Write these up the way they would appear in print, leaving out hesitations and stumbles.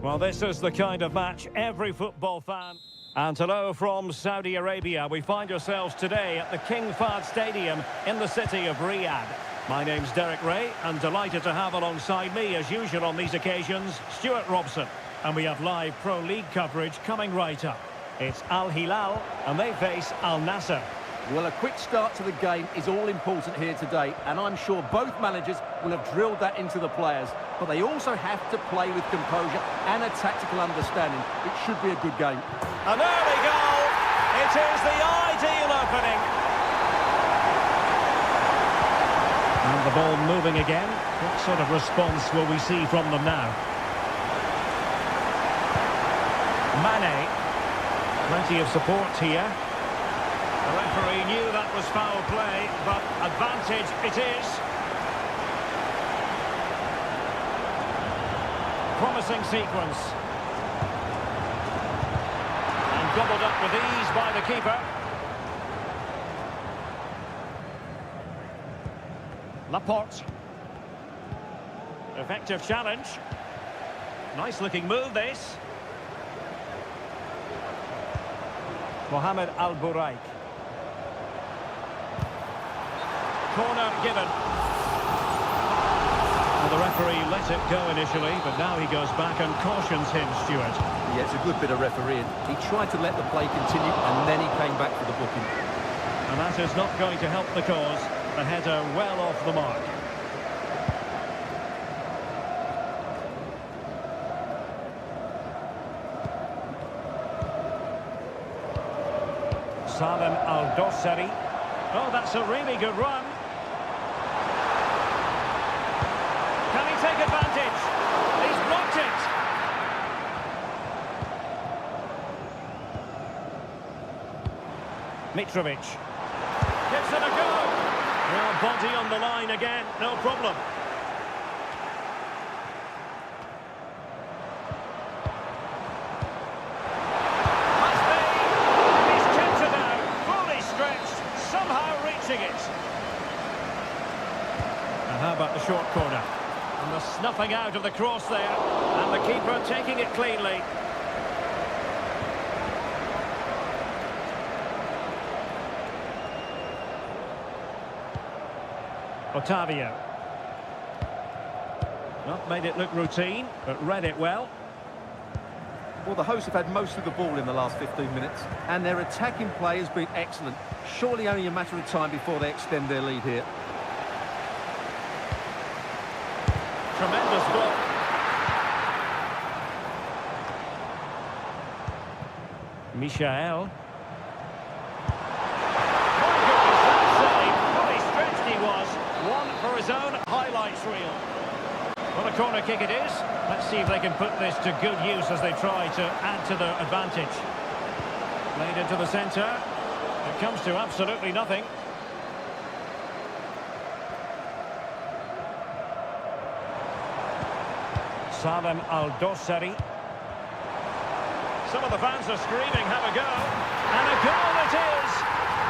Well, this is the kind of match every football fan... And hello from Saudi Arabia. We find ourselves today at the King Fahd Stadium in the city of Riyadh. My name's Derek Ray, and delighted to have alongside me, as usual on these occasions, Stuart Robson. And we have live Pro League coverage coming right up. It's Al Hilal, and they face Al Nassr. Well, a quick start to the game is all important here today, and I'm sure both managers will have drilled that into the players. But they also have to play with composure and a tactical understanding. It should be a good game. An early goal. It is the ideal opening. And the ball moving again. What sort of response will we see from them now? Mane. Plenty of support here. The referee knew that was foul play, but advantage it is. Promising sequence. And gobbled up with ease by the keeper. Laporte. Effective challenge. Nice looking move this. Mohamed Al-Buraik. Corner given. Well, the referee let it go initially, but now he goes back and cautions him, Stuart. Yeah, it's a good bit of refereeing. He tried to let the play continue, and then he came back for the booking. And that is not going to help the cause. The header well off the mark. Salem Al-Dossari. Oh, that's a really good run. Can he take advantage? He's blocked it. Mitrovic. Gives it a go. Well, body on the line again. No problem. How about the short corner? And the snuffing out of the cross there. And the keeper taking it cleanly. Otavio. Well, made it look routine, but read it well. Well, the hosts have had most of the ball in the last 15 minutes, and their attacking play has been excellent. Surely only a matter of time before they extend their lead here. Tremendous block. Michael. My goodness, that save. Fully stretched he was. One for his own highlights reel. What a corner kick it is. Let's see if they can put this to good use as they try to add to their advantage. Played into the centre. It comes to absolutely nothing. Salem Al-Dossari. Some of the fans are screaming, have a go. And a goal it is!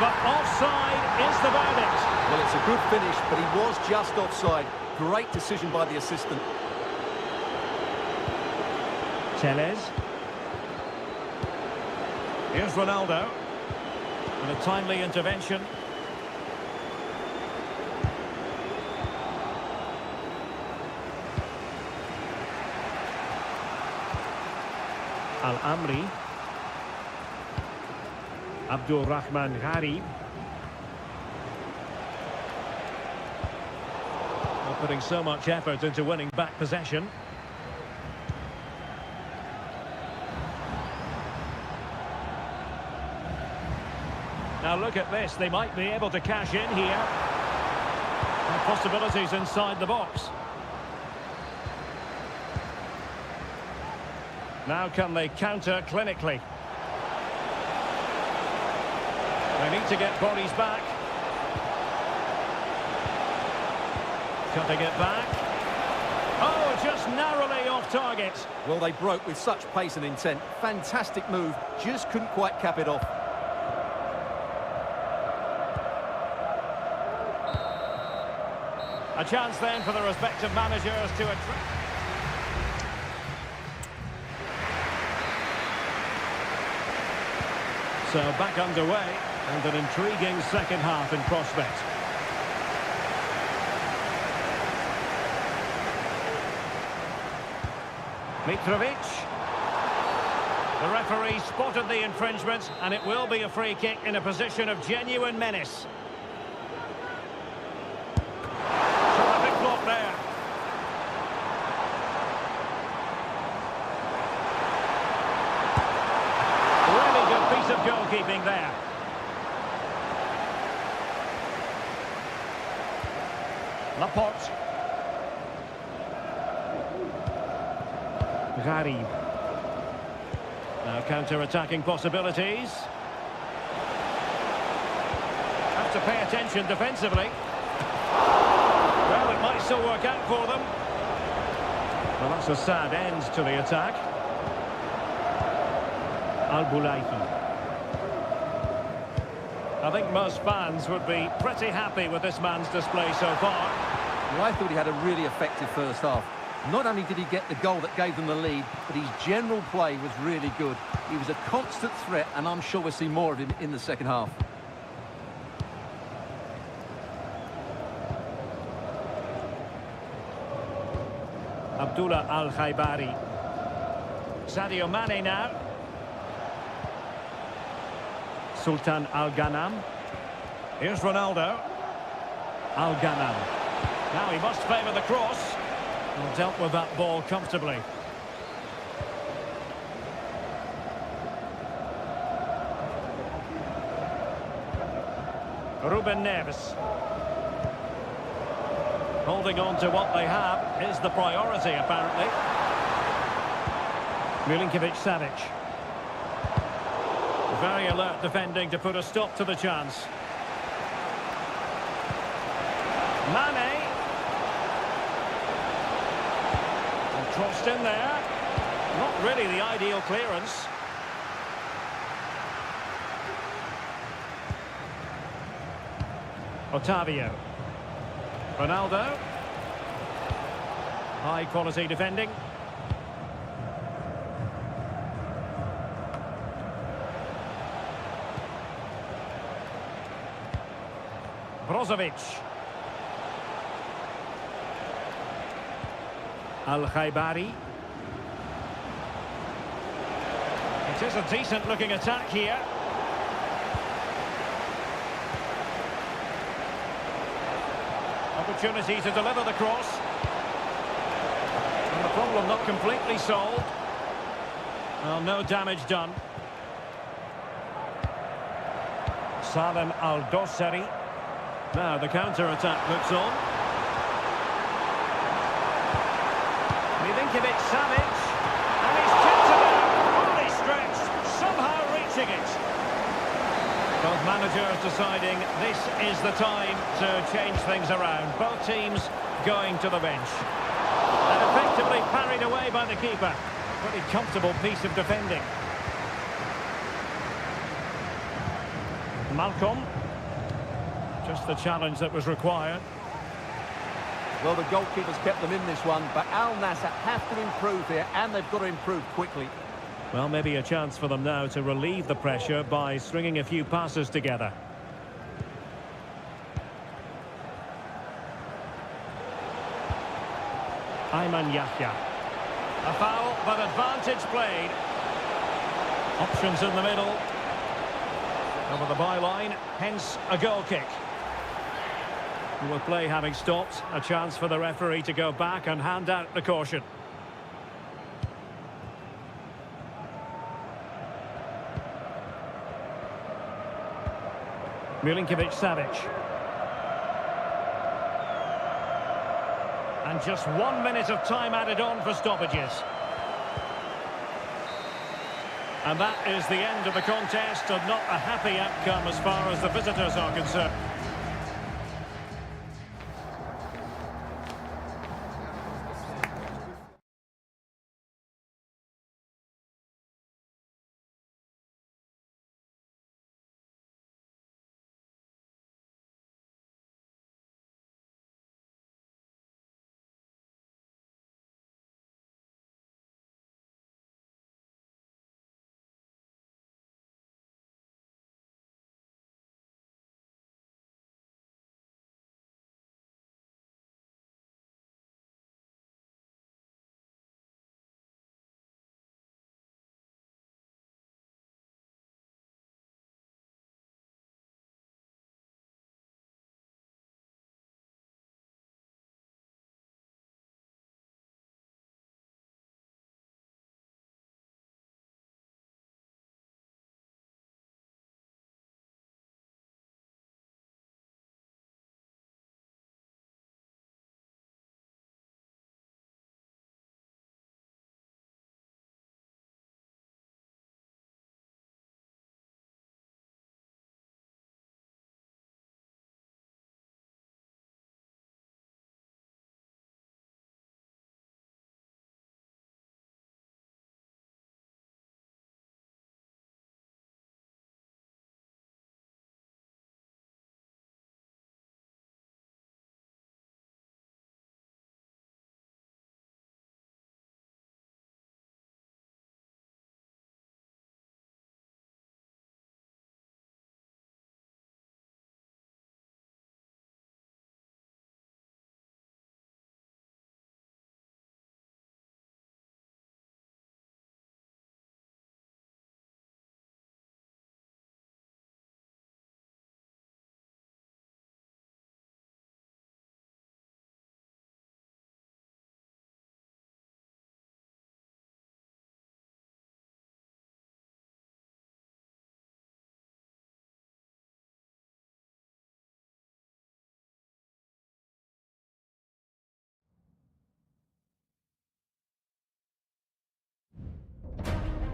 But offside is the verdict. Well, it's a good finish, but he was just offside. Great decision by the assistant. Tellez. Here's Ronaldo. And a timely intervention. Al-Amri. Abdul Rahman Gharib. Not putting so much effort into winning back possession. Now look at this, they might be able to cash in here. And possibilities inside the box. Now can they counter clinically? They need to get bodies back. Cutting it back. Oh, just narrowly off target. Well, they broke with such pace and intent. Fantastic move, just couldn't quite cap it off. A chance then for the respective managers to attract. So back underway, and an intriguing second half in prospect. Mitrovic. The referee spotted the infringement, and it will be a free kick in a position of genuine menace. Terrific block there. Really good piece of goalkeeping there. Laporte. Gharib. Now counter-attacking possibilities. Have to pay attention defensively. Well, it might still work out for them. Well, that's a sad end to the attack. Al-Bulaihi. I think most fans would be pretty happy with this man's display so far. Well, I thought he had a really effective first half. Not only did he get the goal that gave them the lead, but his general play was really good. He was a constant threat, and I'm sure we'll see more of him in the second half. Abdullah Al-Khaibari. Sadio Mane now. Sultan Al-Ghanam. Here's Ronaldo. Al-Ghanam. Now he must favour the cross. And dealt with that ball comfortably. Ruben Neves. Holding on to what they have is the priority, apparently. Milinkovic-Savic. Very alert defending to put a stop to the chance. Mane. And crossed in there. Not really the ideal clearance. Otavio. Ronaldo. High quality defending. Brozovic. Al-Khaibari. It is a decent looking attack here. Opportunity to deliver the cross. And the problem not completely solved. Well, no damage done. Salem Al-Dosseri. Now the counter-attack looks on. Milinkovic-Savic. And he's tipped it out. Fully stretched. Somehow reaching it. Both managers deciding this is the time to change things around. Both teams going to the bench. And effectively parried away by the keeper. Pretty comfortable piece of defending. Malcolm. Just the challenge that was required. Well, the goalkeepers kept them in this one, but Al Nassr have to improve here, and they've got to improve quickly. Well, maybe a chance for them now to relieve the pressure by stringing a few passes together. Ayman Yahya. A foul, but advantage played. Options in the middle. Over the byline, hence a goal kick. With play having stopped, a chance for the referee to go back and hand out the caution. Milinkovic-Savic. And just 1 minute of time added on for stoppages. And that is the end of the contest, and not a happy outcome as far as the visitors are concerned.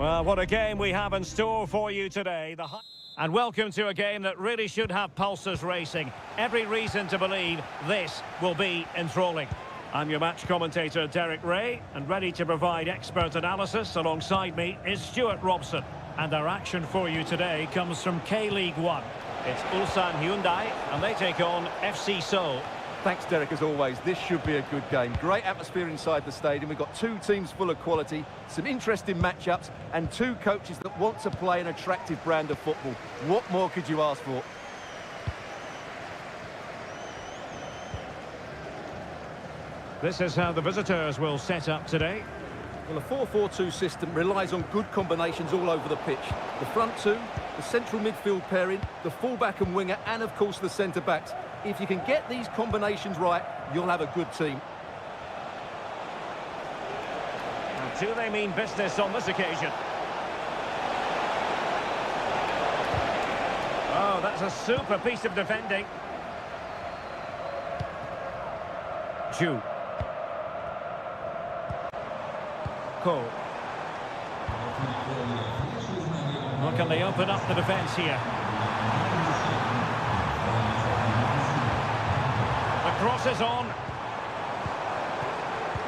Well, what a game we have in store for you today. And welcome to a game that really should have pulses racing. Every reason to believe this will be enthralling. I'm your match commentator, Derek Ray, and ready to provide expert analysis alongside me is Stuart Robson. And our action for you today comes from K-League 1. It's Ulsan Hyundai, and they take on FC Seoul. Thanks, Derek, as always. This should be a good game. Great atmosphere inside the stadium. We've got two teams full of quality, some interesting matchups, and two coaches that want to play an attractive brand of football. What more could you ask for? This is how the visitors will set up today. Well, a 4-4-2 system relies on good combinations all over the pitch. The front two, the central midfield pairing, the fullback and winger, and of course the centre-backs. If you can get these combinations right, you'll have a good team. And do they mean business on this occasion? Oh, that's a super piece of defending. Ju. Cole. Well, can they open up the defence here? The cross is on.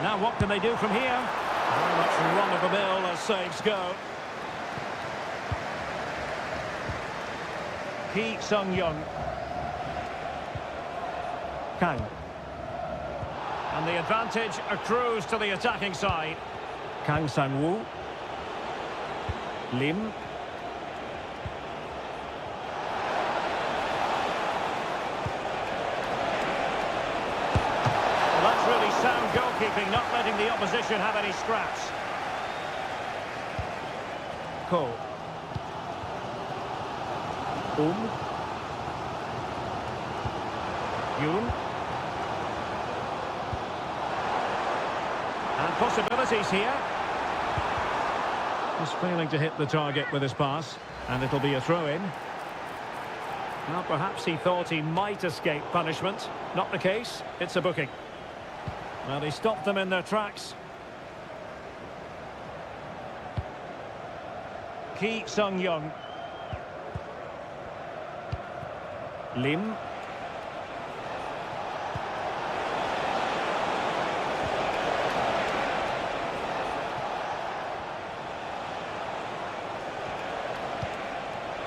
Now what can they do from here? Very much run-of-the-mill as saves go. Ki Sung-young. Kang. And the advantage accrues to the attacking side. Kang Sang-woo. Lim. Well, that's really sound goalkeeping, not letting the opposition have any scraps. Ko. Yoon. And possibilities here. He's failing to hit the target with his pass, and it'll be a throw-in. Well, perhaps he thought he might escape punishment. Not the case. It's a booking. Well, he stopped them in their tracks. Ki Sung-young. Lim.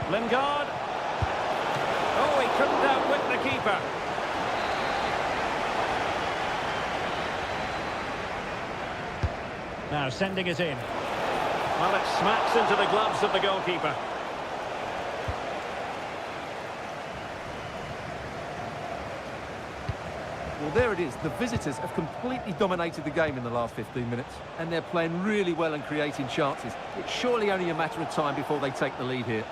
Lingard. Oh, he couldn't outwit the keeper. Now sending it in. Well, it smacks into the gloves of the goalkeeper. Well, there it is. The visitors have completely dominated the game in the last 15 minutes, and they're playing really well and creating chances. It's surely only a matter of time before they take the lead here.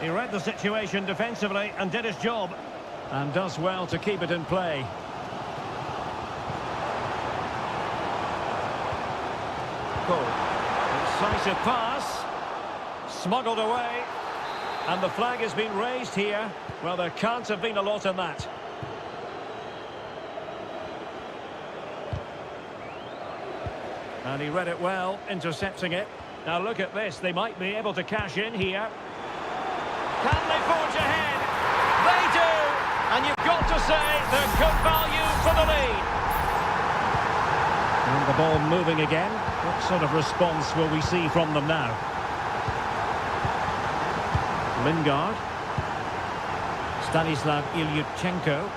He read the situation defensively and did his job, and does well to keep it in play. Incisive pass, smuggled away, and the flag has been raised here. Well, there can't have been a lot in that. And he read it well, intercepting it. Now look at this, they might be able to cash in here. Can they forge ahead? They do! And you've got to say they're good value for the lead. And the ball moving again. What sort of response will we see from them now? Lingard. Stanislav Ilyutchenko.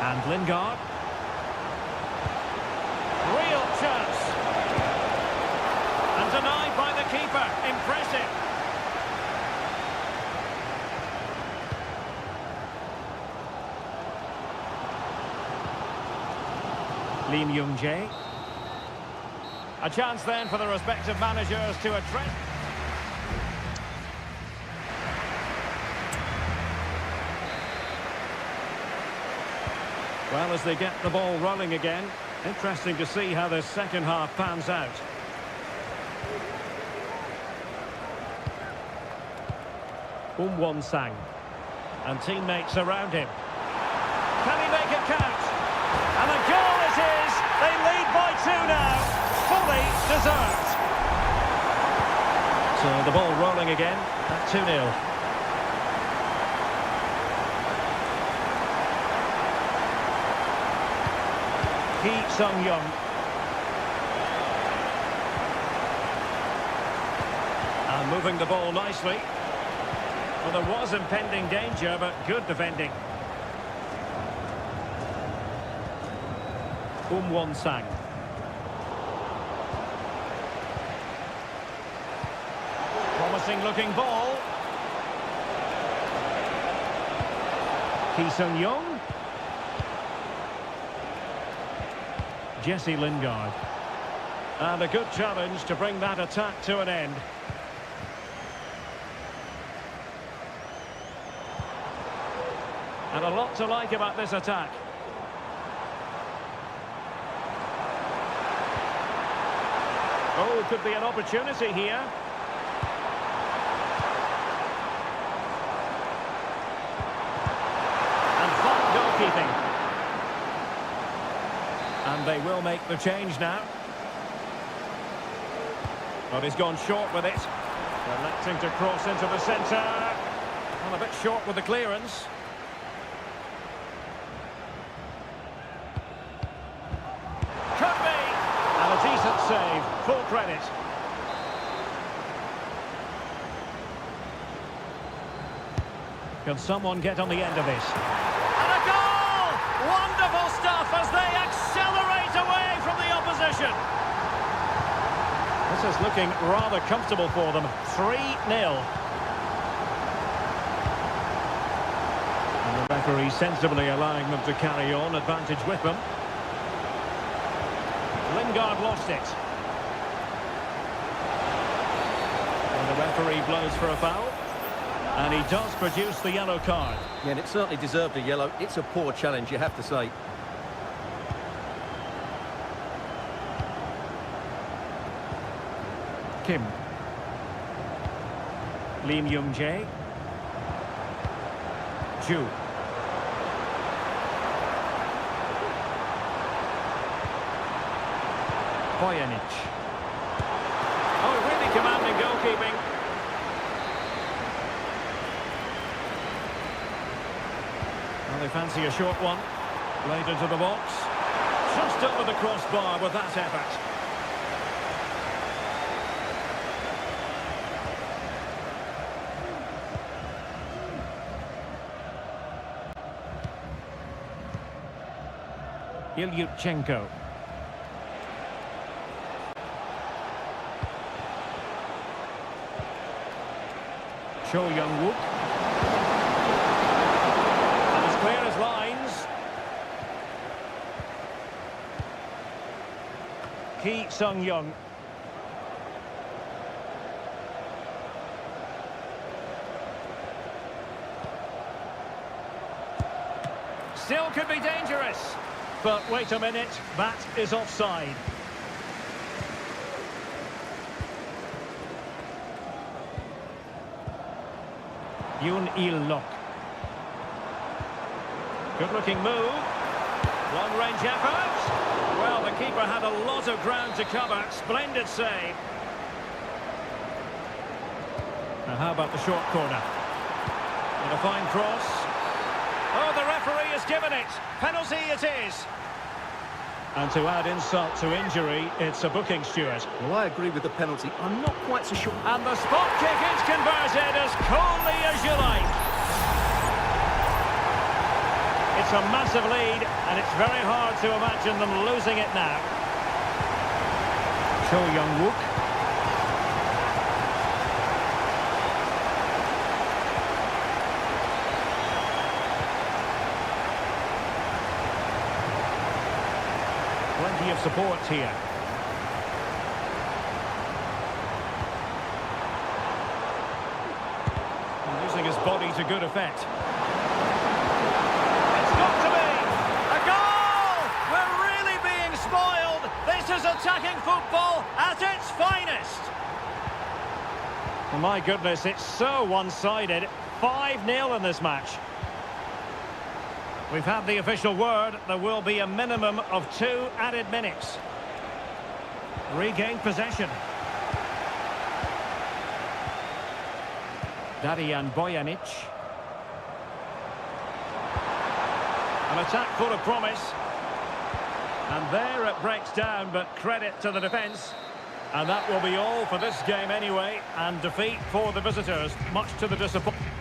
And Lingard. Real chance. And denied by the keeper. Impressive. Lim Young-jae. A chance then for the respective managers to address. Well, as they get the ball rolling again, interesting to see how this second half pans out. Won-sang. And teammates around him. Can he make it count? And a goal it is! They lead by 2 now. Fully deserved. So the ball rolling again at 2-0. Ki Sung-young. And moving the ball nicely. Well, there was impending danger, but good defending. Won-sang. Promising looking ball. Ki Sung-young. Jesse Lingard. And a good challenge to bring that attack to an end. And a lot to like about this attack. Oh, could be an opportunity here. And fine goalkeeping. And they will make the change now. But he's gone short with it. Electing to cross into the centre. Well, a bit short with the clearance. Could be. And a decent save. Full credit. Can someone get on the end of this? And a goal! Wonderful stuff as they accelerate away from the opposition. This is looking rather comfortable for them. 3-0. And the referee sensibly allowing them to carry on, advantage with them. Lingard lost it. And the referee blows for a foul. And he does produce the yellow card. Yeah, and it certainly deserved a yellow. It's a poor challenge, you have to say. Kim. Lim Young-jae. Ju. Boyanich. Oh, really commanding goalkeeping. Well, they fancy a short one. Laid into the box. Just over the crossbar with that effort. Ilyutchenko. Cho Young-wook. And as clear as lines. Ki Sung-young. Still could be dangerous. But wait a minute, that is offside. Yoon Il-lok. Good looking move. Long range effort. Well, the keeper had a lot of ground to cover. Splendid save. Now how about the short corner? And a fine cross. Oh, the referee has given it. Penalty it is. And to add insult to injury, it's a booking, Stuart. Well, I agree with the penalty. I'm not quite so sure. And the spot kick is converted as coolly as you like. It's a massive lead, and it's very hard to imagine them losing it now. Cho Young-wook. Plenty of support here. And using his body to good effect. It's got to be a goal! We're really being spoiled. This is attacking football at its finest. Well, my goodness, it's so one-sided. 5-0 in this match. We've had the official word. There will be a minimum of 2 added minutes. Regained possession. Darijan Bojanic. An attack full of promise. And there it breaks down, but credit to the defence. And that will be all for this game anyway. And defeat for the visitors, much to the disappointment.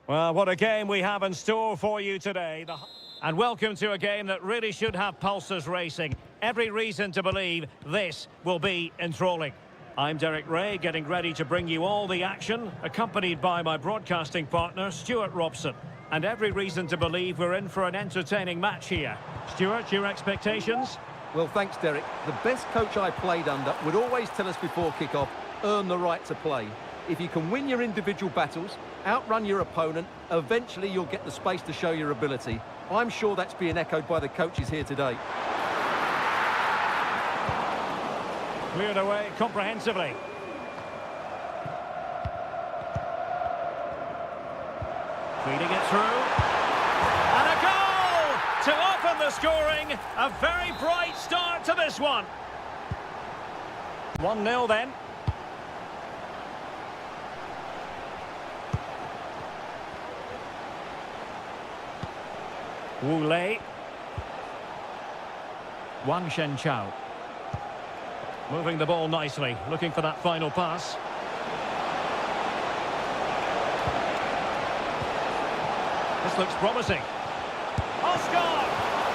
Well, what a game we have in store for you today. And welcome to a game that really should have pulses racing. Every reason to believe this will be enthralling. I'm Derek Ray, getting ready to bring you all the action, accompanied by my broadcasting partner, Stuart Robson. And every reason to believe we're in for an entertaining match here. Stuart, your expectations? Well, thanks, Derek. The best coach I played under would always tell us before kick-off, earn the right to play. If you can win your individual battles, outrun your opponent, eventually you'll get the space to show your ability. I'm sure that's being echoed by the coaches here today. Cleared away comprehensively. Feeding it through. And a goal to open the scoring. A very bright start to this one. 1-0 then. Wu Lei. Wang Shenchao. Moving the ball nicely, looking for that final pass. This looks promising. Oscar!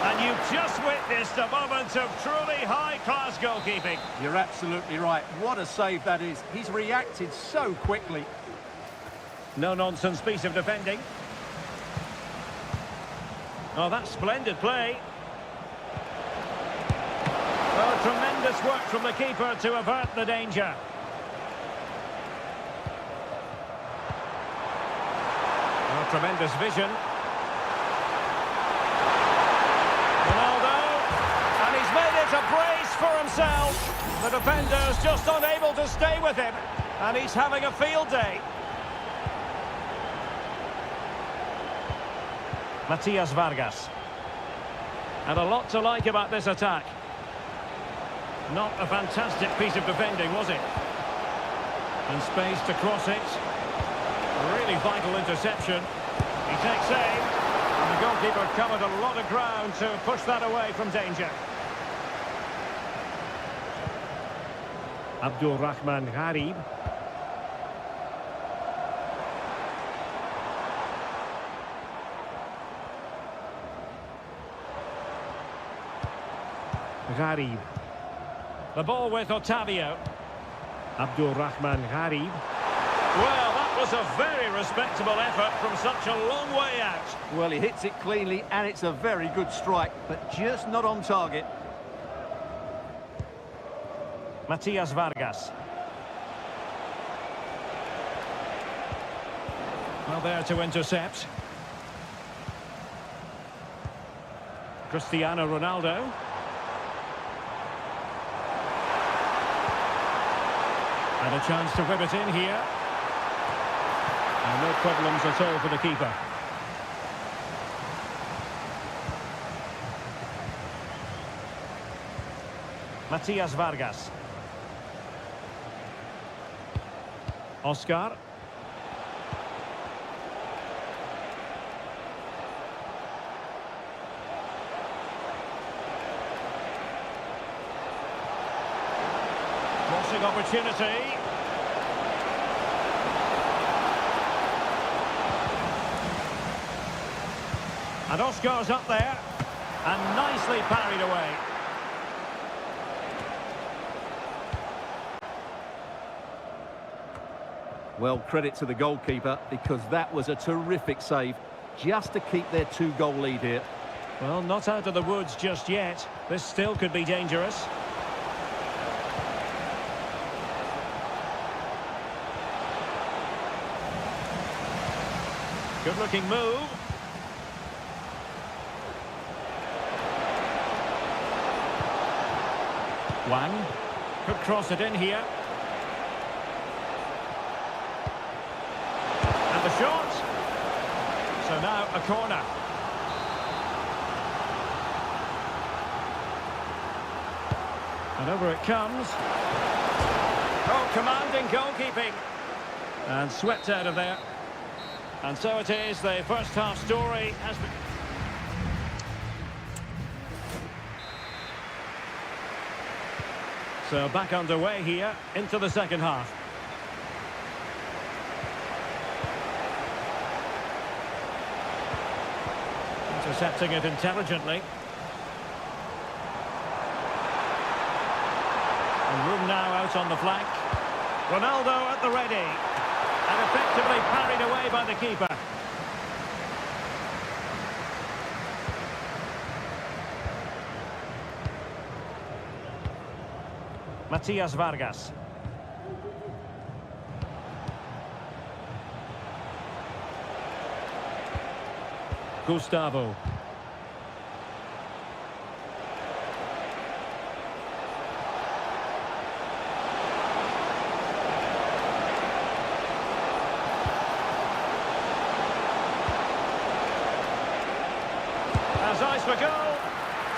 And you've just witnessed a moment of truly high-class goalkeeping. You're absolutely right. What a save that is. He's reacted so quickly. No-nonsense piece of defending. Oh, that's splendid play. Oh, tremendous work from the keeper to avert the danger. Oh, tremendous vision. Ronaldo, and he's made it a brace for himself. The defender's just unable to stay with him, and he's having a field day. Matias Vargas. And a lot to like about this attack. Not a fantastic piece of defending, was it? And space to cross it. A really vital interception. He takes aim. And the goalkeeper covered a lot of ground to push that away from danger. Abdul Rahman Gharib. Gharib. The ball with Otavio. Abdul Rahman Gharib. Well, that was a very respectable effort from such a long way out. Well, he hits it cleanly and it's a very good strike, but just not on target. Matias Vargas. Well, there to intercept. Cristiano Ronaldo. And a chance to whip it in here. And no problems at all for the keeper. Matias Vargas. Oscar. Crossing opportunity. And Oscar's up there. And nicely parried away. Well, credit to the goalkeeper, because that was a terrific save, just to keep their 2-goal lead here. Well, not out of the woods just yet. This still could be dangerous. Good-looking move. Wang could cross it in here. And the shot. So now a corner. And over it comes. Oh, commanding goalkeeping. And swept out of there. And so it is, the first half story has been... So back underway here into the second half. Intercepting it intelligently. And room now out on the flank. Ronaldo at the ready. And effectively parried away by the keeper. Matias Vargas. Gustavo. Has eyes for goal.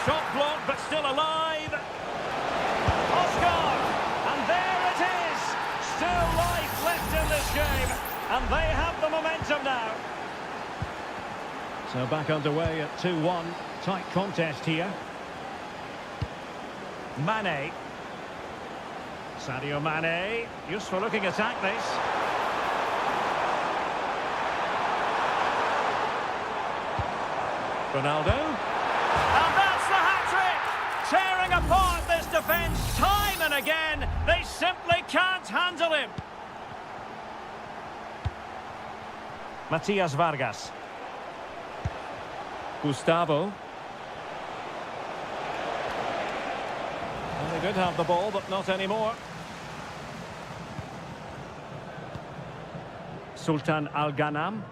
Shot blocked, but still alive. Oscar, and there it is. Still life left in this game, and they have the momentum now. So back underway at 2-1. Tight contest here. Mane. Sadio Mane. Useful looking attack this. Ronaldo. And that's the hat-trick! Tearing apart this defence time and again. They simply can't handle him. Matias Vargas. Gustavo. Well, they did have the ball, but not anymore. Sultan Al-Ghanam.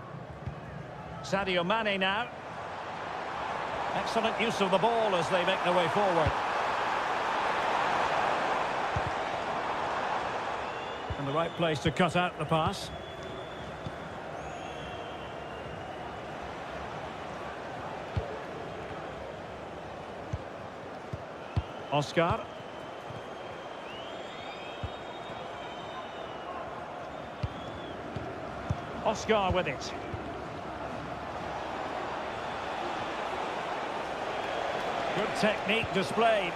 Sadio Mane now. Excellent use of the ball as they make their way forward. And the right place to cut out the pass. Oscar. Oscar with it. Good technique displayed.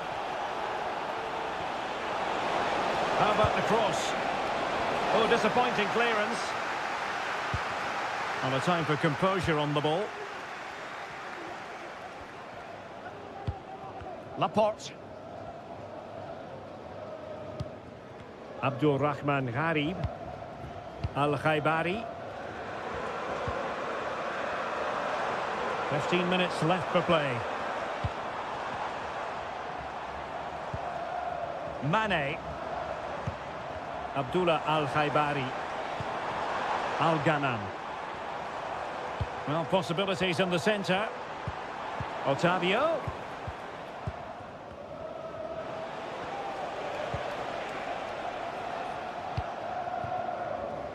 How about the cross? Oh, disappointing clearance. And a time for composure on the ball. Laporte. Abdul Rahman Gharib. Al-Khaibari. 15 minutes left for play. Mane. Abdullah Al-Khaibari. Al-Ghanam. Well, possibilities in the centre. Otavio.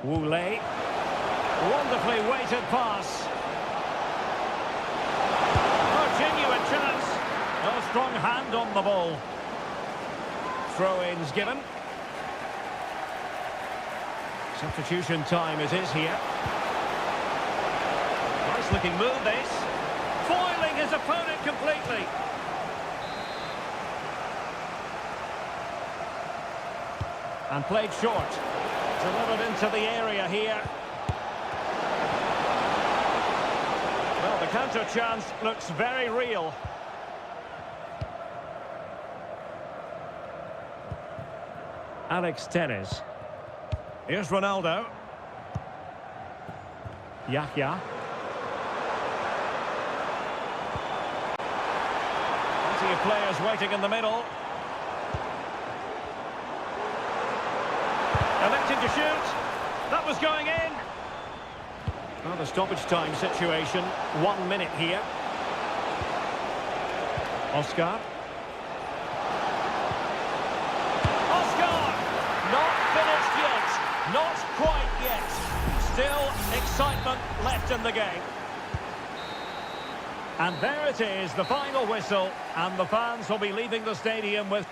Wule. Wonderfully weighted pass. Oh, genuine chance. A strong hand on the ball. Throw-ins given. Substitution time it is here. Nice looking move this. Foiling his opponent completely. And played short. Delivered into the area here. Well, the counter chance looks very real. Alex Telles. Here's Ronaldo. Yahya. Plenty of players waiting in the middle. Elected to shoot. That was going in. Well, the stoppage time situation. 1 minute here. Oscar. Not finished yet. Not quite yet. Still excitement left in the game. And there it is, the final whistle. And the fans will be leaving the stadium with...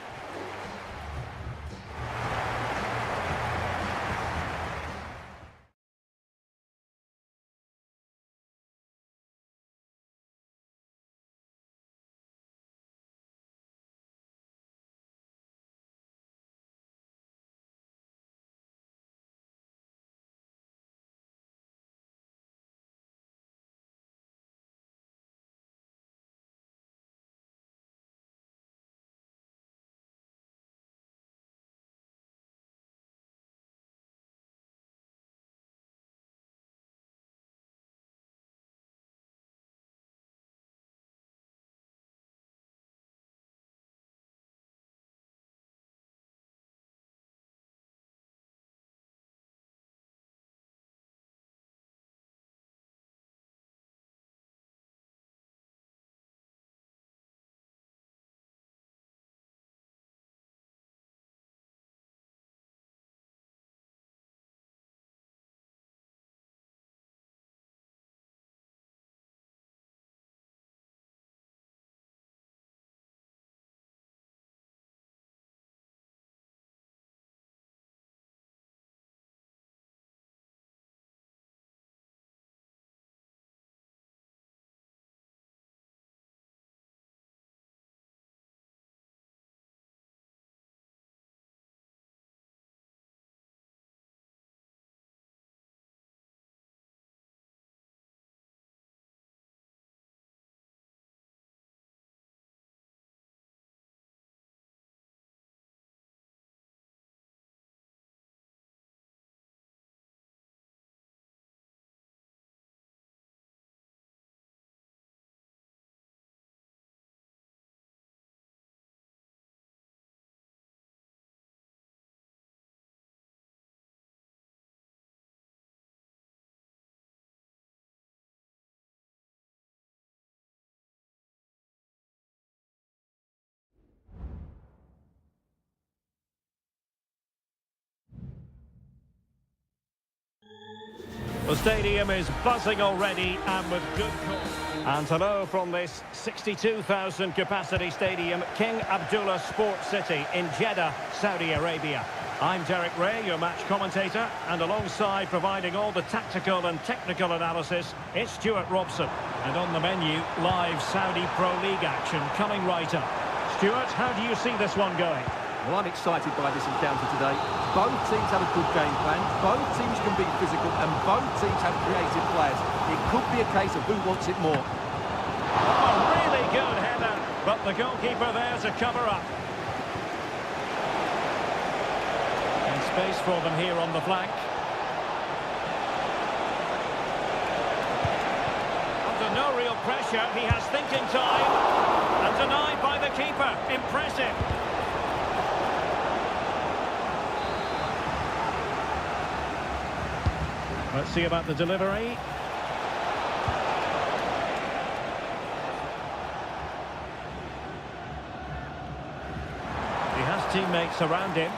The stadium is buzzing already and with good cause. And hello from this 62,000 capacity stadium, King Abdullah Sports City in Jeddah, Saudi Arabia. I'm Derek Ray, your match commentator, and alongside providing all the tactical and technical analysis, it's Stuart Robson. And on the menu, live Saudi Pro League action coming right up. Stuart, how do you see this one going? Well, I'm excited by this encounter today. Both teams have a good game plan, both teams can be physical, and both teams have creative players. It could be a case of who wants it more. Oh, really good header, but the goalkeeper there to cover up. And space for them here on the flank. Under no real pressure, he has thinking time. And denied by the keeper. Impressive. Let's see about the delivery. He has teammates around him.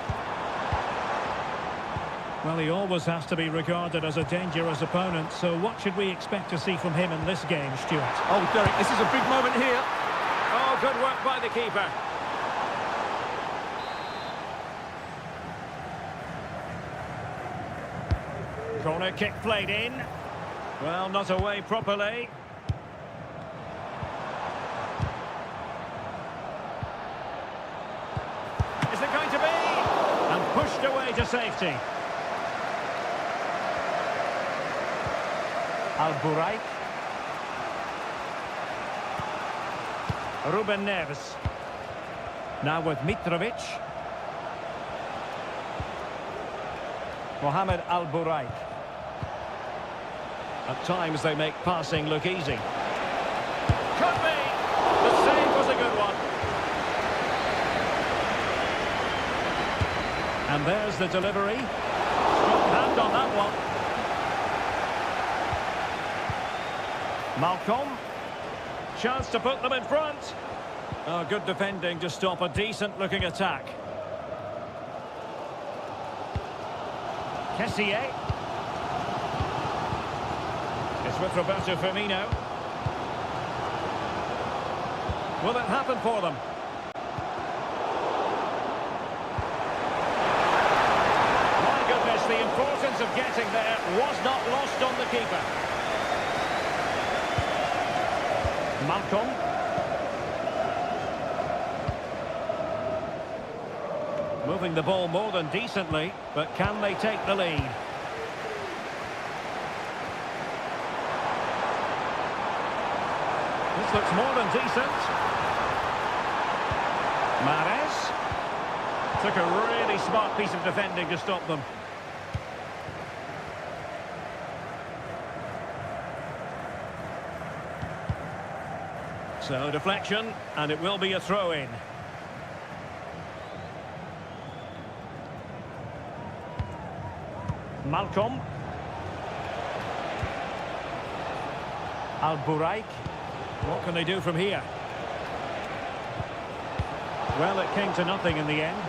Well, he always has to be regarded as a dangerous opponent, so what should we expect to see from him in this game, Stuart? Oh, Derek, this is a big moment here. Oh, good work by the keeper. Corner kick played in. Well, not away properly. Is it going to be? And pushed away to safety. Al-Buraik. Ruben Neves. Now with Mitrovic. Mohamed Al-Buraik. At times they make passing look easy. Could be! The save was a good one. And there's the delivery. Strong hand on that one. Malcolm. Chance to put them in front. Oh, good defending to stop a decent-looking attack. Kessié. It's with Roberto Firmino. Will it happen for them? My goodness, the importance of getting there was not lost on the keeper. Malcolm. Moving the ball more than decently, but can they take the lead? This looks more than decent. Mahrez. Took a really smart piece of defending to stop them. So, deflection, and it will be a throw-in. Malcolm. Al-Buraik. What can they do from here? Well, it came to nothing in the end.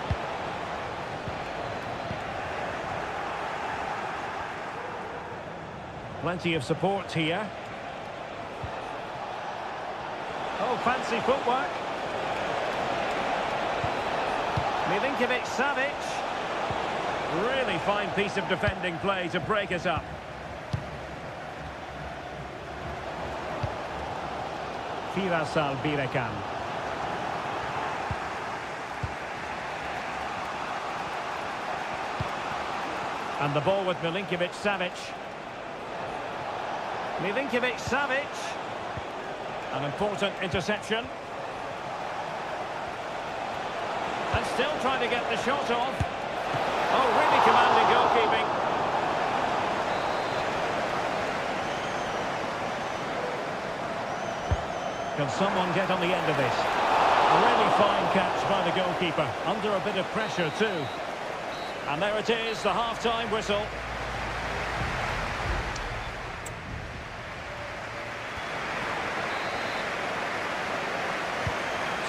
Plenty of support here. Oh, fancy footwork. Milinkovic-Savic. Really fine piece of defending play to break us up. Firas Al-Birekan. And the ball with Milinkovic-Savic. Milinkovic-Savic. An important interception. And still trying to get the shot off. Oh, really commanding goalkeeping. Can someone get on the end of this? A really fine catch by the goalkeeper. Under a bit of pressure too. And there it is, the half-time whistle.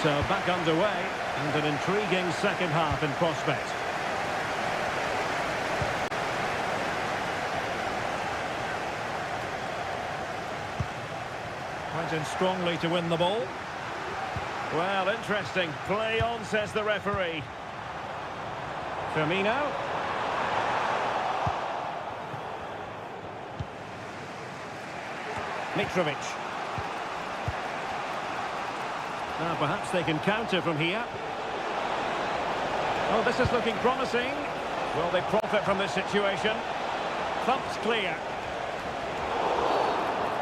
So back underway, and an intriguing second half in prospect. Went in strongly to win the ball. Well, interesting. Play on, says the referee. Firmino. Mitrovic. Now perhaps they can counter from here. Oh, this is looking promising. Will they profit from this situation? Thumped clear.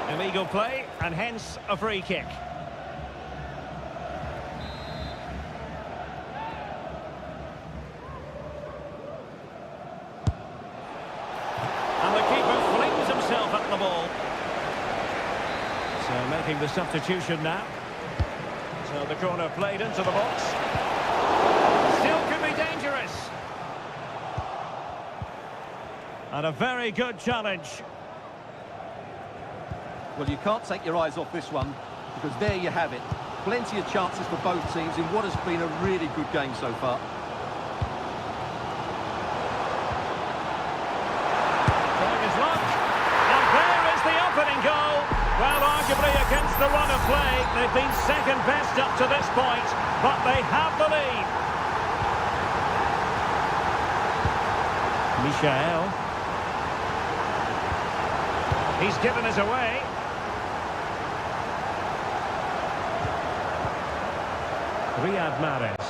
Illegal play, and hence a free kick. And the keeper flings himself at the ball. So making the substitution now. So the corner played into the box. Still could be dangerous. And a very good challenge. Well, you can't take your eyes off this one, because there you have it. Plenty of chances for both teams in what has been a really good game so far. Trying his luck. And there is the opening goal. Well, arguably against the run of play, they've been second best up to this point, but they have the lead. Michael. He's given us away. Riyad Mahrez.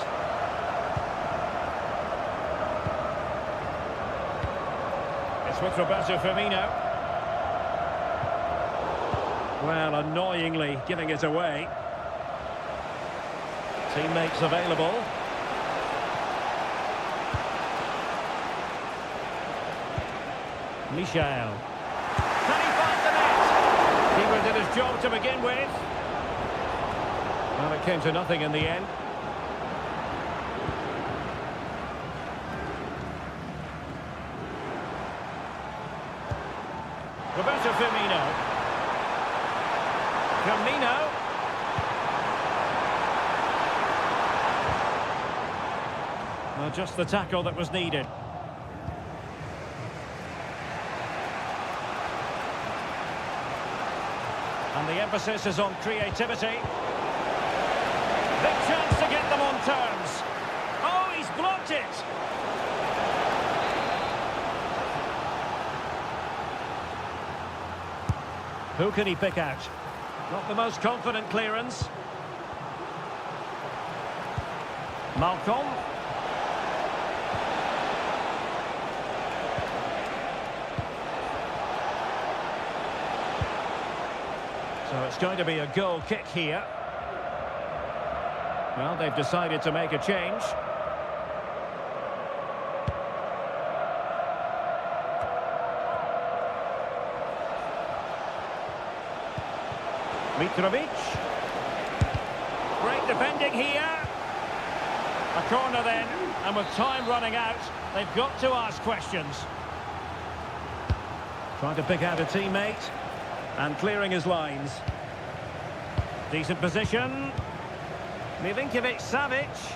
It's with Roberto Firmino. Well, annoyingly giving it away. Teammates available. Michael. Can he find the net? Keeper did his job to begin with. Well, it came to nothing in the end. Roberto Firmino. Firmino. Well, just the tackle that was needed. And the emphasis is on creativity. Big chance to get them on terms. Oh, he's blocked it. Who can he pick out? Not the most confident clearance. Malcolm. So it's going to be a goal kick here. Well, they've decided to make a change. Mitrovic. Great defending here. A corner then, and with time running out, they've got to ask questions. Trying to pick out a teammate and clearing his lines. Decent position. Milinkovic-Savic.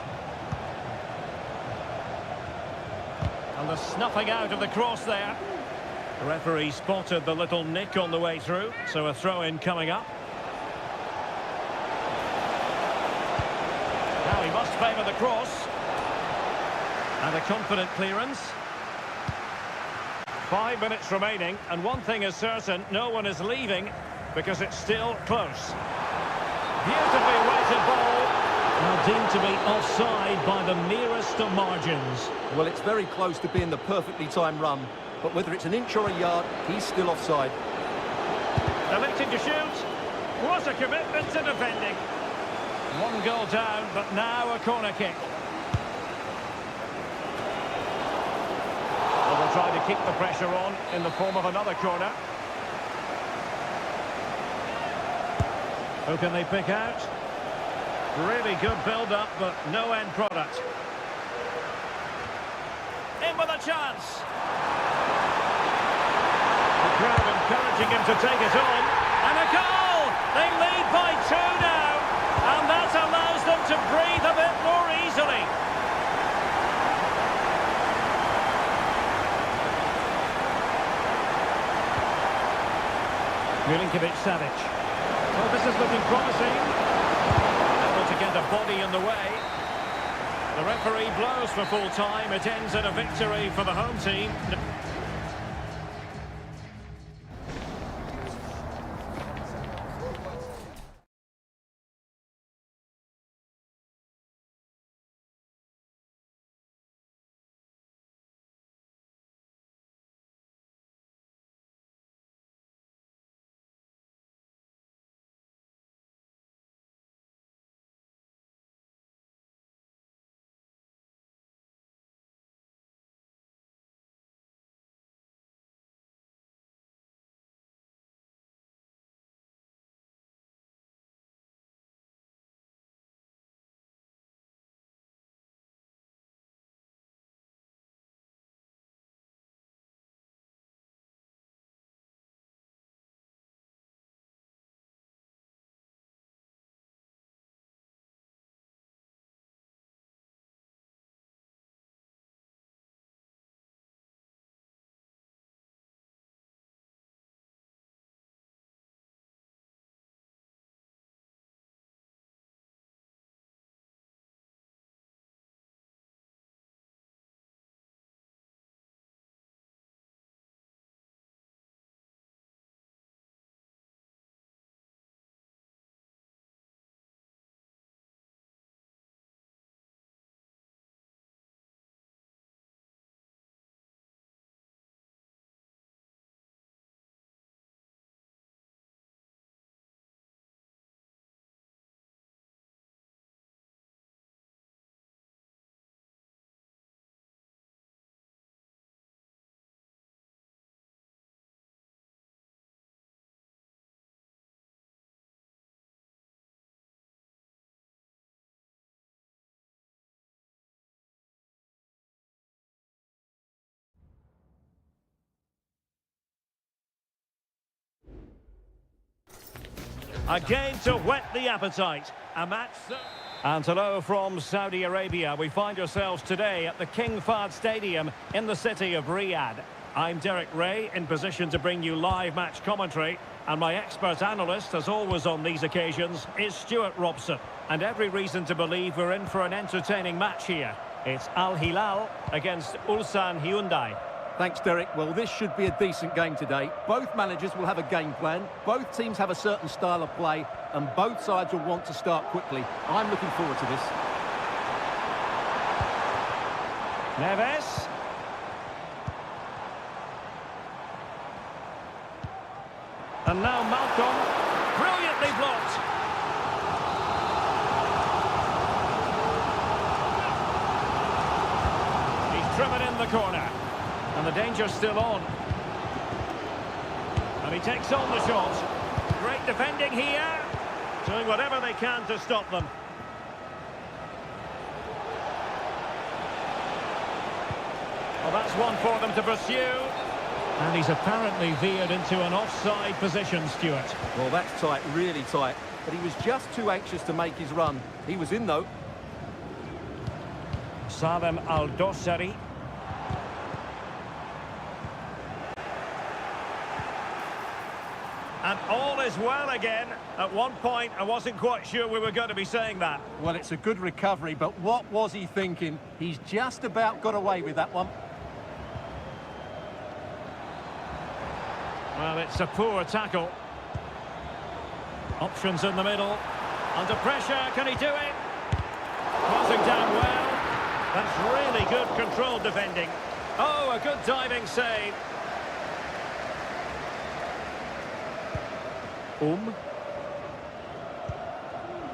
And the snuffing out of the cross there. The referee spotted the little nick on the way through, so a throw-in coming up. Now he must favour the cross. And a confident clearance. 5 minutes remaining, and one thing is certain, no one is leaving because it's still close. Beautifully weighted ball. Now deemed to be offside by the merest of margins. Well, it's very close to being the perfectly timed run, but whether it's an inch or a yard, he's still offside. Elected to shoot. What a commitment to defending. One goal down, but now a corner kick. Well, they'll try to keep the pressure on in the form of another corner. Who can they pick out? Really good build-up, but no end product. In with a chance. The crowd encouraging him to take it on. And a goal! They lead by 2 now. And that allows them to breathe a bit more easily. Milinkovic-Savic. Well, this is looking promising. Able to get a body in the way. The referee blows for full time. It ends in a victory for the home team. A game to whet the appetite. A match... And hello from Saudi Arabia. We find ourselves today at the King Fahd Stadium in the city of Riyadh. I'm Derek Ray, in position to bring you live match commentary. And my expert analyst, as always on these occasions, is Stuart Robson. And every reason to believe we're in for an entertaining match here. It's Al Hilal against Ulsan Hyundai. Thanks, Derek. Well, this should be a decent game today. Both managers will have a game plan. Both teams have a certain style of play, and both sides will want to start quickly. I'm looking forward to this. Neves. And now Malcolm. Brilliantly blocked. He's driven in the corner. And the danger's still on. And he takes on the shot. Great defending here. Doing whatever they can to stop them. Well, that's one for them to pursue. And he's apparently veered into an offside position, Stuart. Well, that's tight, really tight. But he was just too anxious to make his run. He was in, though. Salem Al-Dossari. And all is well again. At one point, I wasn't quite sure we were going to be saying that. Well, it's a good recovery, but what was he thinking? He's just about got away with that one. Well, it's a poor tackle. Options in the middle. Under pressure, can he do it? Crossing down well. That's really good controlled defending. Oh, a good diving save.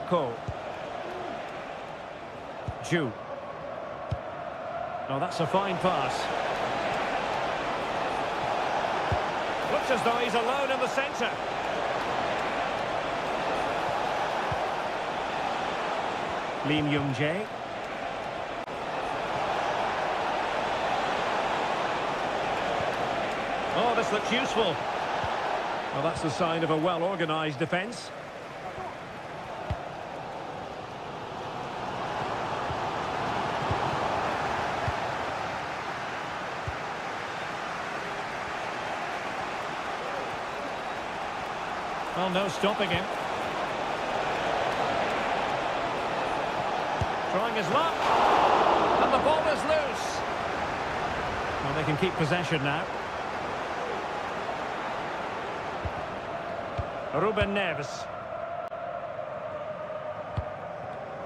Ko. Ju. Oh, that's a fine pass. Looks as though he's alone in the centre. Lim Young-jae. Oh, this looks useful. Well, that's the sign of a well-organised defence. Well, no stopping him. Trying his luck. And the ball is loose. Well, they can keep possession now. Ruben Neves.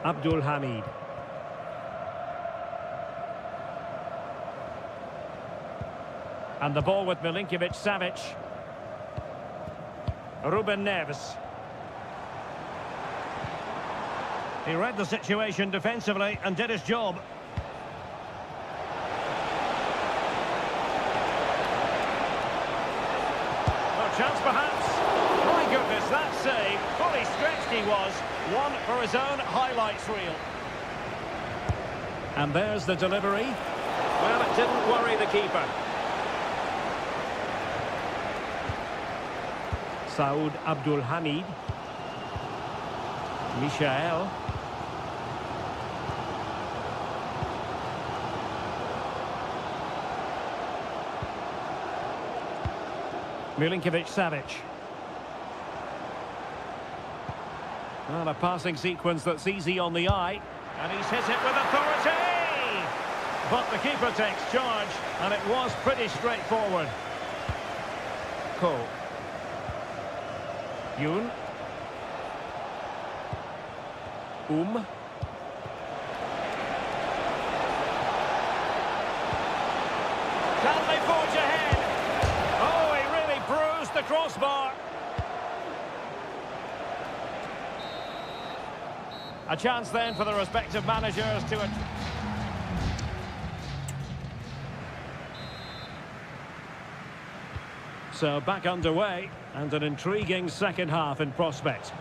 Abdul Hamid. And the ball with Milinkovic-Savic. Ruben Neves. He read the situation defensively and did his job. No chance perhaps. My goodness, that save. Fully stretched he was. One for his own highlights reel. And there's the delivery. Well, it didn't worry the keeper. Saud Abdul Hamid. Michael. Milinkovic-Savic. Well, a passing sequence that's easy on the eye. And he's hit it with authority! But the keeper takes charge, and it was pretty straightforward. Ko. Yoon. Can they forge ahead? Oh, he really bruised the crossbar. A chance then for the respective managers to... So back underway, and an intriguing second half in prospect.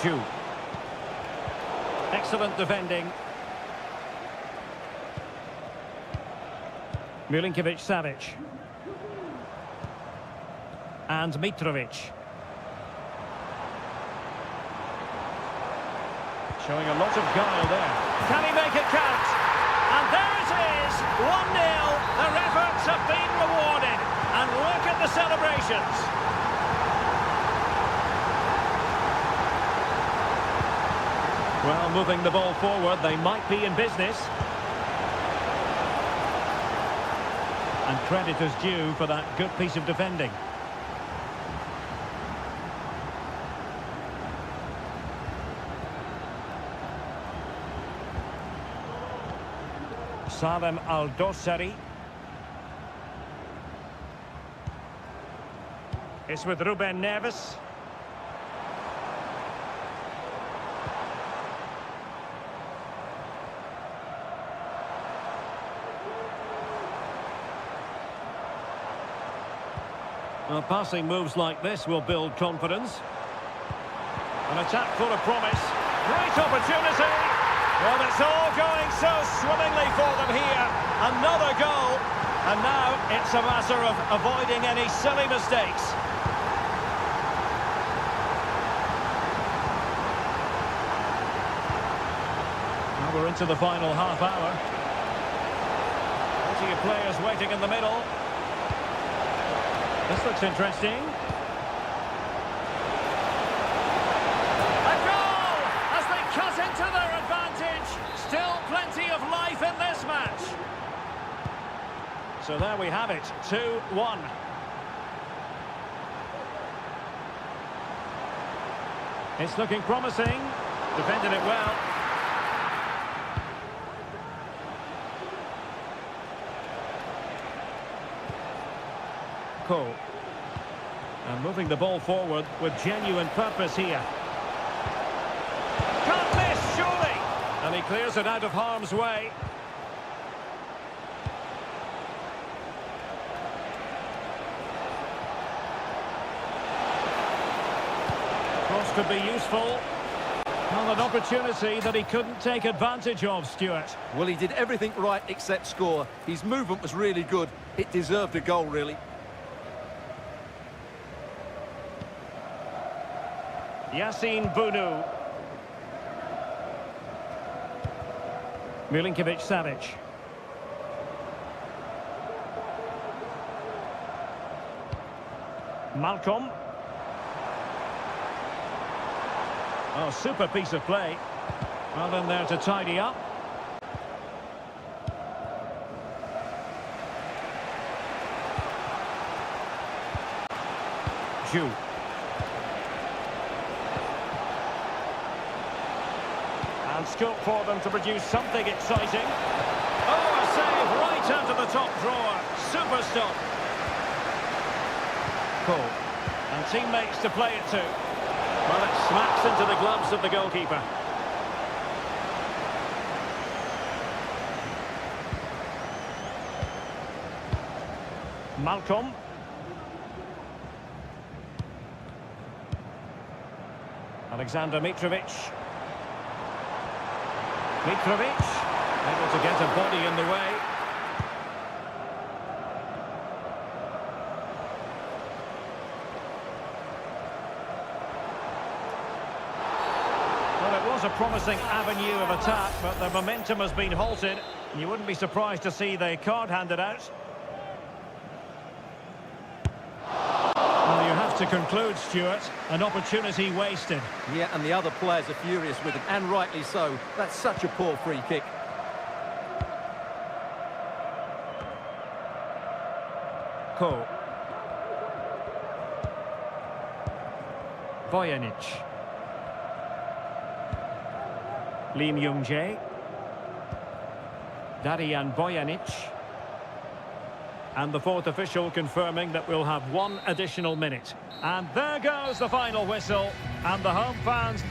Ju. Excellent defending. Milinkovic-Savic. And Mitrovic. Showing a lot of guile there. Can he make it count? And there it is, 1-0. Their efforts have been rewarded. And look at the celebrations. Well, moving the ball forward, they might be in business. And credit is due for that good piece of defending. Salem Al-Dossari. It's with Ruben Neves. Well, passing moves like this will build confidence. An attack full of promise. Great opportunity. Well, it's all going so swimmingly for them here. Another goal. And now it's a matter of avoiding any silly mistakes. Now we're into the final half hour. Plenty of players waiting in the middle. This looks interesting. A goal as they cut into their advantage. Still plenty of life in this match. So there we have it, 2-1. It's looking promising. Defended it well. And moving the ball forward with genuine purpose here. Can't miss, surely! And he clears it out of harm's way. Cross could be useful. Well, an opportunity that he couldn't take advantage of, Stuart. Well, he did everything right except score. His movement was really good. It deserved a goal, really. Yassine Bounou. Milinkovic-Savic. Malcolm. Oh, super piece of play. Well in there to tidy up. Ju. And scope for them to produce something exciting. Oh, a save right out of the top drawer. Super stop. Cool. And teammates to play it to. Well, it smacks into the gloves of the goalkeeper. Malcolm. Alexander Mitrovic. Mitrovic, able to get a body in the way. Well, it was a promising avenue of attack, but the momentum has been halted. You wouldn't be surprised to see the card handed out. Well, you have to conclude, Stuart, an opportunity wasted. Yeah, and the other players are furious with him, and rightly so. That's such a poor free kick. Ko. Bojanic. Lim Young-jae. Darian Bojanic. And the fourth official confirming that we'll have one additional minute. And there goes the final whistle. And the home fans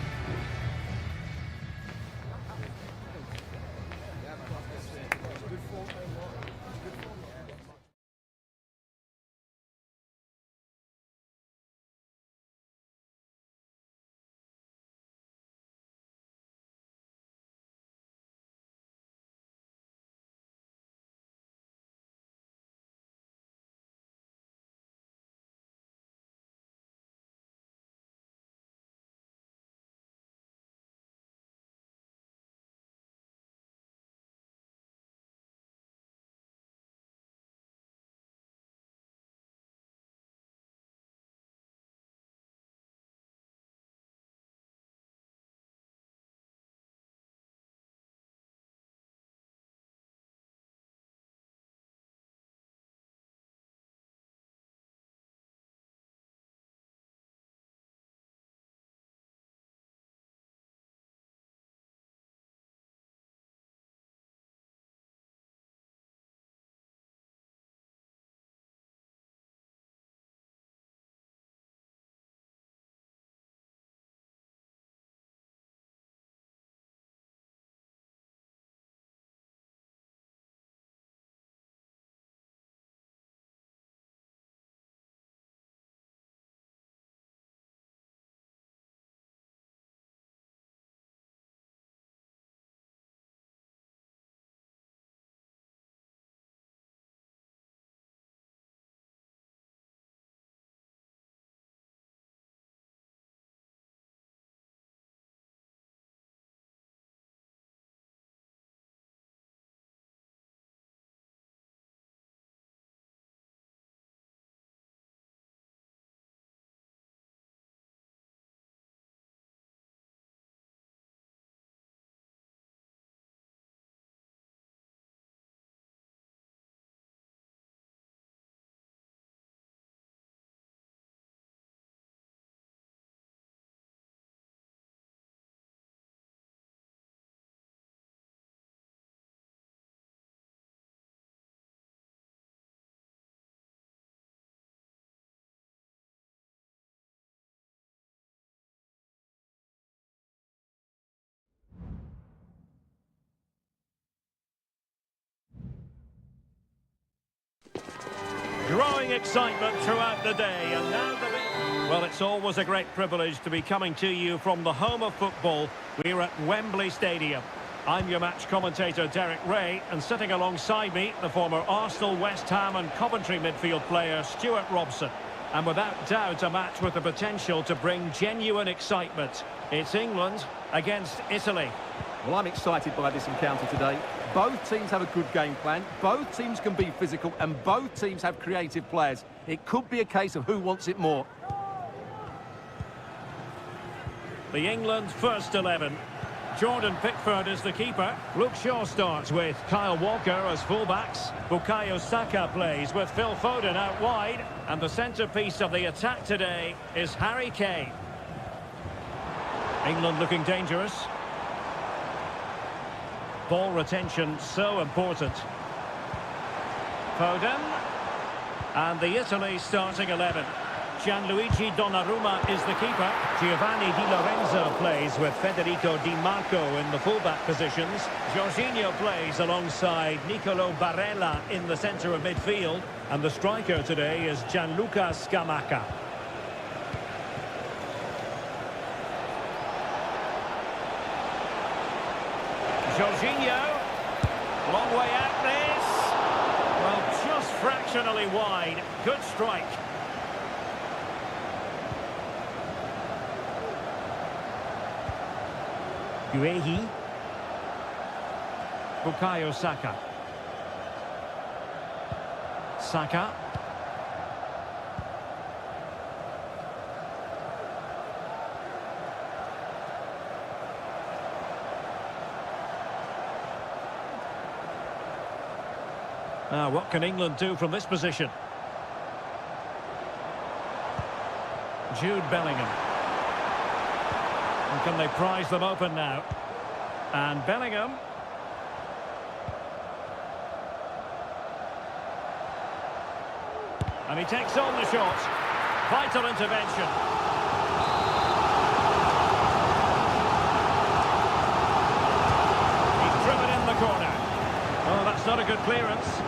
building excitement throughout the day, and now well, it's always a great privilege to be coming to you from the home of football. We're at Wembley Stadium. I'm your match commentator, Derek Ray, and sitting alongside me, the former Arsenal, West Ham and Coventry midfield player, Stuart Robson. And without doubt, a match with the potential to bring genuine excitement. It's England against Italy. Well, I'm excited by this encounter today. Both teams have a good game plan, both teams can be physical, and both teams have creative players. It could be a case of who wants it more. The England first 11. Jordan Pickford is the keeper. Luke Shaw starts with Kyle Walker as fullbacks. Bukayo Saka plays with Phil Foden out wide. And the centrepiece of the attack today is Harry Kane. England looking dangerous. Ball retention so important. Foden. And the Italy starting 11. Gianluigi Donnarumma is the keeper. Giovanni Di Lorenzo plays with Federico Di Marco in the fullback positions. Jorginho plays alongside Nicolo Barella in the centre of midfield. And the striker today is Gianluca Scamacca. Jorginho. Long way out this. Well, just fractionally wide. Good strike. Guehi. Bukayo Saka. Saka. Now, what can England do from this position? Jude Bellingham. And can they prise them open now? And Bellingham. And he takes on the shot. Vital intervention. He's driven in the corner. Oh, that's not a good clearance.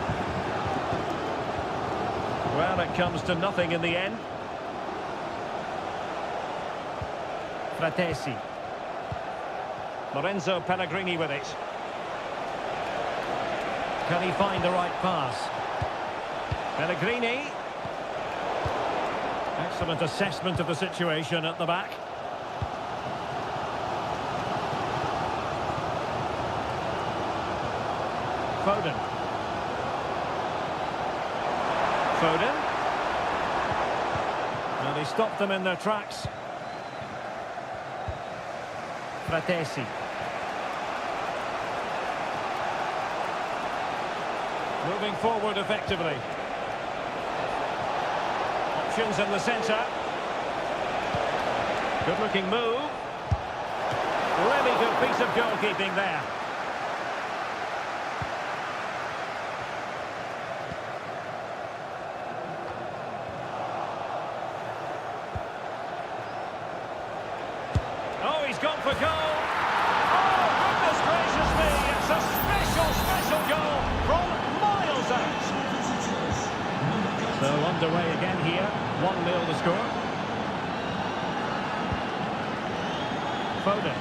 Well, it comes to nothing in the end. Fratesi. Lorenzo Pellegrini with it. Can he find the right pass? Pellegrini. Excellent assessment of the situation at the back. Foden. Foden. And he stopped them in their tracks. Fratesi. Moving forward effectively. Options in the centre. Good looking move. Really good piece of goalkeeping there. Oh, he's gone for goal. Oh, goodness gracious me. It's a special goal from miles out. So underway again here. 1-0 the score. Foden.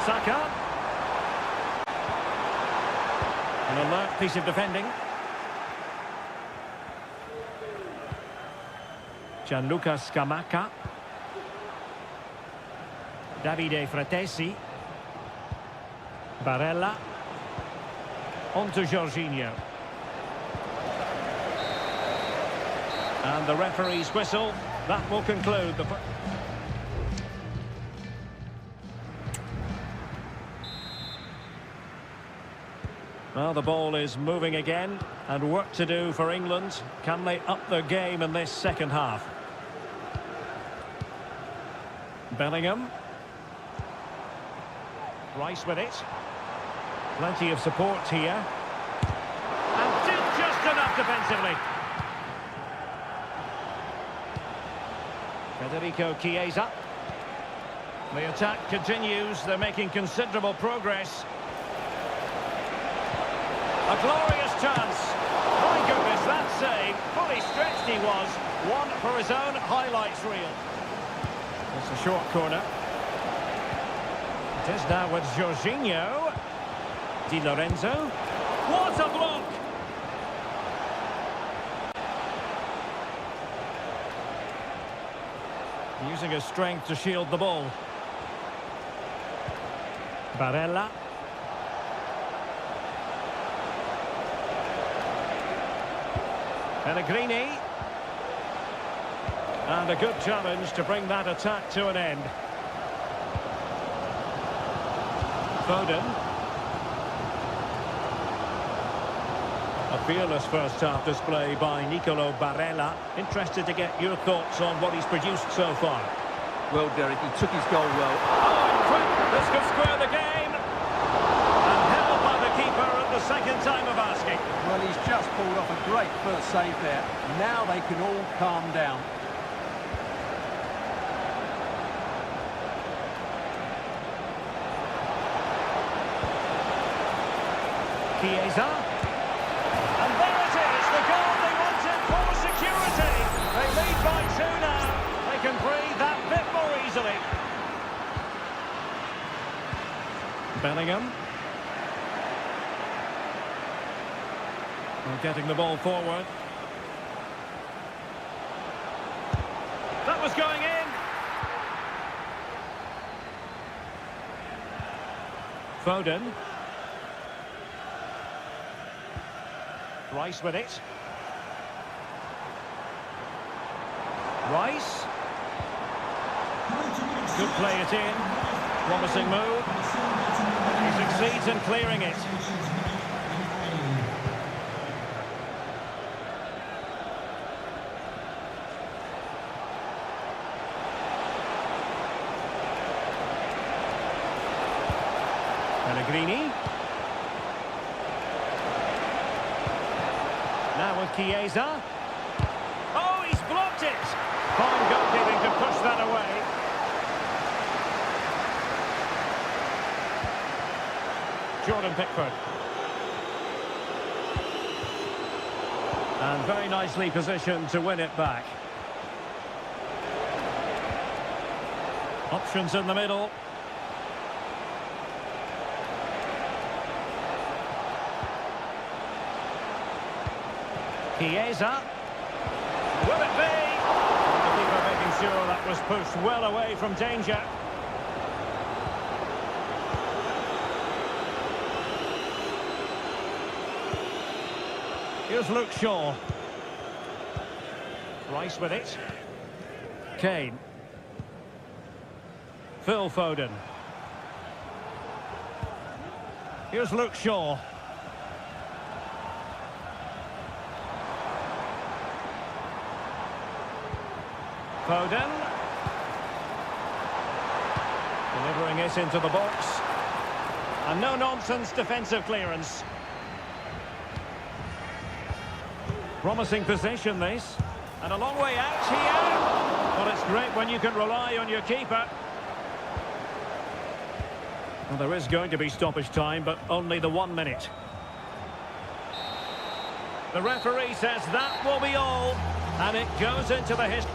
Saka. An alert piece of defending. Gianluca Scamacca. Davide Fratesi. Barella. On to Jorginho. And the referee's whistle. That will conclude the... Well, the ball is moving again, and work to do for England. Can they up their game in this second half? Bellingham. Rice with it. Plenty of support here. And did just enough defensively. Federico Chiesa. The attack continues. They're making considerable progress. A glorious chance. My goodness, that save. Fully stretched he was. One for his own highlights reel. It's a short corner. It is now with Jorginho. Di Lorenzo. What a block! Using his strength to shield the ball. Barella. Pellegrini. And a good challenge to bring that attack to an end. Foden. A fearless first-half display by Nicolo Barella. Interested to get your thoughts on what he's produced so far. Well, Derek, he took his goal well. Oh, incredible! This could square the game. And held by the keeper at the second time of asking. Well, he's just pulled off a great first save there. Now they can all calm down. Chiesa. And there it is, the goal they wanted for security. They lead by 2 now. They can breathe that bit more easily. Bellingham. Well, getting the ball forward. That was going in. Foden. Rice with it. Rice. Good play it in. Promising move. He succeeds in clearing it. Pellegrini. Now with Chiesa. Oh, he's blocked it! Fine goalkeeping to push that away. Jordan Pickford. And very nicely positioned to win it back. Options in the middle. Chiesa. Will it be? The keeper making sure that was pushed well away from danger. Here's Luke Shaw. Rice with it. Kane. Phil Foden. Here's Luke Shaw. Foden. Delivering it into the box. And no-nonsense defensive clearance. Promising possession, this. And a long way out here. Well, it's great when you can rely on your keeper. Well, there is going to be stoppage time, but only the 1 minute. The referee says that will be all. And it goes into the history.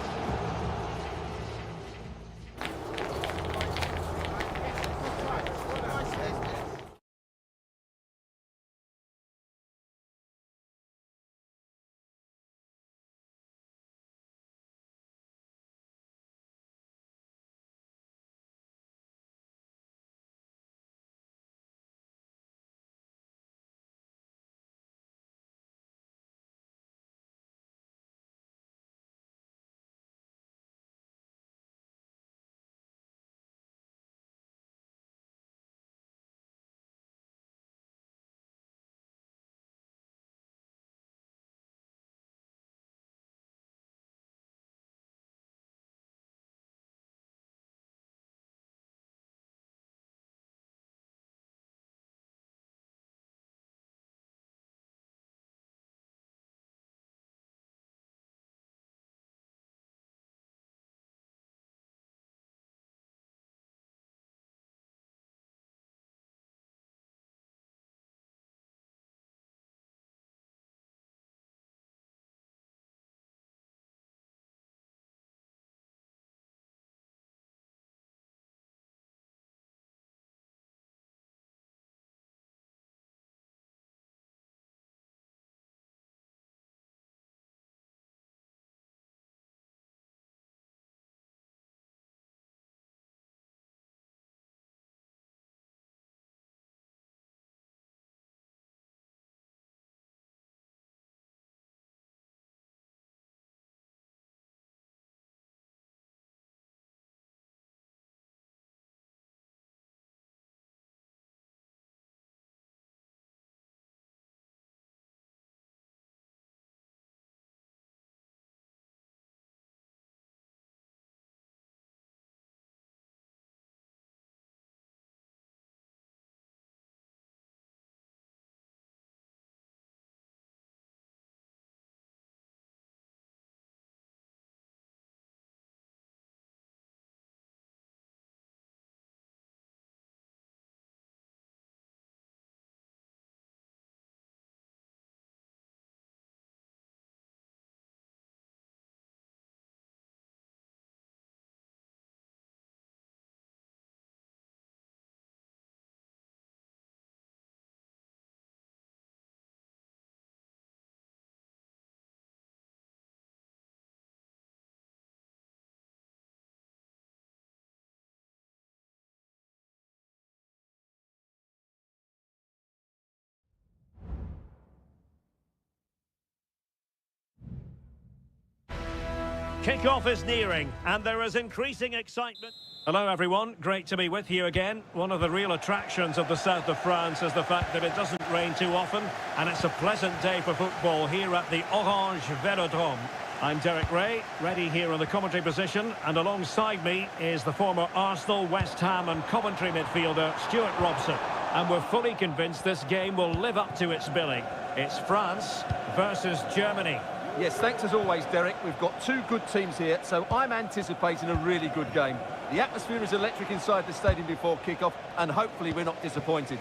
Kick-off is nearing, and there is increasing excitement. Hello everyone, great to be with you again. One of the real attractions of the south of France is the fact that it doesn't rain too often, and it's a pleasant day for football here at the Orange Velodrome. I'm Derek Ray, ready here in the commentary position, and alongside me is the former Arsenal, West Ham and Coventry midfielder Stuart Robson. And we're fully convinced this game will live up to its billing. It's France versus Germany. Yes, thanks as always, Derek. We've got two good teams here, so I'm anticipating a really good game. The atmosphere is electric inside the stadium before kick-off, and hopefully we're not disappointed.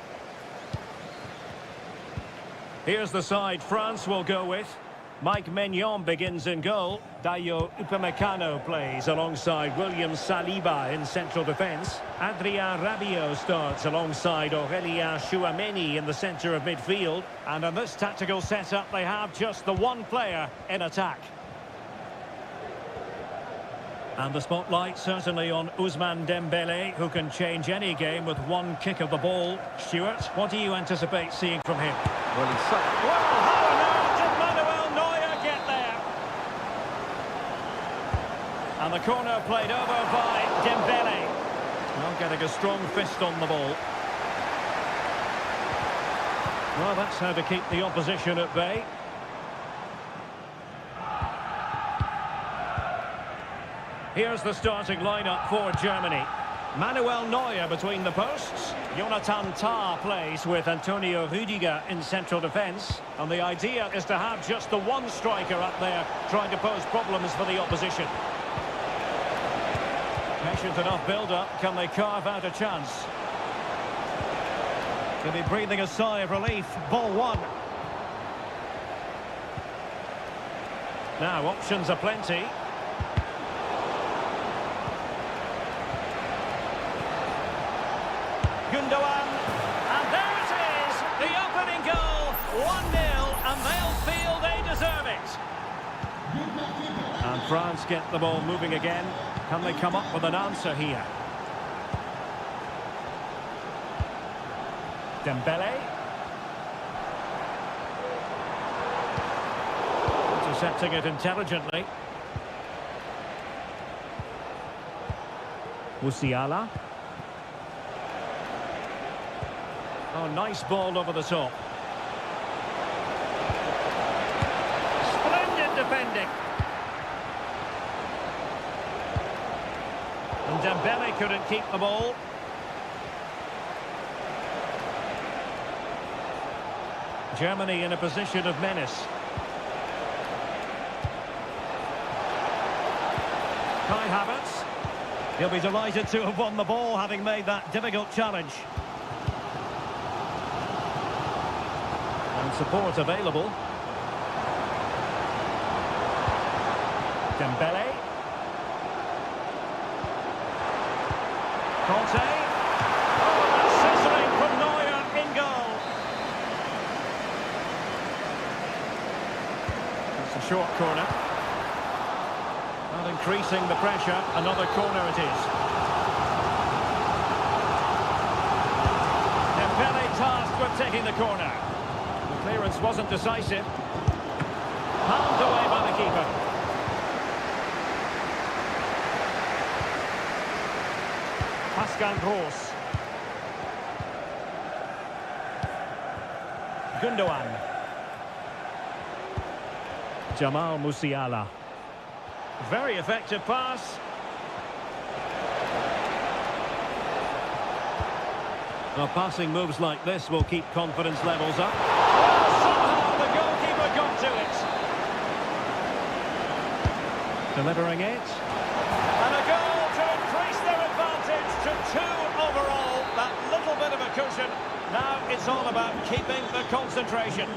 Here's the side France will go with. Mike Maignan begins in goal. Dayo Upamecano plays alongside William Saliba in central defence. Adrien Rabiot starts alongside Aurélien Tchouameni in the centre of midfield. And in this tactical setup, they have just the one player in attack. And the spotlight certainly on Ousmane Dembélé, who can change any game with one kick of the ball. Stuart, what do you anticipate seeing from him? Well, he's so... How on earth did Manuel Neuer get there? And the corner played over by Dembélé. Well, getting a strong fist on the ball. Well, that's how to keep the opposition at bay. Here's the starting lineup for Germany. Manuel Neuer between the posts. Jonathan Tah plays with Antonio Rüdiger in central defence. And the idea is to have just the one striker up there trying to pose problems for the opposition. Patient enough build-up. Can they carve out a chance? Could be breathing a sigh of relief. Ball one. Now, options are plenty. Gundogan, and there it is, the opening goal, 1-0, and they'll feel they deserve it. And France get the ball moving again. Can they come up with an answer here? Dembélé. Intercepting it intelligently. Musiala. Oh, nice ball over the top. Splendid defending. And Dembélé couldn't keep the ball. Germany in a position of menace. Kai Havertz. He'll be delighted to have won the ball, having made that difficult challenge. And support available. Dembélé. Conte. Oh, that's sizzling from Neuer in goal. It's a short corner. Not increasing the pressure. Another corner it is. Dembélé tasked with taking the corner. The clearance wasn't decisive. Palmed away by the keeper. Pascal Gross. Gundogan. Jamal Musiala. Very effective pass. Well, passing moves like this will keep confidence levels up. Oh, somehow the goalkeeper got to it. Delivering it. And a goal to increase their advantage to 2 overall. That little bit of a cushion. Now it's all about keeping the concentration.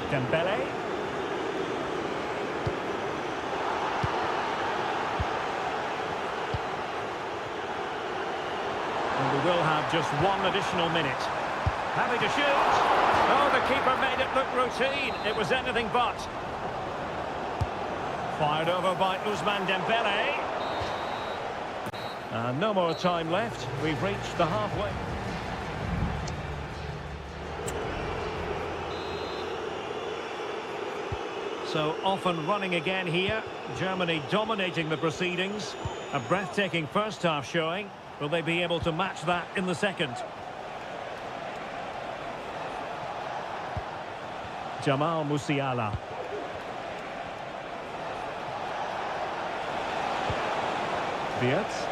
Dembélé. And we will have just one additional minute. Happy to shoot. Oh, the keeper made it look routine. It was anything but. Fired over by Ousmane Dembélé. And no more time left. We've reached the halfway. So often running again here. Germany dominating the proceedings. A breathtaking first half showing. Will they be able to match that in the second? Jamal Musiala. Wirtz.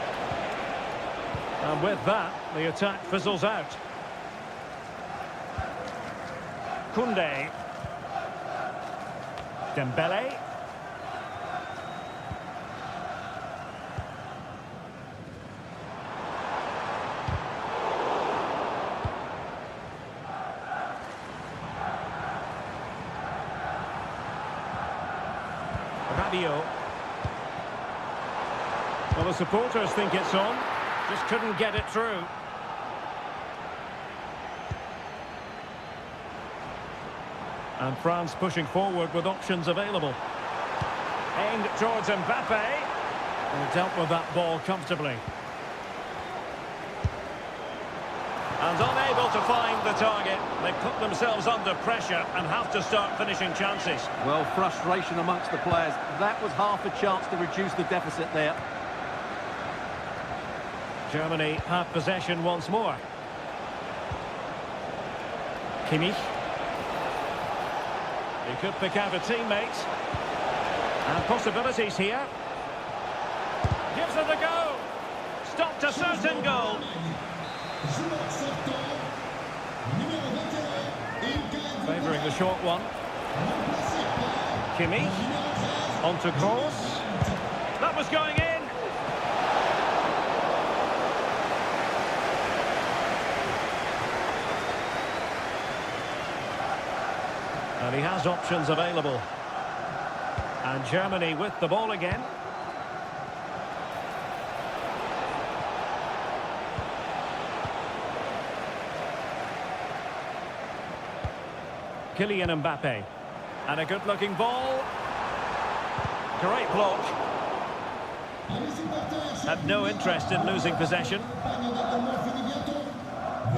And with that, the attack fizzles out. Koundé. Dembele. Rabiot. Well, the supporters think it's on. Just couldn't get it through. And France pushing forward with options available. Aimed towards Mbappe. And dealt with that ball comfortably. And unable to find the target. They put themselves under pressure and have to start finishing chances. Well, frustration amongst the players. That was half a chance to reduce the deficit there. Germany have possession once more. Kimmich. He could pick out a teammate. And possibilities here. Gives it a go. Stopped a certain goal. Favouring the short one. Kimmich. On to Kroos. That was going in. And he has options available. And Germany with the ball again. Kylian Mbappe. And a good-looking ball. Great block. Had no interest in losing possession.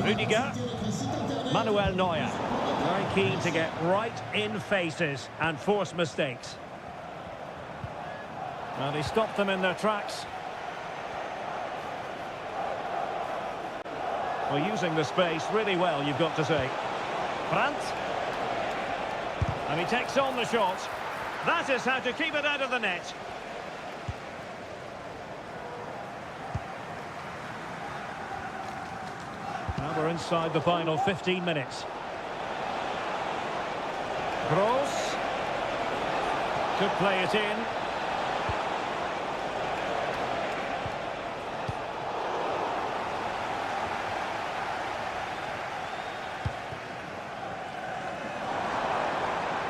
Rudiger. Manuel Neuer. Very keen to get right in faces and force mistakes. And he stopped them in their tracks. Well, using the space really well, you've got to say. Brandt. And he takes on the shot. That is how to keep it out of the net. Now we're inside the final 15 minutes. Kroos. Could play it in.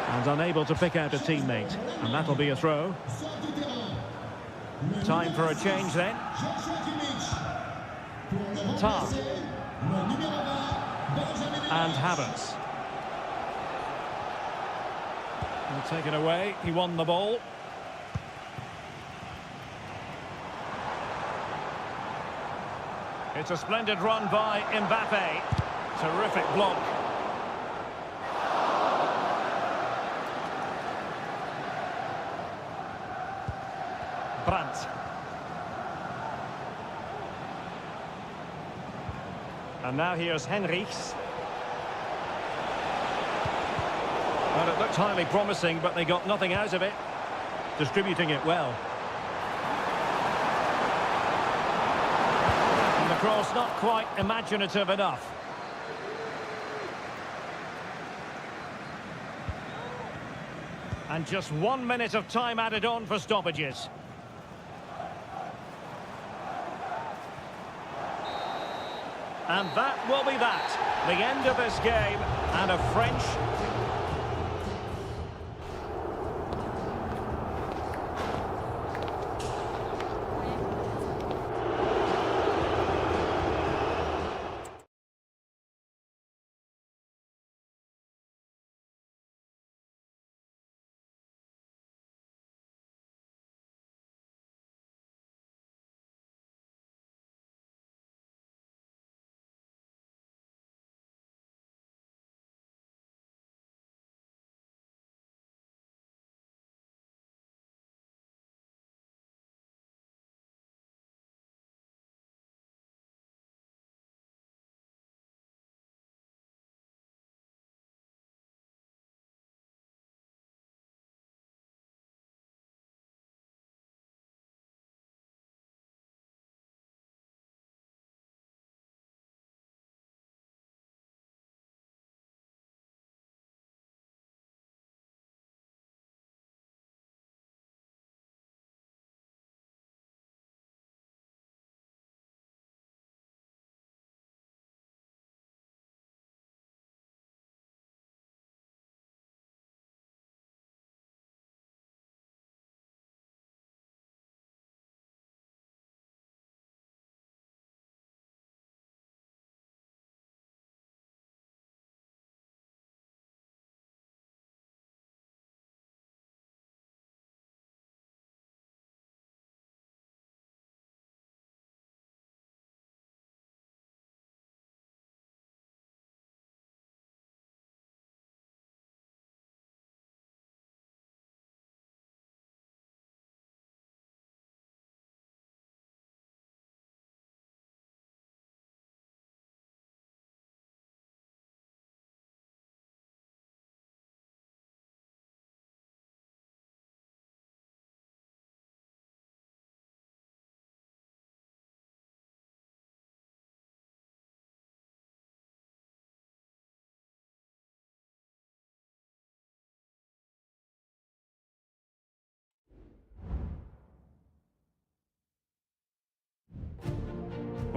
And unable to pick out a teammate. And that'll be a throw. Time for a change then. Tar. And Havertz. And taken away. He won the ball. It's a splendid run by Mbappe. Terrific block. Brandt. And now here's Henrichs. Well, it looked highly promising, but they got nothing out of it. Distributing it well. And the cross not quite imaginative enough. And just 1 minute of time added on for stoppages. And that will be that. The end of this game, and a French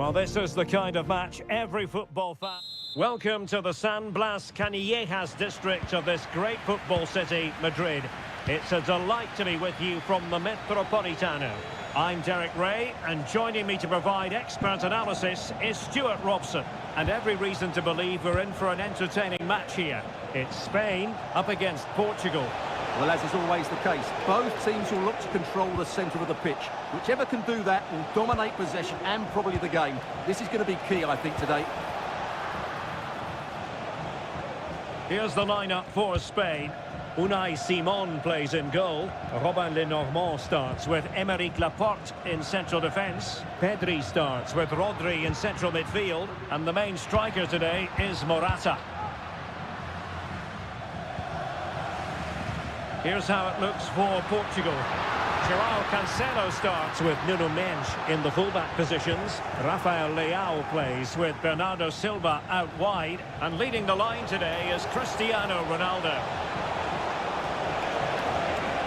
Well, this is the kind of match every football fan... Welcome to the San Blas Canillejas district of this great football city, Madrid. It's a delight to be with you from the Metropolitano. I'm Derek Ray, and joining me to provide expert analysis is Stuart Robson. And every reason to believe we're in for an entertaining match here. It's Spain up against Portugal. Well, as is always the case, both teams will look to control the centre of the pitch. Whichever can do that will dominate possession and probably the game. This is going to be key, I think, today. Here's the lineup for Spain. Unai Simon plays in goal. Robin Lenormand starts with Aymeric Laporte in central defence. Pedri starts with Rodri in central midfield. And the main striker today is Morata. Here's how it looks for Portugal. João Cancelo starts with Nuno Mendes in the fullback positions. Rafael Leao plays with Bernardo Silva out wide. And leading the line today is Cristiano Ronaldo.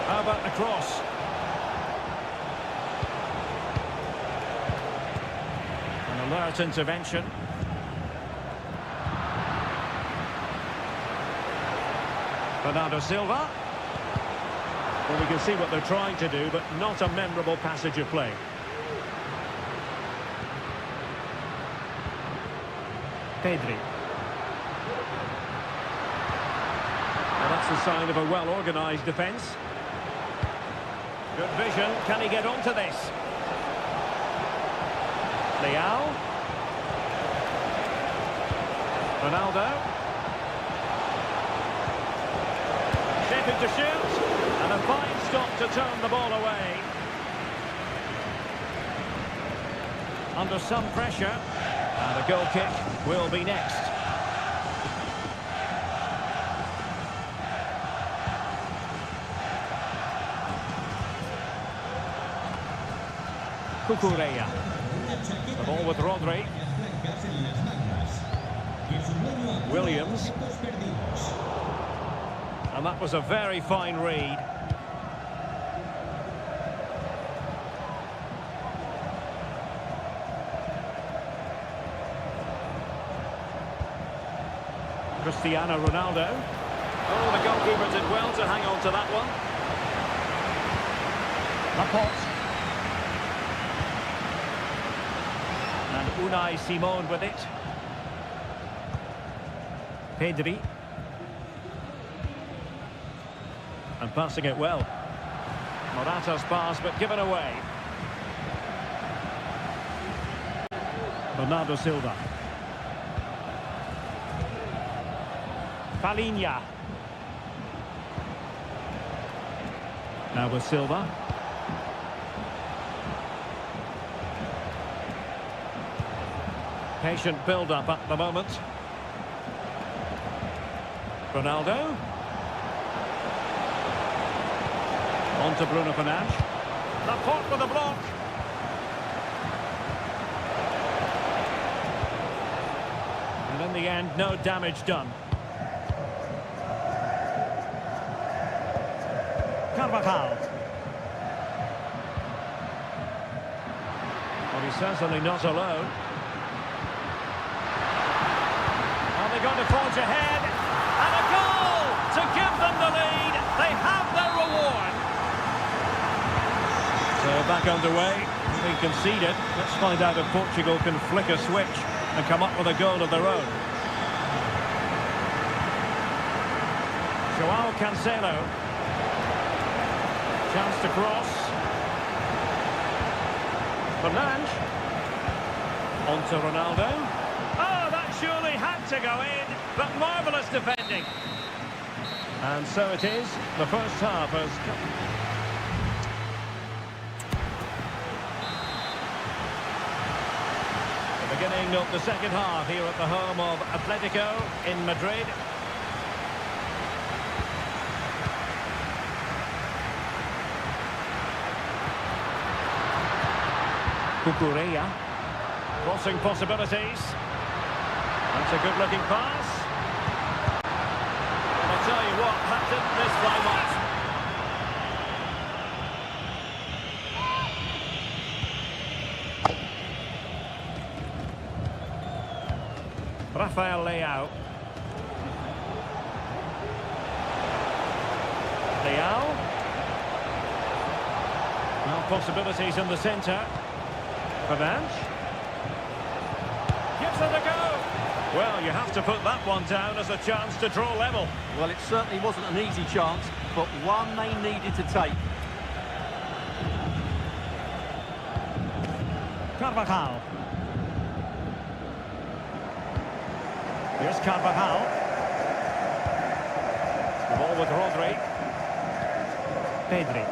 How about the cross? An alert intervention. Bernardo Silva. Well, we can see what they're trying to do, but not a memorable passage of play. Pedri. Well, that's the sign of a well-organised defence. Good vision. Can he get onto this? Leao. Ronaldo. Shaping to shoot. And a fine stop to turn the ball away. Under some pressure. And a goal kick will be next. Cucurella. The ball with Rodri. Williams. And that was a very fine read. Cristiano Ronaldo. Oh, the goalkeeper did well to hang on to that one. Laporte. And Unai Simon with it. Pedri. And passing it well. Morata's pass, but given away. Bernardo Silva. Palinha. Now with Silva. Patient build-up at the moment. Ronaldo. On to Bruno Fernandes. Laporte with the block. And in the end, no damage done. Carvajal. Well, he's certainly not alone. Are they going to forge ahead? And a goal to give them the lead. They have their reward. So back underway. They conceded. Let's find out if Portugal can flick a switch and come up with a goal of their own. João Cancelo. Chance to cross. Fernandes. On to Ronaldo. Oh, that surely had to go in, but marvellous defending. And so it is. The first half has come. The beginning of the second half here at the home of Atletico in Madrid. Cucurella. Crossing possibilities. That's a good-looking pass. And I'll tell you what, that didn't miss by much. Rafael Leao. Leao. Well, possibilities in the centre. Fernandes. Gives it a go. Well, you have to put that one down as a chance to draw level. Well, it certainly wasn't an easy chance, but one they needed to take. Carvajal. Here's Carvajal. The ball with Rodri. Pedri.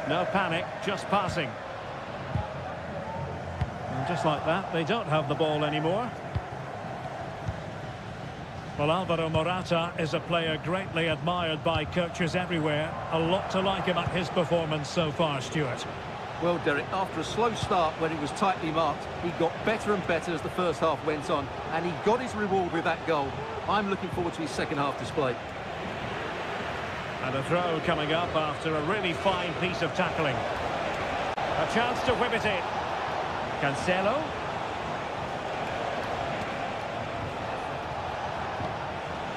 No panic, just passing. And just like that, they don't have the ball anymore. Well, Alvaro Morata is a player greatly admired by coaches everywhere. A lot to like about his performance so far, Stuart. Well, Derek, after a slow start when he was tightly marked, he got better and better as the first half went on, and he got his reward with that goal. I'm looking forward to his second half display. And a throw coming up after a really fine piece of tackling. A chance to whip it in. Cancelo.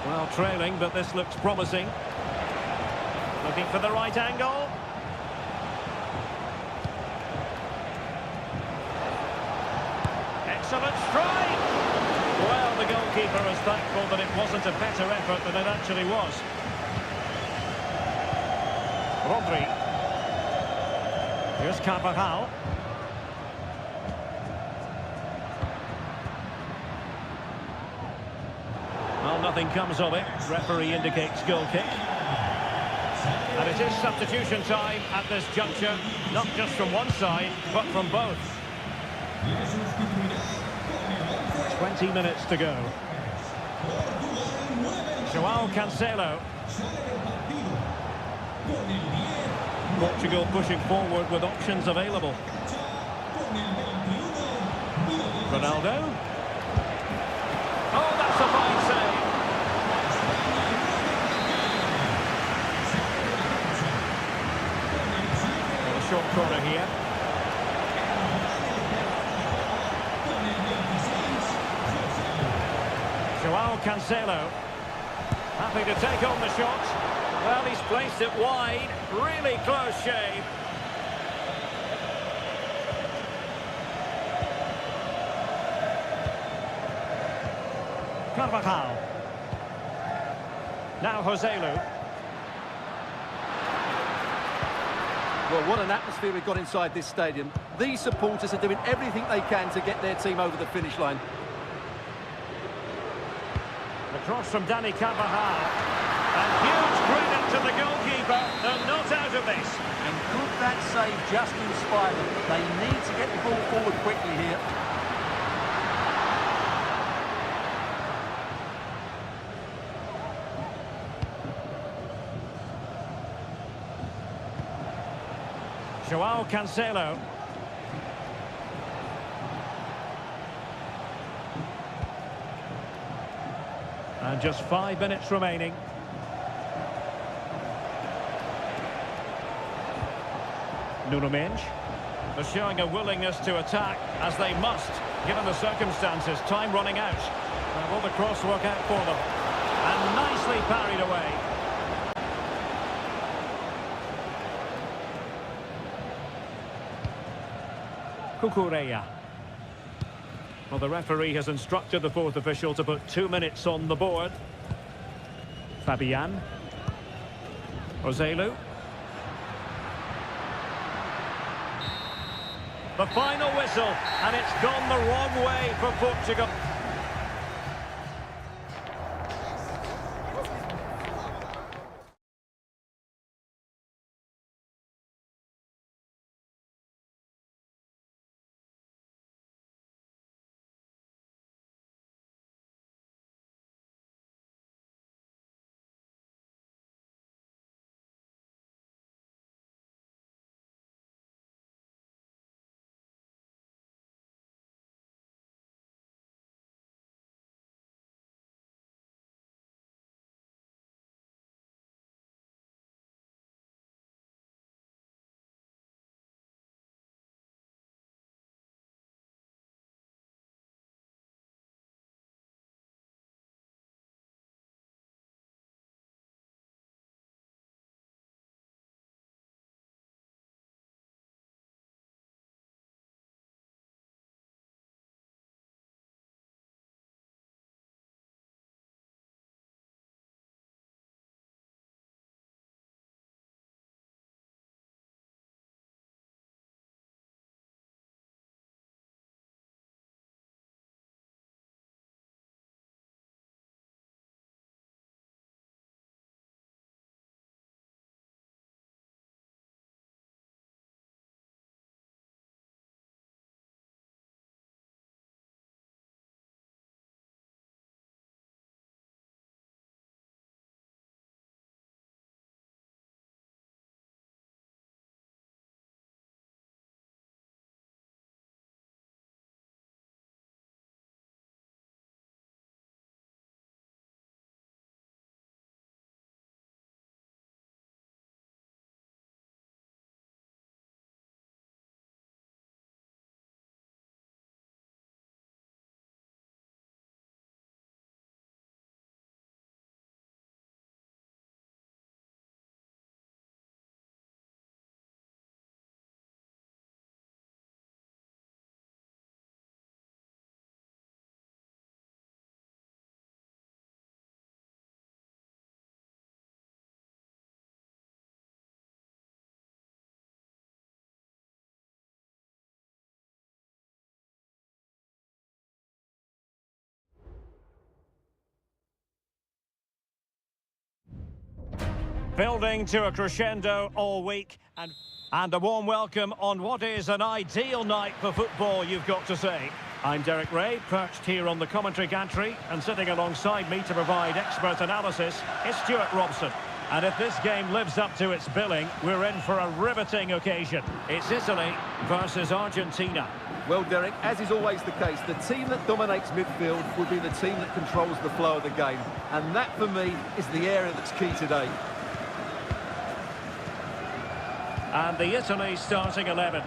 Well, trailing, but this looks promising. Looking for the right angle. Excellent strike! Well, the goalkeeper is thankful that it wasn't a better effort than it actually was. Rodri. Here's Carvajal. Well, nothing comes of it. Referee indicates goal kick. And it is substitution time at this juncture, not just from one side, but from both. 20 minutes to go. João Cancelo. Portugal pushing forward with options available. Ronaldo. Oh, that's a fine save. Well, a short corner here. João Cancelo. Happy to take on the shot. Well, he's placed it wide. Really close shave. Carvajal. Now Joselu. Well, what an atmosphere we've got inside this stadium. These supporters are doing everything they can to get their team over the finish line. The cross from Dani Carvajal. And huge credit to the goalkeeper. They're not out of this. And could that save just inspire them? They need to get the ball forward quickly here. João Cancelo. And just 5 minutes remaining. Nuno Mendes. They're showing a willingness to attack, as they must, given the circumstances. Time running out. And will the cross work out for them? And nicely parried away. Cucurella. Well, the referee has instructed the fourth official to put 2 minutes on the board. Fabian. Joselu. The final whistle, and it's gone the wrong way for Portugal. Building to a crescendo all week, and a warm welcome on what is an ideal night for football, you've got to say. I'm Derek Ray, perched here on the commentary gantry, and sitting alongside me to provide expert analysis is Stuart Robson. And if this game lives up to its billing, we're in for a riveting occasion. It's Italy versus Argentina. Well, Derek, as is always the case, the team that dominates midfield will be the team that controls the flow of the game. And that, for me, is the area that's key today. And the Italy starting 11.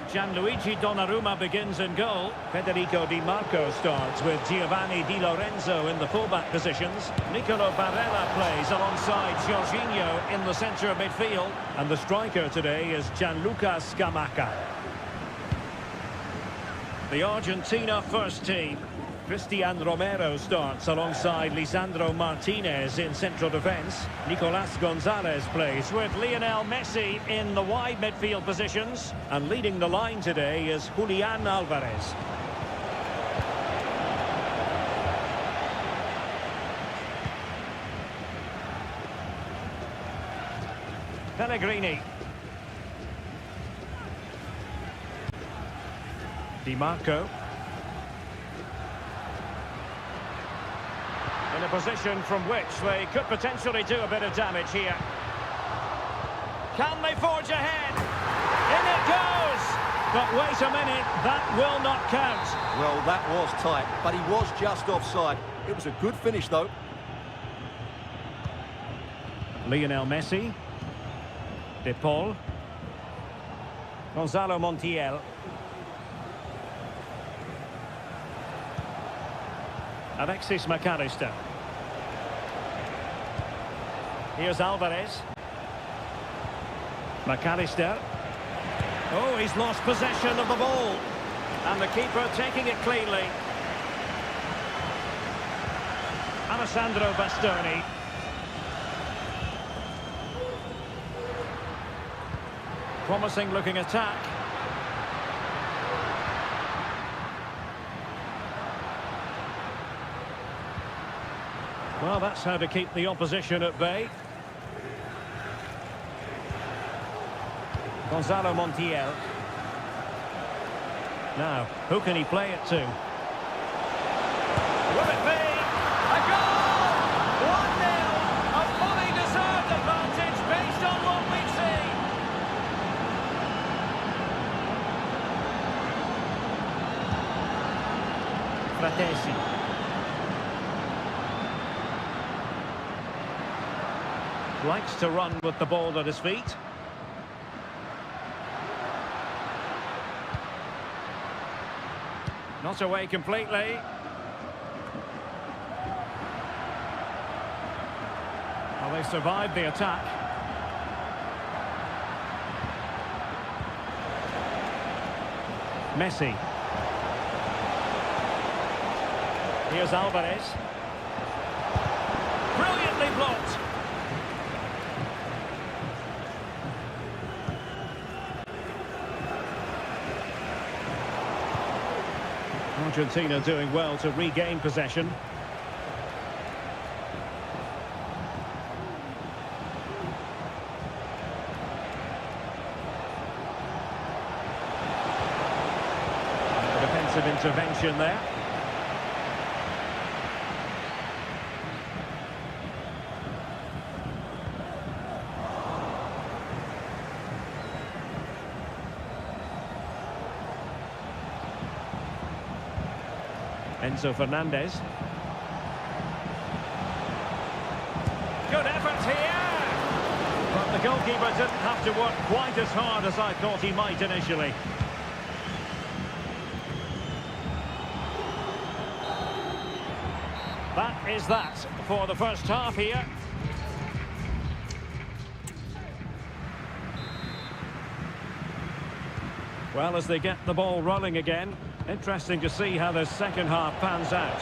Gianluigi Donnarumma begins in goal. Federico Di Marco starts with Giovanni Di Lorenzo in the fullback positions. Nicolo Barella plays alongside Jorginho in the centre of midfield. And the striker today is Gianluca Scamacca. The Argentina first team. Cristian Romero starts alongside Lisandro Martinez in central defence. Nicolas Gonzalez plays with Lionel Messi in the wide midfield positions. And leading the line today is Julian Alvarez. Pellegrini. Di Marco. In a position from which they could potentially do a bit of damage here. Can they forge ahead? In it goes! But wait a minute, that will not count. Well, that was tight, but he was just offside. It was a good finish, though. Lionel Messi. De Paul. Gonzalo Montiel. Alexis McAllister. Here's Alvarez. McAllister. Oh, he's lost possession of the ball. And the keeper taking it cleanly. Alessandro Bastoni. Promising looking attack. Well, that's how to keep the opposition at bay. Gonzalo Montiel. Now, who can he play it to? Will it be a goal? 1-0. A fully deserved advantage based on what we've seen. Fratesi. Likes to run with the ball at his feet. Not away completely. Well, they survived the attack. Messi. Here's Alvarez. Brilliantly blocked. Argentina doing well to regain possession. Defensive intervention there. Enzo Fernandez. Good effort here! But the goalkeeper didn't have to work quite as hard as I thought he might initially. That is that for the first half here. Well, as they get the ball rolling again, interesting to see how the second half pans out.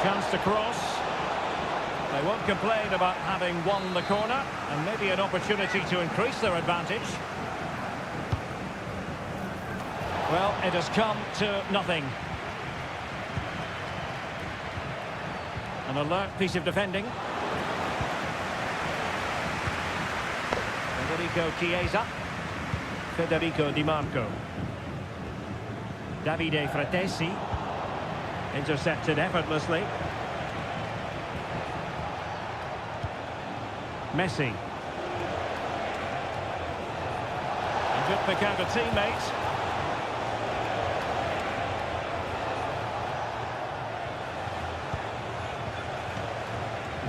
Chance to cross. They won't complain about having won the corner, and maybe an opportunity to increase their advantage. Well, it has come to nothing. An alert piece of defending. Federico Chiesa. Federico Di Marco. Davide Fratesi. Intercepted effortlessly. Messi. A good pick out of teammates.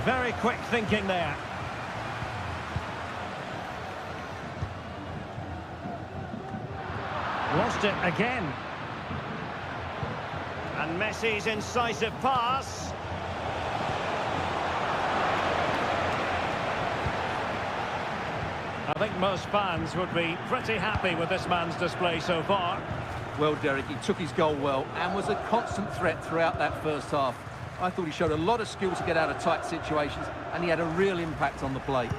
Very quick thinking there. Lost it again. And Messi's incisive pass. I think most fans would be pretty happy with this man's display so far. Well, Derek, he took his goal well and was a constant threat throughout that first half. I thought he showed a lot of skill to get out of tight situations, and he had a real impact on the play.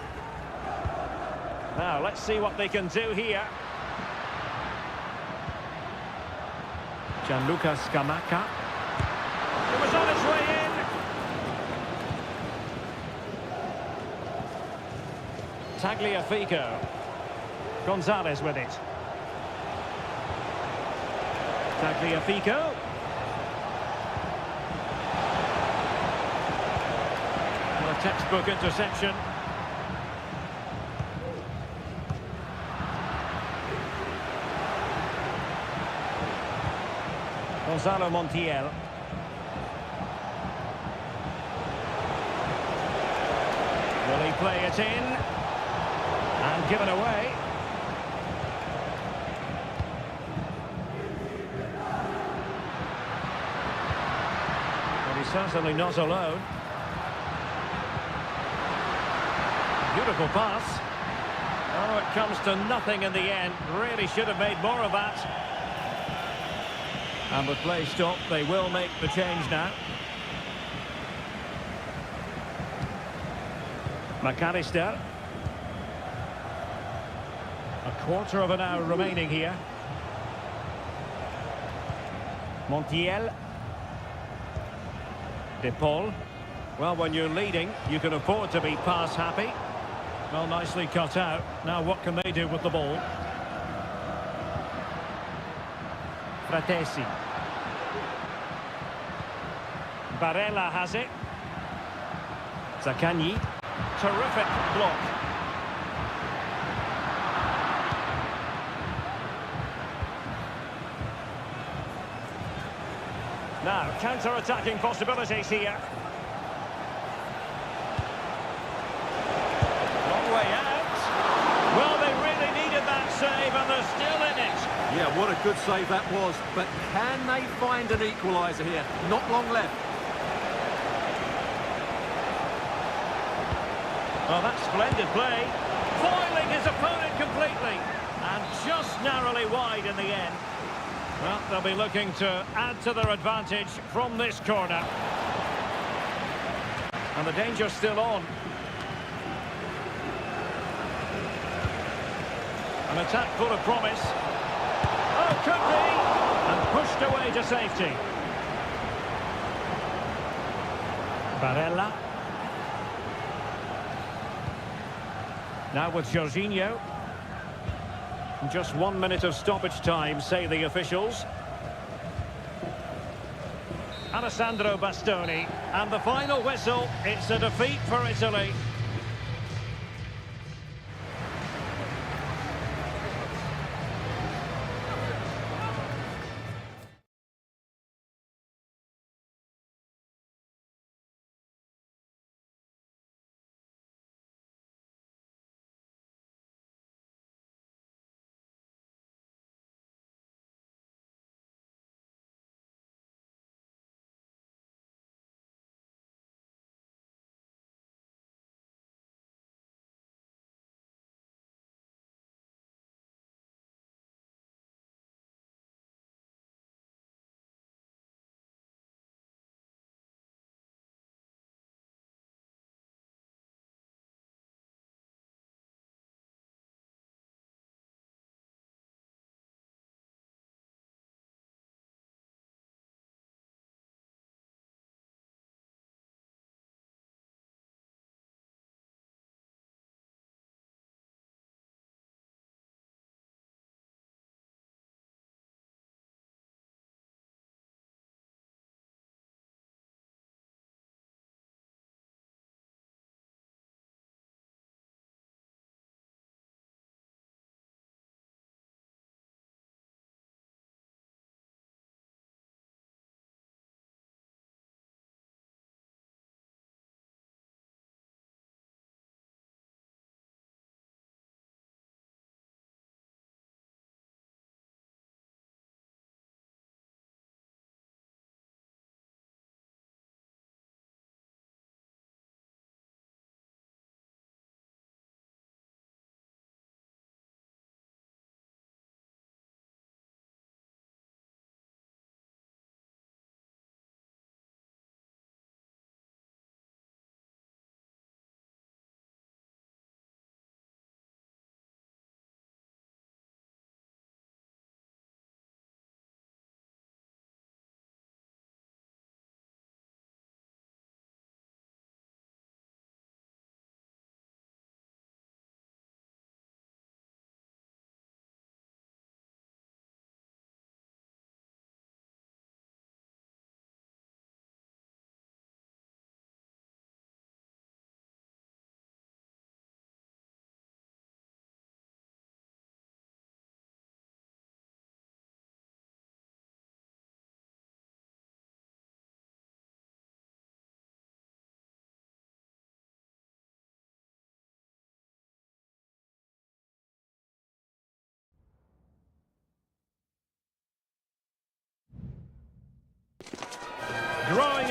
Now, let's see what they can do here. Gianluca Scamacca. It was on its way in. Tagliafico. Gonzalez with it. Tagliafico. A textbook interception. Gonzalo Montiel. Will he play it in? And given away. But he's certainly not alone. Beautiful pass. Oh, it comes to nothing in the end. Really should have made more of that. And with play stopped, they will make the change now. McAllister. A quarter of an hour remaining here. Montiel. De Paul. Well, when you're leading, you can afford to be pass happy. Well, nicely cut out. Now what can they do with the ball? Fratesi. Barella has it. Zaccagni. Terrific block. Now, counter-attacking possibilities here. Long way out. Well, they really needed that save, and they're still in it. Yeah, what a good save that was. But can they find an equaliser here? Not long left. Well, that's splendid play. Foiling his opponent completely. And just narrowly wide in the end. Well, they'll be looking to add to their advantage from this corner. And the danger's still on. An attack full of promise. Oh, could be! And pushed away to safety. Barella. Now with Jorginho. Just 1 minute of stoppage time, say the officials. Alessandro Bastoni. And the final whistle, it's a defeat for Italy.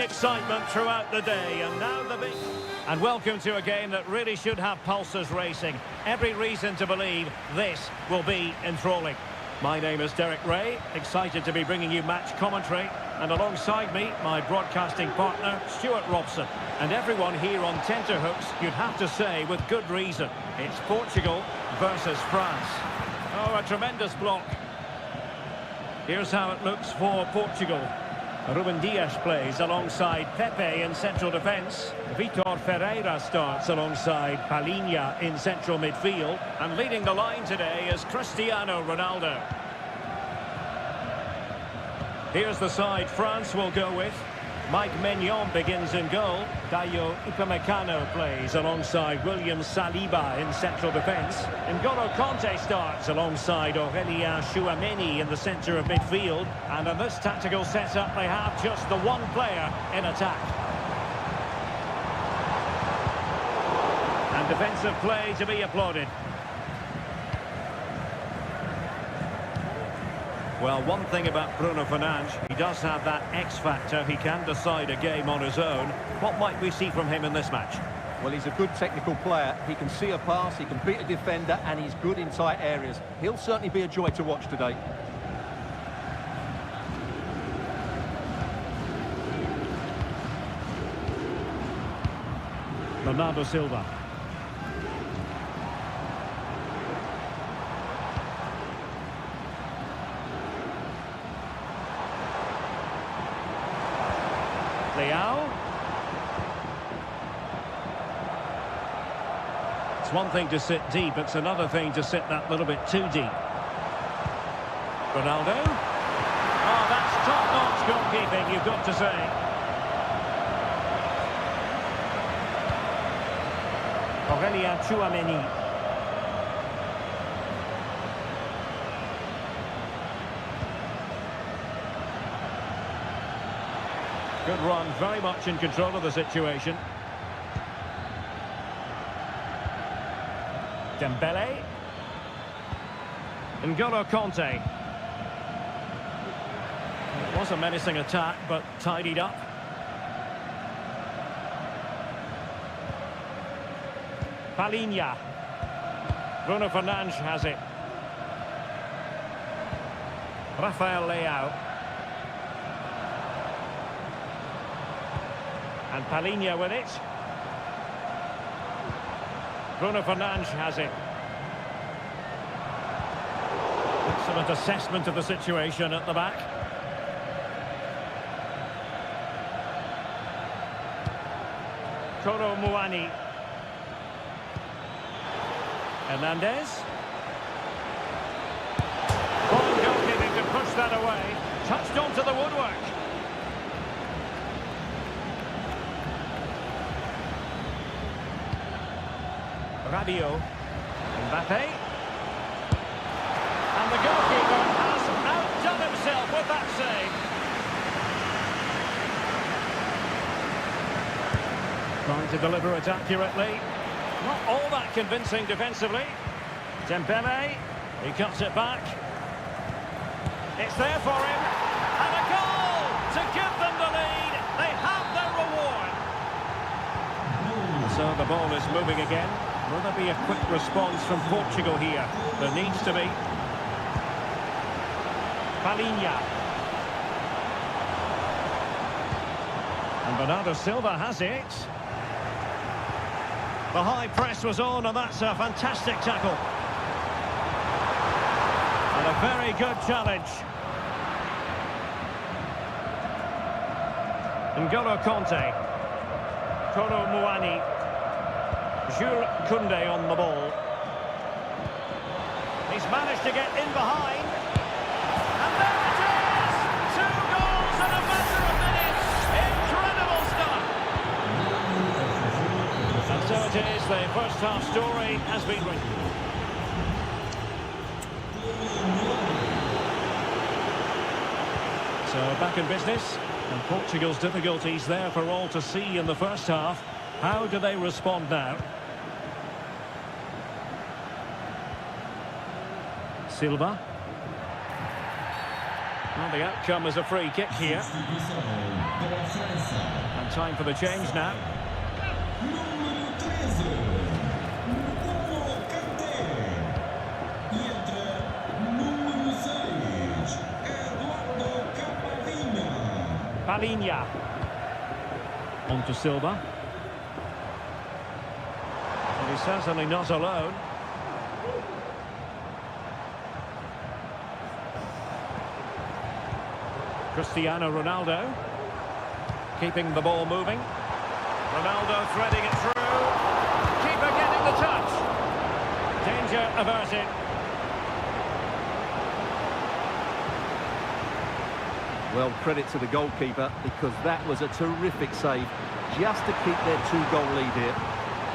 excitement throughout the day, and now the big... And welcome to a game that really should have pulses racing. Every reason to believe this will be enthralling. My name is Derek Ray, excited to be bringing you match commentary. And alongside me, my broadcasting partner, Stuart Robson. And everyone here on tenterhooks, you'd have to say with good reason. It's Portugal versus France. Oh, a tremendous block. Here's how it looks for Portugal. Ruben Dias plays alongside Pepe in central defence. Vitor Ferreira starts alongside Palhinha in central midfield. And leading the line today is Cristiano Ronaldo. Here's the side France will go with. Mike Maignan begins in goal. Dayo Upamecano plays alongside William Saliba in central defence. N'Golo Kanté starts alongside Aurélien Tchouameni in the centre of midfield. And in this tactical setup, they have just the one player in attack. And defensive play to be applauded. Well, one thing about Bruno Fernandes, he does have that X factor. He can decide a game on his own. What might we see from him in this match? Well, he's a good technical player. He can see a pass, he can beat a defender, and he's good in tight areas. He'll certainly be a joy to watch today. Bernardo Silva. It's one thing to sit deep, it's another thing to sit that little bit too deep. Ronaldo. Oh, that's top-notch goalkeeping, you've got to say. Aurélien Tchouameni. Good run, very much in control of the situation. Dembele. N'Golo Kanté. It was a menacing attack, but tidied up. Palhinha. Bruno Fernandes has it. Rafael Leao. And Palhinha with it. Bruno Fernandes has it. Excellent assessment of the situation at the back. Kolo Muani. Hernandez. Fine goalkeeping to push that away. Touched onto the woodwork. Rabiot. Mbappe. And the goalkeeper has outdone himself with that save. Trying to deliver it accurately. Not all that convincing defensively. Dembele. He cuts it back. It's there for him. And a goal to give them the lead. They have their reward. So the ball is moving again. Will there be a quick response from Portugal here? There needs to be. Palhinha. And Bernardo Silva has it. The high press was on, and that's a fantastic tackle. And a very good challenge. N'Golo Kanté. Kolo Muani. Jules Koundé on the ball. He's managed to get in behind. And there it is! 2 goals in a matter of minutes. Incredible stuff. And so it is, the first half story has been written. So back in business, and Portugal's difficulties there for all to see in the first half. How do they respond now? Silva. Well, the outcome is a free kick here. And time for the change now. Palinha. On to Silva. But he's certainly not alone. Cristiano Ronaldo. Keeping the ball moving. Ronaldo threading it through. Keeper getting the touch. Danger averted. Well, credit to the goalkeeper, because that was a terrific save, just to keep their two-goal lead here.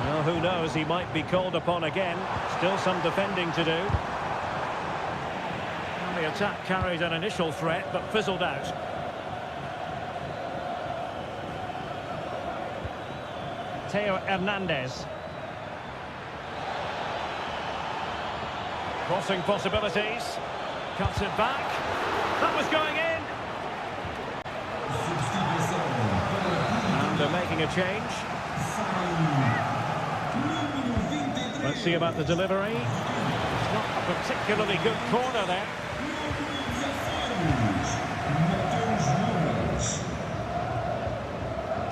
Well, who knows, he might be called upon again. Still some defending to do. And the attack carried an initial threat, but fizzled out. Theo Hernandez. Crossing possibilities. Cuts it back. That was going in. And they're making a change. Let's see about the delivery. It's not a particularly good corner there.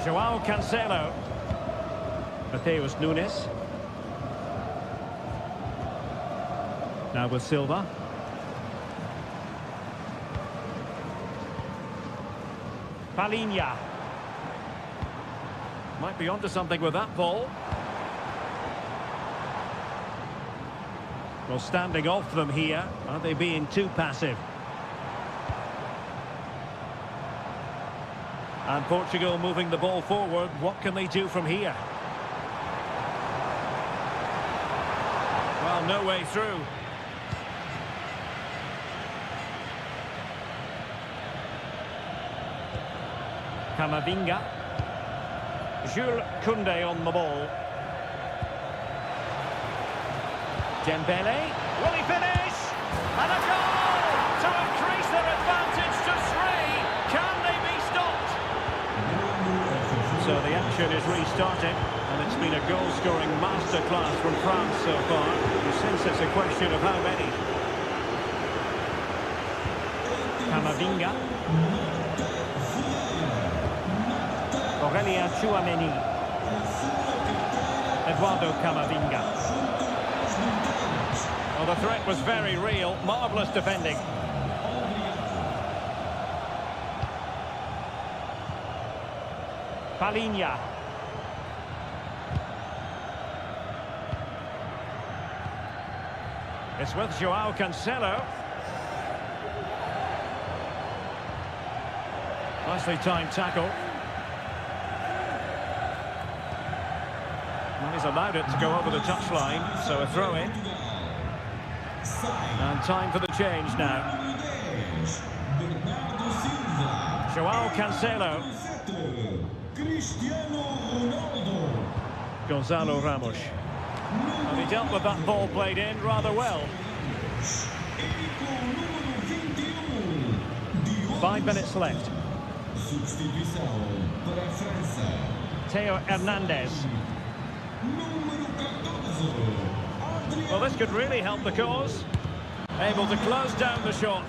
João Cancelo. Mateus Nunes. Now with Silva. Palinha. Might be onto something with that ball. Well, standing off them here. Are they being too passive? And Portugal moving the ball forward. What can they do from here? Well, no way through. Camavinga. Jules Koundé on the ball. Dembele. Will he finish? And a goal to increase their advantage to 3. Can they be stopped? So the action is restarting, and it's been a goal-scoring masterclass from France so far. You sense it's a question of how many. Camavinga. Aurélien Tchouameni. Eduardo Camavinga. Well, the threat was very real. Marvellous defending. Palinha. It's with João Cancelo. Nicely timed tackle. And he's allowed it to go over the touchline, so a throw-in. And time for the change now. João Cancelo. Gonzalo Ramos. And he dealt with that ball played in rather well. 5 minutes left. Theo Hernandez. Well, this could really help the cause. Able to close down the shot.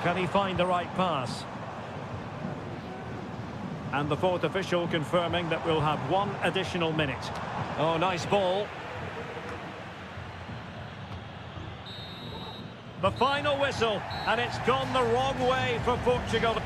Can he find the right pass? And the fourth official confirming that we'll have 1 additional minute. Oh, nice ball. The final whistle, and it's gone the wrong way for Portugal.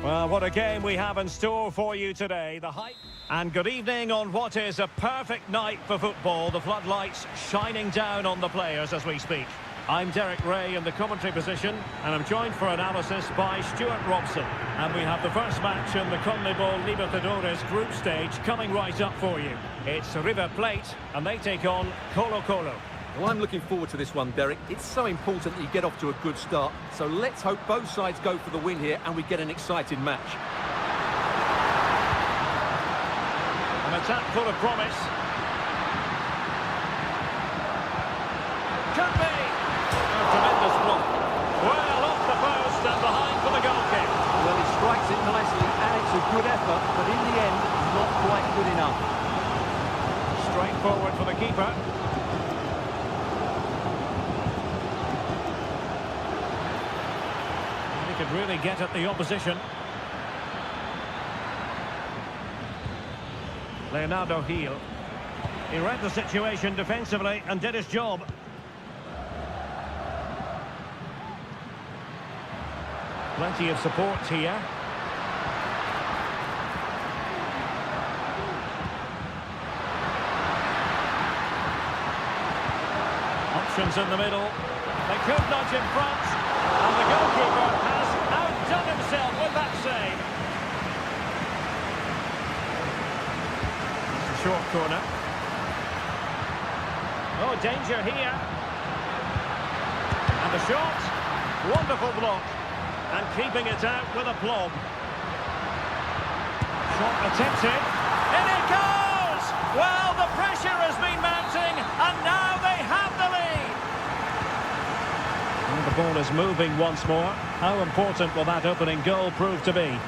Well, what a game we have in store for you today. The hype. And good evening on what is a perfect night for football. The floodlights shining down on the players as we speak. I'm Derek Ray in the commentary position, and I'm joined for analysis by Stuart Robson. And we have the first match in the CONMEBOL Libertadores group stage coming right up for you. It's River Plate, and they take on Colo-Colo. Well, I'm looking forward to this one, Derek. It's so important that you get off to a good start. So let's hope both sides go for the win here and we get an exciting match. An attack full of promise. Could be. A tremendous block. Well, off the post and behind for the goal kick. Well, he strikes it nicely and it's a good effort, but in the end, not quite good enough. Straight forward for the keeper. He could really get at the opposition. Leonardo Gil. He read the situation defensively and did his job. Plenty of support here. Options in the middle. They could nudge in front. And the goalkeeper has outdone himself with that save. It's a short corner. Oh, danger here. And the shot. Wonderful block. And keeping it out with aplomb. Shot attempted. In it goes! Well, the pressure has been mounting, and now they have the lead. And the ball is moving once more. How important will that opening goal prove to be?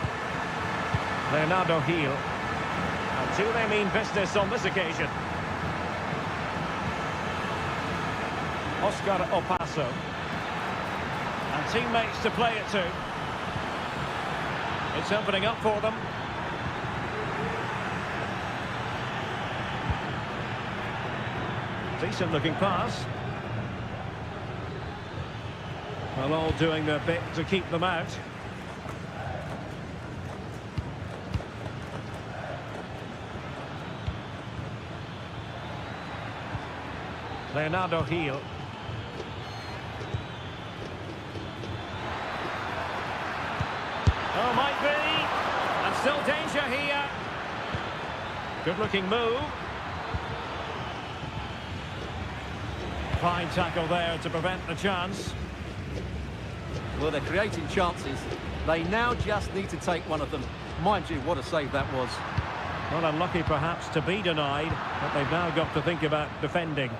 Leonardo Gil. And do they mean business on this occasion? Oscar Opaso. And teammates to play it to. It's opening up for them. Decent looking pass. Well, all doing their bit to keep them out. Leonardo Gil. Oh, might be. And still danger here. Good looking move. Fine tackle there to prevent the chance. Well, they're creating chances. They now just need to take one of them. Mind you, what a save that was. Well, unlucky perhaps to be denied, but they've now got to think about defending.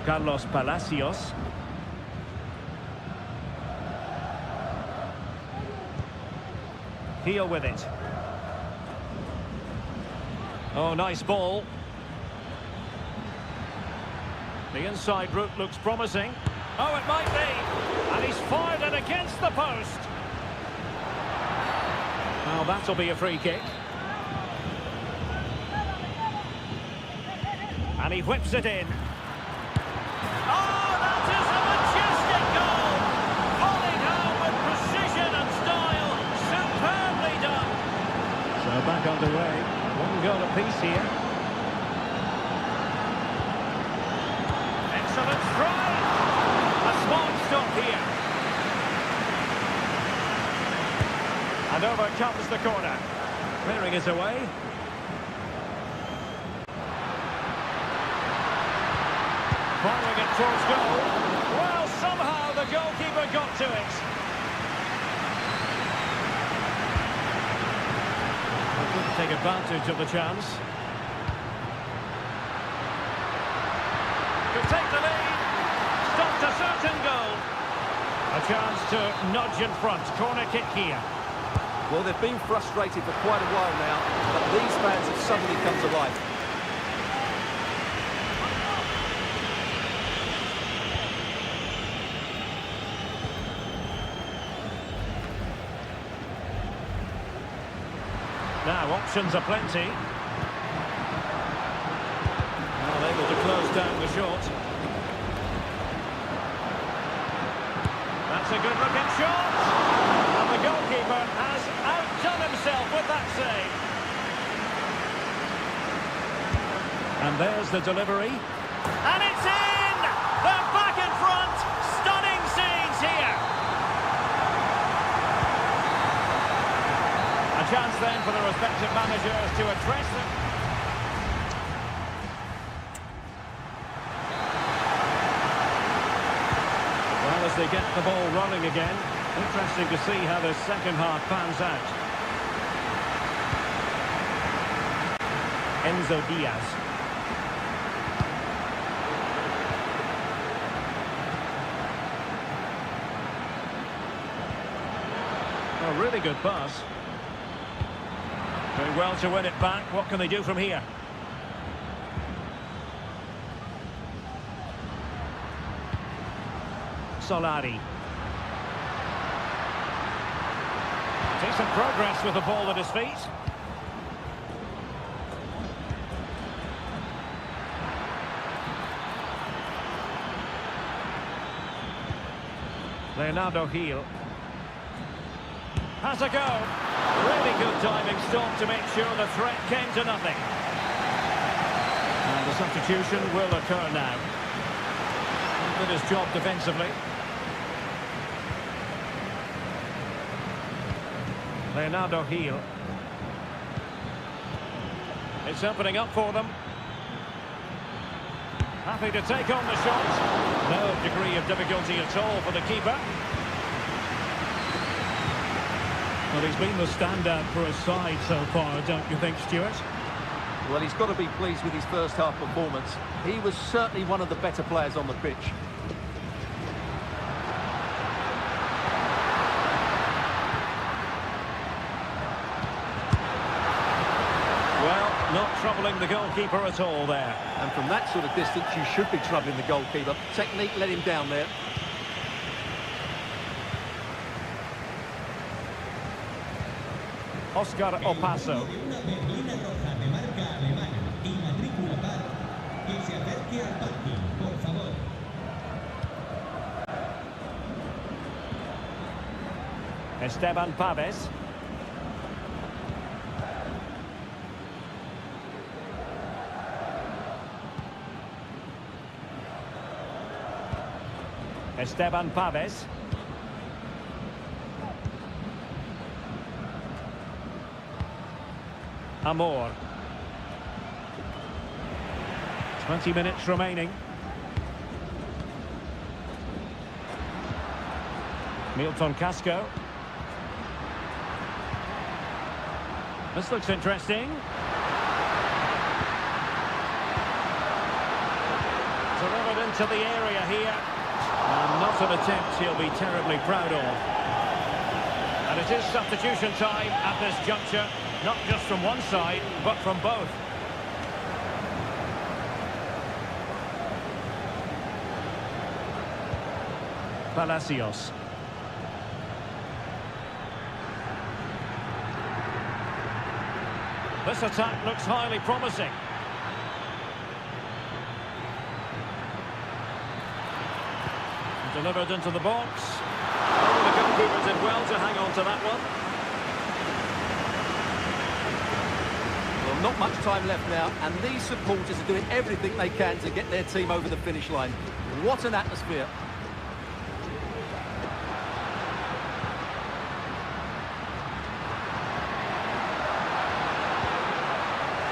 Carlos Palacios. Gil with it. Oh, nice ball. The inside route looks promising. Oh, it might be. And he's fired it against the post. Well, that'll be a free kick. And he whips it in. Oh, that is a majestic goal! Falling home with precision and style. Superbly done. So back underway. One goal apiece here. Excellent strike. A smart stop here. And over comes the corner. Clearing is away. Firing it towards goal. Well, somehow the goalkeeper got to it. Couldn't take advantage of the chance. Could take the lead. Stopped a certain goal. A chance to nudge in front. Corner kick here. Well, they've been frustrated for quite a while now, but these fans have suddenly come to life. Now, options are plenty. Well, able to close down the shot. That's a good-looking shot. And the goalkeeper has outdone himself with that save. And there's the delivery. And it's in! They're back in front. Stunning scenes here. A chance then for the respective managers to address them. Well, as they get the ball running again, interesting to see how the second half pans out. Enzo Diaz. A really good pass. Doing well to win it back. What can they do from here? Solari. Decent progress with the ball at his feet. Leonardo Gil. Has a go. Really good diving stop to make sure the threat came to nothing. And the substitution will occur now. He did his job defensively. Leonardo Gil. It's opening up for them. Happy to take on the shot. No degree of difficulty at all for the keeper. Well, he's been the standout for his side so far, don't you think, Stuart? Well, he's got to be pleased with his first half performance. He was certainly one of the better players on the pitch. Well, not troubling the goalkeeper at all there. And from that sort of distance, you should be troubling the goalkeeper. Technique let him down there. Oscar Opaso. Esteban Paves. Esteban Paves. Amor. 20 minutes remaining. Milton Casco. This looks interesting. Delivered into the area here. And not an attempt he'll be terribly proud of. And it is substitution time at this juncture. Not just from one side, but from both. Palacios. This attack looks highly promising. Delivered into the box. Oh, the goalkeeper did well to hang on to that one. Not much time left now, and these supporters are doing everything they can to get their team over the finish line. What an atmosphere.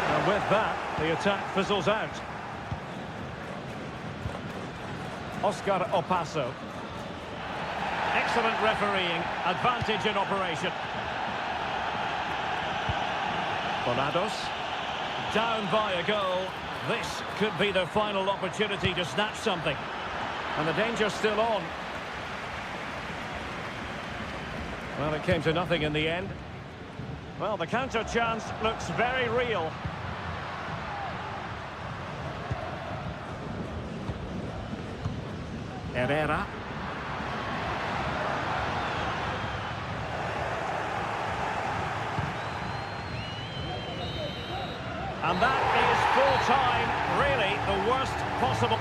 And with that, the attack fizzles out. Oscar Opaso. Excellent refereeing, advantage in operation. Bonados. Down by a goal. This could be their final opportunity to snatch something. And the danger's still on. Well, it came to nothing in the end. Well, the counter chance looks very real. Herrera. And that is full time, really the worst possible.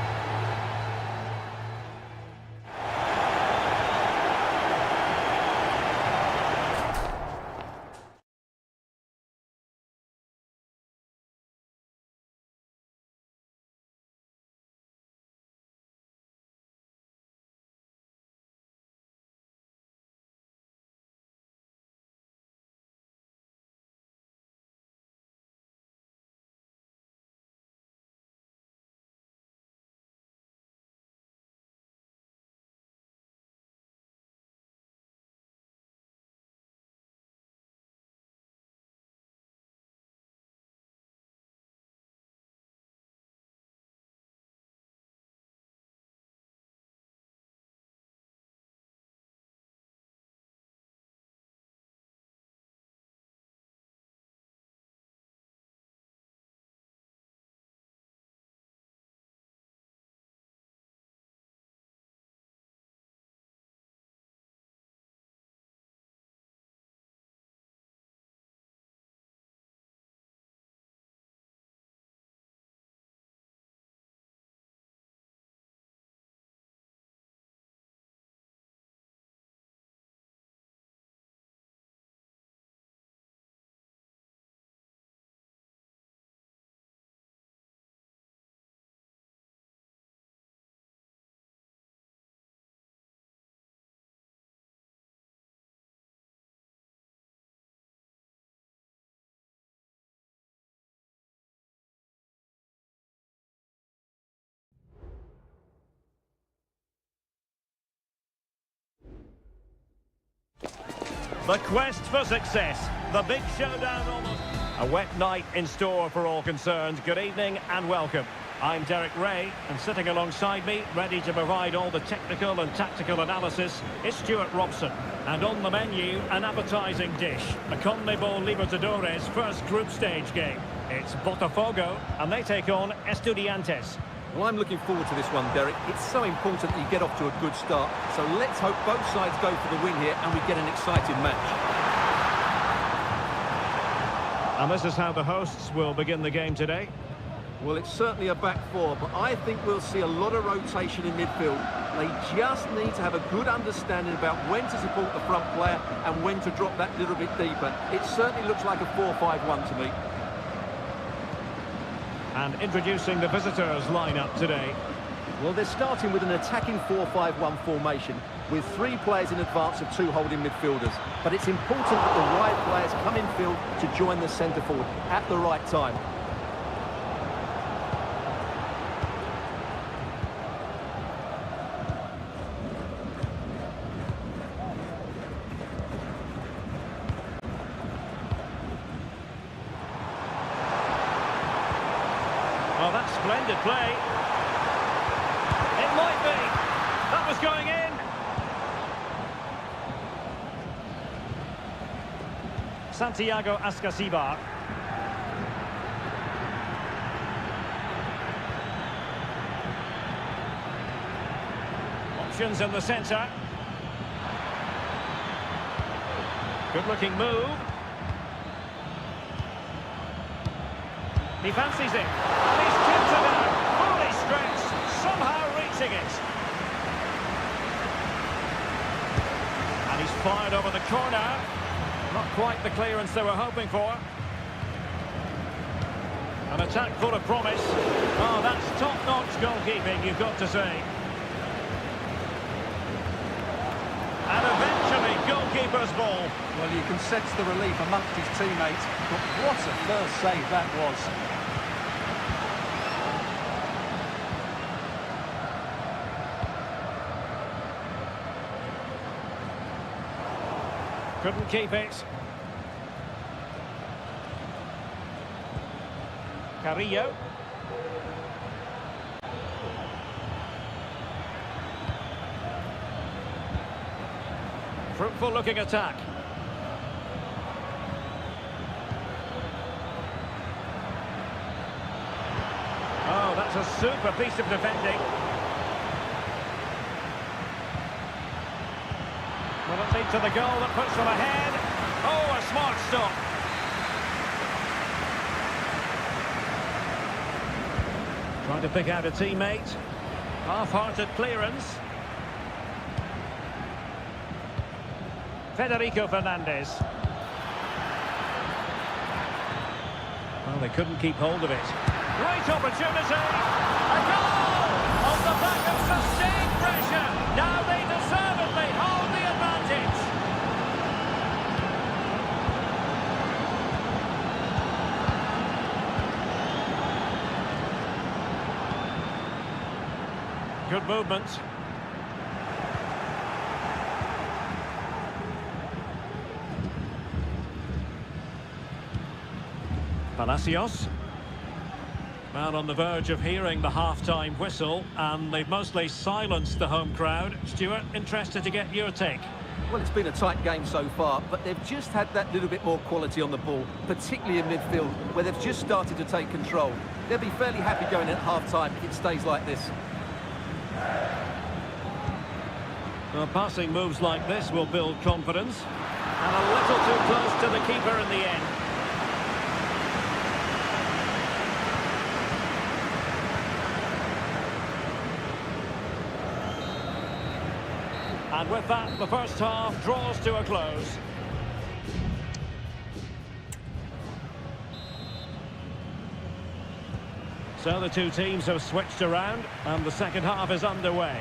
The quest for success. The big showdown almost. A wet night in store for all concerned. Good evening and welcome. I'm Derek Ray, and sitting alongside me, ready to provide all the technical and tactical analysis, is Stuart Robson. And on the menu, an appetising dish. A CONMEBOL Libertadores first group stage game. It's Botafogo, and they take on Estudiantes. Well, I'm looking forward to this one, Derek. It's so important that you get off to a good start. So let's hope both sides go for the win here and we get an exciting match. And this is how the hosts will begin the game today. Well, it's certainly a back four, but I think we'll see a lot of rotation in midfield. They just need to have a good understanding about when to support the front player and when to drop that little bit deeper. It certainly looks like a 4-5-1 to me. And introducing the visitors' lineup today. Well, they're starting with an attacking 4-5-1 formation with 3 players in advance of 2 holding midfielders. But it's important that the wide players come in field to join the centre forward at the right time. Oh, that's splendid play. It might be. That was going in. Santiago Ascasibar. Options in the centre. Good-looking move. He fancies it. And he's tipped it out. Fully stretched. Somehow reaching it. And he's fired over the corner. Not quite the clearance they were hoping for. An attack full of promise. Oh, that's top-notch goalkeeping, you've got to say. And eventually, goalkeeper's ball. Well, you can sense the relief amongst his teammates, but what a first save that was. Couldn't keep it. Carrillo. Fruitful looking attack. Oh, that's a super piece of defending. Will it lead to the goal that puts them ahead? Oh, a smart stop. Trying to pick out a teammate. Half-hearted clearance. Federico Fernandez. Well, they couldn't keep hold of it. Great opportunity. A goal! On the back of sustained pressure. Now they deservedly hold the advantage. Good movement. Palacios. Well, on the verge of hearing the half-time whistle, and they've mostly silenced the home crowd. Stuart, interested to get your take. Well, it's been a tight game so far, but they've just had that little bit more quality on the ball, particularly in midfield, where they've just started to take control. They'll be fairly happy going in at half-time if it stays like this. Well, passing moves like this will build confidence. And a little too close to the keeper in the end. And with that, the first half draws to a close. So the two teams have switched around, and the second half is underway.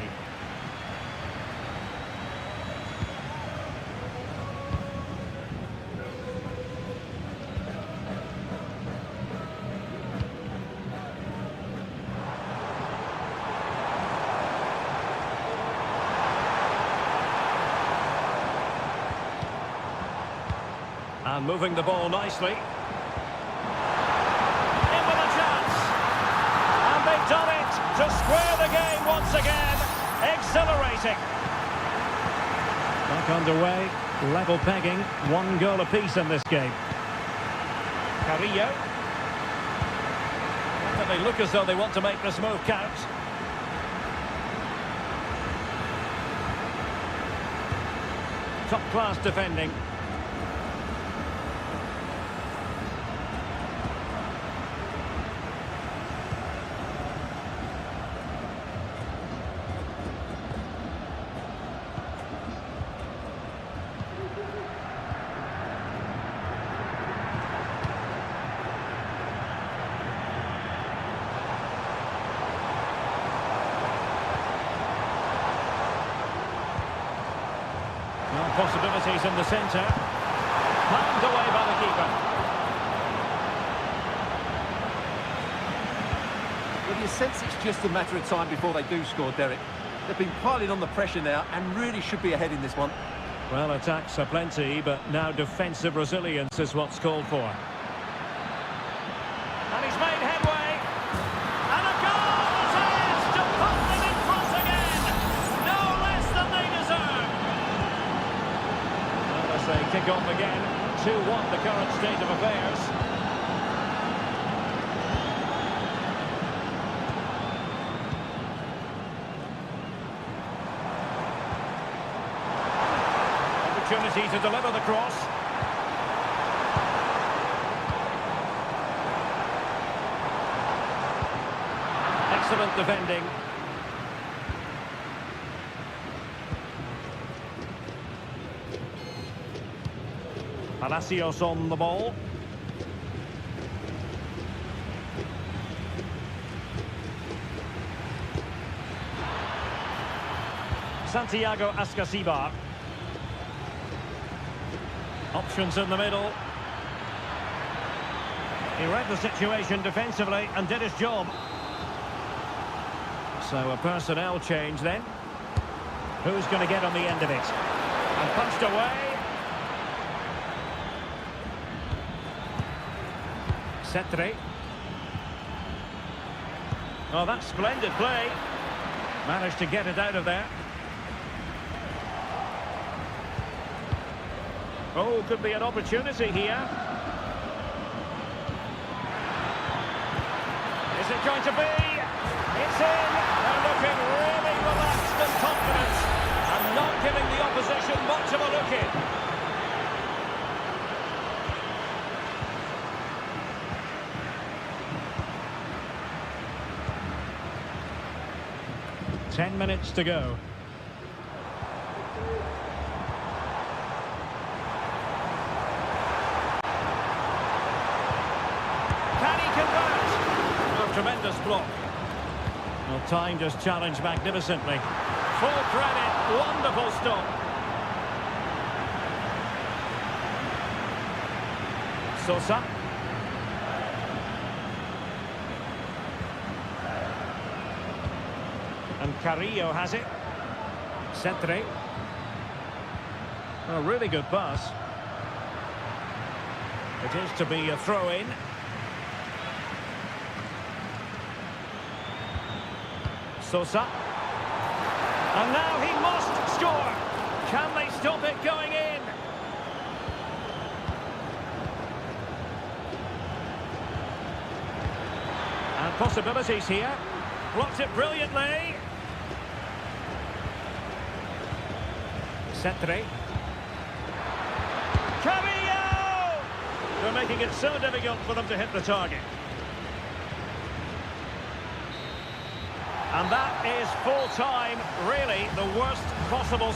And moving the ball nicely. In with a chance. And they've done it to square the game once again. Exhilarating. Back underway. Level pegging. 1 goal apiece in this game. Carrillo. They look as though they want to make this move count. Top-class defending. Possibilities in the centre. Palmed away by the keeper. Well, you sense it's just a matter of time before they do score, Derek. They've been piling on the pressure now and really should be ahead in this one. Well, attacks are plenty, but now defensive resilience is what's called for. And he's made headway. And a goal! It is to put them in front again. No less than they deserve. As they kick off again, 2-1 the current state of affairs. Opportunity to deliver the cross. Excellent defending. Palacios on the ball. Santiago Ascasibar. Options in the middle. He read the situation defensively and did his job. So a personnel change then. Who's going to get on the end of it? And punched away. Cetre. Oh, that's splendid play. Managed to get it out of there. Oh, could be an opportunity here. Is it going to be? It's in. They're looking really relaxed and confident. And not giving the opposition much of a look in. Ten minutes to go. Tremendous block. Well, time just challenged magnificently. Full credit, wonderful stop. Sosa. And Carrillo has it. Cetre. A really good pass. It is to be a throw-in. Sosa. And now he must score. Can they stop it going in? And possibilities here. Blocked it brilliantly. Cetre. Carrillo! They're making it so difficult for them to hit the target. And that is full time, really the worst possible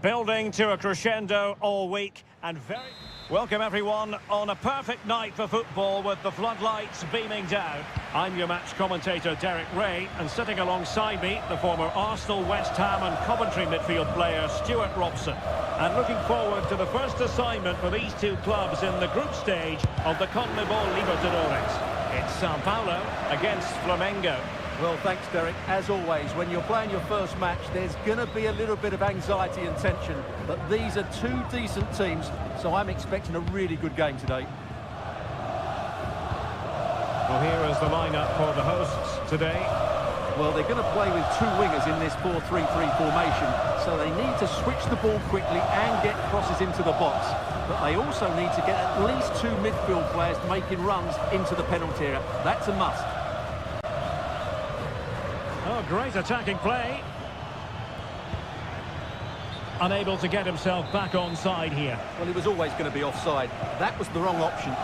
Building to a crescendo all week and very... Welcome everyone on a perfect night for football with the floodlights beaming down. I'm your match commentator Derek Ray, and sitting alongside me the former Arsenal, West Ham and Coventry midfield player Stuart Robson. And looking forward to the first assignment for these two clubs in the group stage of the CONMEBOL Libertadores. It's Sao Paulo against Flamengo. Well, thanks, Derek. As always, when you're playing your first match, there's going to be a little bit of anxiety and tension. But these are two decent teams, so I'm expecting a really good game today. Well, here is the lineup for the hosts today. Well, they're going to play with two wingers in this 4-3-3 formation, so they need to switch the ball quickly and get crosses into the box. But they also need to get at least two midfield players making runs into the penalty area. That's a must. Oh, great attacking play. Unable to get himself back onside here. Well, he was always going to be offside. That was the wrong option.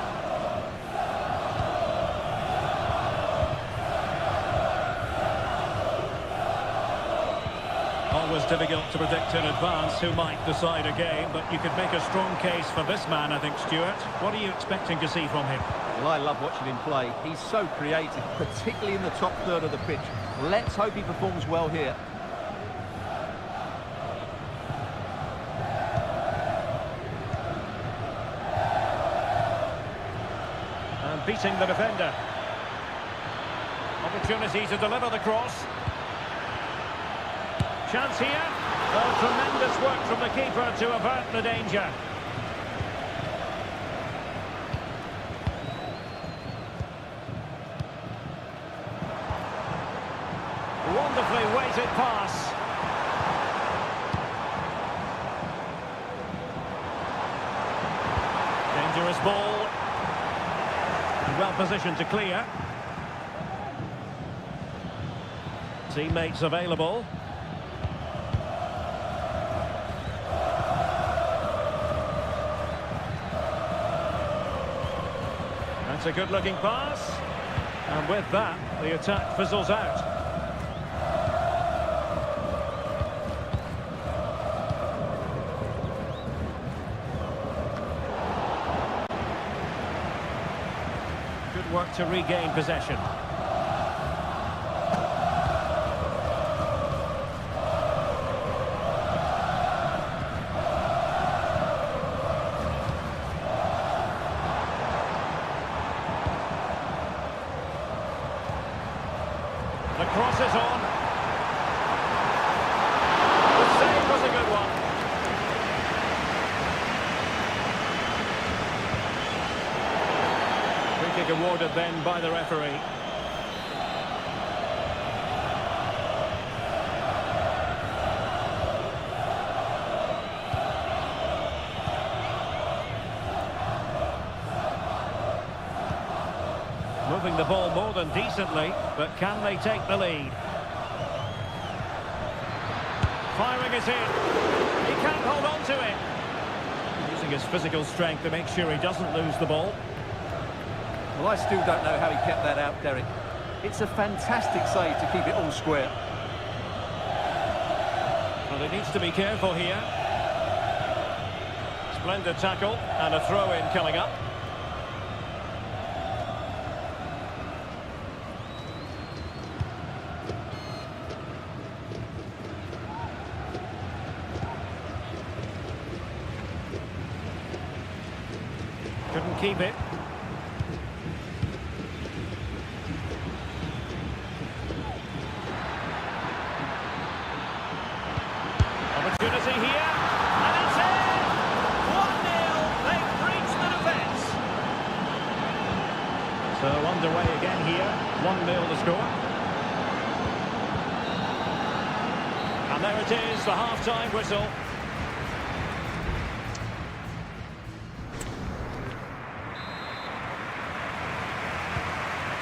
Always difficult to predict in advance who might decide a game, but you could make a strong case for this man, I think, Stuart. What are you expecting to see from him? Well, I love watching him play. He's so creative, particularly in the top third of the pitch. Let's hope he performs well here. And beating the defender. Opportunity to deliver the cross. Chance here. Oh, tremendous work from the keeper to avert the danger. Wonderfully weighted pass. Dangerous ball. And well positioned to clear. Teammates available. That's a good-looking pass. And with that, the attack fizzles out. Good work to regain possession. The cross is on. The save was a good one. Free kick awarded then by the referee. Moving the ball more than decently, but can they take the lead? Firing it in. He can't hold on to it. Using his physical strength to make sure he doesn't lose the ball. Well, I still don't know how he kept that out, Derek. It's a fantastic save to keep it all square. Well, he needs to be careful here. Splendid tackle and a throw-in coming up. Couldn't keep it. Opportunity here, and it's in! 1-0, they've breached the defence. So underway again here, 1-0 the score. And there it is, the half-time whistle.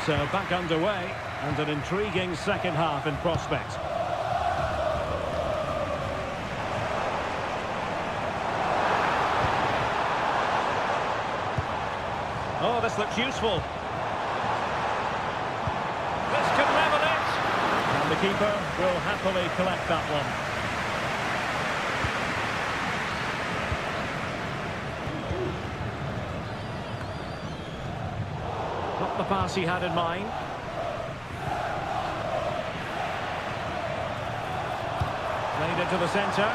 So back underway, and an intriguing second half in prospect. Oh, this looks useful. This could level it. And the keeper will happily collect that one. not the pass he had in mind. Played it to the centre.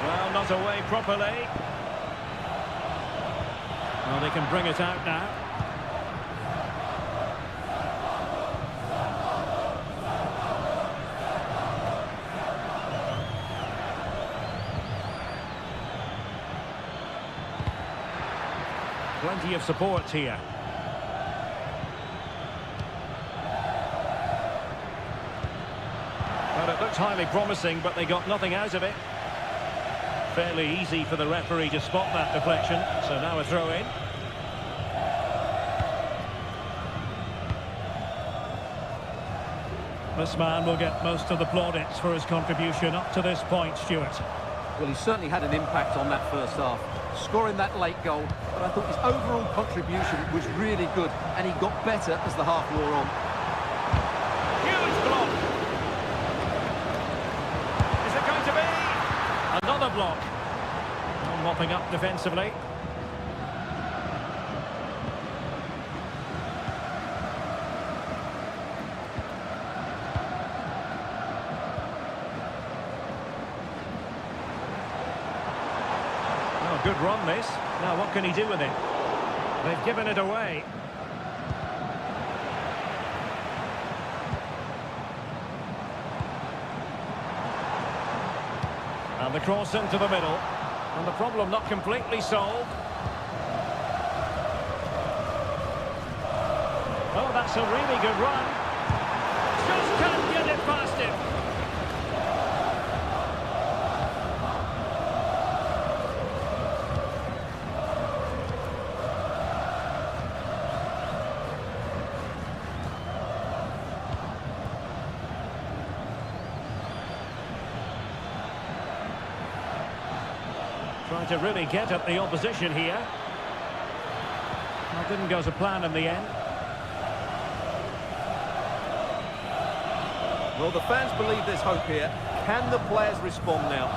Well, not away properly. Well, they can bring it out now. Plenty of support here. Well, it looked highly promising, but they got nothing out of it. Fairly easy for the referee to spot that deflection, so now a throw-in. This man will get most of the plaudits for his contribution up to this point, Stuart. Well, he certainly had an impact on that first half, scoring that late goal, but I thought his overall contribution was really good, and he got better as the half wore on. Huge block! Is it going to be? Another block. Mopping up defensively. Oh, good run this. Now what can he do with it? They've given it away. And the cross into the middle. And the problem not completely solved. Oh, that's a really good run. Just can't get it past him. Trying to really get at the opposition here. That didn't go to plan in the end. Well, the fans believe there's hope here. Can the players respond now?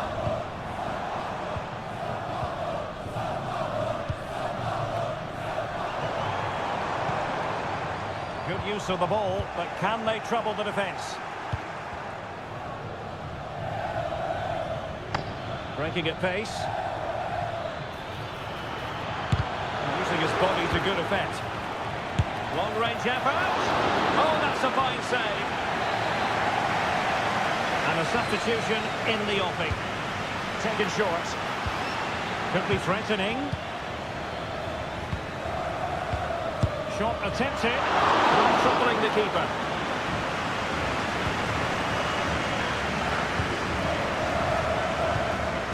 Good use of the ball, but can they trouble the defence? Breaking at pace. Using his body to good effect. Long-range effort. Oh, that's a fine save. And a substitution in the offing. Taken short. Could be threatening. Shot attempted. Not troubling the keeper.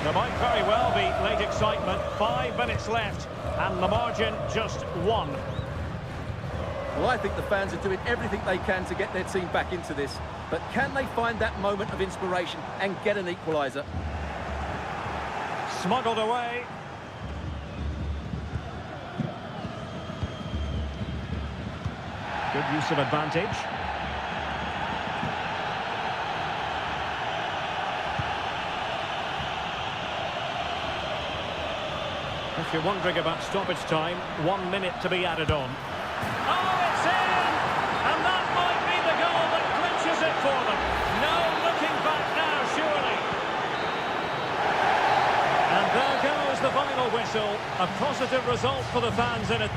There might very well be late excitement. 5 minutes left. And the margin just 1. Well, I think the fans are doing everything they can to get their team back into this. But can they find that moment of inspiration and get an equaliser? Smuggled away. Good use of advantage. If you're wondering about stoppage time, 1 minute to be added on. Oh, it's in! And that might be the goal that clinches it for them. No looking back now, surely. And there goes the final whistle. A positive result for the fans in it.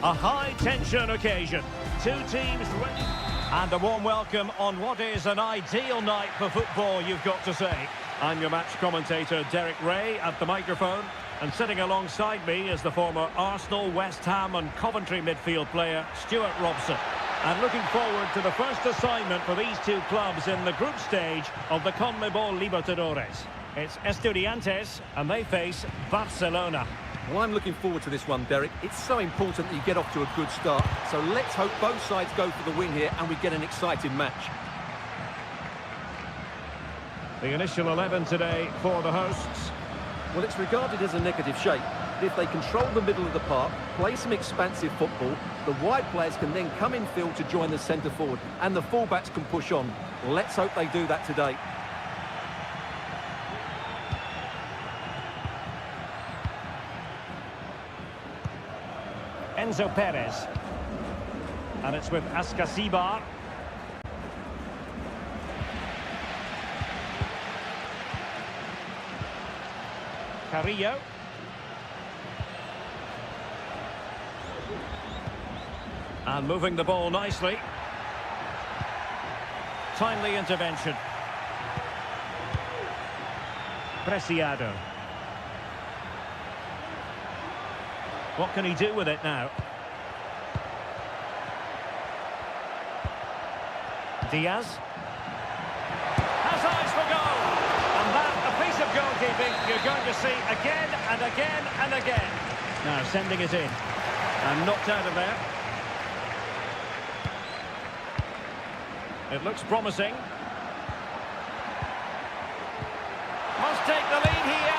A high-tension occasion. Two teams ready. And a warm welcome on what is an ideal night for football, you've got to say. I'm your match commentator, Derek Ray, at the microphone. And sitting alongside me is the former Arsenal, West Ham and Coventry midfield player, Stuart Robson. And looking forward to the first assignment for these two clubs in the group stage of the CONMEBOL Libertadores. It's Estudiantes, and they face Barcelona. Well, I'm looking forward to this one, Derek. It's so important that you get off to a good start. So let's hope both sides go for the win here and we get an exciting match. The initial 11 today for the hosts. Well, it's regarded as a negative shape. If they control the middle of the park, play some expansive football, the wide players can then come in field to join the centre forward, and the fullbacks can push on. Let's hope they do that today. Enzo Perez. And it's with Ascasibar. Carrillo. And moving the ball nicely. Timely intervention. Preciado. What can he do with it now? Diaz. Has eyes for goal. And that, a piece of goalkeeping you're going to see again and again and again. Now sending it in. And knocked out of there. It looks promising. Must take the lead here.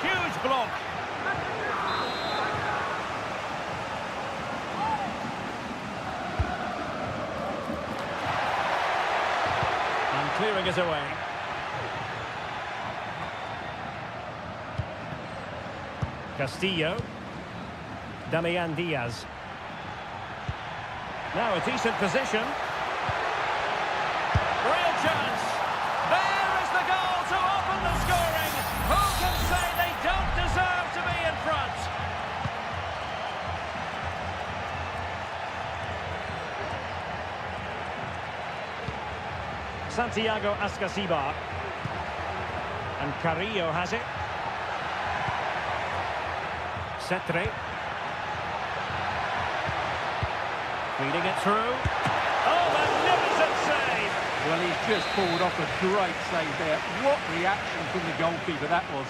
Huge block. And clearing it away. Castillo. Damian Diaz. Now a decent position. Real chance. There is the goal to open the scoring. Who can say they don't deserve to be in front? Santiago Ascasibar. And Carrillo has it. Cetre. Feeding it through. Oh, magnificent save! Well, he's just pulled off a great save there. What reaction from the goalkeeper that was.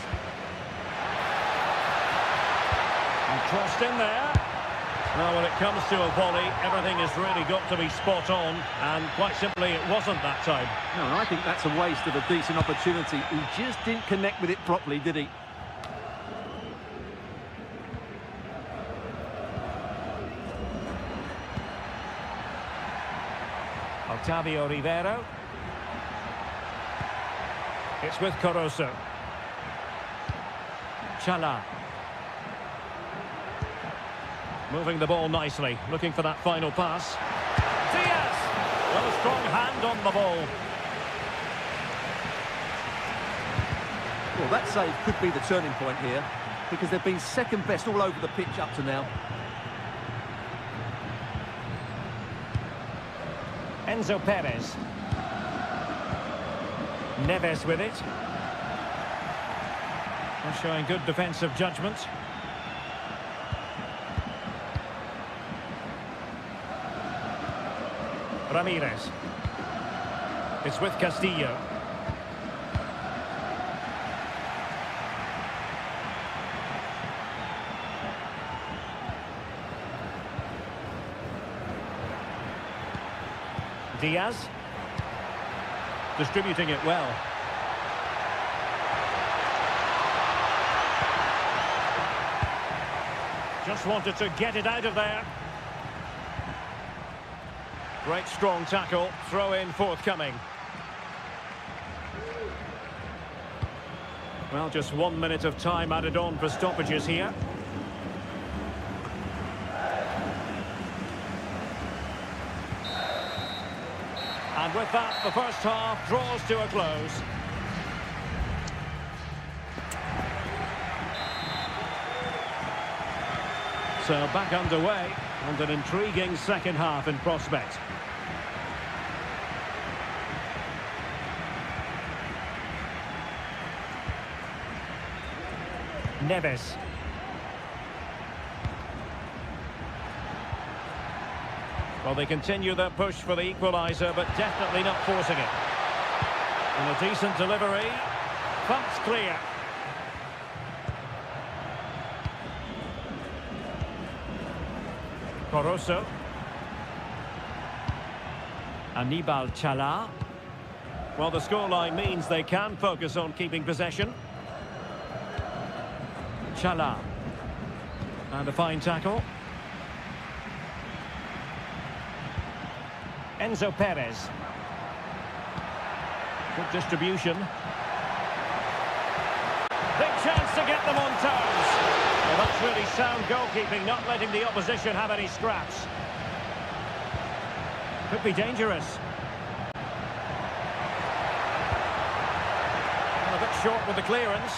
And crossed in there. Now, when it comes to a volley, everything has really got to be spot on, and quite simply, it wasn't that time. No, and I think that's a waste of a decent opportunity. He just didn't connect with it properly, did he? Octavio Rivero. It's with Caruso. Chala. Moving the ball nicely, looking for that final pass. Diaz! Well, a strong hand on the ball. Well, that save could be the turning point here, because they've been second best all over the pitch up to now. Enzo Perez. Neves with it. They're showing good defensive judgment. Ramirez. It's with Castillo. Diaz. Distributing it well. Just wanted to get it out of there. Great strong tackle, throw in forthcoming. Well, just 1 minute of time added on for stoppages here. And with that, the first half draws to a close. So back underway. And an intriguing second half in prospect. Neves. Well, they continue their push for the equaliser, but definitely not forcing it. And a decent delivery. Pumped clear. Corosso. Anibal Chala. Well, the scoreline means they can focus on keeping possession. Chala. And a fine tackle. Enzo Perez. Good distribution. Big chance to get them on toes. Well, that's really sound goalkeeping, not letting the opposition have any scraps. Could be dangerous. And a bit short with the clearance.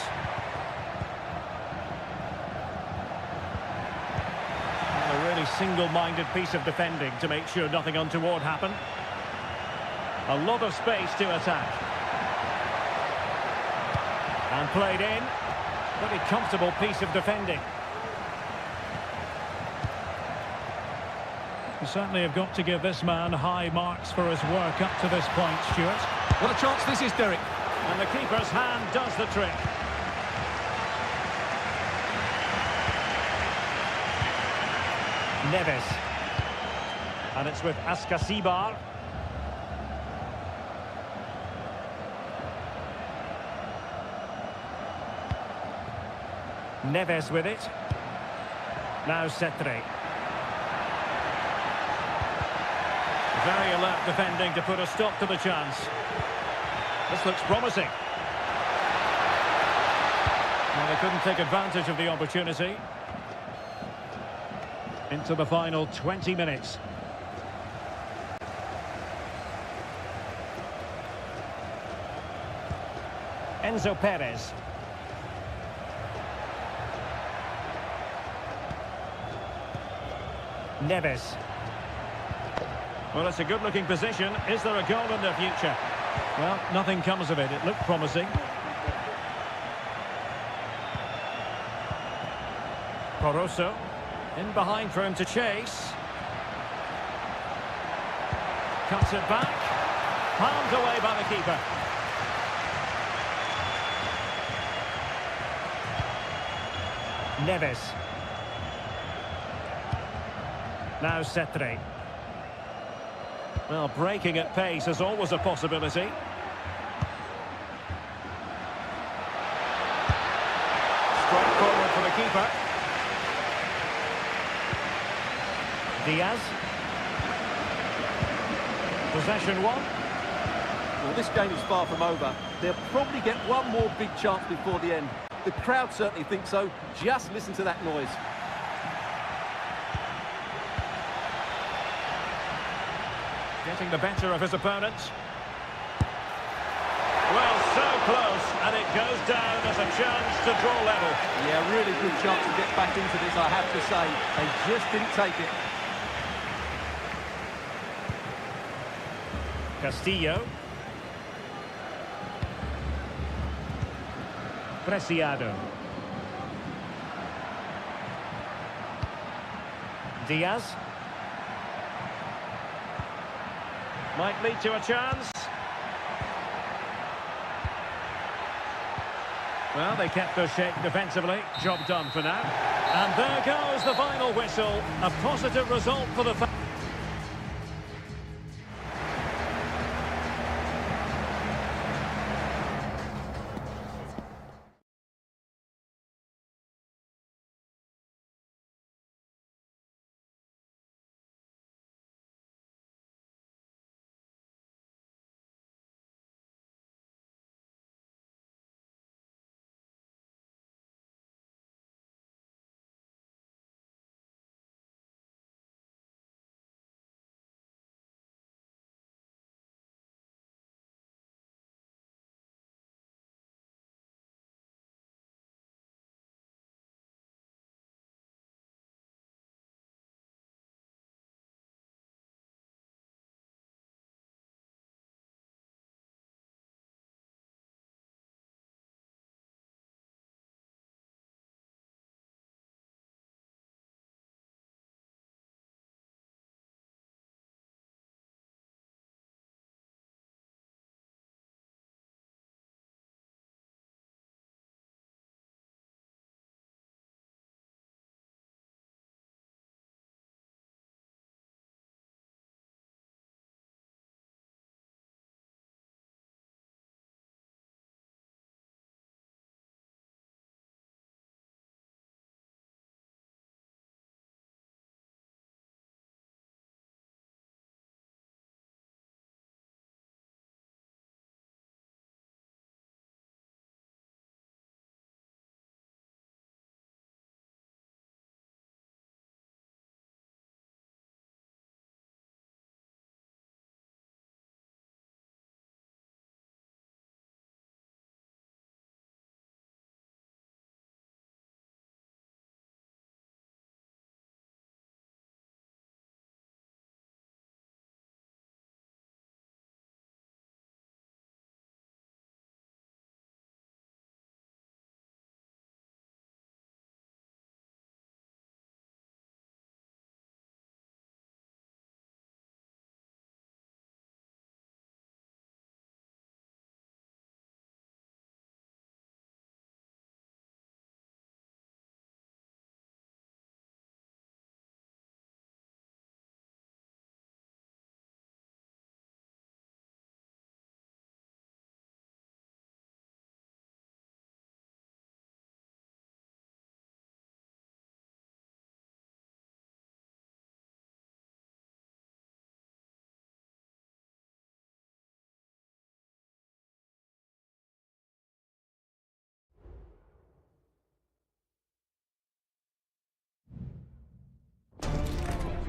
And a really single-minded piece of defending to make sure nothing untoward happened. A lot of space to attack. And played in. Pretty comfortable piece of defending. You certainly have got to give this man high marks for his work up to this point, Stuart. What a chance this is, Derek. And the keeper's hand does the trick. Neves. And it's with Askasibar. Neves with it. Now Cetre. Very alert defending to put a stop to the chance. This looks promising. Well, they couldn't take advantage of the opportunity. Into the final 20 minutes. Enzo Perez. Neves. Well, it's a good-looking position. Is there a goal in the future? Well, nothing comes of it. It looked promising. Corosso. In behind for him to chase. Cuts it back. Palmed away by the keeper. Neves. Now Cetre. Well, breaking at pace is always a possibility. Straight forward for the keeper. Diaz. Possession one. Well, this game is far from over. They'll probably get one more big chance before the end. The crowd certainly think so. Just listen to that noise. Getting the better of his opponent. Well, so close, and it goes down as a chance to draw level. Yeah, really good chance to get back into this, I have to say. They just didn't take it. Castillo. Preciado. Diaz. Might lead to a chance. Well, they kept their shape defensively. Job done for now. And there goes the final whistle. A positive result for the fans.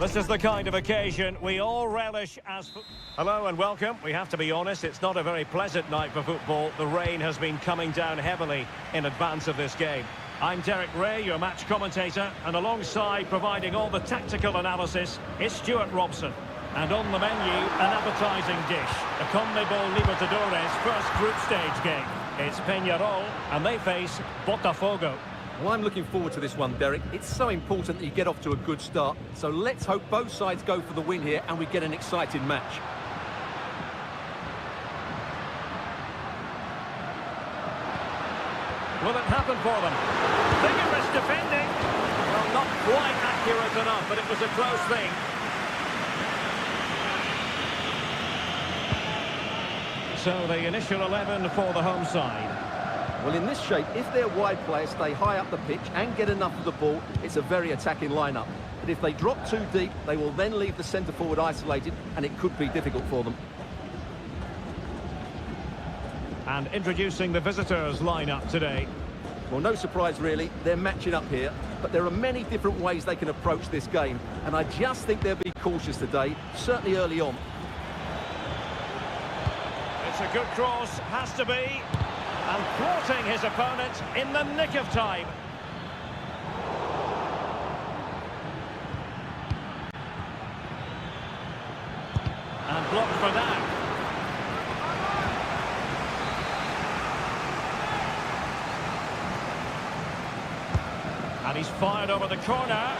This is the kind of occasion we all relish as... Hello and welcome. We have to be honest, it's not a very pleasant night for football. The rain has been coming down heavily in advance of this game. I'm Derek Ray, your match commentator, and alongside providing all the tactical analysis is Stuart Robson. And on the menu, an appetising dish, the CONMEBOL Libertadores first group stage game. It's Peñarol, and they face Botafogo. Well, I'm looking forward to this one, Derek. It's so important that you get off to a good start. So let's hope both sides go for the win here and we get an exciting match. Will it happen for them? Vigorous defending. Well, not quite accurate enough, but it was a close thing. So the initial 11 for the home side. Well, in this shape, if their wide players stay high up the pitch and get enough of the ball, it's a very attacking lineup. But if they drop too deep, they will then leave the centre-forward isolated, and it could be difficult for them. And introducing the visitors' lineup today. Well, no surprise, really. They're matching up here, but there are many different ways they can approach this game, and I just think they'll be cautious today, certainly early on. It's a good cross, has to be. And thwarting his opponent in the nick of time. And blocked for now. And he's fired over the corner.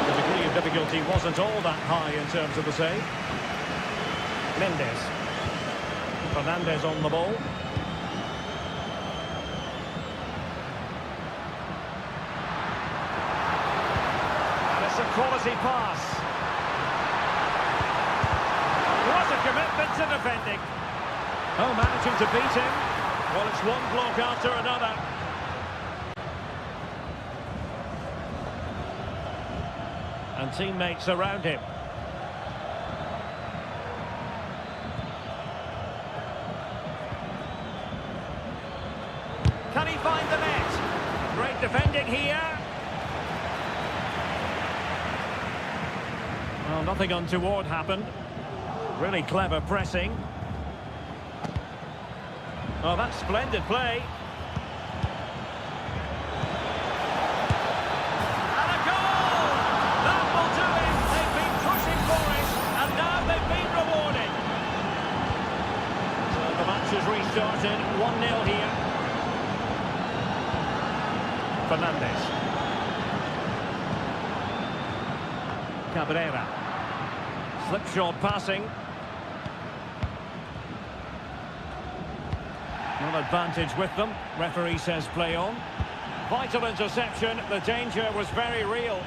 The degree of difficulty wasn't all that high in terms of the save. Mendes. Fernandez on the ball. A quality pass. What a commitment to defending. Oh, managing to beat him. Well, it's one block after another. And teammates around him. Can he find the net? Great defending here. Well, nothing untoward happened. Really clever pressing. Oh, that's splendid play. And a goal! That will do it. They've been pushing for it, and now they've been rewarded. So the match has restarted. 1-0 here. Fernandez. Cabrera. Slipshod passing. No advantage with them. Referee says play on. Vital interception. The danger was very real.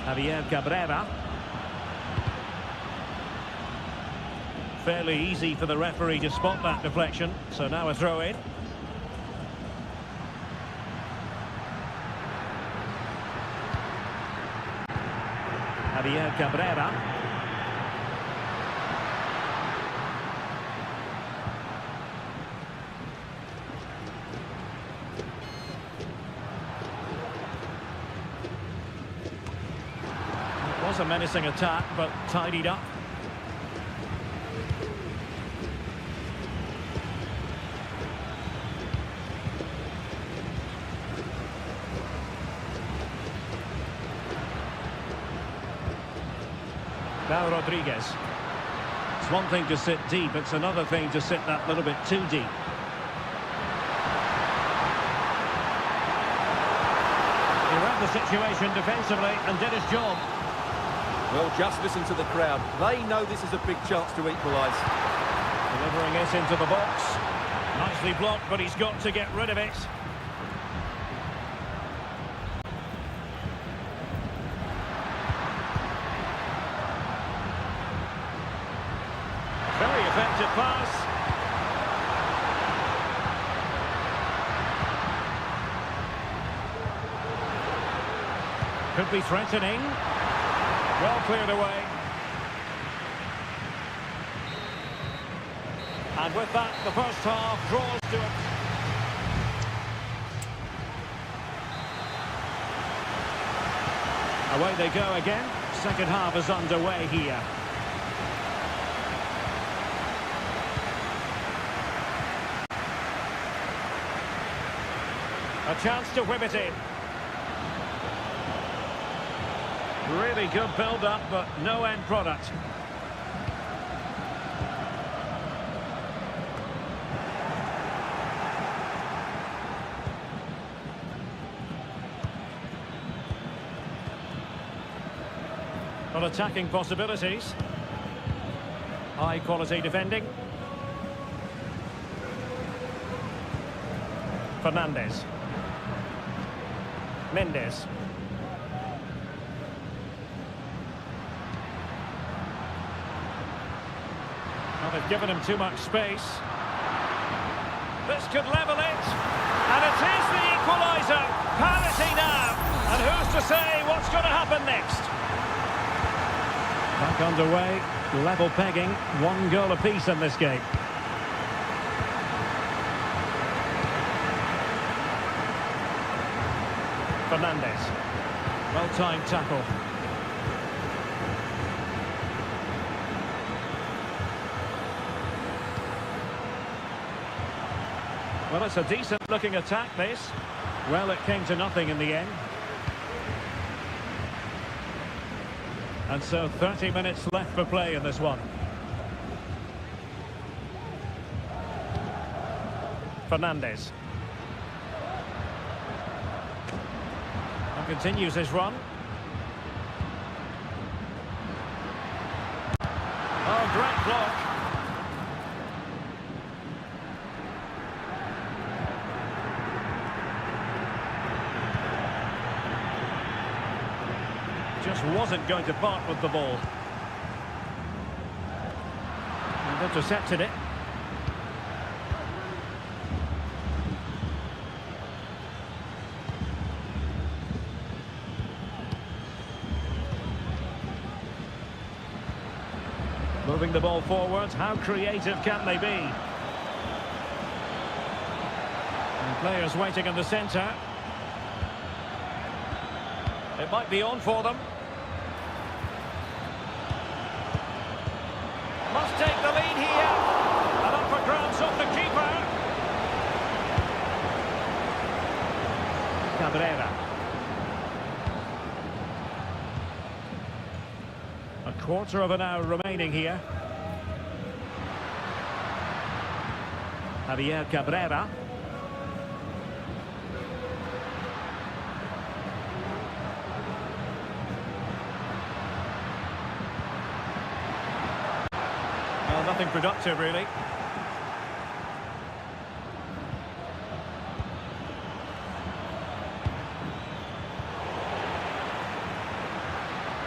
Javier Cabrera. Fairly easy for the referee to spot that deflection. So now a throw in. Javier Cabrera. It was a menacing attack, but tidied up. Now Rodriguez. It's one thing to sit deep, it's another thing to sit that little bit too deep. He read the situation defensively and did his job. Well, just listen to the crowd. They know this is a big chance to equalise. Delivering it into the box. Nicely blocked, but he's got to get rid of it. Very effective pass. Could be threatening. Well cleared away. And with that, the first half draws to Away they go again. Second half is underway here. A chance to whip it in. Really good build-up, but no end product. Well, attacking possibilities. High-quality defending. Fernandez. Mendes. Well, they've given him too much space. This could level it. And it is the equaliser. Parity now. And who's to say what's going to happen next? Back underway. Level pegging. One goal apiece in this game. Fernandez. Well-timed tackle. Well, it's a decent-looking attack, this. Well, it came to nothing in the end. And so 30 minutes left for play in this one. Fernandez. And continues his run. Oh, great block. Just wasn't going to part with the ball. And intercepted it. Moving the ball forwards, how creative can they be? And players waiting in the centre. It might be on for them. Must take the lead here. And up for grabs off the keeper. Cabrera. A quarter of an hour remaining here. Javier Cabrera. Well, nothing productive, really.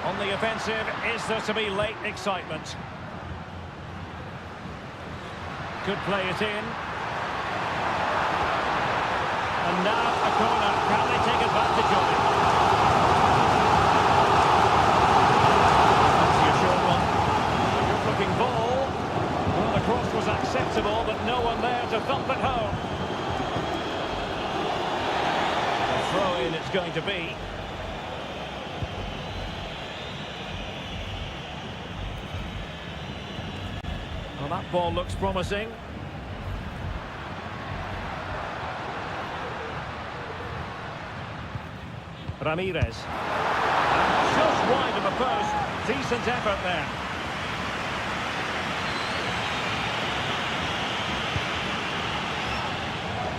On the offensive, is there to be late excitement? Could play it in. And now a corner. Can they take advantage of it? That's your short one. A good-looking ball. Well, the cross was acceptable, but no one there to thump it home. A throw-in it's going to be. Well, that ball looks promising. Ramirez. Just wide of the post. Decent effort there.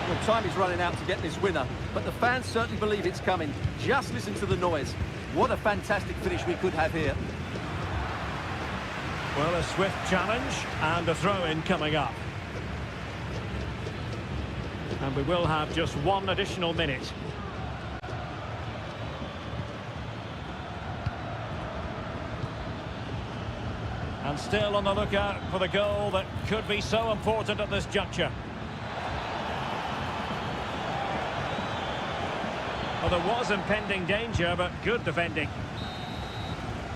Well, time is running out to get this winner, but the fans certainly believe it's coming. Just listen to the noise. What a fantastic finish we could have here. Well, a swift challenge and a throw-in coming up. And we will have just one additional minute. And still on the lookout for the goal that could be so important at this juncture. Well, there was impending danger, but good defending.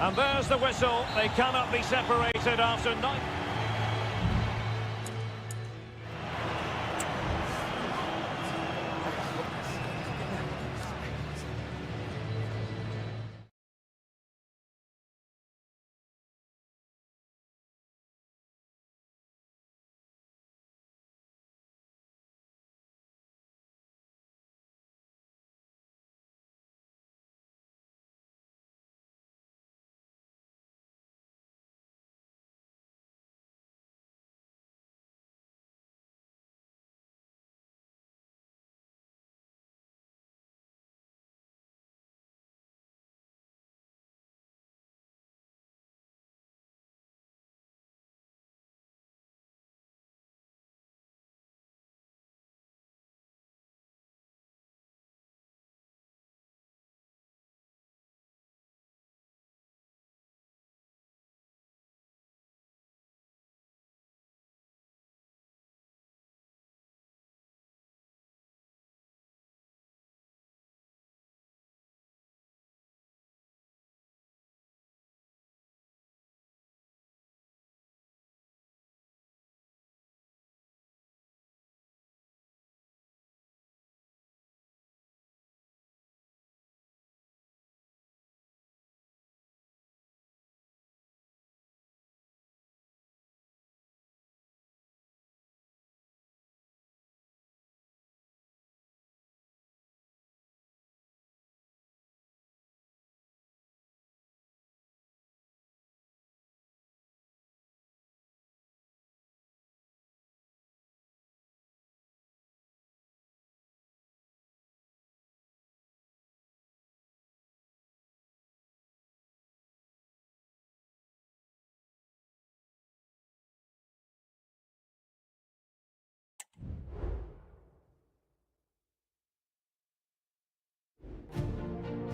And there's the whistle. They cannot be separated after 9.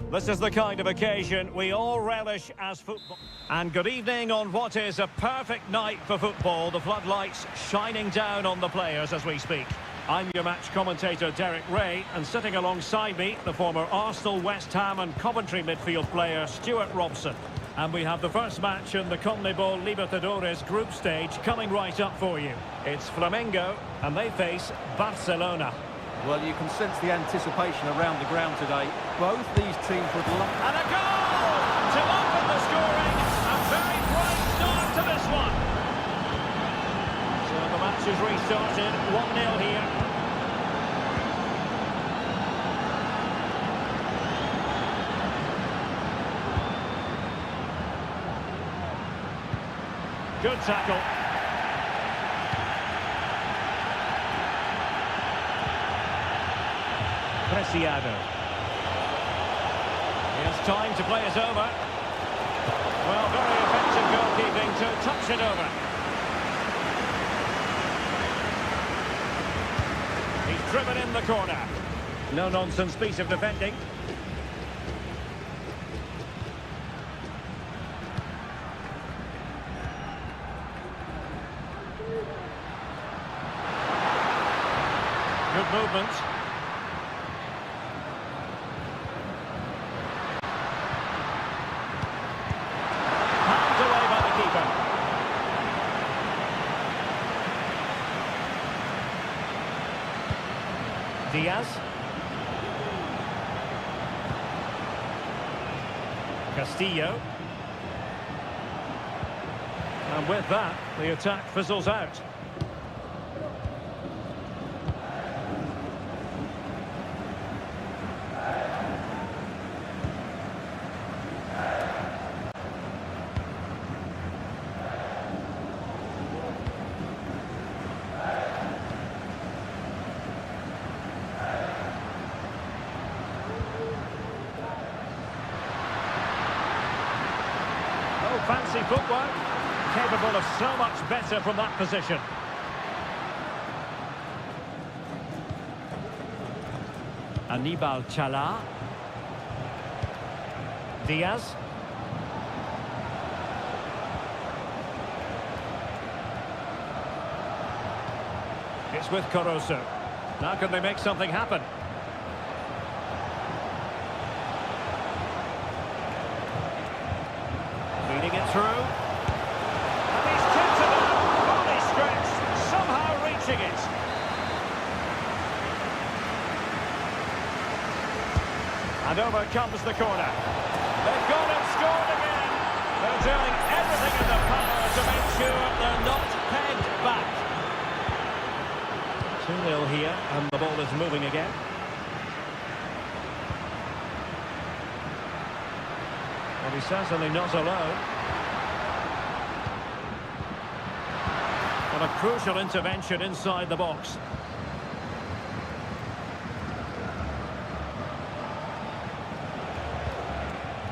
This is the kind of occasion we all relish as football. And good evening on what is a perfect night for football. The floodlights shining down on the players as we speak. I'm your match commentator, Derek Ray, and sitting alongside me, the former Arsenal, West Ham and Coventry midfield player, Stuart Robson. And we have the first match in the CONMEBOL Libertadores group stage coming right up for you. It's Flamengo, and they face Barcelona. Well, you can sense the anticipation around the ground today. Both these teams would love... And a goal to open the scoring. A very bright start to this one. So the match is restarted. 1-0 here. Good tackle. Preciado. It's time to play it over. Well, very effective goalkeeping to touch it over. He's driven in the corner. No-nonsense piece of defending. Good movement. Handed away by the keeper. Diaz. Castillo. And with that, the attack fizzles out. Fancy footwork, capable of so much better from that position. Aníbal Chala. Diaz. It's with Caruso. Now can they make something happen? Feeding it through. And he's tipped it out. Fully stretched. Somehow reaching it. And over comes the corner. They've gone and scored again. They're doing everything in their power to make sure they're not pegged back. 2-0 here, and the ball is moving again. Well, he's certainly not alone. But a crucial intervention inside the box.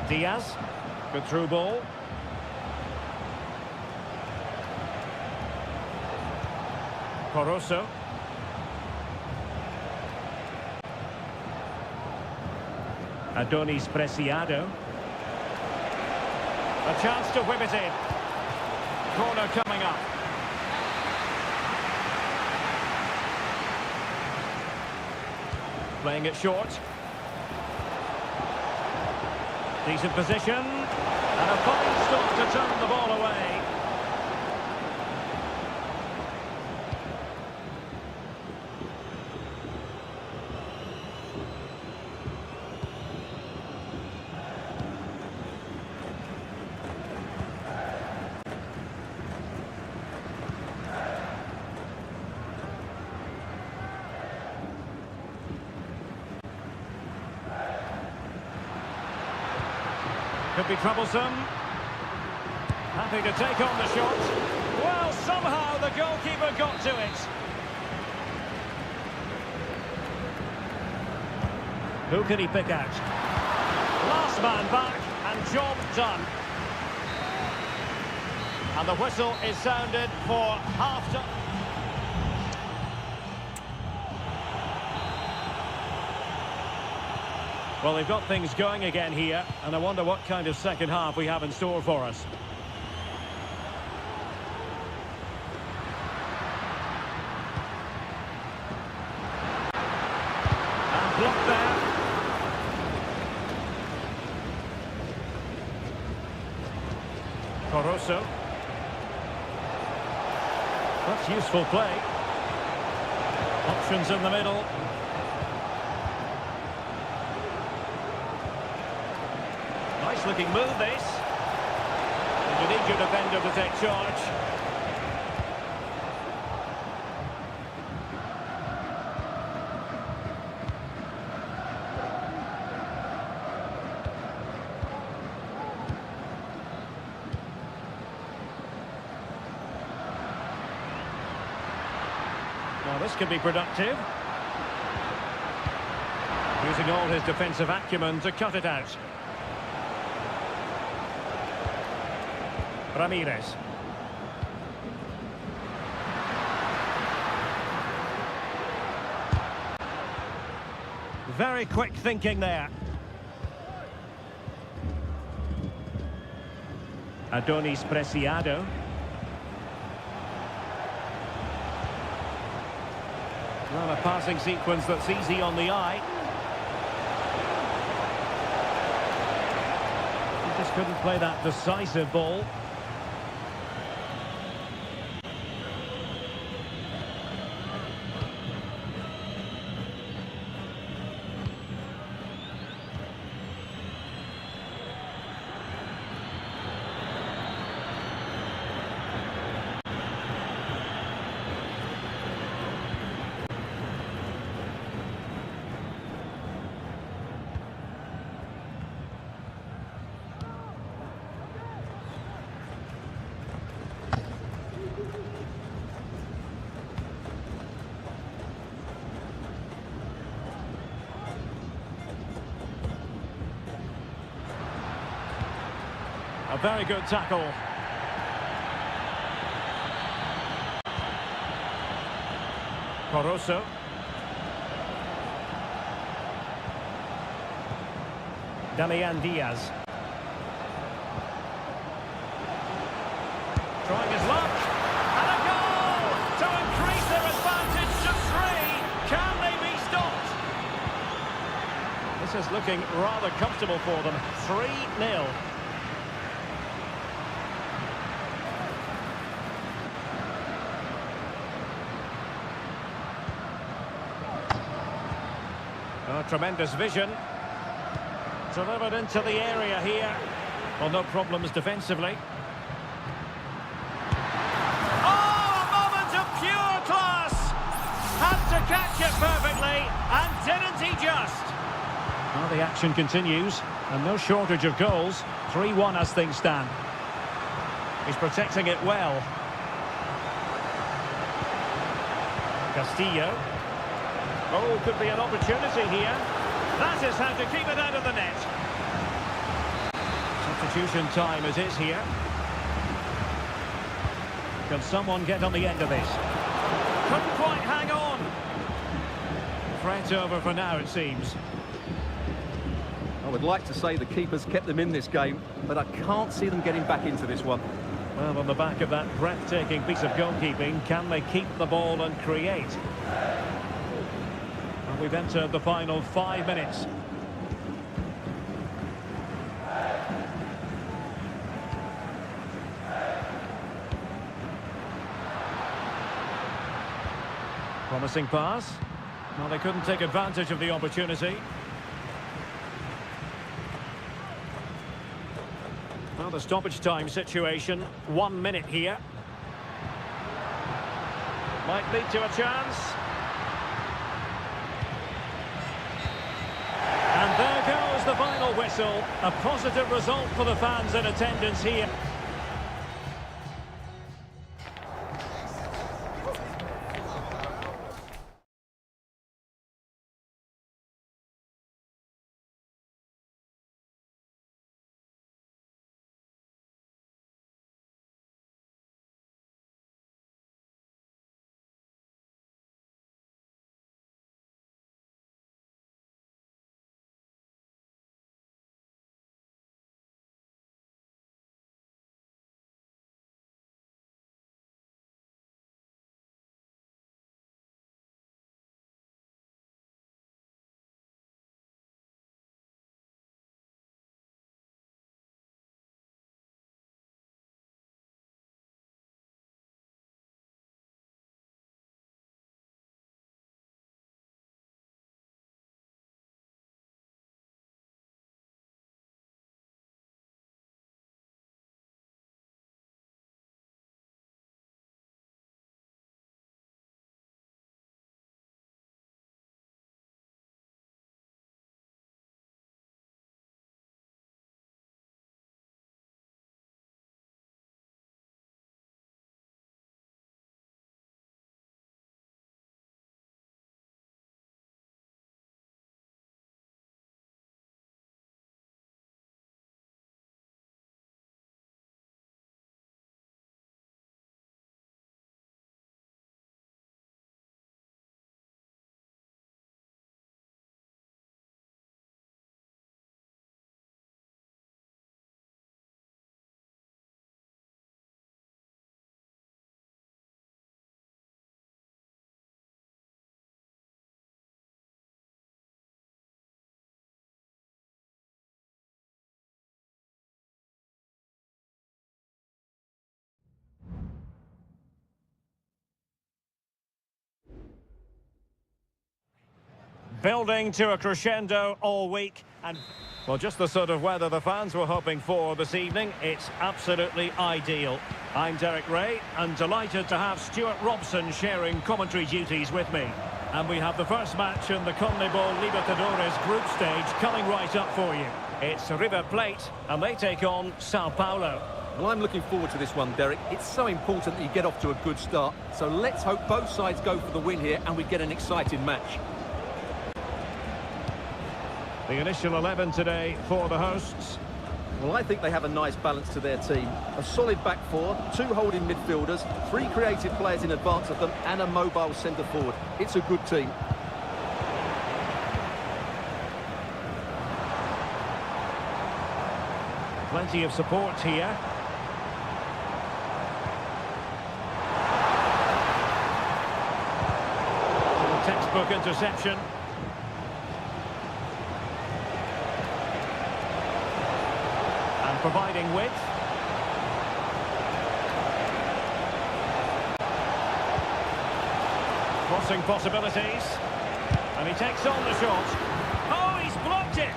Diaz, good through ball. Caruso. Adonis Preciado. A chance to whip it in. Corner coming up. Playing it short. Decent position. And a fine stop to turn the ball away. Could be troublesome. Happy to take on the shot. Well, somehow the goalkeeper got to it. Who can he pick out? Last man back and job done. And the whistle is sounded for half-time. Well, they've got things going again here, and I wonder what kind of second half we have in store for us. And blocked there. Caruso. That's useful play. Options in the middle. Nice looking move this. And you need your defender to take charge. Now this could be productive. Using all his defensive acumen to cut it out. Ramirez. Very quick thinking there. Adonis Preciado. Well, a passing sequence that's easy on the eye. He just couldn't play that decisive ball. A very good tackle. Caruso. Damian Diaz. Trying his luck. And a goal! To increase their advantage to 3. Can they be stopped? This is looking rather comfortable for them. 3-0. Oh, tremendous vision. Delivered into the area here. Well, no problems defensively. Oh, a moment of pure class! Had to catch it perfectly, and didn't he just? Well, the action continues, and no shortage of goals. 3-1 as things stand. He's protecting it well. Castillo. Oh, could be an opportunity here. That is how to keep it out of the net. Substitution time it is here. Can someone get on the end of this? Couldn't quite hang on. Threat over for now, it seems. I would like to say the keeper's kept them in this game, but I can't see them getting back into this one. Well, on the back of that breathtaking piece of goalkeeping, can they keep the ball and create? And we've entered the final 5 minutes. Promising pass. Well, they couldn't take advantage of the opportunity. Well, the stoppage time situation, 1 minute here. Might lead to a chance. And there goes the final whistle. A positive result for the fans in attendance here. Building to a crescendo all week, and well, just the sort of weather the fans were hoping for this evening. It's absolutely ideal. I'm Derek Ray, and delighted to have Stuart Robson sharing commentary duties with me. And we have the first match in the CONMEBOL Libertadores group stage coming right up for you. It's River Plate, and they take on Sao Paulo. Well, I'm looking forward to this one, Derek. It's so important that you get off to a good start. So let's hope both sides go for the win here and we get an exciting match. The initial 11 today for the hosts. Well, I think they have a nice balance to their team. A solid back four, two holding midfielders, three creative players in advance of them, and a mobile centre forward. It's a good team. Plenty of support here. Textbook interception. And providing width. Crossing possibilities. And he takes on the shot. Oh, he's blocked it!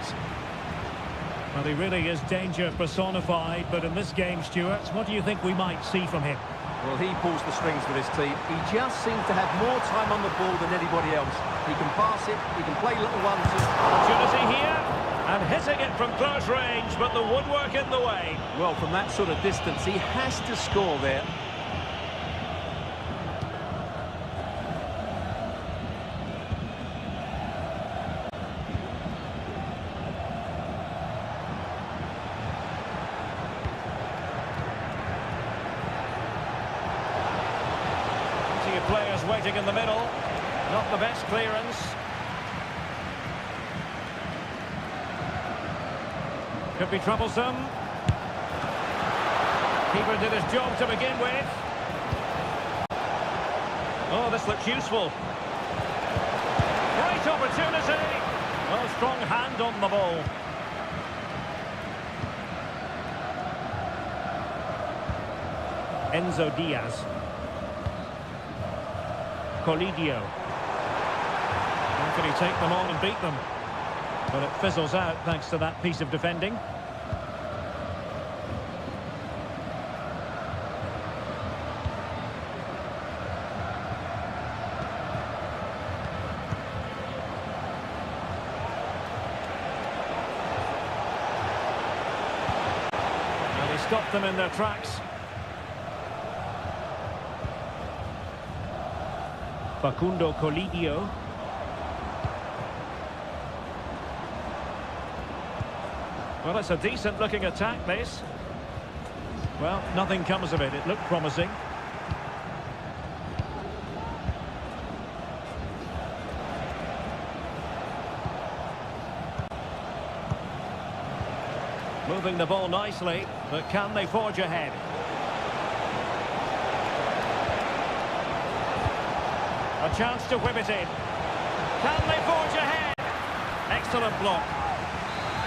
Well, he really is danger personified, but in this game, Stuart, what do you think we might see from him? Well, he pulls the strings with his team. He just seems to have more time on the ball than anybody else. He can pass it, he can play little ones. Opportunity here, and hitting it from close range, but the woodwork in the way. Well, from that sort of distance, he has to score there. Players waiting in the middle, not the best clearance. Could be troublesome. Keeper did his job to begin with. Oh, this looks useful. Great opportunity. Oh, strong hand on the ball. Enzo Diaz. Colidio. How can he take them on and beat them? But it fizzles out thanks to that piece of defending. And he stopped them in their tracks. Facundo Colidio. Well, it's a decent-looking attack, this. Well, nothing comes of it. It looked promising. Moving the ball nicely, but can they forge ahead? A chance to whip it in. Can they forge ahead? Excellent block.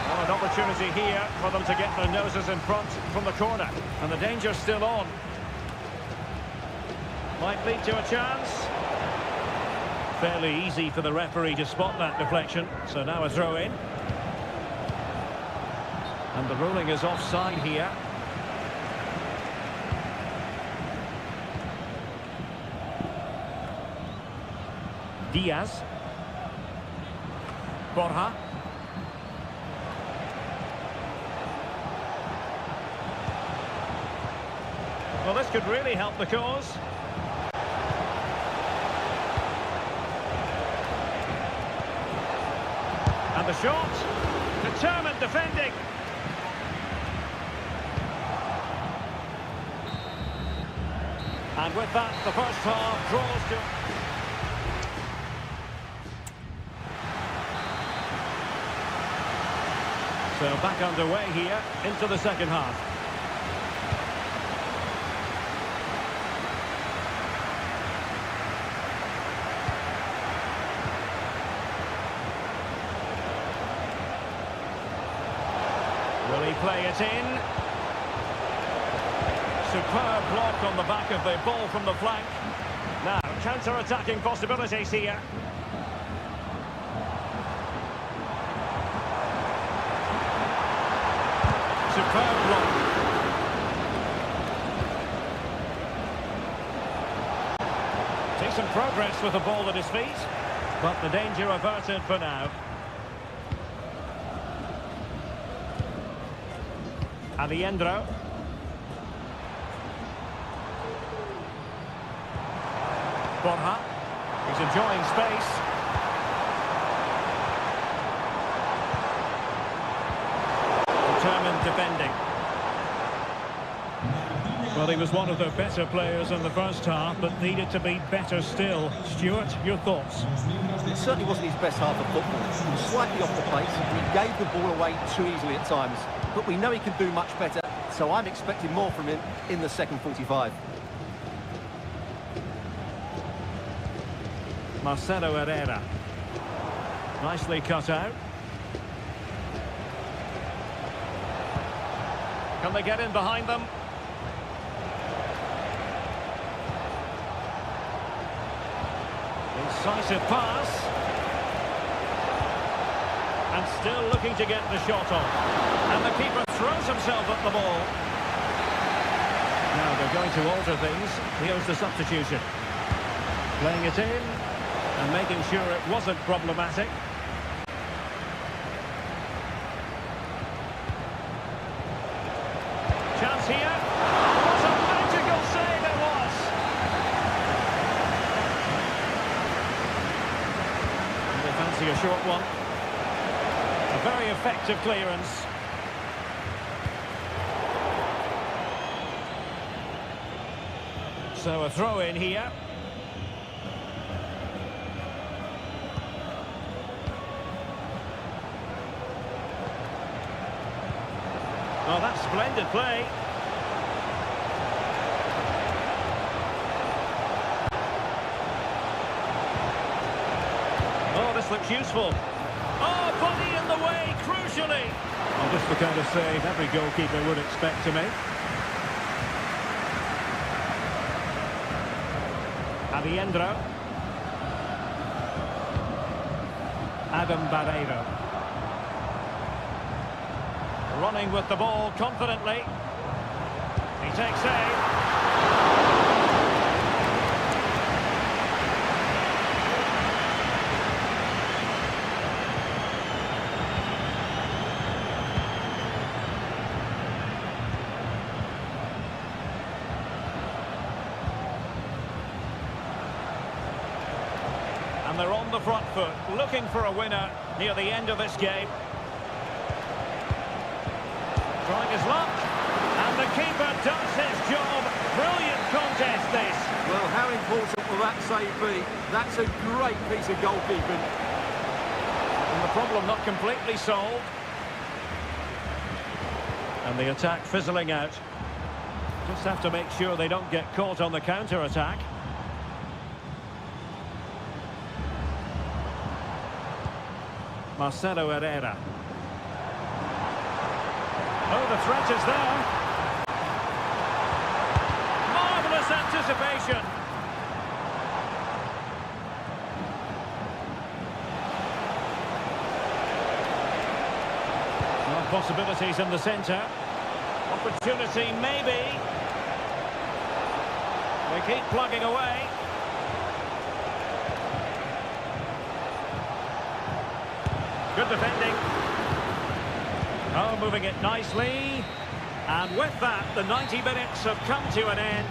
Well, an opportunity here for them to get their noses in front from the corner. And the danger's still on. Might lead to a chance. Fairly easy for the referee to spot that deflection. So now a throw in. And the ruling is offside here. Diaz. Borja. Well, this could really help the cause. And the shot. Determined defending. And with that, the first half draws to... So back underway here into the second half. Will he play it in? Superb block on the back of the ball from the flank. Now, counter-attacking possibilities here. Superb block. Decent progress with the ball at his feet, but the danger averted for now. Alejandro. Borja. He's enjoying space. Determined defending. Well, he was one of the better players in the first half, but needed to be better still. Stuart, your thoughts? It certainly wasn't his best half of football. He was slightly off the pace, and he gave the ball away too easily at times. But we know he can do much better, so I'm expecting more from him in the second 45. Marcelo Herrera. Nicely cut out. Can they get in behind them? Incisive pass. And still looking to get the shot off. And the keeper throws himself at the ball. Now they're going to alter things. Here's the substitution. Playing it in and making sure it wasn't problematic. Chance here. What a magical save it was! And they fancy a short one. A very effective clearance. So a throw in here. Oh, that's splendid play. Oh, this looks useful. Oh, body in the way, crucially. Well, just the kind of save every goalkeeper would expect to make. Alejandro. Adam Barreiro. Running with the ball confidently. He takes aim. And they're on the front foot, looking for a winner near the end of this game. Trying his luck, and the keeper does his job. Brilliant contest, this. Well, how important will that save be? That's a great piece of goalkeeping. And the problem not completely solved. And the attack fizzling out. Just have to make sure they don't get caught on the counter-attack. Marcelo Herrera. Oh, the threat is there. Marvellous anticipation. Well, possibilities in the centre. Opportunity, maybe. They keep plugging away. Good defending. Oh, moving it nicely. And with that, the 90 minutes have come to an end.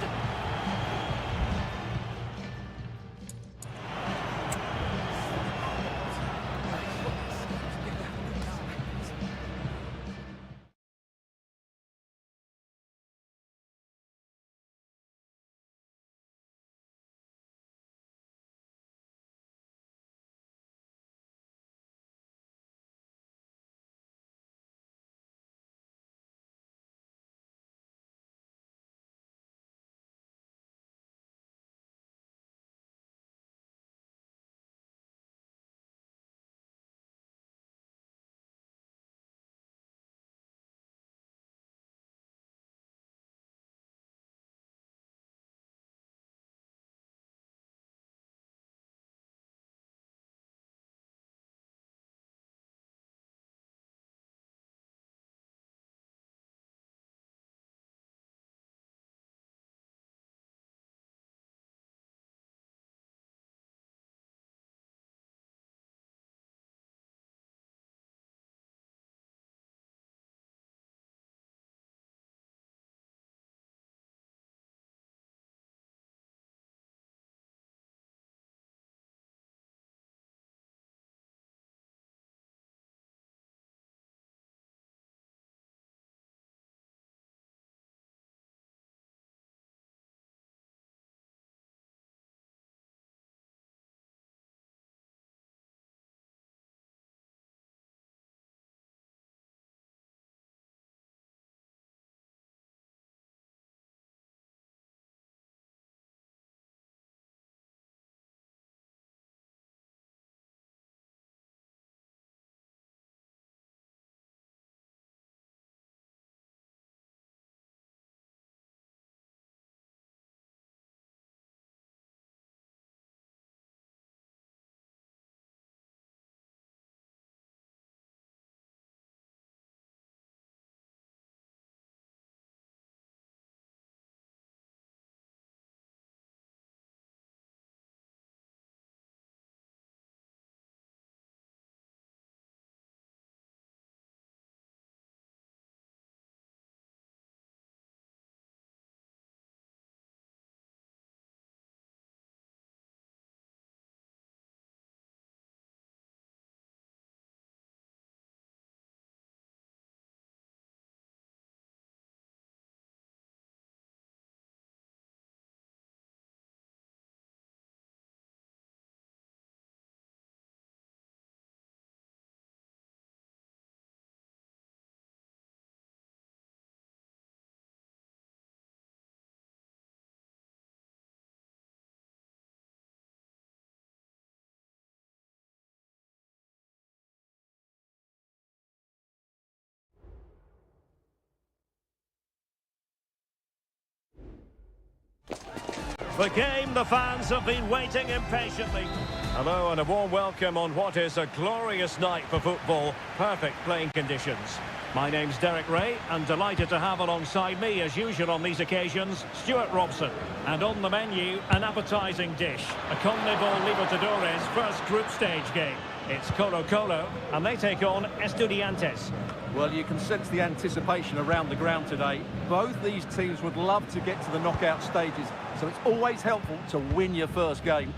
The game the fans have been waiting impatiently. Hello and a warm welcome on what is a glorious night for football. Perfect playing conditions. My name's Derek Ray and delighted to have alongside me as usual on these occasions, Stuart Robson. And on the menu, an appetising dish. A CONMEBOL Libertadores first group stage game. It's Colo-Colo and they take on Estudiantes. Well, you can sense the anticipation around the ground today. Both these teams would love to get to the knockout stages, so it's always helpful to win your first game.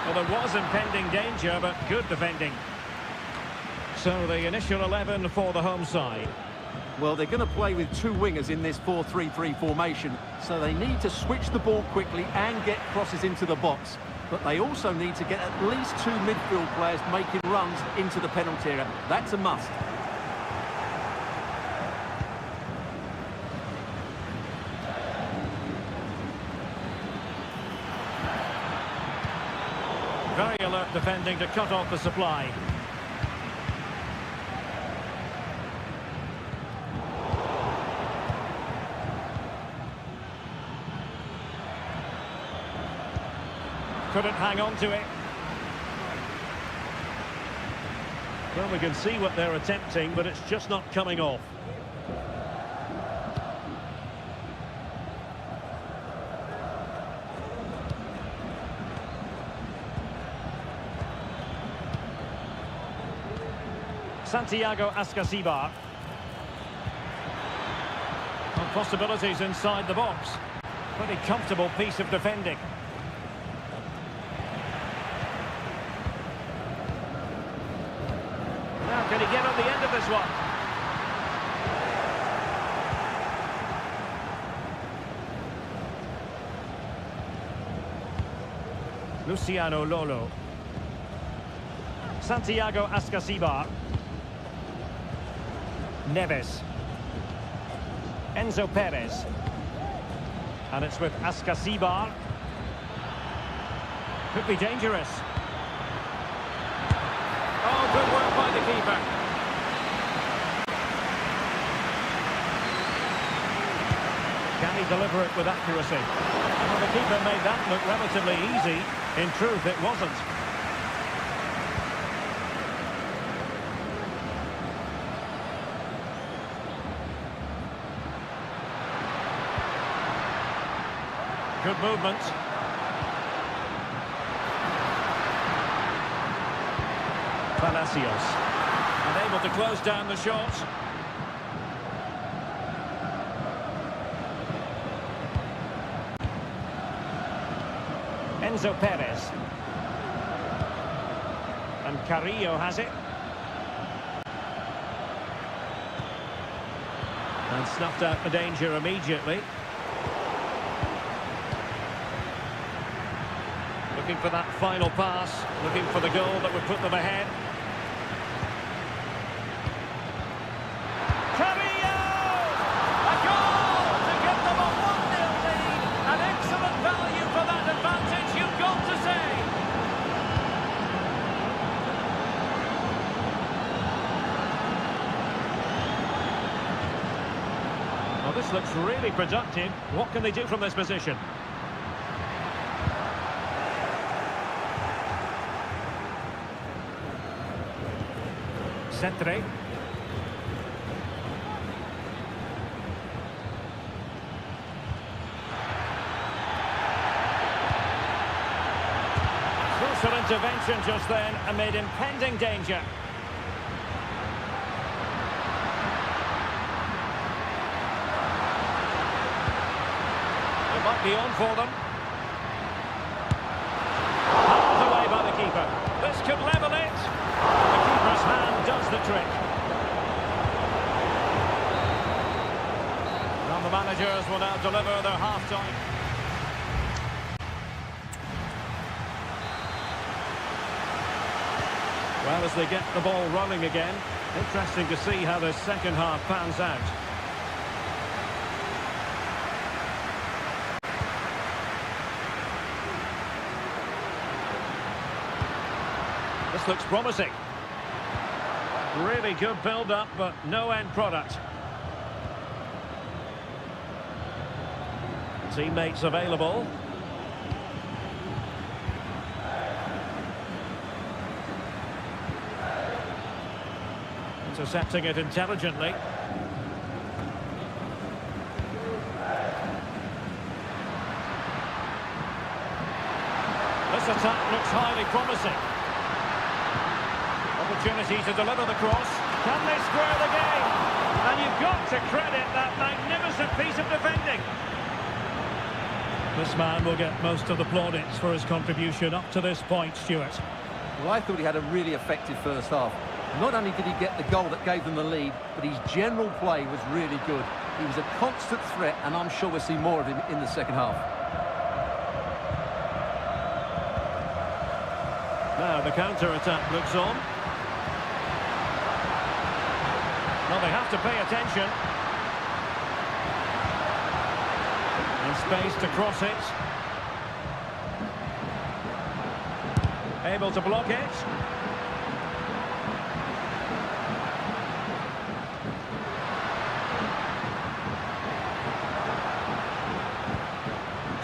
Well, there was impending danger, but good defending. So the initial 11 for the home side. Well, they're going to play with two wingers in this 4-3-3 formation, so they need to switch the ball quickly and get crosses into the box. But they also need to get at least two midfield players making runs into the penalty area. That's a must. Very alert defending to cut off the supply. Couldn't hang on to it. Well, we can see what they're attempting, but it's just not coming off. Santiago Ascasibar. Well, possibilities inside the box. Pretty comfortable piece of defending. Now, can he get on the end of this one? Luciano Lolo. Santiago Ascasibar. Neves. Enzo Perez. And it's with Ascasibar. Could be dangerous. Oh, good work by the keeper. Can he deliver it with accuracy? Well, the keeper made that look relatively easy. In truth, it wasn't. Good movement. Palacios. Unable to close down the shot. Enzo Perez. And Carrillo has it. And snuffed out the danger immediately. Looking for that final pass, looking for the goal that would put them ahead. Carrillo! A goal to give them a 1-0 lead. An excellent value for that advantage, you've got to say. Well, this looks really productive. What can they do from this position? Centre. Crucial intervention just then amid impending danger. It might be on for them. Held away by the keeper. This could level it. The keeper's hand does the trick. And the managers will now deliver their half-time. Well, as they get the ball rolling again, interesting to see how the second half pans out. This looks promising. Really good build-up, but no end product. Teammates available. Intercepting it intelligently. This attack looks highly promising. Opportunity to deliver the cross. Can they square the game? And you've got to credit that magnificent piece of defending. This man will get most of the plaudits for his contribution up to this point, Stuart. Well, I thought he had a really effective first half. Not only did he get the goal that gave them the lead, but his general play was really good. He was a constant threat, and I'm sure we'll see more of him in the second half. Now the counter-attack looks on. Well, they have to pay attention. And space to cross it. Able to block it.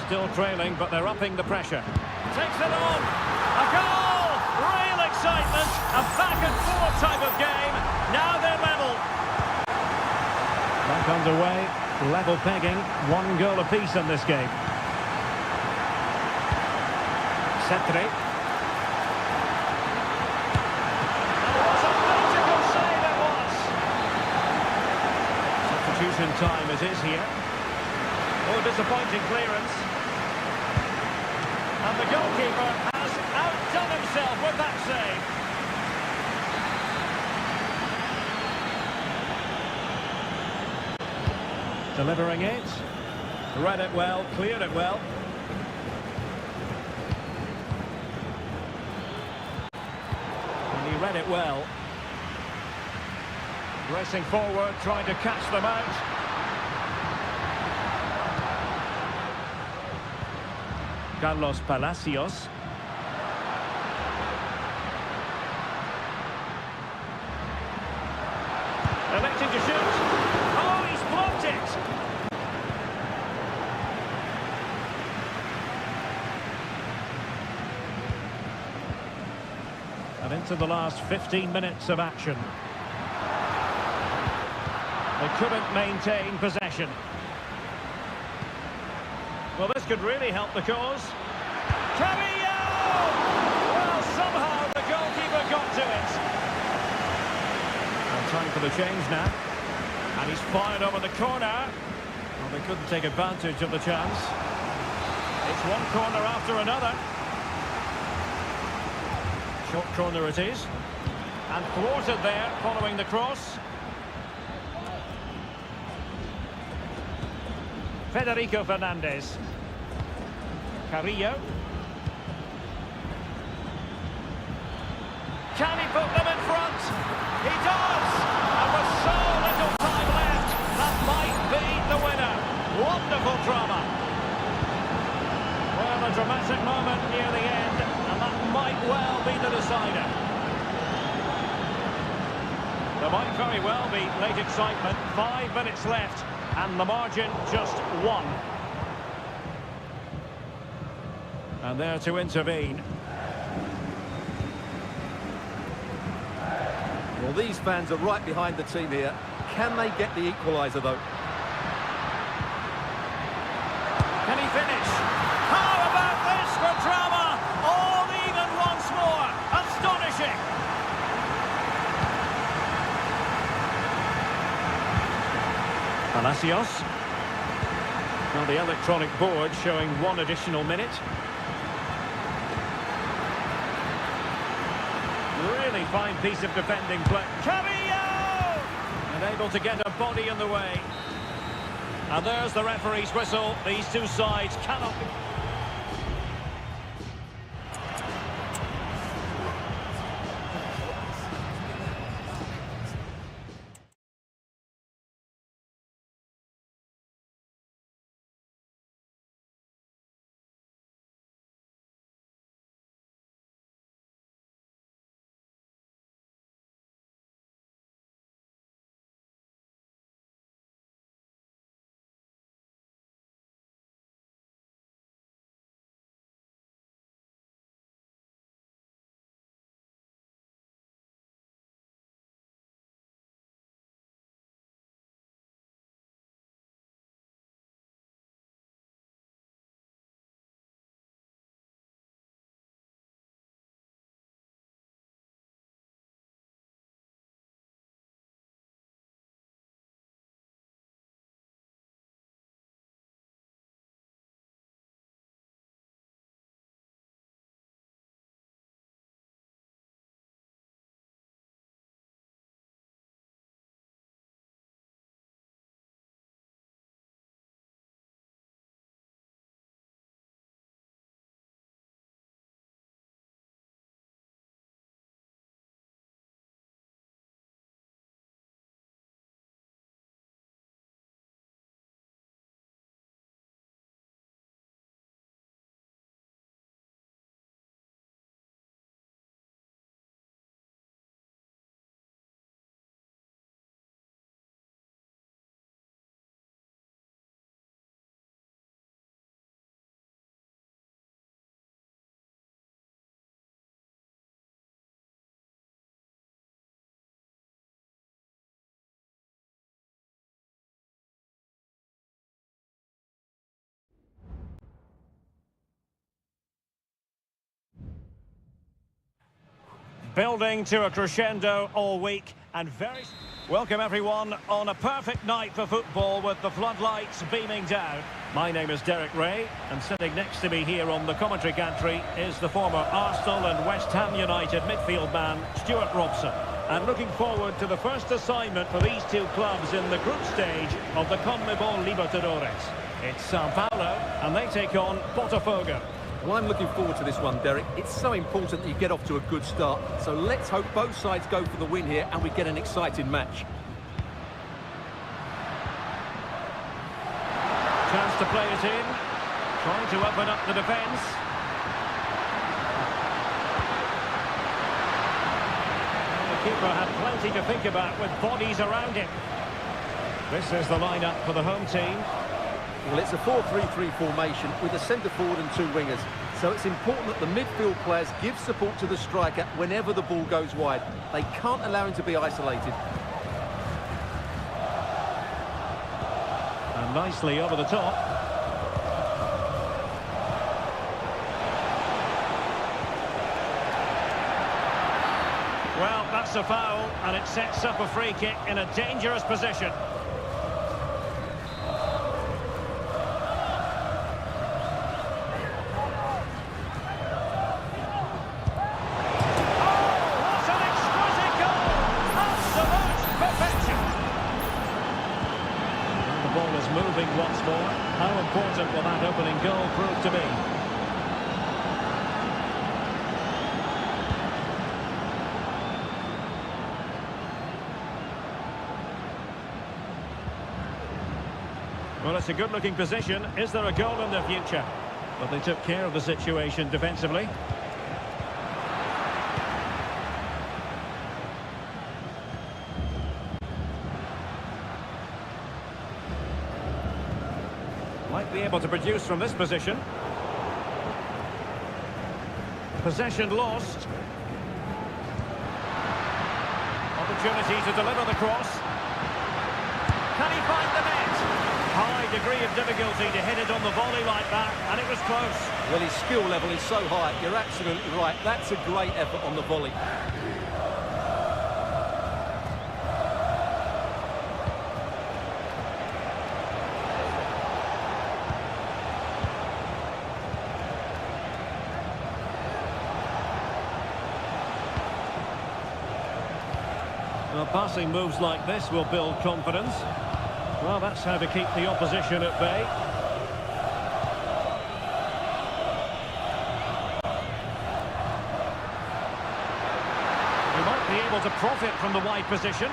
Still trailing, but they're upping the pressure. Takes it on. A goal! Real excitement. A back-and-forth type of game. Now they're level. Back underway, level pegging, 1 goal apiece in this game. Setri. What a beautiful save it was. Substitution time it is here. Oh, disappointing clearance. And the goalkeeper has outdone himself with that save. Delivering it. Read it well, cleared it well. And he read it well. Racing forward, trying to catch them out. Carlos Palacios. Electing to shoot. Oh, he's blocked it. And into the last 15 minutes of action. They couldn't maintain possession. Well, this could really help the cause. Carrillo! Well, somehow the goalkeeper got to it. And time for the change now. And he's fired over the corner. Well, they couldn't take advantage of the chance. It's one corner after another. Short corner it is. And thwarted there following the cross. Federico Fernandez. Carrillo. Can he put them in front? He does! And with so little time left, that might be the winner. Wonderful drama. Well, a dramatic moment near the end, and that might well be the decider. There might very well be late excitement. 5 minutes left. And the margin just 1. And there to intervene. Well, these fans are right behind the team here. Can they get the equaliser, though? Can he finish? How about this for drama? All even once more. Astonishing. Palacios. Well, the electronic board showing 1 additional minute. Really fine piece of defending play. Carrillo! And able to get a body in the way. And there's the referee's whistle. These two sides cannot... Building to a crescendo all week and very... Welcome everyone on a perfect night for football with the floodlights beaming down. My name is Derek Ray and sitting next to me here on the commentary gantry is the former Arsenal and West Ham United midfield man Stuart Robson. And looking forward to the first assignment for these two clubs in the group stage of the CONMEBOL Libertadores. It's Sao Paulo and they take on Botafogo. Well, I'm looking forward to this one, Derek. It's so important that you get off to a good start. So let's hope both sides go for the win here and we get an exciting match. Chance to play it in. Trying to open up the defence. The keeper had plenty to think about with bodies around him. This is the lineup for the home team. Well, it's a 4-3-3 formation with a centre forward and two wingers. So it's important that the midfield players give support to the striker whenever the ball goes wide. They can't allow him to be isolated. And nicely over the top. Well, that's a foul, and it sets up a free kick in a dangerous position. Moving once more. How important will that opening goal prove to be? Well, it's a good-looking position. Is there a goal in the future? But they took care of the situation defensively. Might be able to produce from this position. Possession lost. Opportunity to deliver the cross. Can he find the net? High degree of difficulty to hit it on the volley like that, and it was close. Well, his skill level is so high. You're absolutely right. That's a great effort on the volley. Well, passing moves like this will build confidence. Well, that's how to keep the opposition at bay. He might be able to profit from the wide position.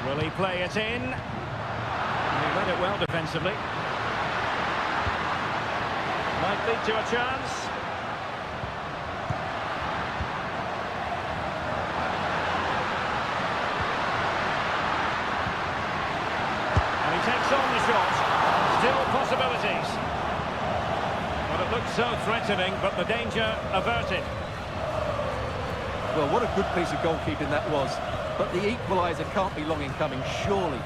Will he play it in? He read it well defensively. Might lead to a chance. Takes on the shot. Still possibilities. Well, it looked so threatening, but the danger averted. Well, what a good piece of goalkeeping that was. But the equaliser can't be long in coming, surely.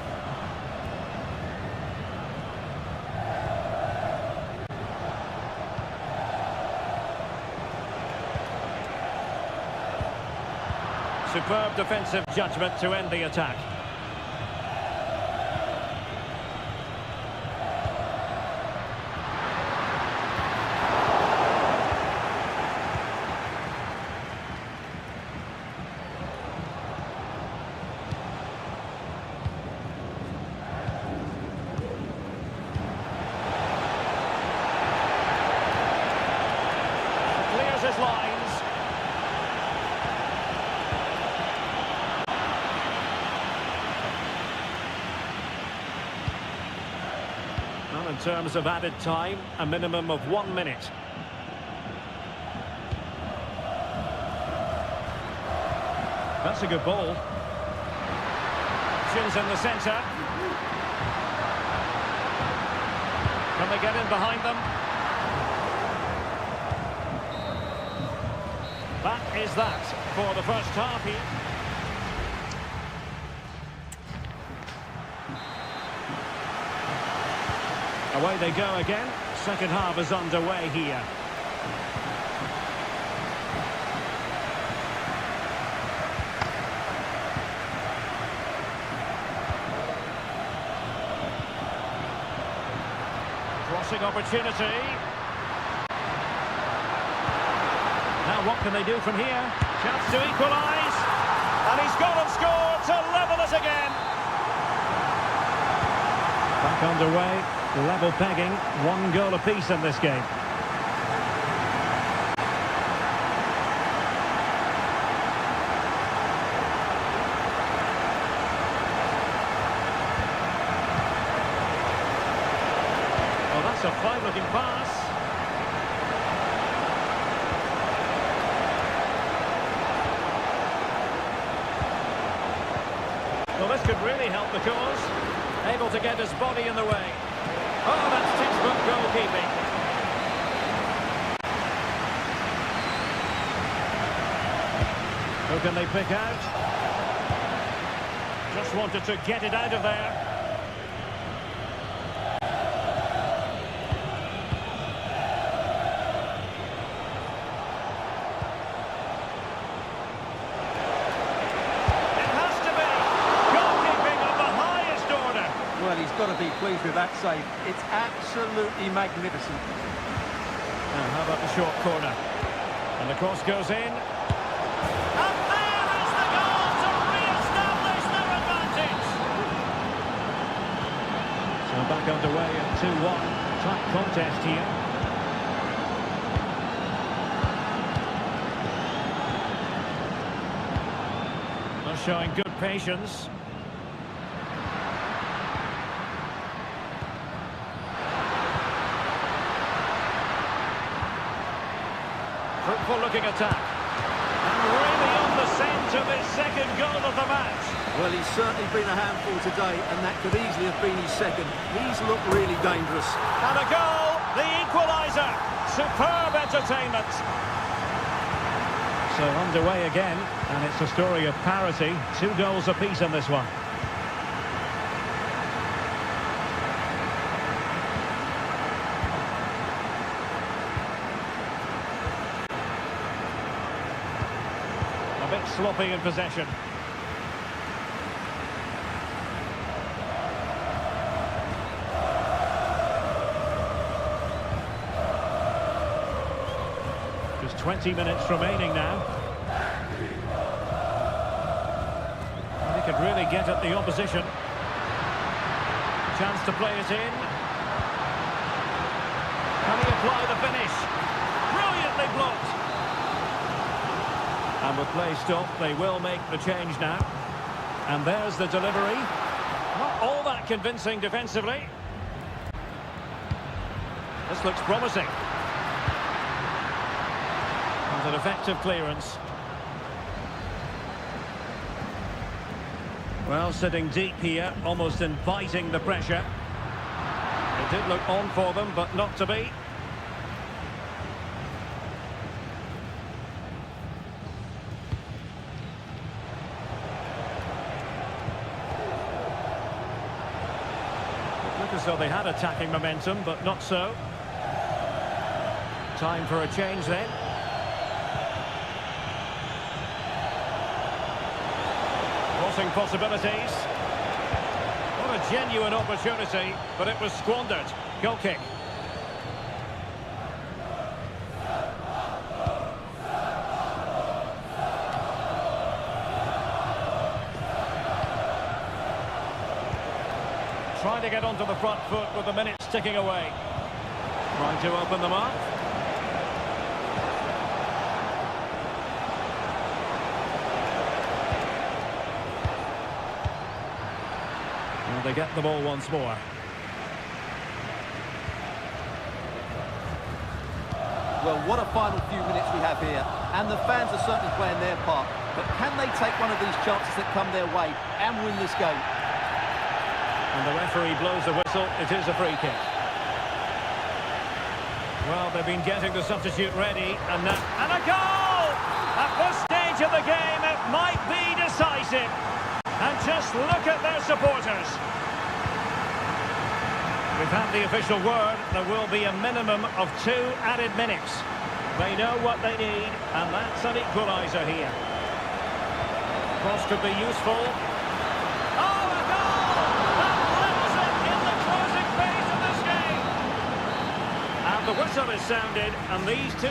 Superb defensive judgment to end the attack. His lines. Well, in terms of added time, a minimum of 1 minute. That's a good ball. Options in the centre. Can they get in behind them? That is that for the first half here. Away they go again. Second half is underway here. Crossing opportunity. Now what can they do from here? Chance to equalise. And he's gone and scored to level it again. Back underway, level pegging, 1 goal apiece in this game. Well, that's a fine-looking pass. Well, this could really help the cause. Able to get his body in the way. Oh, that's textbook goalkeeping. Who can they pick out? Just wanted to get it out of there. Well, he's got to be pleased with that save. It's absolutely magnificent. Now, how about the short corner? And the cross goes in. And there is the goal to re-establish their advantage. So back underway at 2-1. Tight contest here. They're showing good patience. Fruitful looking attack. And really on the scent of his second goal of the match. Well, he's certainly been a handful today, and that could easily have been his second. He's looked really dangerous. And a goal, the equaliser. Superb entertainment. So underway again, and it's a story of parity. 2 goals apiece in this one. A bit sloppy in possession. Just 20 minutes remaining now. And he could really get at the opposition. Chance to play it in. Can he apply the finish? Brilliantly blocked. And with play stopped, they will make the change now. And there's the delivery. Not all that convincing defensively. This looks promising. And an effective clearance. Well, sitting deep here, almost inviting the pressure. It did look on for them, but not to be. As though they had attacking momentum, but not so. Time for a change then. Crossing possibilities. What a genuine opportunity, but it was squandered. Goal kick. Trying to get onto the front foot with the minutes ticking away. Trying to open them up. And they get the ball once more. Well, what a final few minutes we have here. And the fans are certainly playing their part. But can they take one of these chances that come their way and win this game? And the referee blows the whistle. It is a free kick. Well, they've been getting the substitute ready, and a goal! At this stage of the game, it might be decisive. And just look at their supporters. We've had the official word. There will be a minimum of 2 added minutes. They know what they need, and that's an equaliser here. Cross could be useful. And the whistle is sounded, and these two...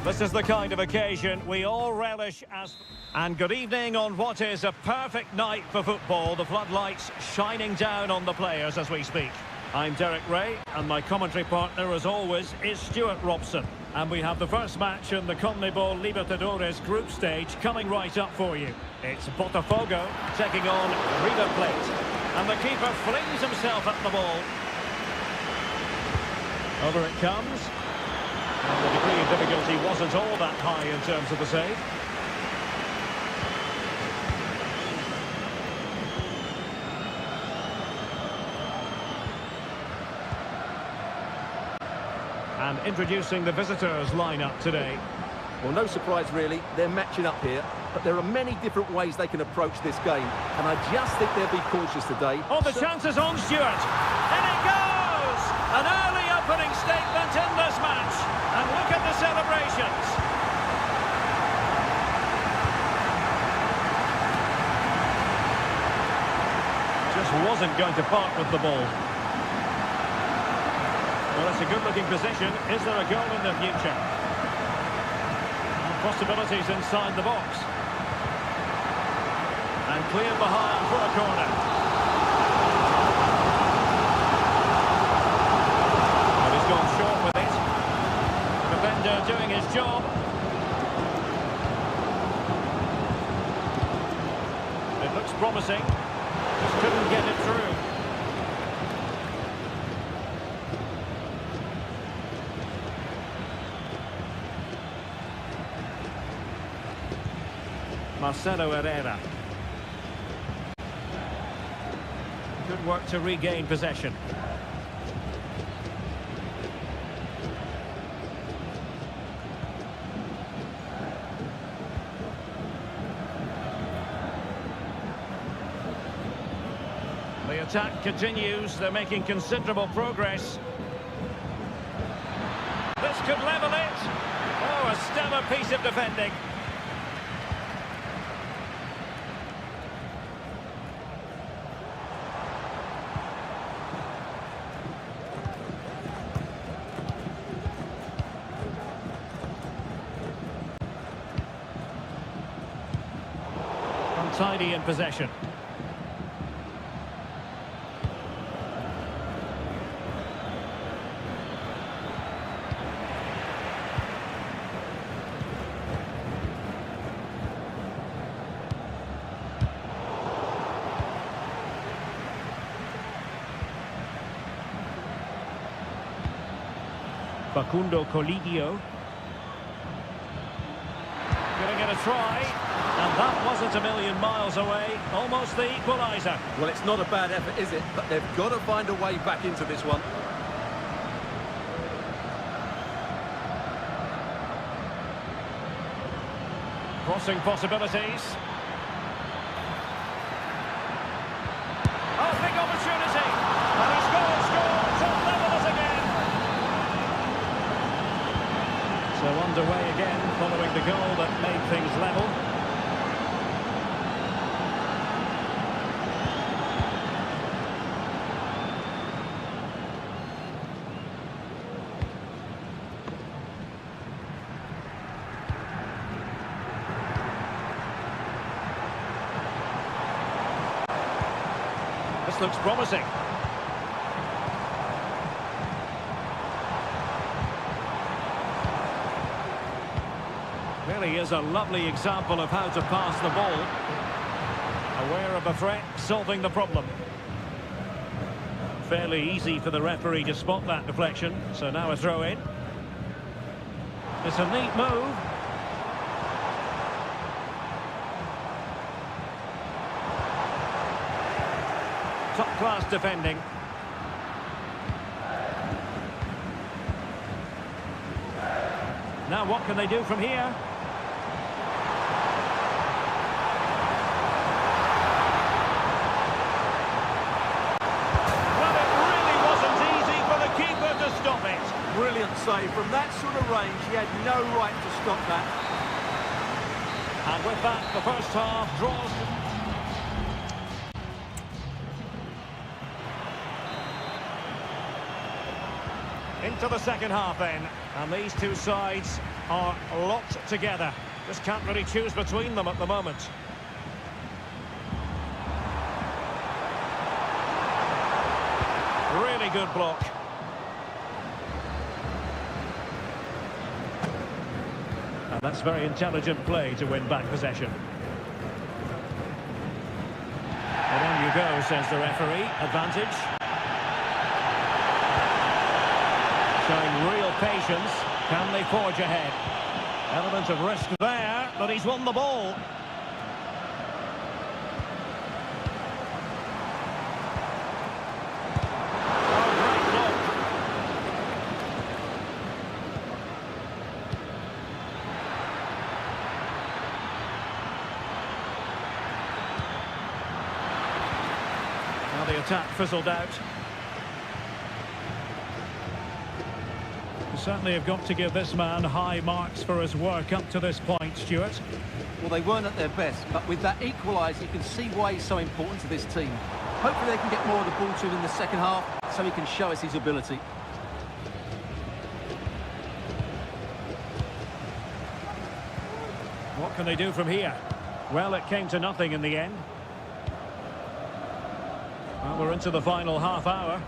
This is the kind of occasion we all relish as... And good evening on what is a perfect night for football. The floodlights shining down on the players as we speak. I'm Derek Ray, and my commentary partner, as always, is Stuart Robson. And we have the first match in the CONMEBOL Libertadores group stage coming right up for you. It's Botafogo taking on River Plate. And the keeper flings himself at the ball. Over it comes. And the degree of difficulty wasn't all that high in terms of the save. And introducing the visitors lineup today. Well, no surprise really, they're matching up here, but there are many different ways they can approach this game, and I just think they'll be cautious today. Oh, the chance is on, Stuart. And it goes! An early opening statement in this match. And look at the celebrations. Just wasn't going to part with the ball. Well, it's a good-looking position. Is there a goal in the future? And possibilities inside the box. And clear behind for a corner. But he's gone short with it. Defender doing his job. It looks promising. Just couldn't get it through. Marcelo Herrera. Good work to regain possession. The attack continues. They're making considerable progress. This could level it. Oh, a stellar piece of defending. Untidy in possession. Facundo Colidio. Giving it a try. And that wasn't a million miles away. Almost the equaliser. Well, it's not a bad effort, is it? But they've got to find a way back into this one. Crossing possibilities. Oh, big opportunity. And he's scored to level us again. So underway again following the goal that made things level. This looks promising. Really is a lovely example of how to pass the ball. Aware of the threat, solving the problem. Fairly easy for the referee to spot that deflection, so now a throw in. It's a neat move. Top-class defending. Now what can they do from here? Well, it really wasn't easy for the keeper to stop it. Brilliant save. From that sort of range, he had no right to stop that. And with that, the first half draws. Into the second half then, and these two sides are locked together. Just can't really choose between them at the moment. Really good block. And that's very intelligent play to win back possession. And on you go, says the referee. Advantage. Showing real patience. Can they forge ahead? Element of risk there, but he's won the ball. Oh, great block. Now the attack fizzled out. Certainly have got to give this man high marks for his work up to this point, Stuart. Well, they weren't at their best, but with that equaliser, you can see why he's so important to this team. Hopefully they can get more of the ball to him in the second half, so he can show us his ability. What can they do from here? Well, it came to nothing in the end. Well, we're into the final half hour.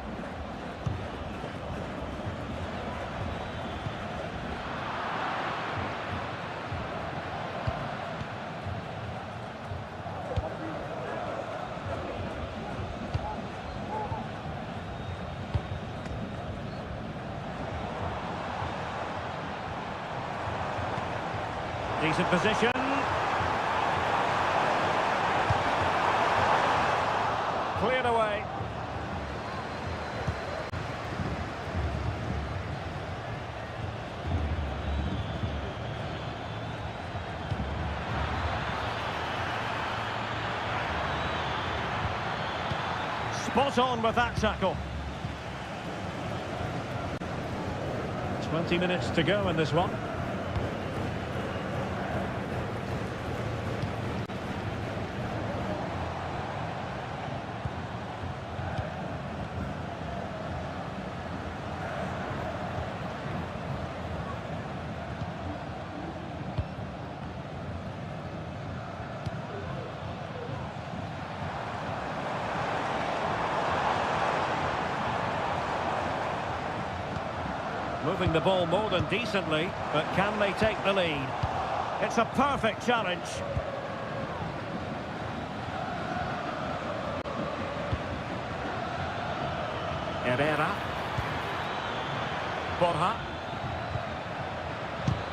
Decent position. Cleared away. Spot on with that tackle. 20 minutes to go in this one. Moving the ball more than decently, but can they take the lead? It's a perfect challenge. Herrera. Borja.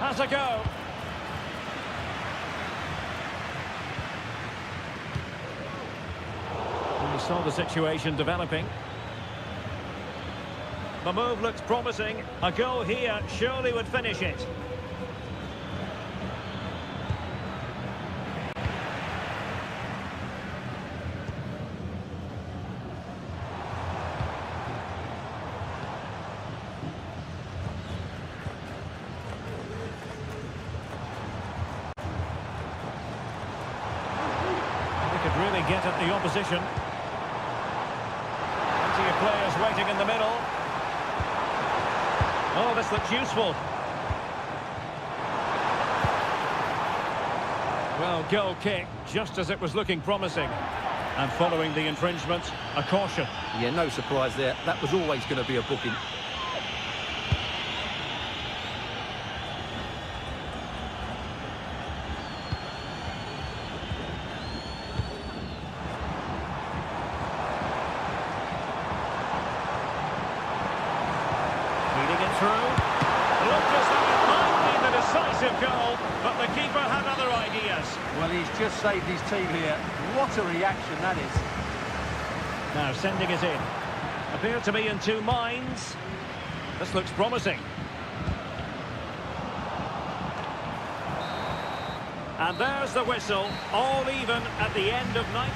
Has a go. We saw the situation developing. The move looks promising. A goal here surely would finish it. get at the opposition. Plenty of players waiting in the middle. Oh, this looks useful. Well, goal kick, just as it was looking promising. And following the infringement, a caution. Yeah, no surprise there. That was always going to be a booking. Feeding it through. Looked as though it might be the decisive goal, but the keeper had other ideas. Well, he's just saved his team here. What a reaction that is. Now sending it in. Appear to be in two minds. This looks promising. And there's the whistle, all even at the end of 90.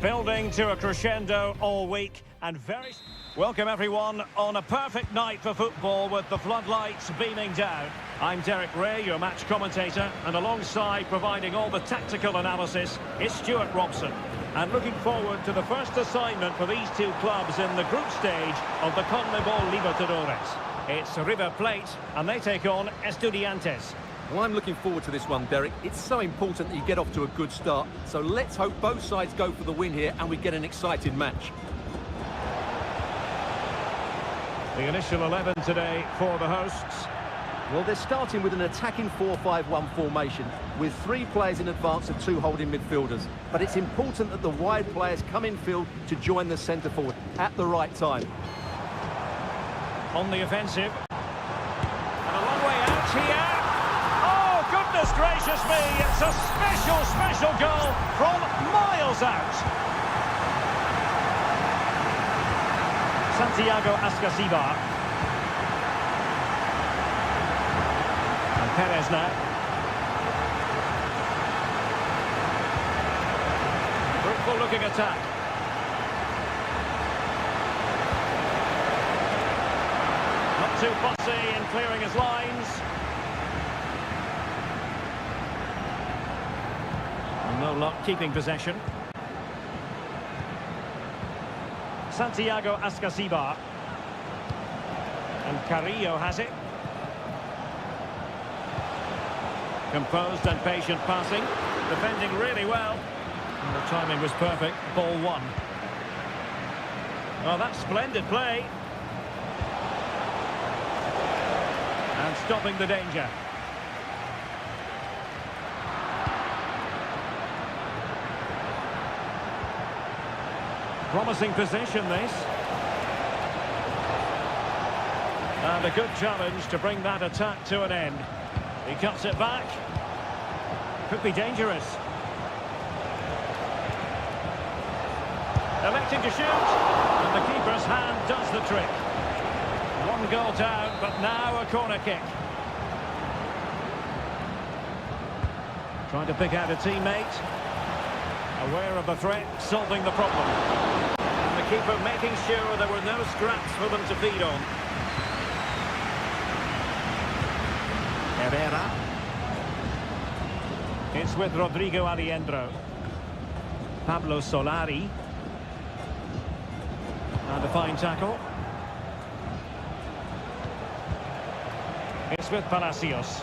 Building to a crescendo all week and very... Welcome everyone on a perfect night for football with the floodlights beaming down. I'm Derek Ray, your match commentator, and alongside providing all the tactical analysis is Stuart Robson. And looking forward to the first assignment for these two clubs in the group stage of the CONMEBOL Libertadores. It's River Plate and they take on Estudiantes. Well, I'm looking forward to this one, Derek. It's so important that you get off to a good start. So let's hope both sides go for the win here and we get an exciting match. The initial 11 today for the hosts. Well, they're starting with an attacking 4-5-1 formation with 3 players in advance of 2 holding midfielders. But it's important that the wide players come in field to join the centre forward at the right time. On the offensive. And a long way out here. Oh, goodness gracious me. It's a special goal from miles out. Santiago Ascasibar. And Perez now. Fruitful looking attack. Not too fussy in clearing his lines. No luck keeping possession. Santiago Ascasibar. And Carrillo has it. Composed and patient passing. Defending really well. And the timing was perfect. Ball 1. Oh, that's splendid play. And stopping the danger. Promising position, this. And a good challenge to bring that attack to an end. He cuts it back. Could be dangerous. Electing to shoot. And the keeper's hand does the trick. 1 goal down, but now a corner kick. Trying to pick out a teammate. Aware of the threat, solving the problem. And the keeper making sure there were no scraps for them to feed on. Herrera. It's with Rodrigo Alejandro. Pablo Solari. And a fine tackle. It's with Palacios.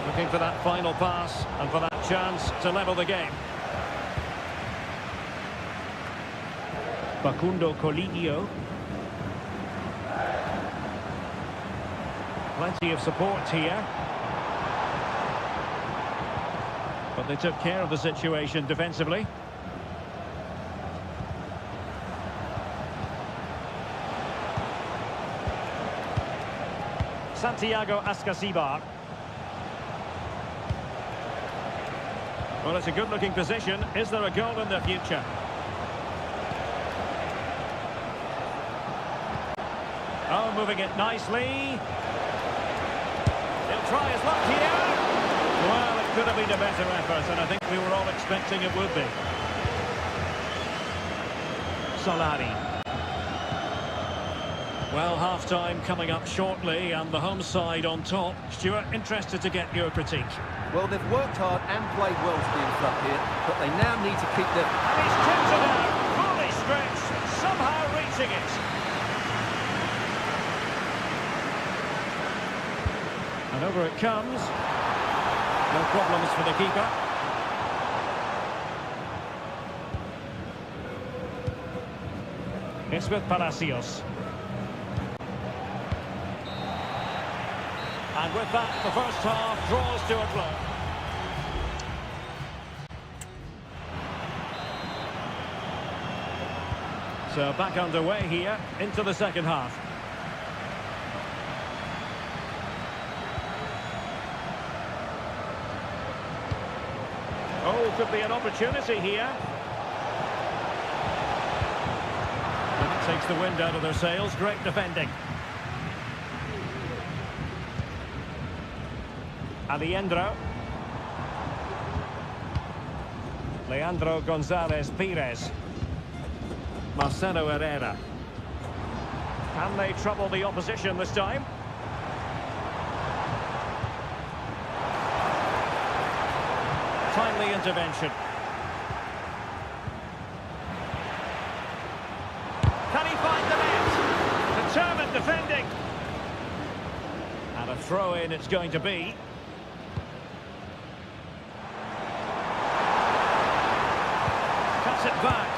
Looking for that final pass and for that chance to level the game. Facundo Colidio. Plenty of support here. But they took care of the situation defensively. Santiago Ascasibar. Well, it's a good-looking position. Is there a goal in the future? Oh, moving it nicely. He'll try his luck here. Well, it could have been a better effort, and I think we were all expecting it would be. Solari. Well, half-time coming up shortly, and the home side on top. Stuart, interested to get your critique. Well, they've worked hard and played well to be in front here, but they now need to keep their... And he's tipped it out, fully stretched, somehow reaching it. And over it comes. No problems for the keeper. It's with Palacios. And with that, the first half draws to a close. So back underway here into the second half. Oh, could be an opportunity here. And it takes the wind out of their sails. Great defending. Alejandro. Leandro Gonzalez Pires. Marcelo Herrera. Can they trouble the opposition this time? Timely intervention. Can he find the net? Determined defending. And a throw-in it's going to be. Cuts it back.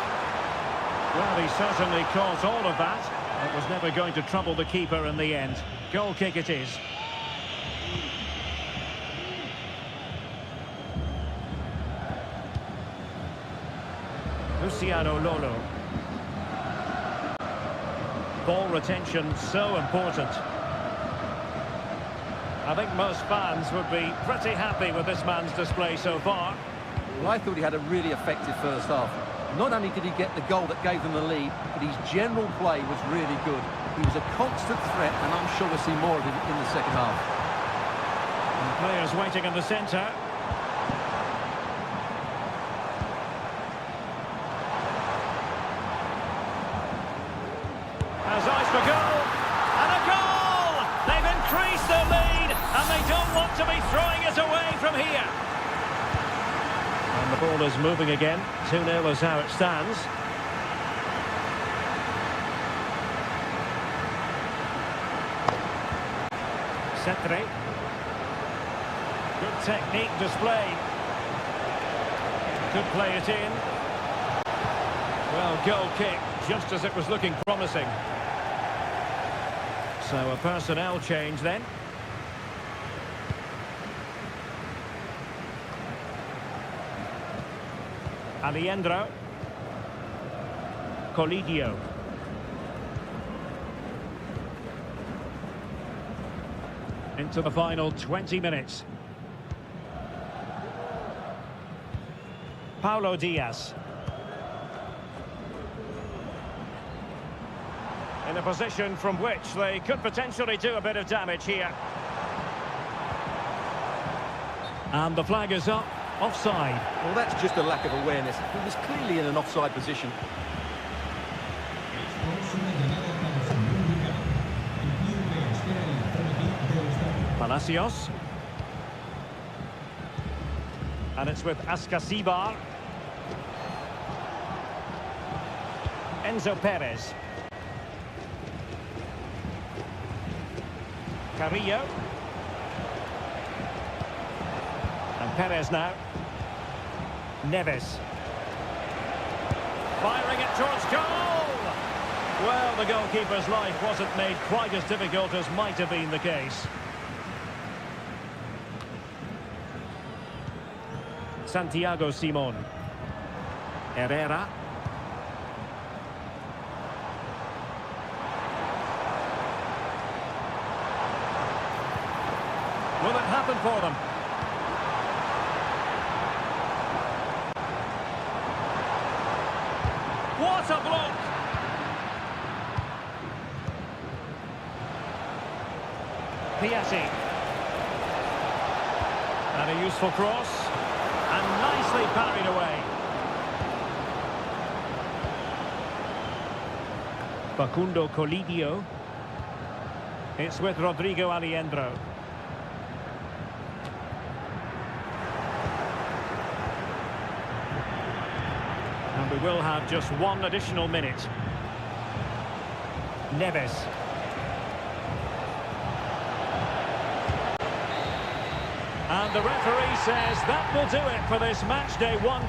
Well, he certainly caused all of that. It was never going to trouble the keeper in the end. Goal kick it is. Luciano Lolo. Ball retention so important. I think most fans would be pretty happy with this man's display so far. Well, I thought he had a really effective first half. Not only did he get the goal that gave them the lead, but his general play was really good. He was a constant threat, and I'm sure we'll see more of him in the second half. And players waiting in the centre. Has eyes for goal. And a goal! They've increased their lead, and they don't want to be throwing it away from here. And the ball is moving again. 2-0 is how it stands. Cetre. Good technique displayed. Could play it in. Well, goal kick, just as it was looking promising. So a personnel change then. Alejandro. Colidio. Into the final 20 minutes. Paulo Diaz. In a position from which they could potentially do a bit of damage here. And the flag is up. Offside. Well, that's just a lack of awareness. He was clearly in an offside position. Palacios. And it's with Ascasibar. Enzo Perez. Carrillo. And Perez now. Neves. Firing it towards goal! Well, the goalkeeper's life wasn't made quite as difficult as might have been the case. Santiago Simon. Herrera. Will it happen for them? What a block! Piatti. And a useful cross. And nicely parried away. Facundo Colidio. It's with Rodrigo Alejandro. And we will have just one additional minute. Neves. And the referee says that will do it for this match day one.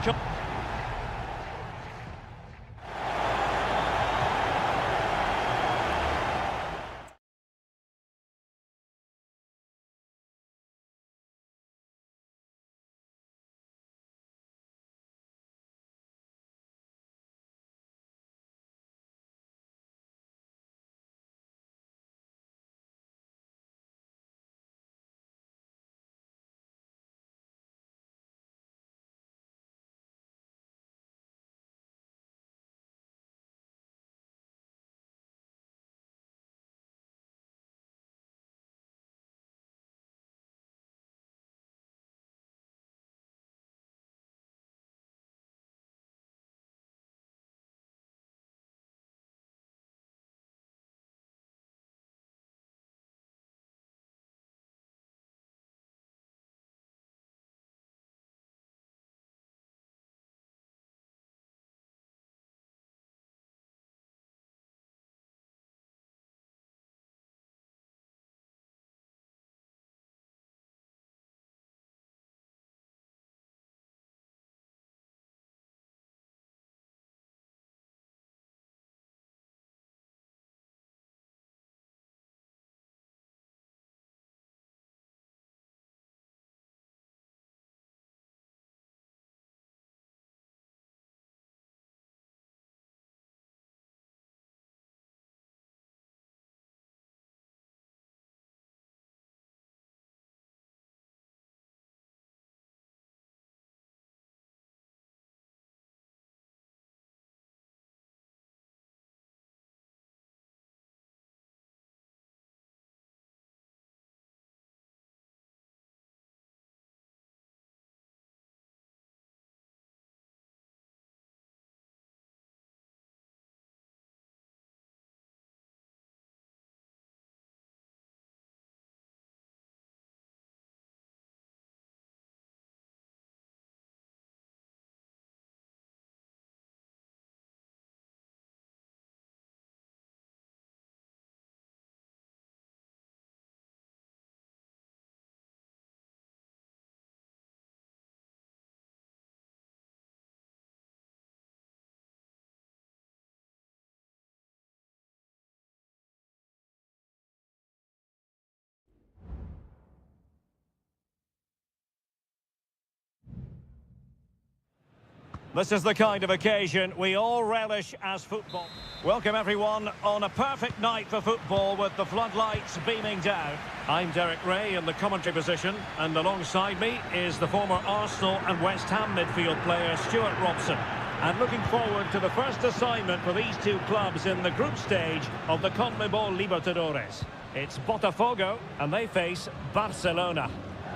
This is the kind of occasion we all relish as football. Welcome everyone on a perfect night for football with the floodlights beaming down. I'm Derek Ray in the commentary position, and alongside me is the former Arsenal and West Ham midfield player Stuart Robson. And looking forward to the first assignment for these two clubs in the group stage of the CONMEBOL Libertadores. It's Botafogo and they face Barcelona.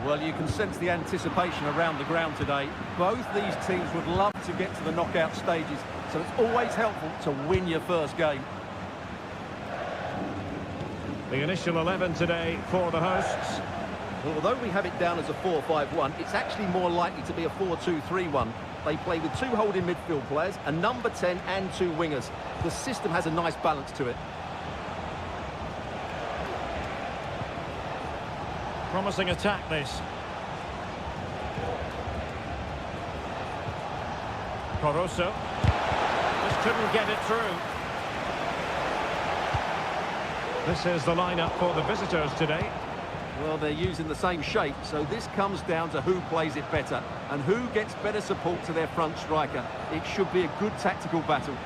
Well, you can sense the anticipation around the ground today. Both these teams would love to get to the knockout stages, so it's always helpful to win your first game. The initial 11 today for the hosts. Well, although we have it down as a 4-5-1, it's actually more likely to be a 4-2-3-1. They play with two holding midfield players, a number 10 and two wingers. The system has a nice balance to it. Promising attack this. Caruso. Just couldn't get it through. This is the lineup for the visitors today. Well, they're using the same shape, so this comes down to who plays it better and who gets better support to their front striker. It should be a good tactical battle.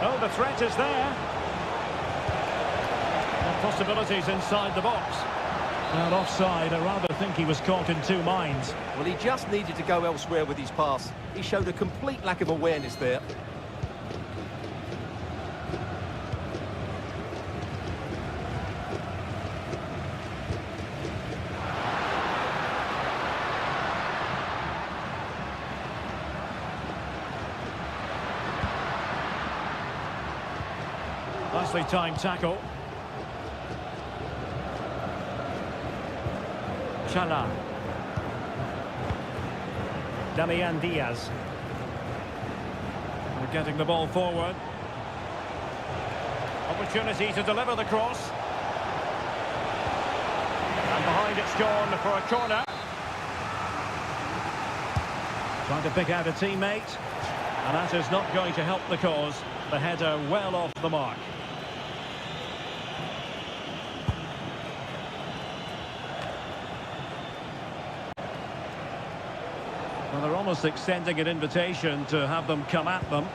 Oh, the threat is there. Possibilities inside the box. Well, offside. I rather think he was caught in two minds. Well, he just needed to go elsewhere with his pass. He showed a complete lack of awareness there. Nicely timed tackle. Chala. Damian Diaz. We're getting the ball forward. Opportunity to deliver the cross. And behind it's gone for a corner. Trying to pick out a teammate. And that is not going to help the cause. The header well off the mark. Well, they're almost extending an invitation to have them come at them.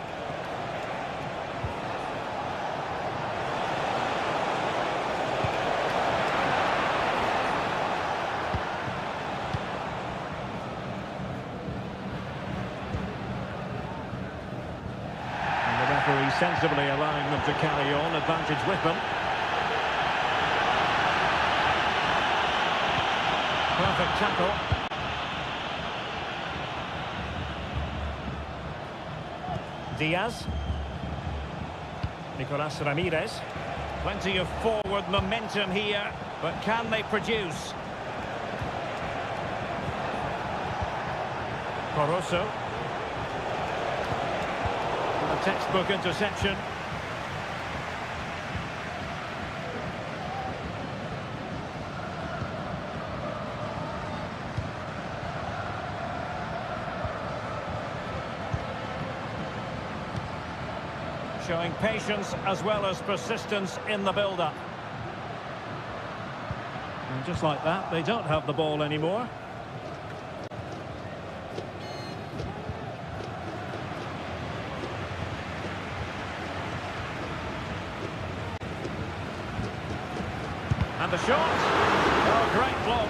And the referee sensibly allowing them to carry on, advantage with them. Perfect tackle. Diaz. Nicolas Ramirez. Plenty of forward momentum here, but can they produce? Caruso. A textbook interception. Showing patience as well as persistence in the build-up. And just like that, they don't have the ball anymore. And the shot. Oh, great block.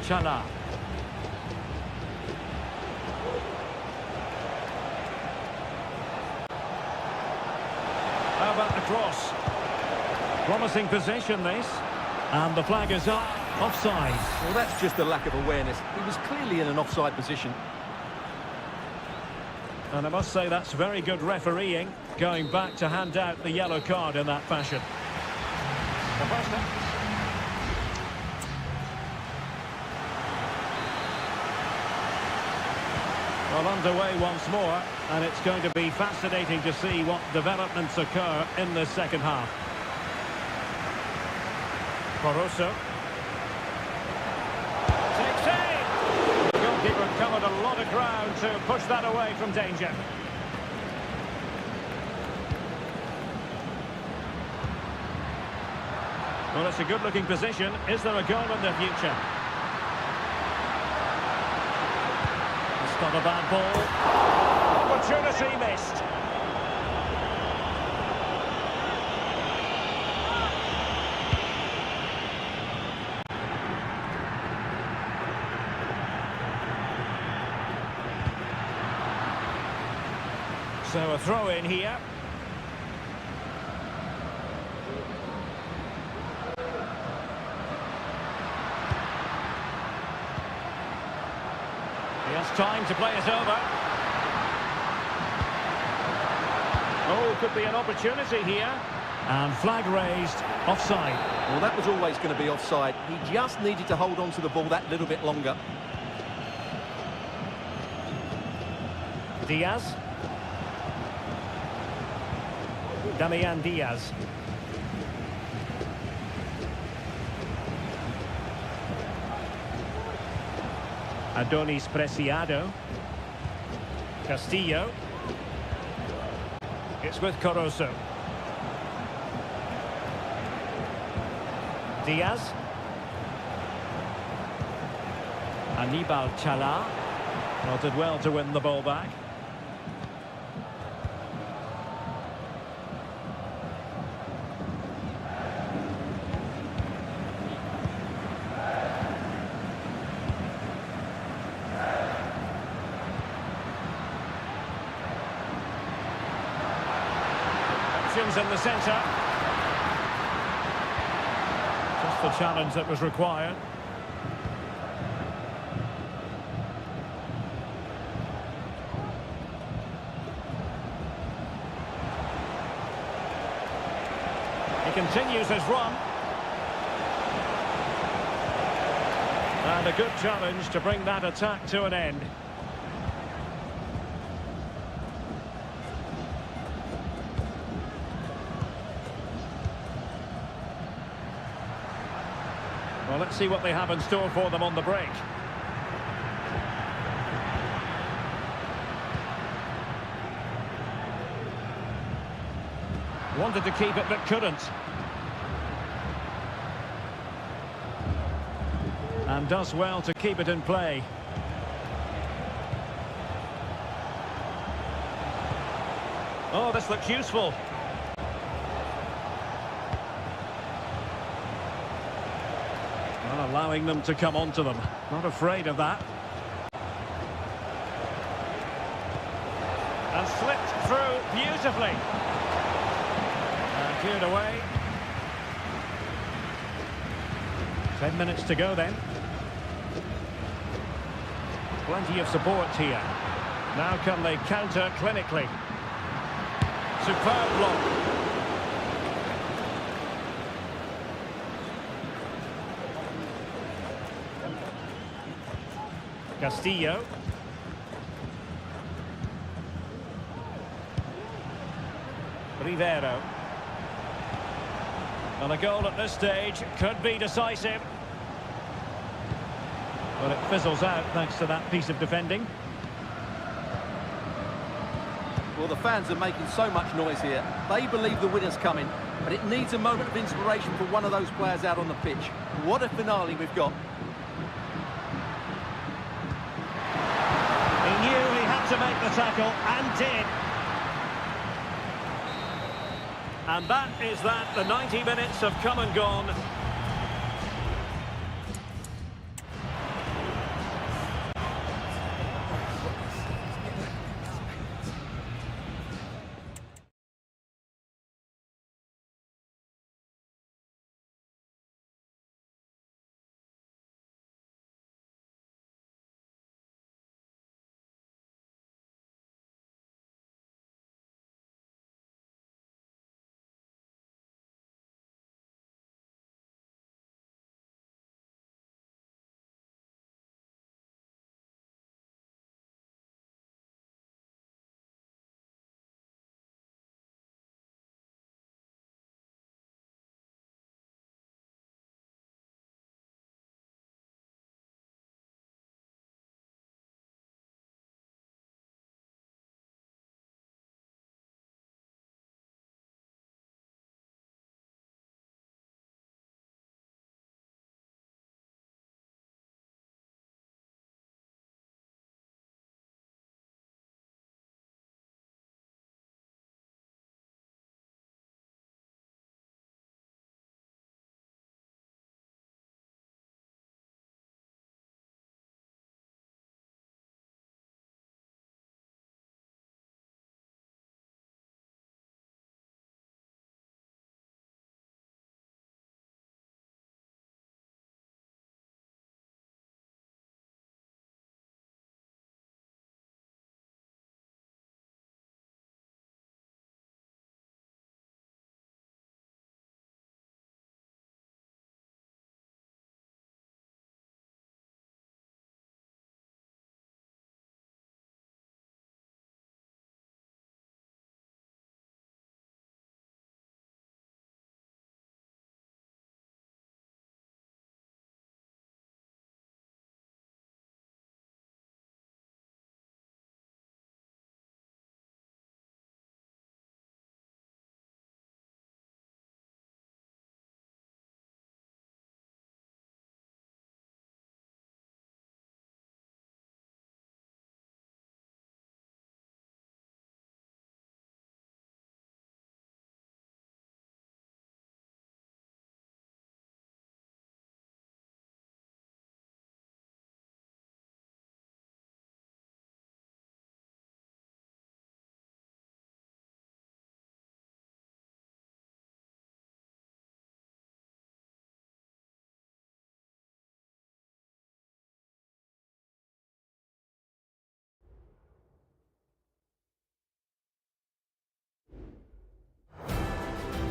Chala. How about the cross? Promising possession, this. And the flag is up. Offside. Well, that's just a lack of awareness. He was clearly in an offside position. And I must say that's very good refereeing, going back to hand out the yellow card in that fashion. The first one. Well, underway once more, and it's going to be fascinating to see what developments occur in the second half. Caruso. Takes aim! The goalkeeper covered a lot of ground to push that away from danger. Well, it's a good-looking position. Is there a goal in the future? It's not a bad ball. Opportunity missed. So a throw in here. He has time to play it over. Oh, could be an opportunity here. And flag raised, offside. Well, that was always going to be offside. He just needed to hold on to the ball that little bit longer. Diaz. Damian Diaz. Adonis Preciado. Castillo. It's with Corozo. Diaz. Anibal Chala. Well, did well to win the ball back. In the centre. Just the challenge that was required. He continues his run. And a good challenge to bring that attack to an end. Well, let's see what they have in store for them on the break. Wanted to keep it, but couldn't. And does well to keep it in play. Oh, this looks useful. Allowing them to come onto them. Not afraid of that. And slipped through beautifully. And cleared away. 10 minutes to go then. Plenty of support here. Now can they counter clinically? Superb block. Castillo. Rivero. And a goal at this stage could be decisive. Well, it fizzles out thanks to that piece of defending. Well, the fans are making so much noise here. They believe the winner's coming, but it needs a moment of inspiration for one of those players out on the pitch. What a finale we've got. He knew he had to make the tackle, and did. And that is that. The 90 minutes have come and gone.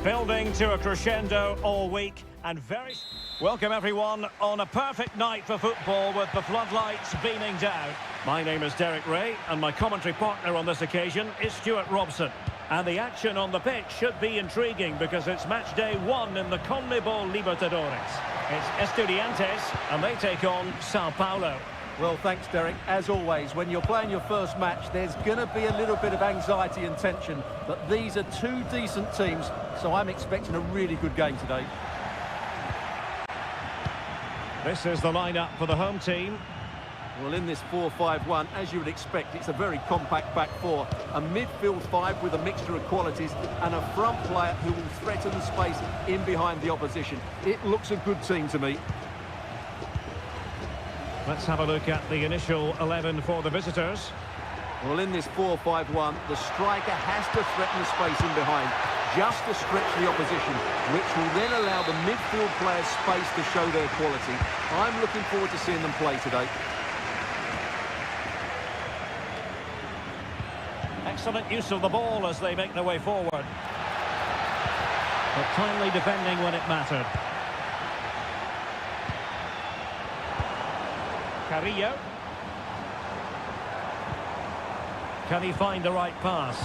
Building to a crescendo all week and very... Welcome everyone on a perfect night for football with the floodlights beaming down. My name is Derek Ray and my commentary partner on this occasion is Stuart Robson. And the action on the pitch should be intriguing because it's match day 1 in the CONMEBOL Libertadores. It's Estudiantes and they take on Sao Paulo. Well, thanks, Derek. As always, when you're playing your first match, there's going to be a little bit of anxiety and tension. But these are two decent teams, so I'm expecting a really good game today. This is the lineup for the home team. Well, in this 4-5-1, as you would expect, it's a very compact back four. A midfield five with a mixture of qualities and a front player who will threaten the space in behind the opposition. It looks a good team to me. Let's have a look at the initial 11 for the visitors. Well, in this 4-5-1, the striker has to threaten the space in behind, just to stretch the opposition, which will then allow the midfield players space to show their quality. I'm looking forward to seeing them play today. Excellent use of the ball as they make their way forward. But timely defending when it mattered. Carrillo. Can he find the right pass?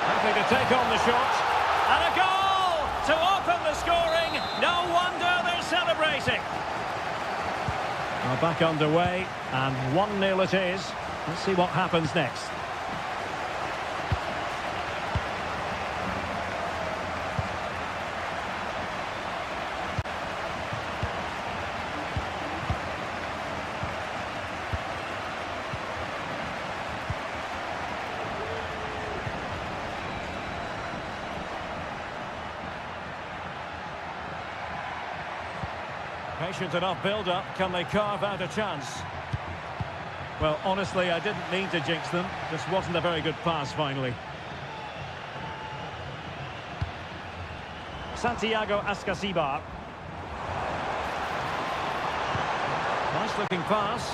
Happy to take on the shot. And a goal to open the scoring. No wonder they're celebrating. Well, back underway, and 1-0 it is. Let's see what happens next. Patient enough build-up. Can they carve out a chance? Well, honestly, I didn't mean to jinx them. Just wasn't a very good pass, finally. Santiago Ascasibar. Nice-looking pass.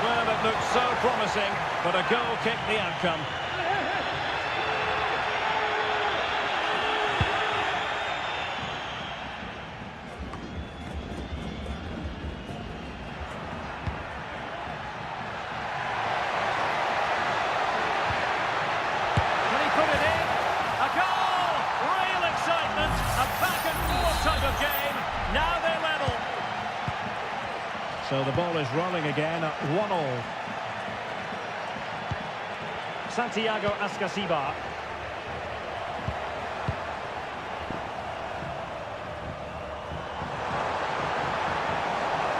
Well, it looked so promising, but a goal kicked the outcome. So the ball is rolling again at 1-1. Santiago Ascasibar.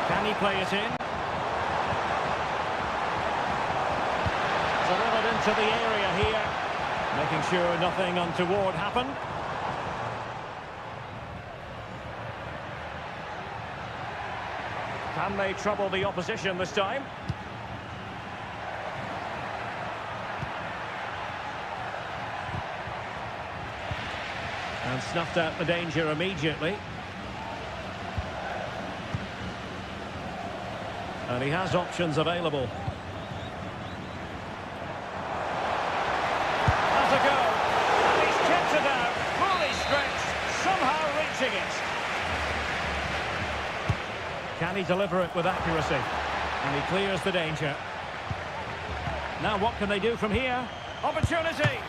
Can he play it in? Drill it into the area here, making sure nothing untoward happened. Can they trouble the opposition this time? And snuffed out the danger immediately. And he has options available. Has a go. And he's kept it out. Fully stretched. Somehow reaching it. Can he deliver it with accuracy? And he clears the danger. Now what can they do from here? Opportunity!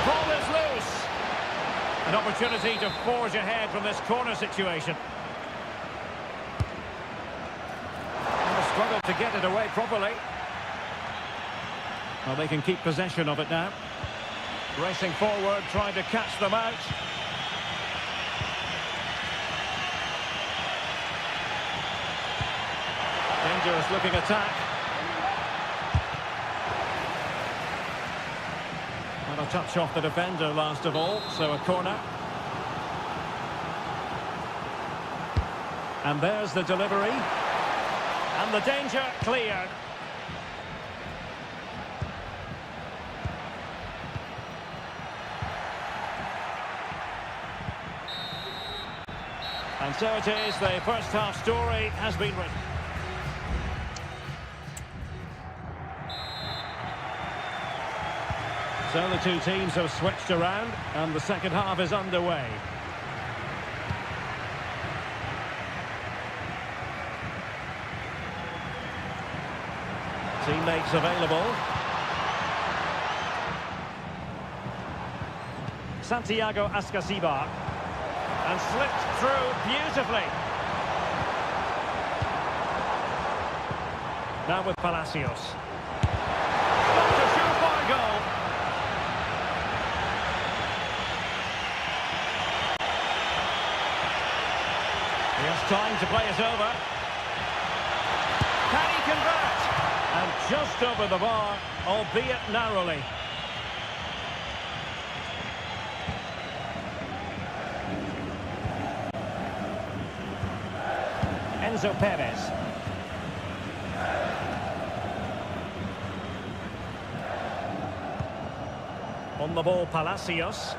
Ball is loose. An opportunity to forge ahead from this corner situation. And struggled to get it away properly. Well, they can keep possession of it now. Racing forward, trying to catch them out. Dangerous looking attack. And a touch off the defender last of all, so a corner. And there's the delivery. And the danger cleared. And so it is, the first half story has been written. So the two teams have switched around and the second half is underway. Teammates available. Santiago Ascasiba. And slipped through beautifully. Now with Palacios. That's a surefire goal. He has time to play it over. Can he convert? And just over the bar, albeit narrowly. Enzo Perez. On the ball, Palacios.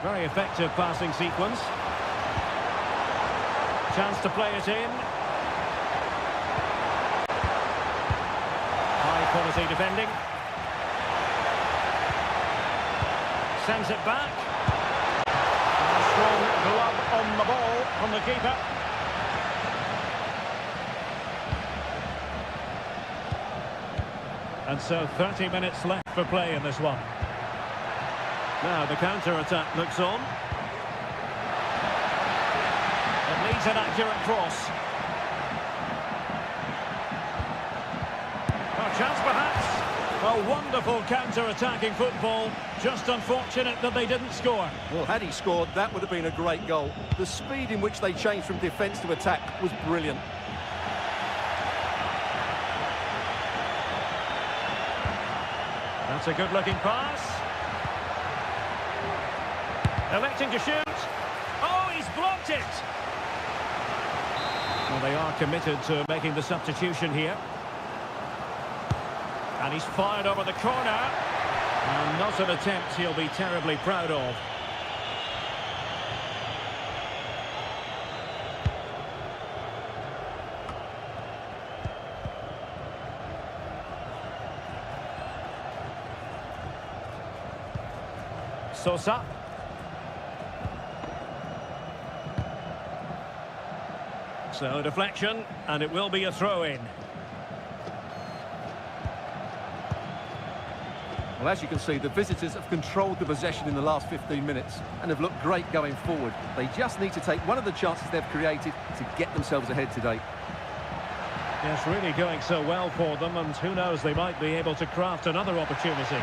Very effective passing sequence. Chance to play it in. High quality defending. Sends it back. A strong glove on the ball from the keeper. And so 30 minutes left for play in this one. Now the counter-attack looks on. It needs an accurate cross. A chance perhaps. A wonderful counter-attacking football. Just unfortunate that they didn't score. Well, had he scored, that would have been a great goal. The speed in which they changed from defence to attack was brilliant. That's a good-looking pass. Electing to shoot. Oh, he's blocked it. Well, they are committed to making the substitution here. And he's fired over the corner. And not an attempt he'll be terribly proud of. Sosa. So deflection, and it will be a throw-in. Well, as you can see, the visitors have controlled the possession in the last 15 minutes and have looked great going forward. They just need to take one of the chances they've created to get themselves ahead today. Yes, really going so well for them, and who knows, they might be able to craft another opportunity.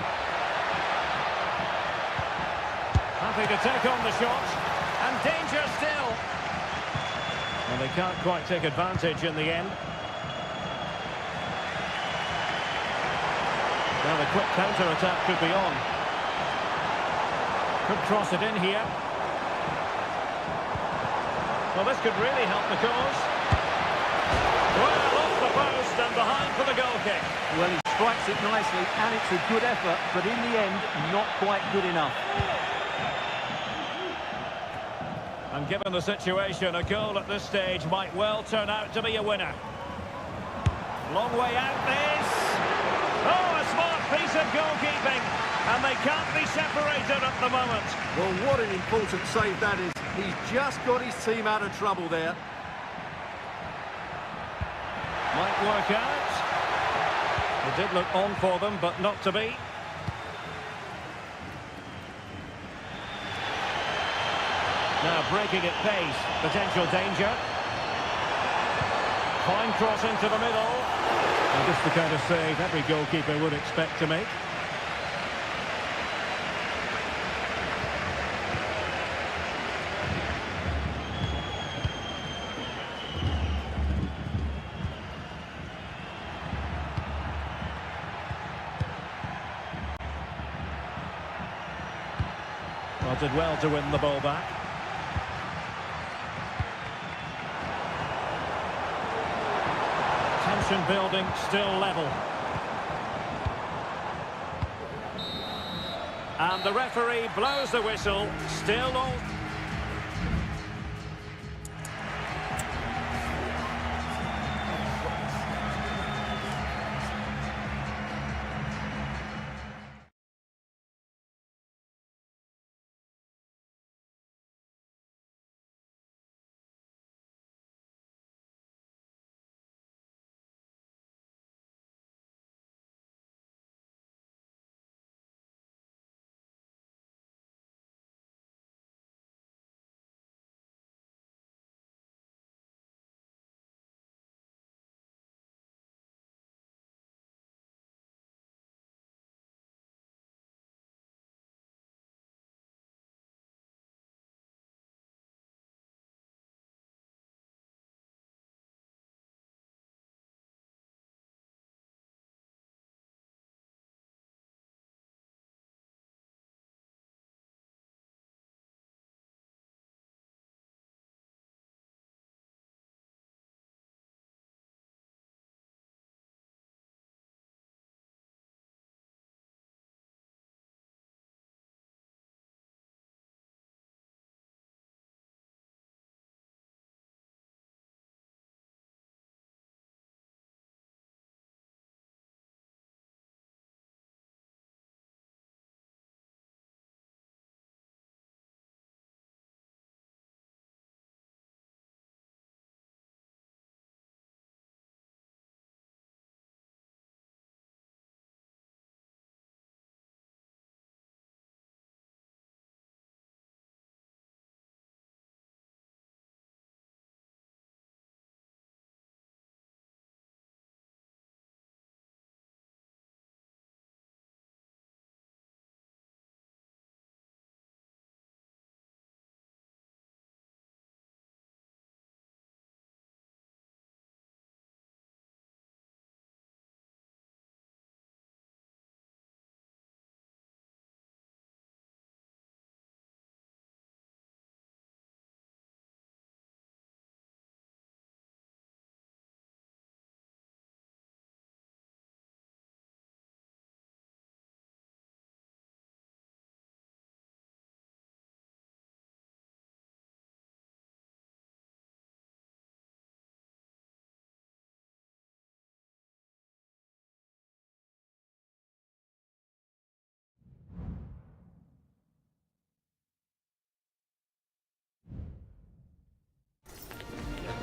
Happy to take on the shot, and danger still. And they can't quite take advantage in the end. Now the quick counter-attack could be on. Could cross it in here. Well, this could really help the cause. Well, off the post and behind for the goal kick. Well, he strikes it nicely, and it's a good effort, but in the end, not quite good enough. And given the situation, a goal at this stage might well turn out to be a winner. Long way out this. Oh, a smart piece of goalkeeping. And they can't be separated at the moment. Well, what an important save that is. He's just got his team out of trouble there. Might work out. It did look on for them, but not to be. Now breaking at pace, potential danger. Fine cross into the middle. And this is the kind of save every goalkeeper would expect to make. Well, did well to win the ball back. Tension building, still level. And the referee blows the whistle, still all...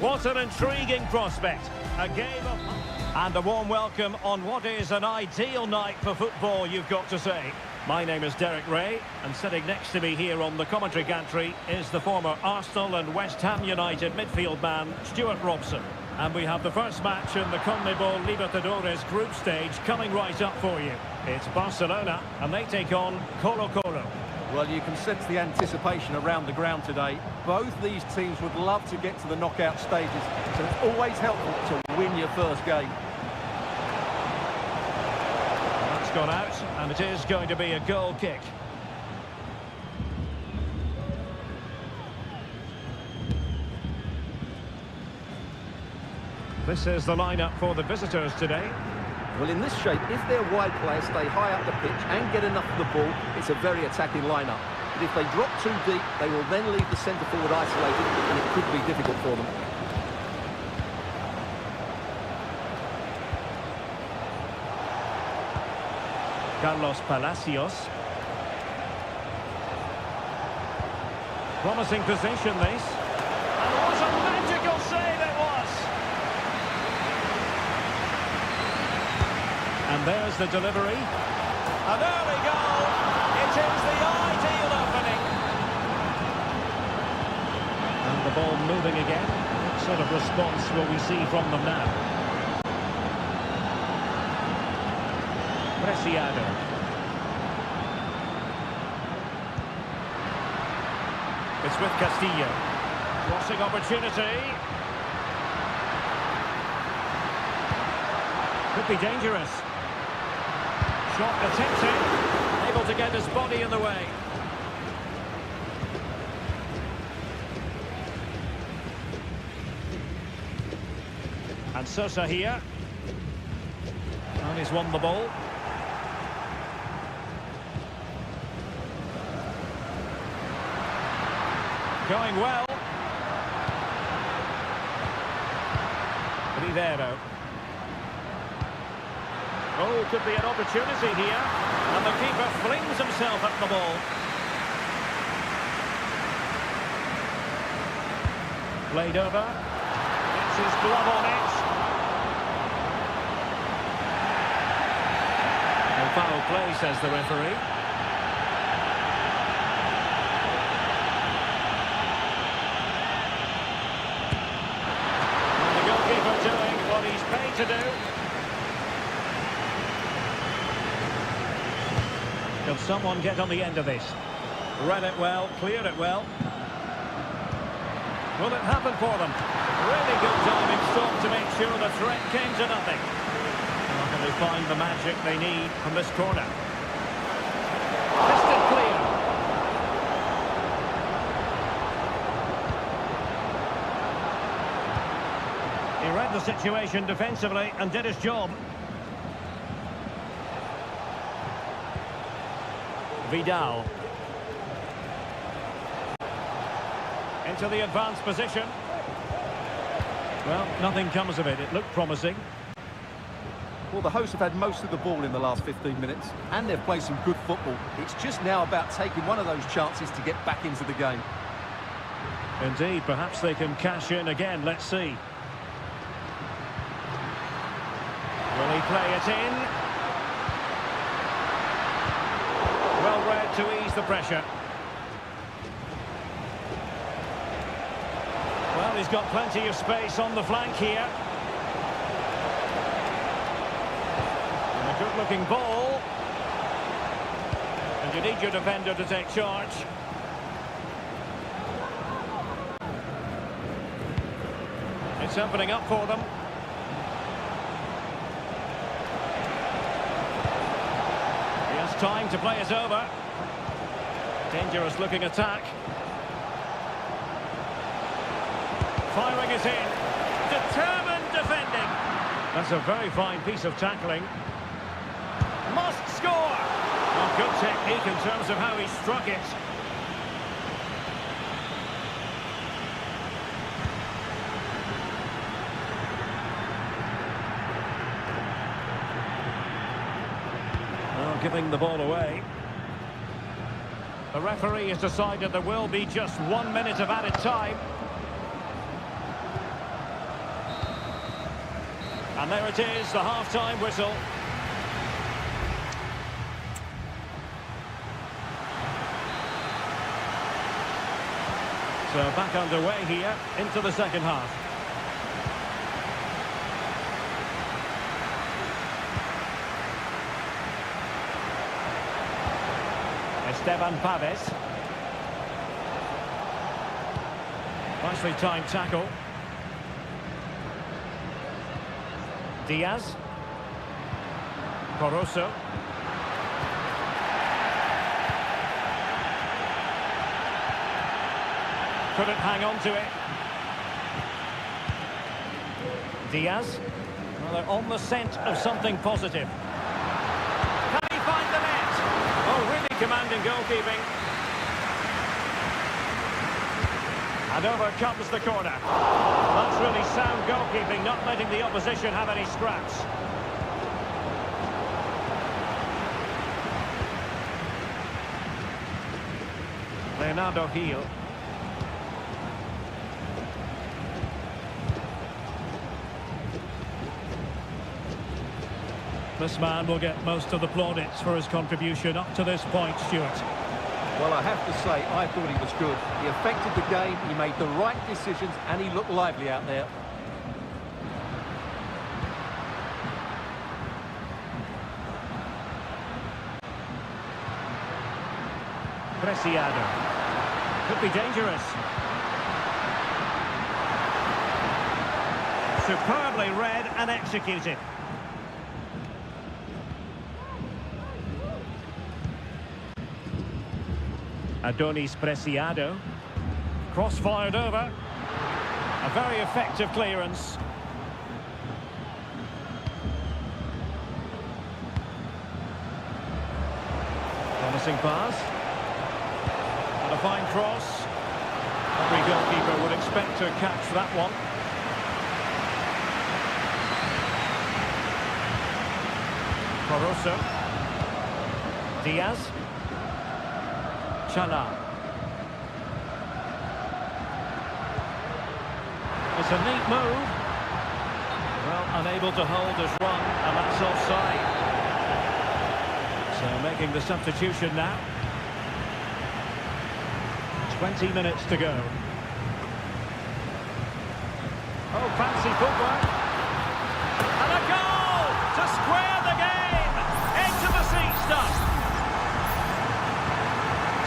What an intriguing prospect. A game of... And a warm welcome on what is an ideal night for football, you've got to say. My name is Derek Ray, and sitting next to me here on the commentary gantry is the former Arsenal and West Ham United midfield man, Stuart Robson. And we have the first match in the CONMEBOL Libertadores group stage coming right up for you. It's Barcelona, and they take on Colo-Colo. Well, you can sense the anticipation around the ground today. Both these teams would love to get to the knockout stages, so it's always helpful to win your first game. That's gone out, and it is going to be a goal kick. This is the lineup for the visitors today. Well, in this shape, if their wide players stay high up the pitch and get enough of the ball, it's a very attacking lineup. But if they drop too deep, they will then leave the centre forward isolated, and it could be difficult for them. Carlos Palacios. Promising position, this. And what a magical save it was! And there's the delivery. An early goal. It is the ideal opening. And the ball moving again. What sort of response will we see from them now? Preciado. It's with Castillo. Crossing opportunity. Could be dangerous. Shot attempted. Able to get his body in the way. And Sosa here. And he's won the ball. Going well. Rivero. Oh, could be an opportunity here. And the keeper flings himself at the ball. Played over. Gets his glove on it. No foul play, says the referee. Doing what he's paid to do. Can someone get on the end of this? Read it well, cleared it well. Will it happen for them? Really good timing stop to make sure the threat came to nothing. How can they find the magic they need from this corner? Distant clear. He read the situation defensively and did his job. Vidal. Into the advanced position. Well, nothing comes of it. It looked promising. Well, the hosts have had most of the ball in the last 15 minutes, and they've played some good football. It's just now about taking one of those chances to get back into the game. Indeed, perhaps they can cash in again. Let's see. Will he play it in? Well read to ease the pressure. Well, he's got plenty of space on the flank here. And a good-looking ball. And you need your defender to take charge. It's opening up for them. Time to play it over. Dangerous looking attack. Firing it in. Determined defending. That's a very fine piece of tackling. Must score. Oh, good technique in terms of how he struck it. Giving the ball away. The referee has decided there will be just 1 minute of added time. And there it is, the half-time whistle. So back underway here into the second half. Esteban Paves. Nicely timed tackle. Diaz. Coroso. Couldn't hang on to it. Diaz. Well, they're on the scent of something positive. Can he find the net? Oh, really commanding goalkeeping. And over comes the corner. That's really sound goalkeeping, not letting the opposition have any scraps. Leonardo Gil. This man will get most of the plaudits for his contribution up to this point, Stuart. Well, I have to say, I thought he was good. He affected the game, he made the right decisions, and he looked lively out there. Preciado. Could be dangerous. Superbly read and executed. Adonis Preciado. Cross fired over. A very effective clearance. Promising pass. And a fine cross. Every goalkeeper would expect to catch that one. Coroso. Diaz. Chala. It's a neat move. Well, unable to hold his run, and that's offside. So making the substitution now. 20 minutes to go. Oh, fancy footwork. And a goal to square the game. Into the seat stuff.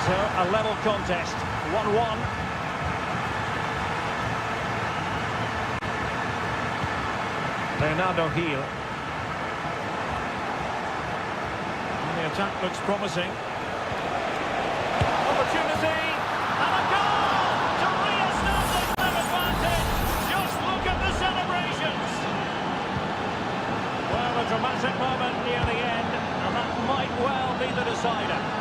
So, a level contest, 1-1. Leonardo Gil. And the attack looks promising. Opportunity, and a goal to re-establish that advantage. Just look at the celebrations. Well, a dramatic moment near the end, and that might well be the decider.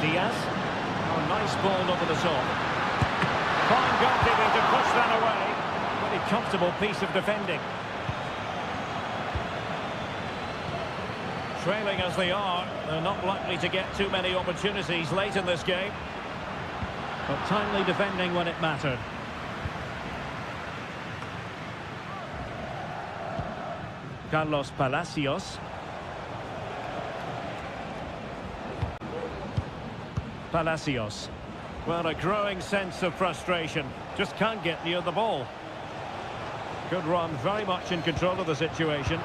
Diaz. Oh, nice ball over the top. Fine goalkeeping to push that away. Pretty comfortable piece of defending. Trailing as they are, they're not likely to get too many opportunities late in this game. But timely defending when it mattered. Carlos Palacios. Palacios. Well, a growing sense of frustration. Just can't get near the ball. Good run, very much in control of the situation.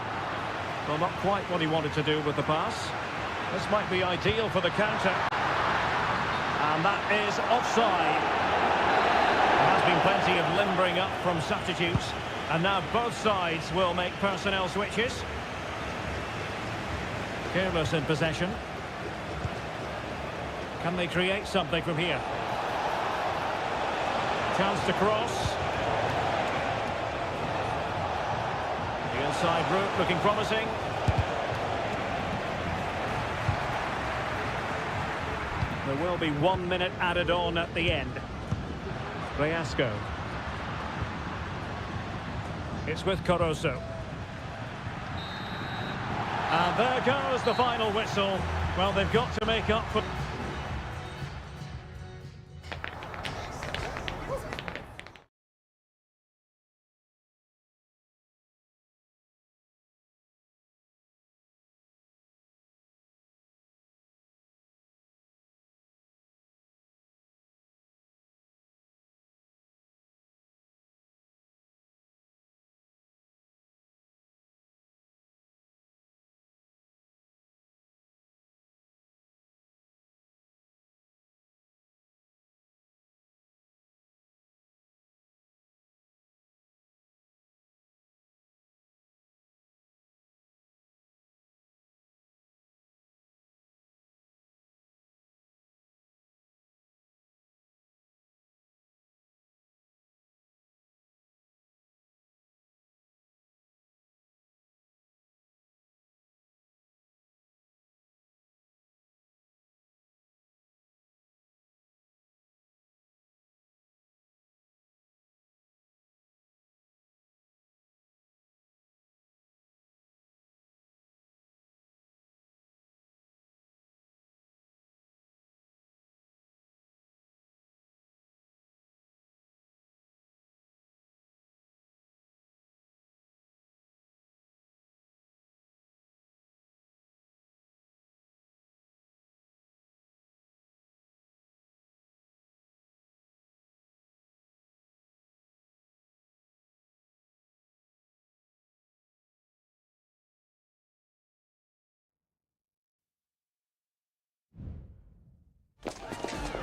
Well, not quite what he wanted to do with the pass. This might be ideal for the counter. And that is offside. There has been plenty of limbering up from substitutes. And now both sides will make personnel switches. Careless in possession. Can they create something from here? Chance to cross. The inside route looking promising. There will be 1 minute added on at the end. Reasco. It's with Coroso. And there goes the final whistle. Well, they've got to make up for...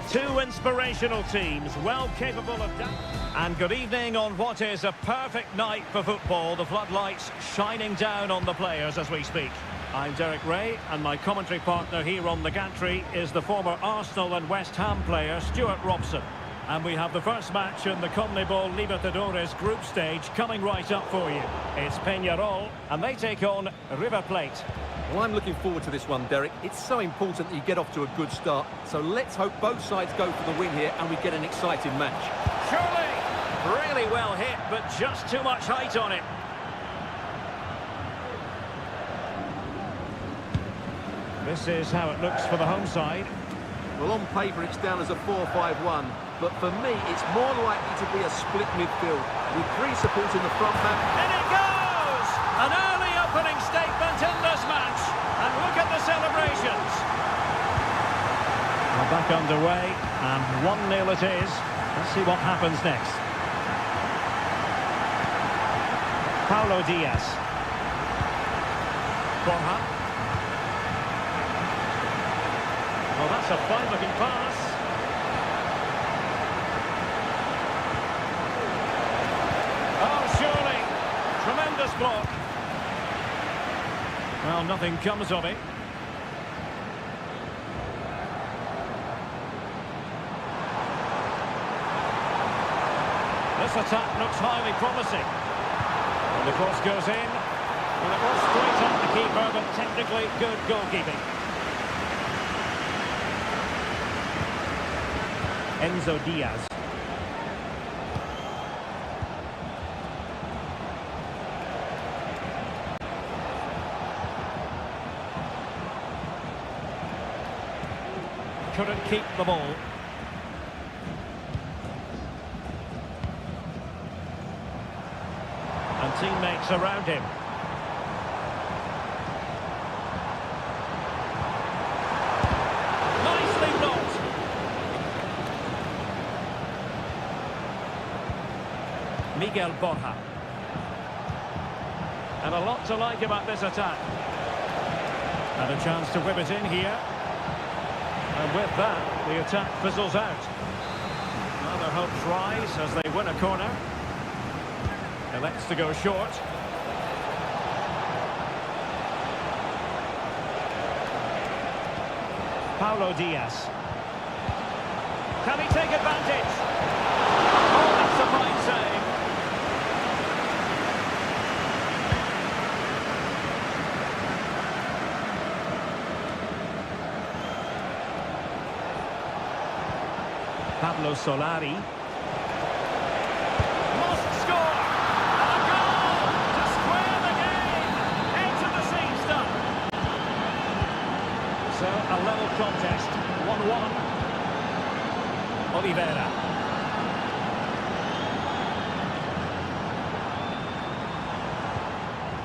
Two inspirational teams, well capable of... And good evening on what is a perfect night for football. The floodlights shining down on the players as we speak. I'm Derek Ray, and my commentary partner here on the gantry is the former Arsenal and West Ham player, Stuart Robson. And we have the first match in the CONMEBOL Libertadores group stage coming right up for you. It's Peñarol, and they take on River Plate. Well, I'm looking forward to this one, Derek. It's so important that you get off to a good start. So let's hope both sides go for the win here and we get an exciting match. Surely! Really well hit, but just too much height on it. This is how it looks for the home side. Well, on paper it's down as a 4-5-1, but for me it's more likely to be a split midfield, with three supporting the front man. In it goes! An early opening statement in this match, and look at the celebrations. We're back underway, and 1-0 it is. Let's see what happens next. Paulo Diaz. Borja. Well, that's a fine-looking pass. Oh, surely. Tremendous block. Well, nothing comes of it. This attack looks highly promising. And the cross goes in. Well, it was straight at the keeper, but technically good goalkeeping. Enzo Diaz. Couldn't keep the ball. And teammates around him. Nicely blocked. Miguel Borja. And a lot to like about this attack. And a chance to whip it in here. And with that, the attack fizzles out. Well, their hopes rise as they win a corner. Elects to go short. Paulo Diaz. Can he take advantage? Oh, that's a fine save. Pablo Solari. Must score! And a goal to square the game! Edge of the seat stuff. So, a level contest. 1-1. Oliveira.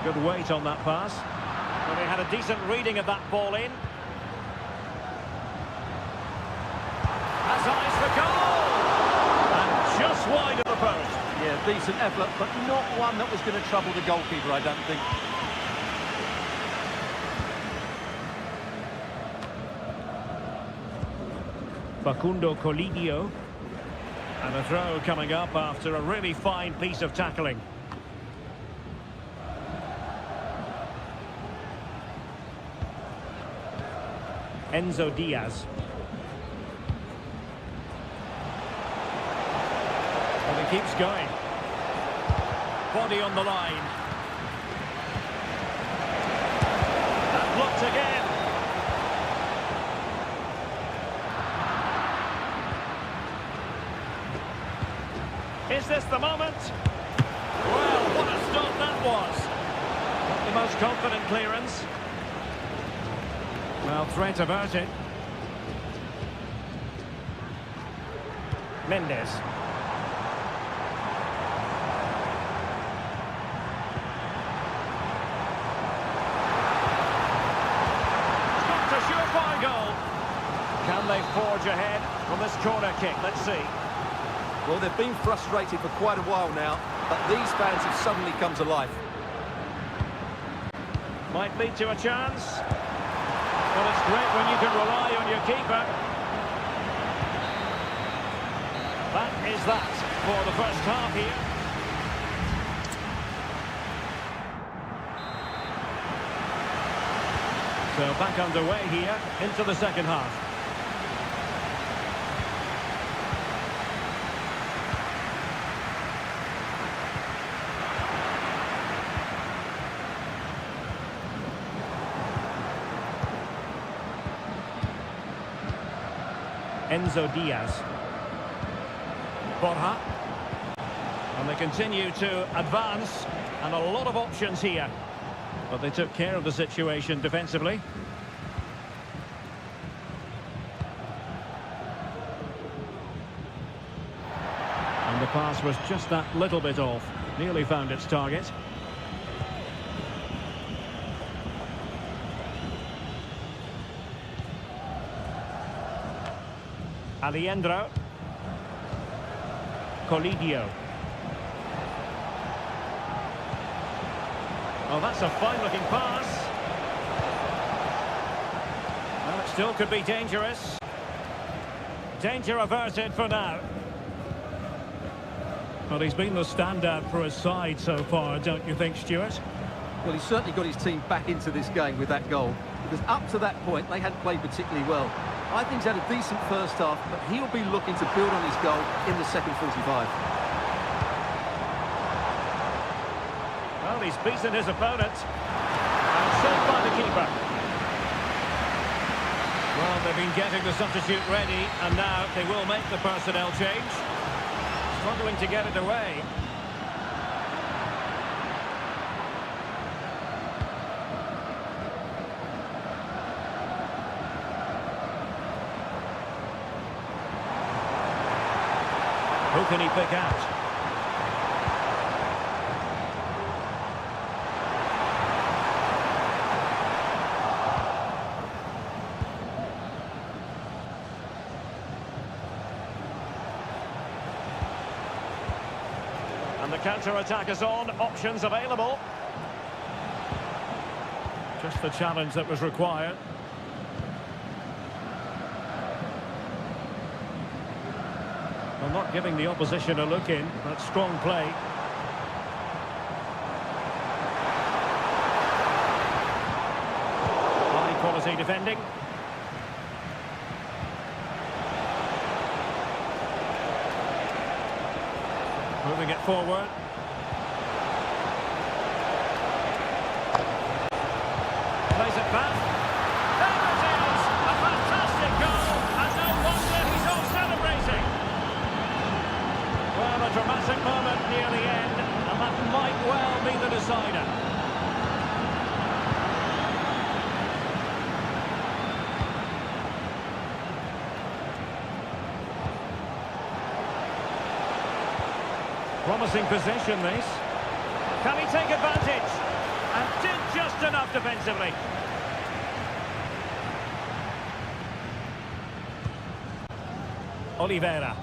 Good weight on that pass. Well, they had a decent reading of that ball in. Has eyes for goal! And just wide of the post. Yeah, decent effort, but not one that was going to trouble the goalkeeper, I don't think. Facundo Colidio. And a throw coming up after a really fine piece of tackling. Enzo Diaz. Well, he keeps going. Body on the line. And blocked again. Is this the moment? Well, what a stop that was. Not the most confident clearance. Well, threat averted. Mendes. Got a surefire goal. Can they forge ahead from this corner kick? Let's see. Well, they've been frustrated for quite a while now, but these fans have suddenly come to life. Might lead to a chance. Well, it's great when you can rely on your keeper. That is that for the first half here. So back underway here into the second half. Enzo Diaz. Borja. And they continue to advance, and a lot of options here. But they took care of the situation defensively. And the pass was just that little bit off. Nearly found its target. Aliendro. Colidio. Oh, that's a fine-looking pass. Well, it still could be dangerous. Danger averted for now. Well, he's been the standout for his side so far, don't you think, Stuart? Well, he's certainly got his team back into this game with that goal, because up to that point, they hadn't played particularly well. I think he's had a decent first half, but he'll be looking to build on his goal in the second 45. Well, he's beaten his opponent. And saved by the keeper. Well, they've been getting the substitute ready, and now they will make the personnel change. Struggling to get it away. Who can he pick out? And the counter-attack is on. Options available. Just the challenge that was required. Well, not giving the opposition a look in, but strong play. High quality defending. Moving it forward. Plays it back. There it is! A fantastic goal! And no wonder he's off celebrating! Well, a dramatic moment near the end, and that might well be the decider. Promising possession, this. Can he take advantage? And did just enough defensively. Oliveira.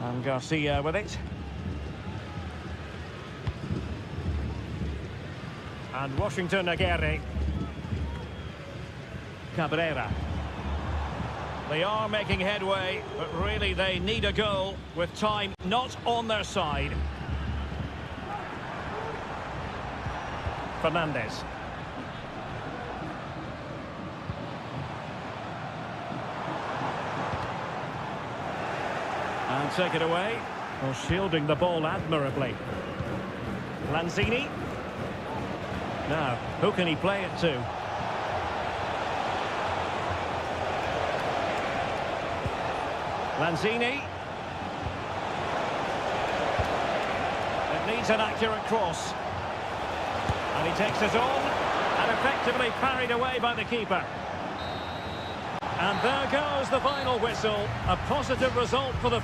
And Garcia with it. And Washington Aguirre. Cabrera. They are making headway, but really they need a goal with time not on their side. Fernandez. And take it away. Well, shielding the ball admirably. Lanzini. Now, who can he play it to? Lanzini. It needs an accurate cross. And he takes it on and effectively parried away by the keeper. And there goes the final whistle. A positive result for the...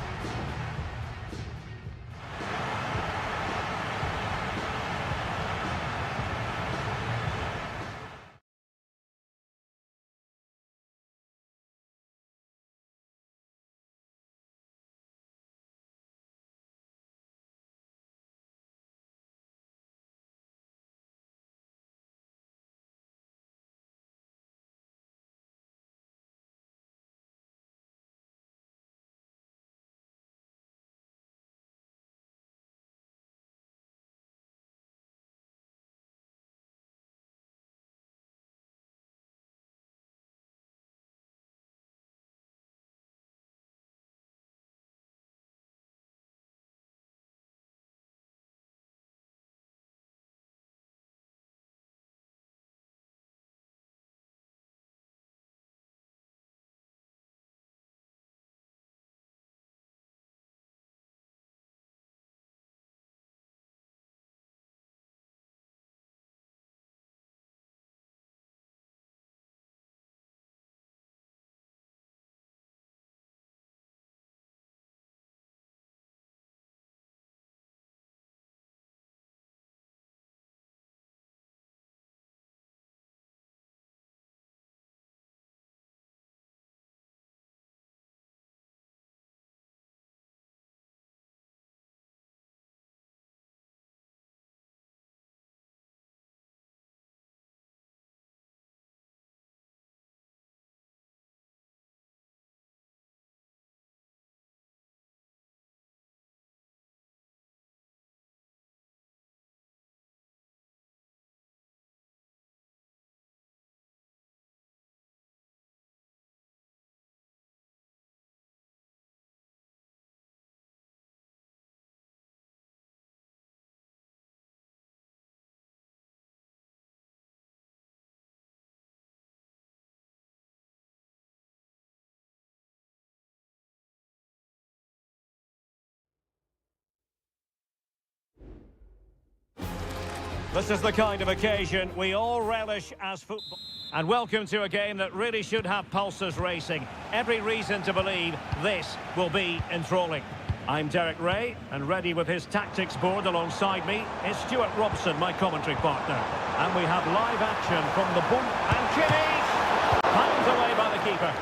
This is the kind of occasion we all relish as football. And welcome to a game that really should have pulses racing. Every reason to believe this will be enthralling. I'm Derek Ray, and ready with his tactics board alongside me is Stuart Robson, my commentary partner. And we have live action from the boom. And Kimmich! Pounded away by the keeper.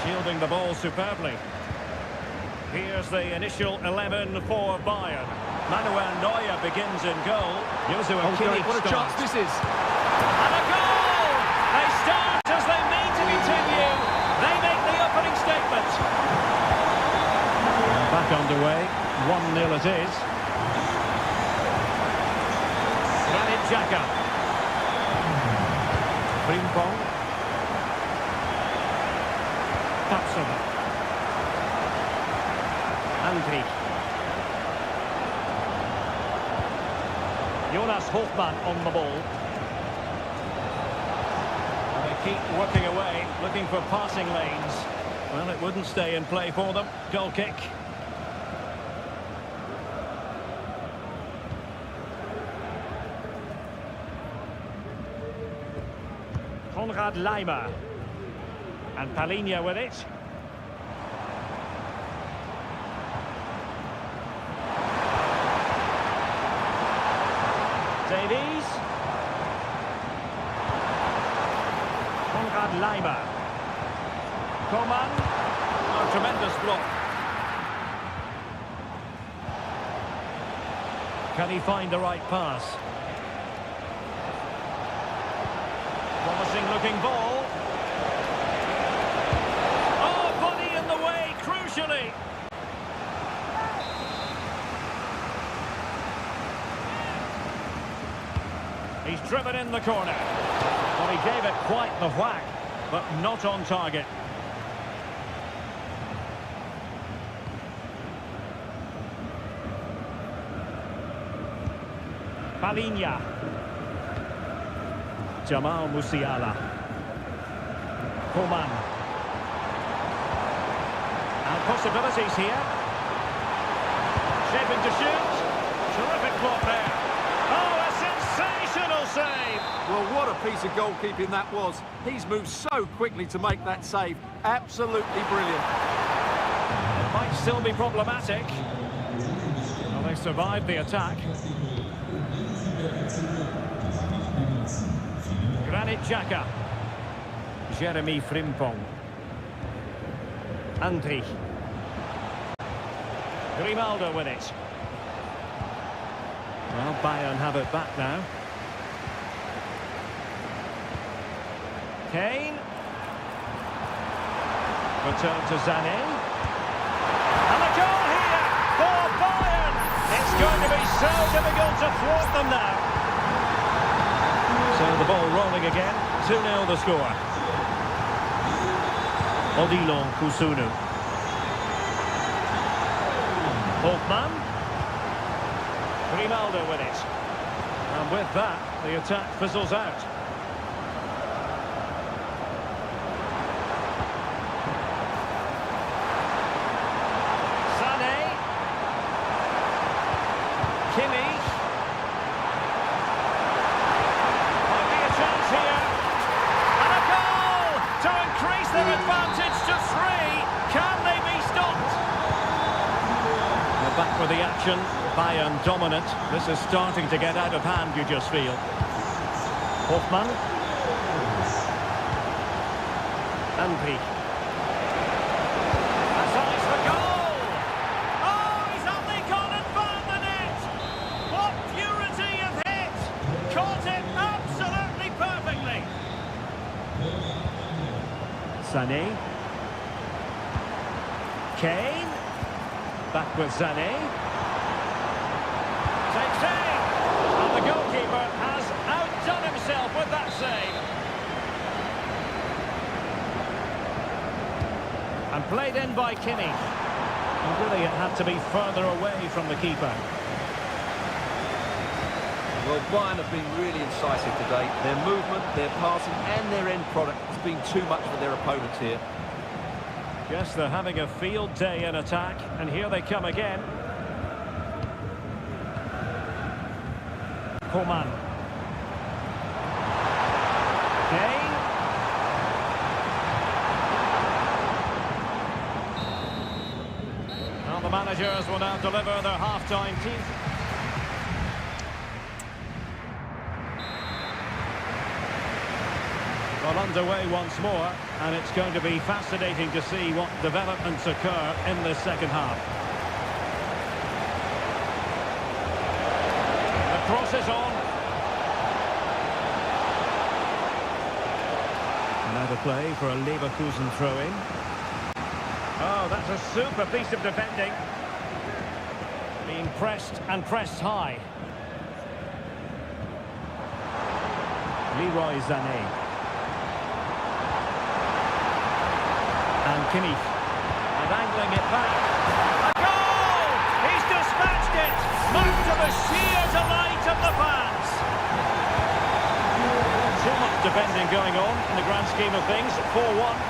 Shielding the ball superbly. Here's the initial 11 for Bayern. Manuel Neuer begins in goal. Joshua Kimmich what a chance this is. And a goal! They start as they mean to continue. They make the opening statement. Back underway. 1-0 it is. Granit Xhaka. Frimpong. Tapson. Andri. Jonas Hofmann on the ball. And they keep working away, looking for passing lanes. Well, it wouldn't stay in play for them. Goal kick. Konrad Laimer. And Palhinha with it. Davies. Konrad Laimer. Coman. Oh, tremendous block. Can he find the right pass? Promising looking ball. Oh, body in the way, crucially. He's driven in the corner. Well, he gave it quite the whack, but not on target. Palhinha. Jamal Musiala. Coman. And possibilities here. Shaping to shoot. Terrific block there. Oh, a sensational save. Well, what a piece of goalkeeping that was. He's moved so quickly to make that save. Absolutely brilliant. It might still be problematic. Well, they survived the attack. Granit Xhaka. Jeremy Frimpong. Andri. Grimaldo with it. Well, Bayern have it back now. Kane. Return to Sané. And a goal here for Bayern. It's going to be so difficult to thwart them now. So the ball rolling again. 2-0 the score. Odilon Kusunu. Hofmann. Grimaldo with it. And with that, the attack fizzles out. Sané. Kimmich. Might be a chance here. And a goal to increase their advantage to 3. Can they be stopped? We're back with the action. Bayern dominant. This is starting to get out of hand, you just feel. Hofmann. Andri. That's eyes for goal! Oh, he's only gone and found the net! What purity of hit! Caught it absolutely perfectly! Sané. Kane. Back with Sané. Takes aim! And the goalkeeper has outdone himself with that save. And played in by Kimmich. And really it had to be further away from the keeper. Well, Bayern have been really incisive today. Their movement, their passing and their end product has been too much for their opponents here. Yes, they're having a field day in attack, and here they come again. Coman. Kane. Now the managers will now deliver their half-time team. Well, underway once more, and it's going to be fascinating to see what developments occur in this second half. The cross is on. Another play for a Leverkusen throw-in. Oh, that's a super piece of defending. Being pressed and pressed high. Leroy Sané. And Kimmich. And angling it back. A goal! He's dispatched it! Much to the sheer delight of the fans. Too much defending going on in the grand scheme of things. 4-1.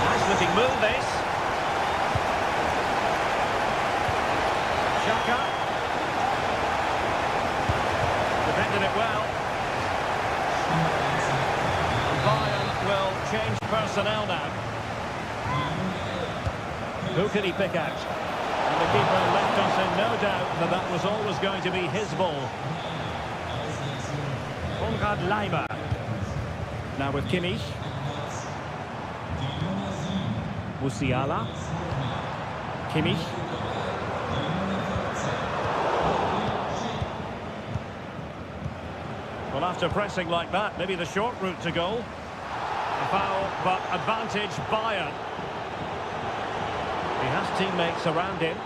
Nice looking move, this. Xhaka. Defended it well. Will change personnel now. Who can he pick out? And the keeper left us in no doubt that that was always going to be his ball. Konrad Laimer. Now with Kimmich. Musiala. Kimmich. Well, after pressing like that, maybe the short route to goal. Foul, but advantage Bayern. He has teammates around him.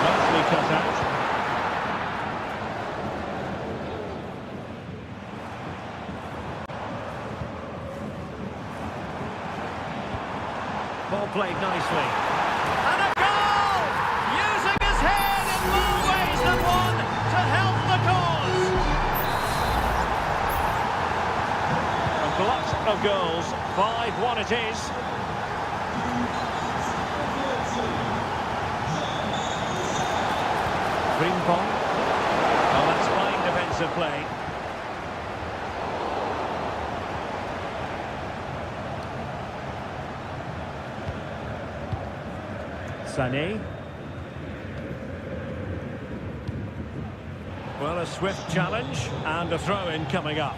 Nicely cut out. Ball played nicely. And a goal! Using his head in more ways than one to help the cause. Lots of goals, 5-1 it is. Frimpong. Oh, that's fine defensive play. Sané. Well, a swift challenge and a throw-in coming up.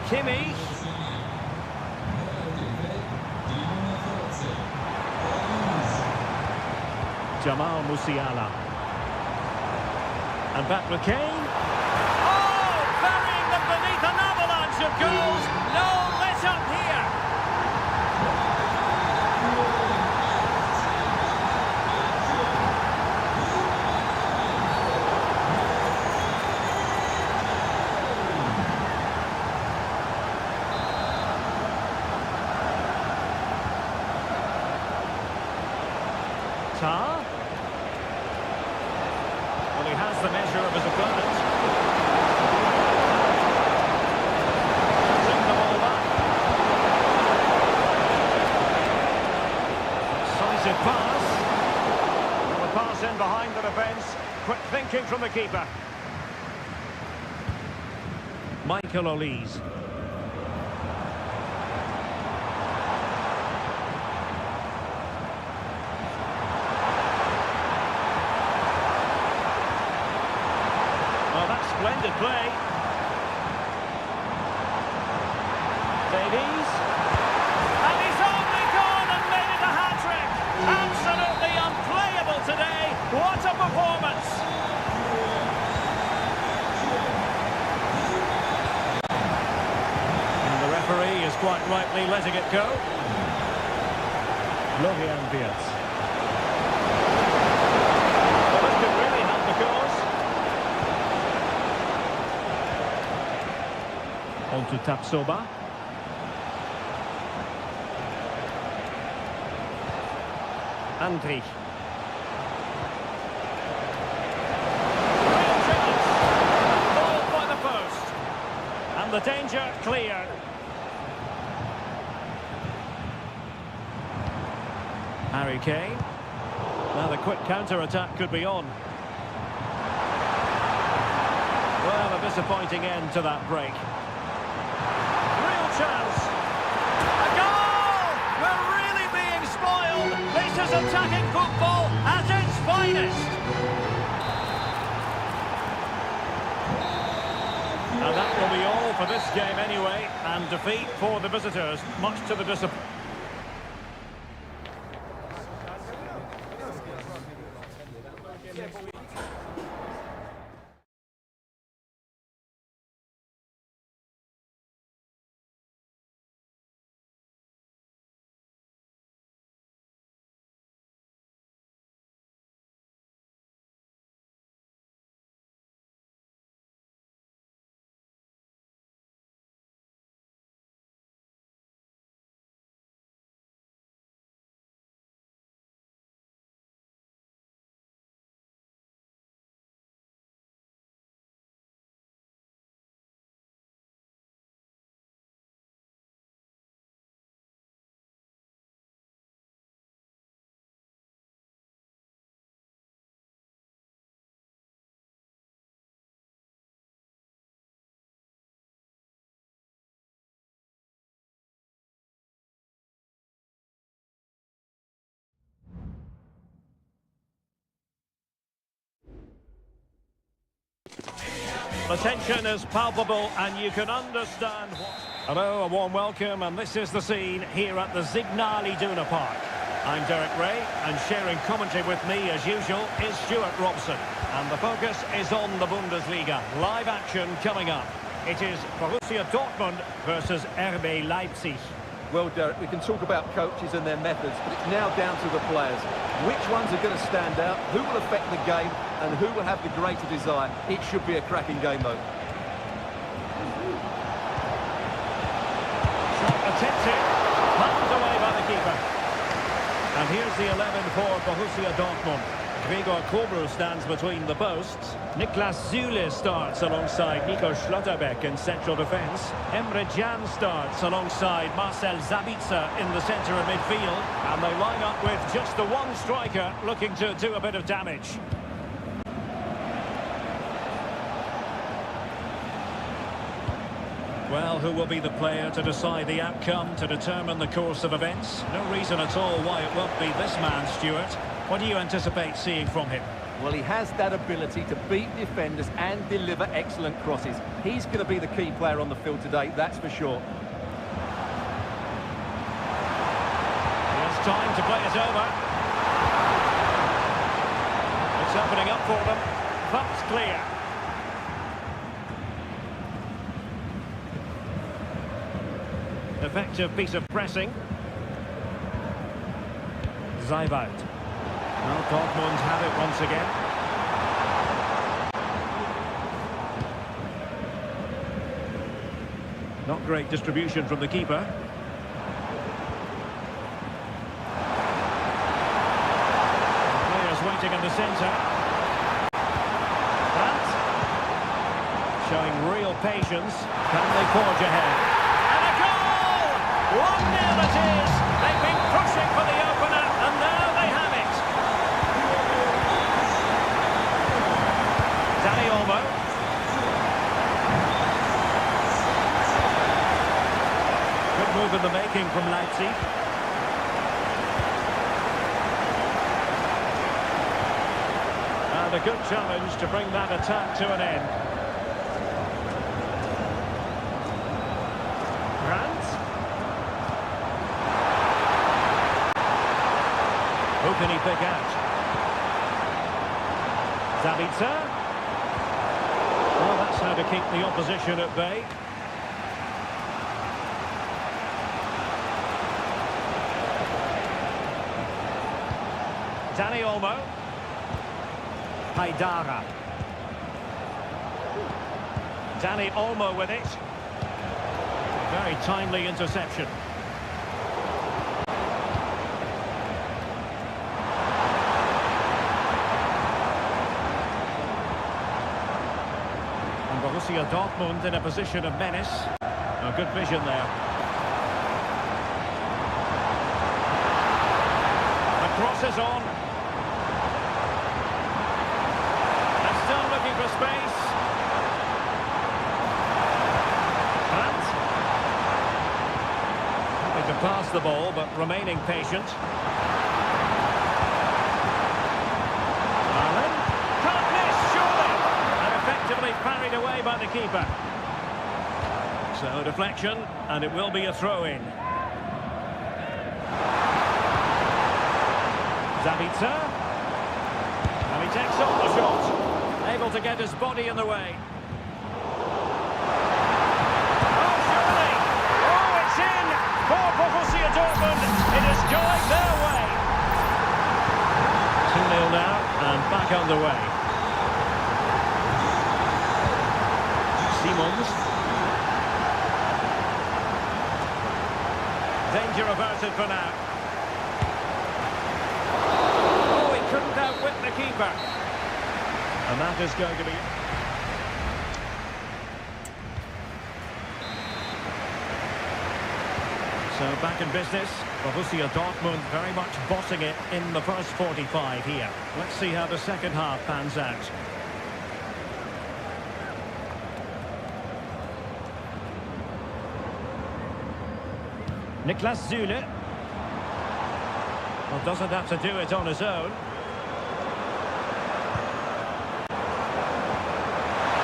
Kimmich. Jamal Musiala. And back with Kane. Oh! Burying them beneath an avalanche of goals. No let up here. Well, he has the measure of his opponent. Taking the ball back. Decisive pass. Well, the pass in behind the defence. Quick thinking from the keeper. Michael Olise. Splendid play. Davies. And he's only gone and made it a hat-trick. Absolutely unplayable today. What a performance. And the referee is quite rightly letting it go. Florian Wirtz. Well, this could really help the cause. On to Tapsoba. Andrich. Real chance. Ball by the post. And the danger cleared. Harry Kane. Now the quick counter-attack could be on. Well, a disappointing end to that break. Real chance. A goal! We're really being spoiled. This is attacking football at its finest. And that will be all for this game anyway. And defeat for the visitors, much to the disappointment. The tension is palpable and you can understand what... Hello, a warm welcome, and this is the scene here at the Signal Iduna Park. I'm Derek Ray, and sharing commentary with me as usual is Stuart Robson. And the focus is on the Bundesliga. Live action coming up. It is Borussia Dortmund versus RB Leipzig. Well, Derek, we can talk about coaches and their methods, but it's now down to the players. Which ones are going to stand out, who will affect the game, and who will have the greater desire? It should be a cracking game, though. Shot attempted, pumped away by the keeper. And here's the 11 for Borussia Dortmund. Gregor Kobel stands between the posts. Niklas Süle starts alongside Nico Schlotterbeck in central defence. Emre Can starts alongside Marcel Sabitzer in the centre of midfield. And they line up with just the one striker looking to do a bit of damage. Well, who will be the player to decide the outcome, to determine the course of events? No reason at all why it won't be this man, Stuart. What do you anticipate seeing from him? Well, he has that ability to beat defenders and deliver excellent crosses. He's going to be the key player on the field today, that's for sure. It's time to play it over. It's opening up for them. Bumps clear. Effective piece of pressing. Zaibout. Well, Dortmund have it once again. Not great distribution from the keeper. Players waiting in the centre. Brandt. Showing real patience. Can they forge ahead? And a goal! 1-0 it is! They've been pushing for the opener, and now they have it. Danny Olmo. Good move in the making from Leipzig. And a good challenge to bring that attack to an end. Brandt. Who can he pick out? Sabitzer. Well, that's how to keep the opposition at bay. Danny Olmo. Haidara. Danny Olmo with it. Very timely interception. Borussia Dortmund in a position of menace. A good vision there. A Crosses on. And still looking for space. Brandt. Happy to pass the ball, but remaining patient. Allen. Can't miss, surely. And effectively parried away by the keeper. So deflection, and it will be a throw-in. Zabitzer. And he takes on the shot. Able to get his body in the way. Oh, surely! Oh, it's in! For Borussia Dortmund, it is going their way. 2-0 now, and back underway. Simons. Danger averted for now. Oh, he couldn't outwit the keeper. And that is going to be... So back in business. Borussia Dortmund very much bossing it in the first 45 here. Let's see how the second half pans out. Niklas Süle. Well, doesn't have to do it on his own.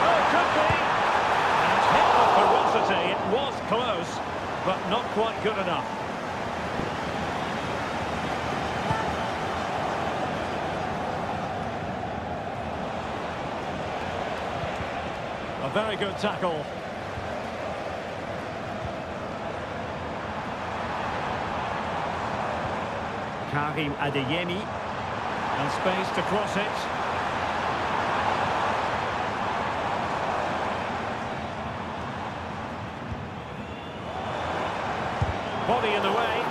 Oh, could be! And hit with ferocity. It was close, but not quite good enough. A very good tackle. Karim Adeyemi, and space to cross it. Body in the way.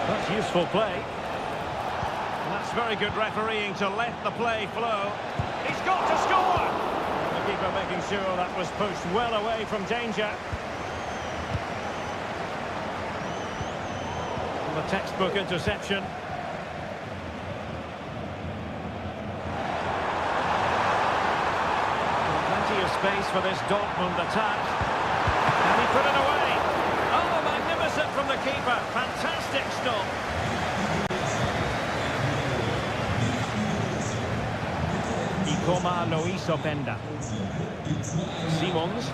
That's useful play. And that's very good refereeing to let the play flow. He's got to score! The keeper making sure that was pushed well away from danger. And the textbook interception. Plenty of space for this Dortmund attack. And he put it away. Oh, magnificent from the keeper. Fantastic stop. Coma lo hizo Penda. Simons.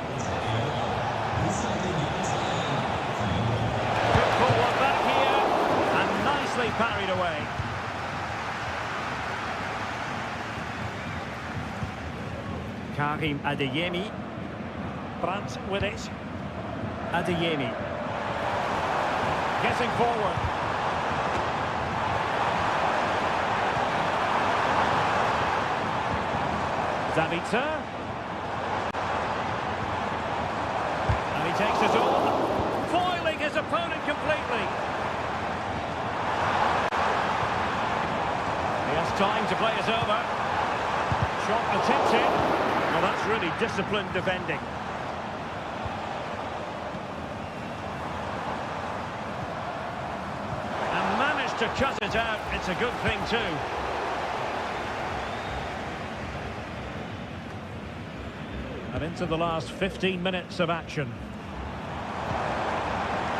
Good forward back here, and nicely parried away. Karim Adeyemi. Brandt with it. Adeyemi. Getting forward. Zabitzer. And he takes it on, foiling his opponent completely. He has time to play it over. Shot attempted. Well, that's really disciplined defending. And managed to cut it out. It's a good thing too. And into the last 15 minutes of action.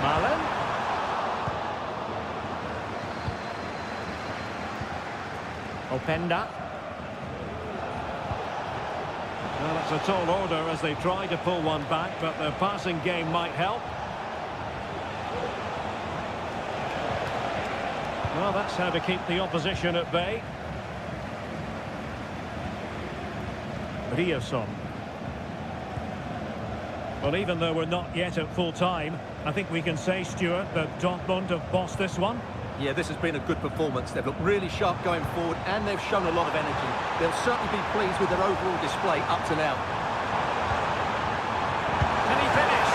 Malen. Openda. Well, it's a tall order as they try to pull one back, but their passing game might help. Well, that's how to keep the opposition at bay. Riasson. Well, even though we're not yet at full time, I think we can say, Stuart, that Dortmund have bossed this one. Yeah, this has been a good performance. They've looked really sharp going forward, and they've shown a lot of energy. They'll certainly be pleased with their overall display up to now. Can he finish?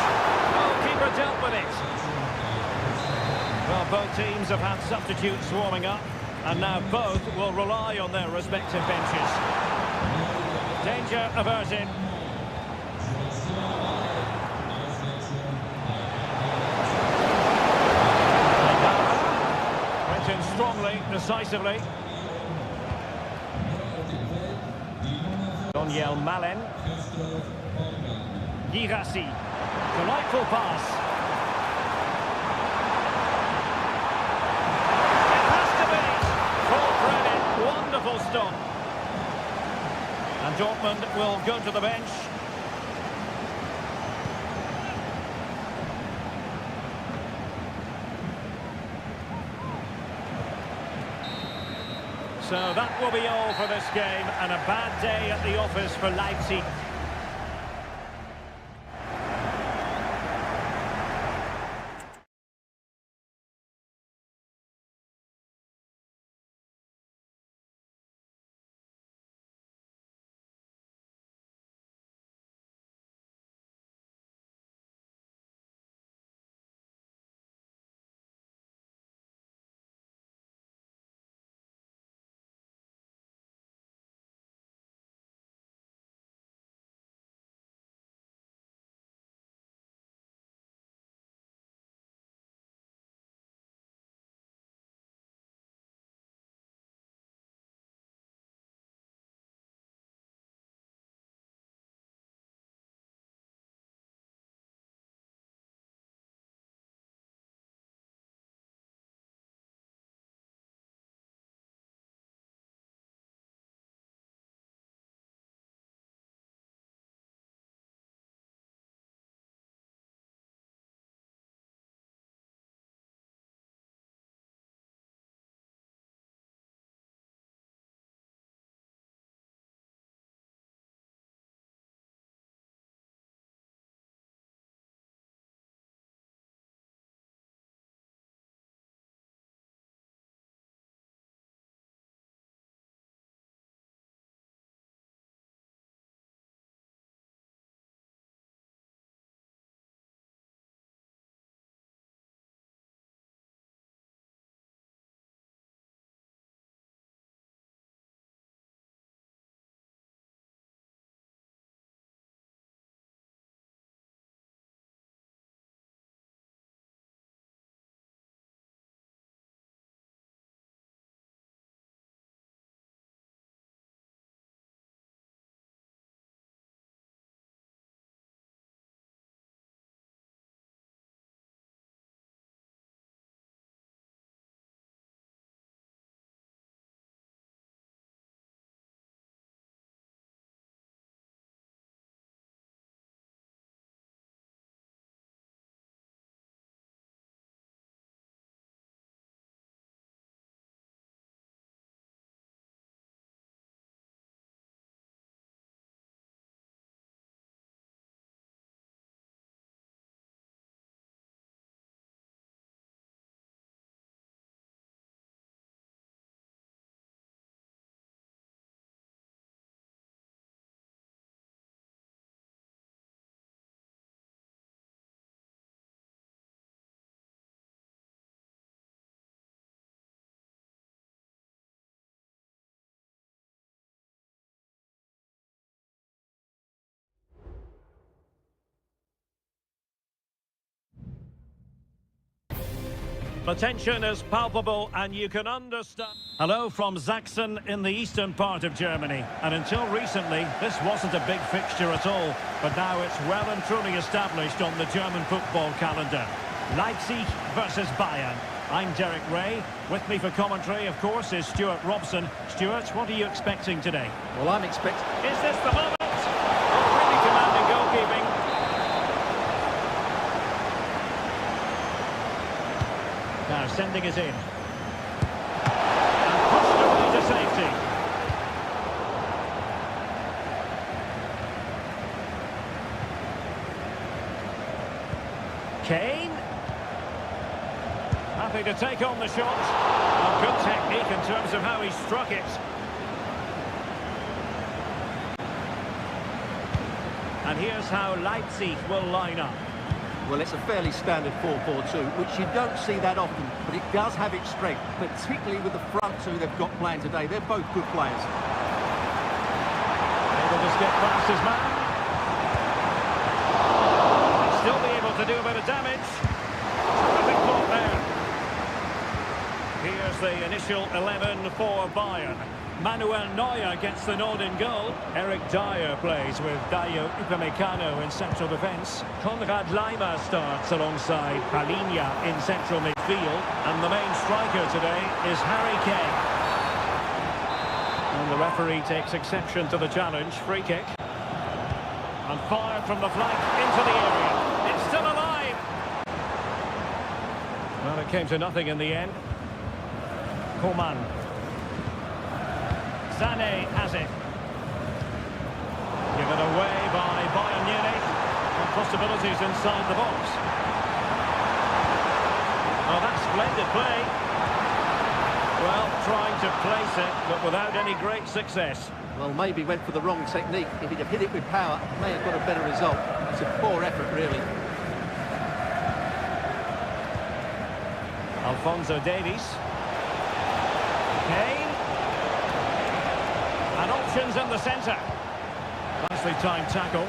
Oh, keeper dealt with it. Well, both teams have had substitutes warming up, and now both will rely on their respective benches. Danger averted. Went in strongly, decisively. Daniel Malen. Girassi. Delightful pass. It has to be. Full credit. Wonderful stop. And Dortmund will go to the bench. So that will be all for this game, and a bad day at the office for Leipzig. The tension is palpable and you can understand. Hello from Sachsen in the eastern part of Germany. And until recently, this wasn't a big fixture at all. But now it's well and truly established on the German football calendar. Leipzig versus Bayern. I'm Derek Ray. With me for commentary, of course, is Stuart Robson. Stuart, what are you expecting today? Well, I'm expecting... Is this the moment? Oh, really commanding goalkeeping. Now sending it in. And pushed away to safety. Kane. Happy to take on the shot. Oh, good technique in terms of how he struck it. And here's how Leipzig will line up. Well, it's a fairly standard 4-4-2, which you don't see that often, but it does have its strength, particularly with the front two they've got playing today. They're both good players. Able to get past his man. Still be able to do a bit of damage. Terrific block there. Here's the initial 11 for Bayern. Manuel Neuer gets the nod in goal. Eric Dyer plays with Dayo Upamecano in central defence. Konrad Laimer starts alongside Palinha in central midfield. And the main striker today is Harry Kane. And the referee takes exception to the challenge. Free kick. And fired from the flank into the area. It's still alive. Well, it came to nothing in the end. Coman. Sané has it. Given away by Bayern Munich. And possibilities inside the box. Oh, that's splendid play. Well, trying to place it, but without any great success. Well, maybe went for the wrong technique. If he'd have hit it with power, may have got a better result. It's a poor effort, really. Alphonso Davies. Kane. And options in the centre. Nicely timed tackle.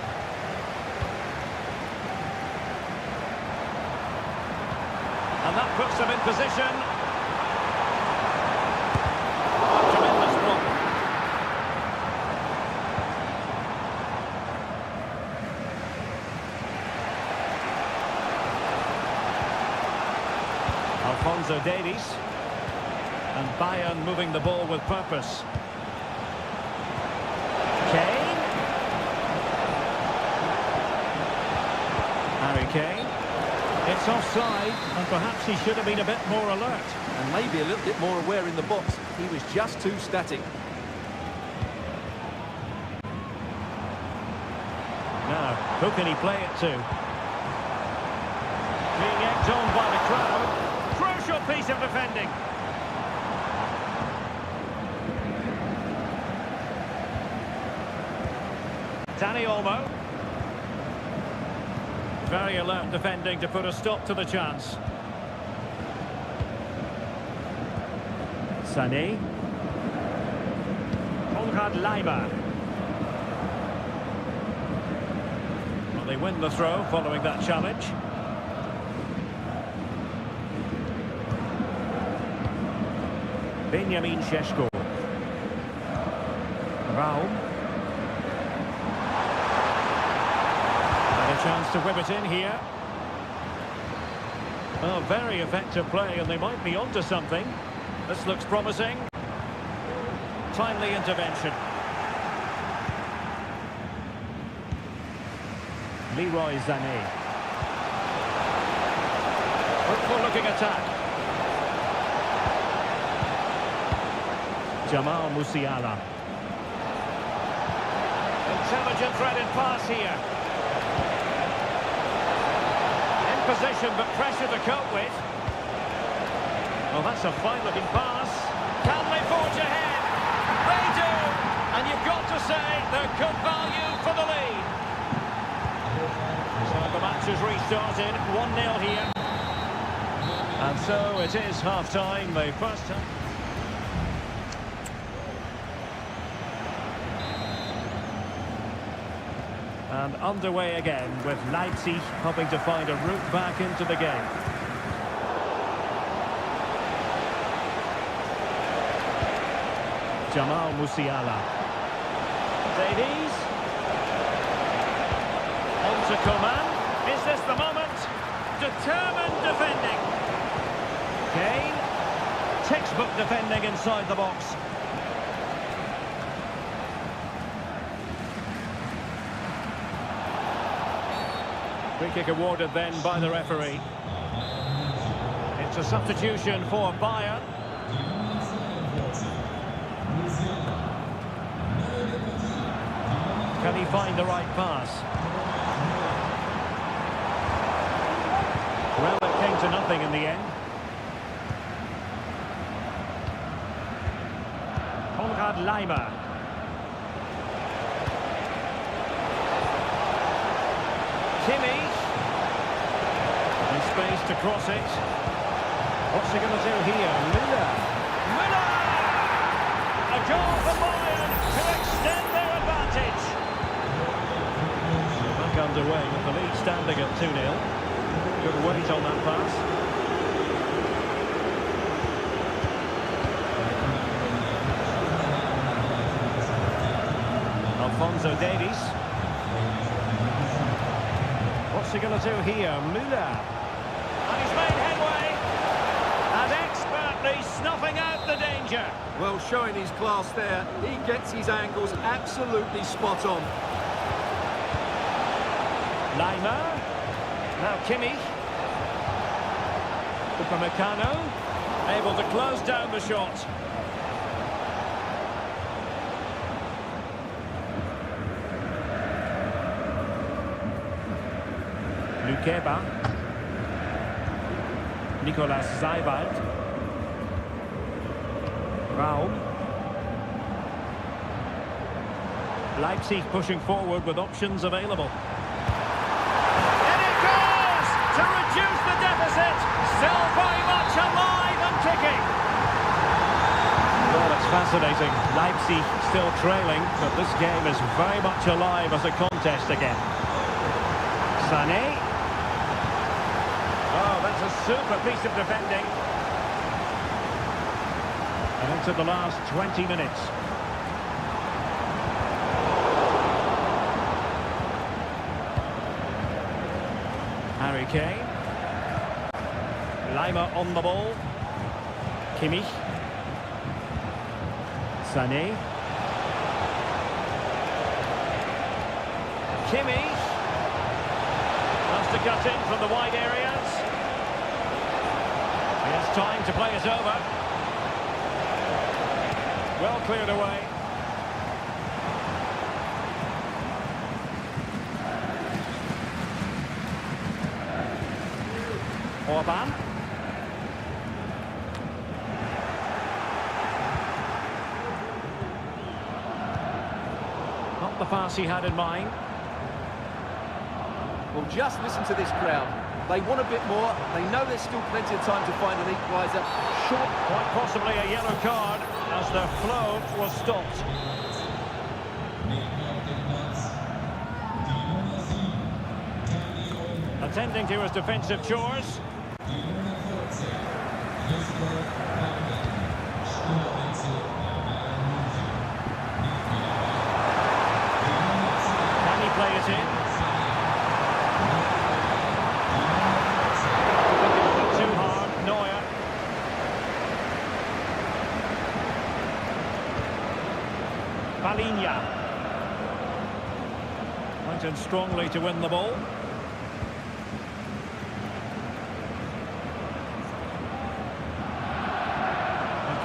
And that puts them in position. Oh, tremendous block. Alphonso Davies. And Bayern moving the ball with purpose. Kane. Harry Kane. It's offside, and perhaps he should have been a bit more alert. And maybe a little bit more aware in the box. He was just too static. Now, who can he play it to? Being egged on by the crowd. Crucial piece of defending. Dani Olmo. Very alert defending to put a stop to the chance. Sané. Konrad Laimer. Well, they win the throw following that challenge. Benjamin Šeško. Raum. Chance to whip it in here. Oh, very effective play, and they might be onto something. This looks promising. Timely intervention. Leroy Sané. Hopeful looking attack. Jamal Musiala. Intelligent threaded pass here. Position, but pressure to cope with. Well, that's a fine-looking pass. Can they forge ahead? They do! And you've got to say they're good value for the lead. So the match has restarted, 1-0 here. And so it is half-time, the first time. And underway again with Leipzig hoping to find a route back into the game. Jamal Musiala. Davies. On to Coman. Is this the moment? Determined defending. Kane. Textbook defending inside the box. Free kick awarded then by the referee. It's a substitution for Bayern. Can he find the right pass? Well, it came to nothing in the end. Konrad Laimer. Kimmich. In space to cross it. What's he going to do here? Müller. Müller! A goal for Bayern to extend their advantage. underway with the lead standing at 2-0. Good weight on that pass. Alphonso Davies. What's he going to do here? Müller. And he's made headway. And expertly snuffing out the danger. Well, showing his class there. He gets his angles absolutely spot on. Lima. Now Kimmich. Upamecano. Able to close down the shot. Lukeba. Nicolas Seiwald. Raum. Leipzig pushing forward with options available. And it goes to reduce the deficit. Still very much alive and kicking. Well, it's fascinating. Leipzig still trailing, but this game is very much alive as a contest again. Sané. Oh, that's a super piece of defending. And into the last 20 minutes. Harry Kane. Lima on the ball. Kimmich. Sané. Kimmich. Wants to cut in from the wide areas. He has time to play it over. Well cleared away. Orban. Not the pass he had in mind. Well, just listen to this crowd. They want a bit more. They know there's still plenty of time to find an equaliser. Short, quite possibly a yellow card as the flow was stopped. Attending to his defensive chores. Can he play it in? Too hard, Neuer. Palinha. Went in strongly to win the ball.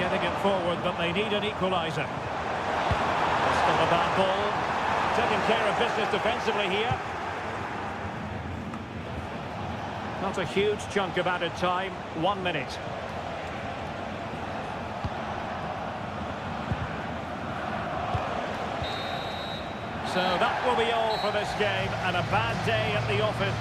Getting it forward, but they need an equaliser. Still a bad ball. Taking care of business defensively here. Not a huge chunk of added time. 1 minute. So that will be all for this game, and a bad day at the office.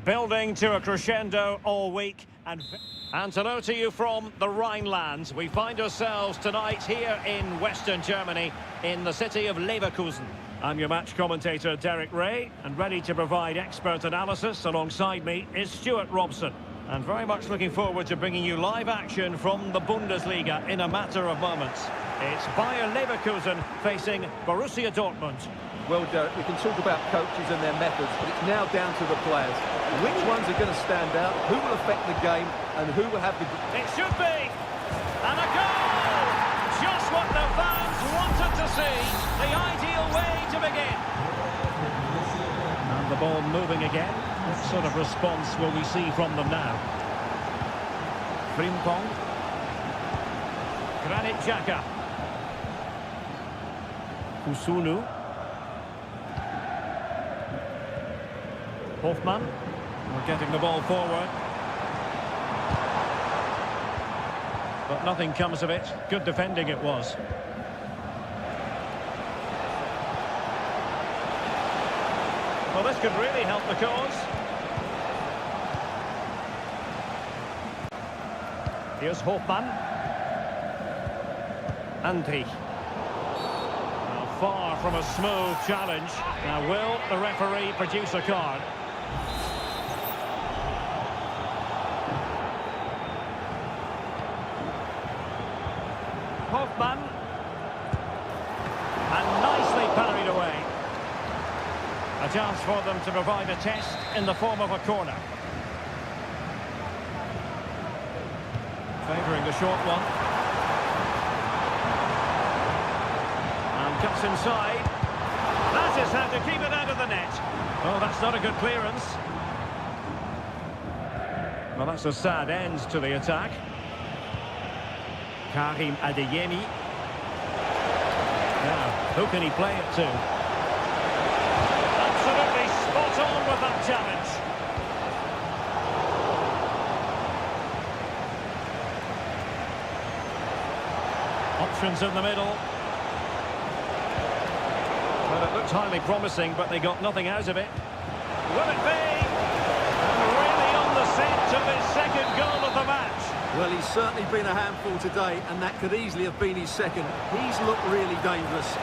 Building to a crescendo all week. And hello to you from the Rhineland. We find ourselves tonight here in Western Germany, in the city of Leverkusen. I'm your match commentator, Derek Ray, and ready to provide expert analysis alongside me is Stuart Robson. And very much looking forward to bringing you live action from the Bundesliga in a matter of moments. It's Bayer Leverkusen facing Borussia Dortmund. Well, Derek, we can talk about coaches and their methods, but it's now down to the players. Which ones are going to stand out, who will affect the game, and who will have the... It should be! And a goal! Just what the fans wanted to see. The ideal way to begin. And the ball moving again. What sort of response will we see from them now? Frimpong. Granit Xhaka. Kusunu. Hoffman. We're getting the ball forward. But nothing comes of it. Good defending it was. Well, this could really help the cause. Here's Hoffman. Andri. Well, far from a smooth challenge. Now, will the referee produce a card? Hoffman. And nicely parried away. A chance for them to provide a test in the form of a corner. Favouring the short one. And cuts inside. That is how to keep it out of the net. Oh, that's not a good clearance. Well, that's a sad end to the attack. Karim Adeyemi. Now, who can he play it to? Absolutely spot on with that challenge. Options in the middle. Well, it looked highly promising, but they got nothing out of it. Will it be? And really on the scent of his second goal of the match. Well, he's certainly been a handful today, and that could easily have been his second. He's looked really dangerous.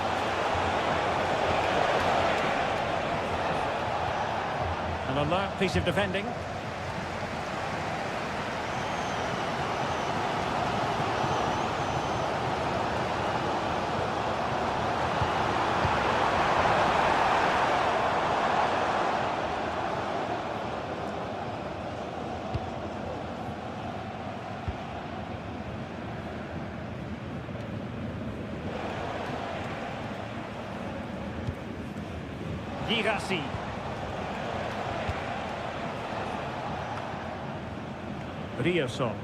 An alert piece of defending. Girassi. Rierson.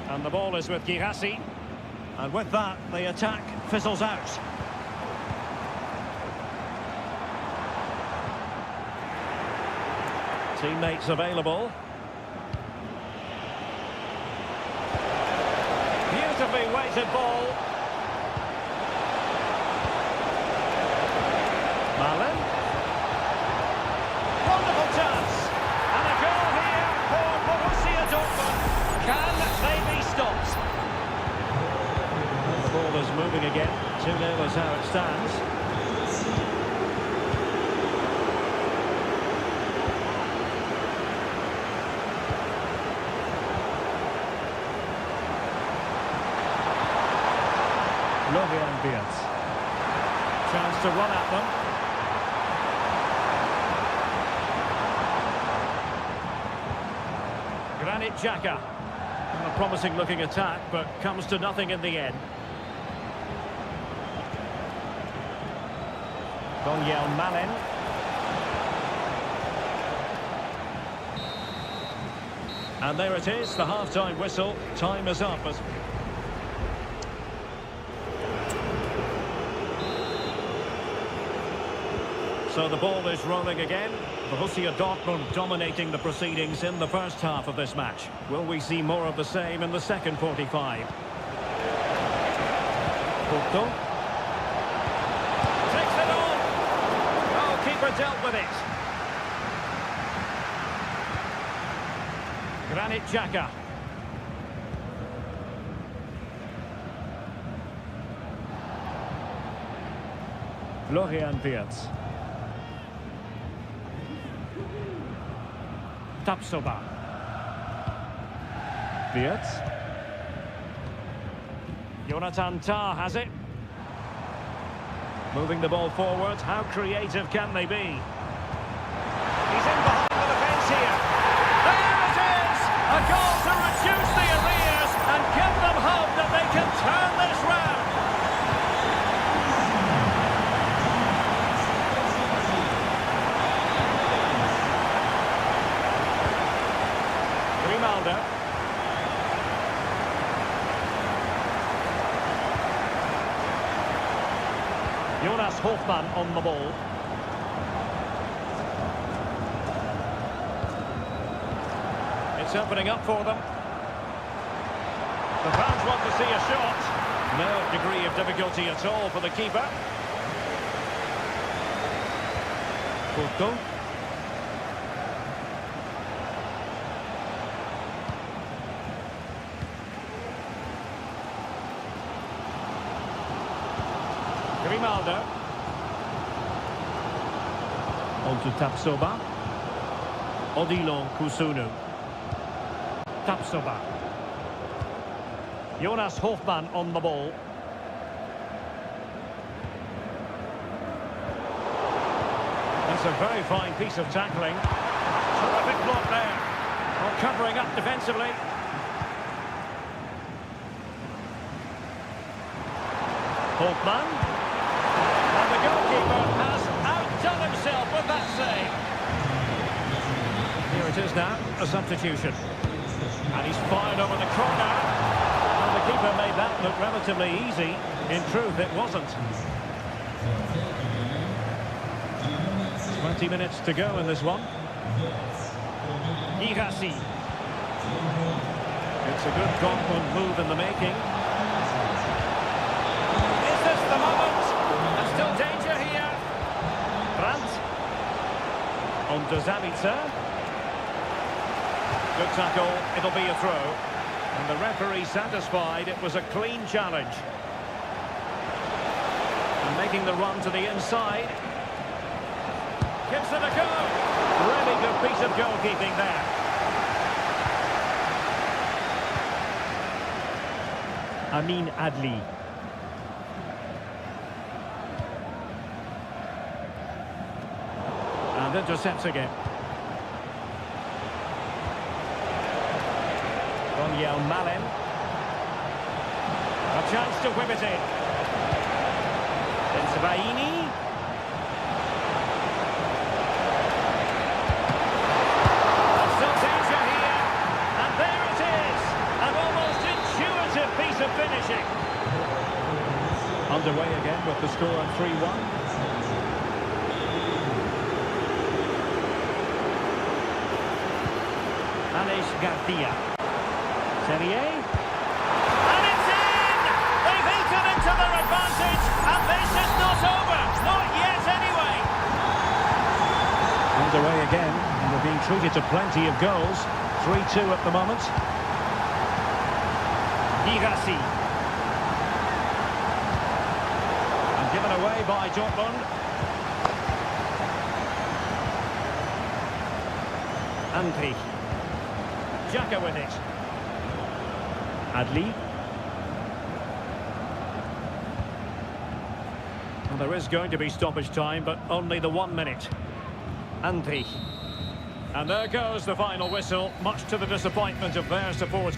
And the ball is with Girassi. And with that, the attack fizzles out. Teammates available. Beautifully weighted ball. Malen. Wonderful chance. And a goal here for Borussia Dortmund. Can they be stopped? And the ball is moving again. 2-0 is how it stands. Chance to run at them. Granit Xhaka. A promising looking attack, but comes to nothing in the end. Malen. And there it is, the half-time whistle. Time is up. So the ball is rolling again. Borussia Dortmund dominating the proceedings in the first half of this match. Will we see more of the same in the second 45? Porto. dealt with it. Granit Xhaka. Florian Wirtz. Tapsoba. Wirtz. Jonathan Tah has it. Moving the ball forward. How creative can they be? He's in behind the defence here. There it is! A goal to reduce the arrears and give them hope that they can turn this round. Grimaldo. Jonas Hofmann on the ball. It's opening up for them. The fans want to see a shot. No degree of difficulty at all for the keeper. Porto. Grimaldo. On to Tapsoba. Odilon Kusunu. Tapsoba. Jonas Hofmann on the ball. That's a very fine piece of tackling. Terrific block there. Well, covering up defensively. Hofmann. And the goalkeeper has outdone himself with that save. Here it is now, a substitution. And he's fired over the corner. And the keeper made that look relatively easy. In truth, it wasn't. 20 minutes to go in this one. Irasi. It's a good Dortmund move in the making. Is this the moment? There's still danger here. Brandt. On to Zabitzer. Good tackle, it'll be a throw. And the referee satisfied it was a clean challenge. And making the run to the inside. Gives it a go. Really good piece of goalkeeping there. Amin Adli. And intercepts again. Daniel Malen. A chance to whip it in. Bensebaini. There's still danger here. And there it is. An almost intuitive piece of finishing. Underway again with the score at 3-1. Alex Garcia. Serie. And it's in! They've eaten into their advantage, and this is not over. Not yet, anyway. Underway again, and they're being treated to plenty of goals. 3-2 at the moment. Irasi. And given away by Dortmund. Andri. Xhaka with it. Adli. Well, there is going to be stoppage time, but only the 1 minute. Andri. And there goes the final whistle, much to the disappointment of their support.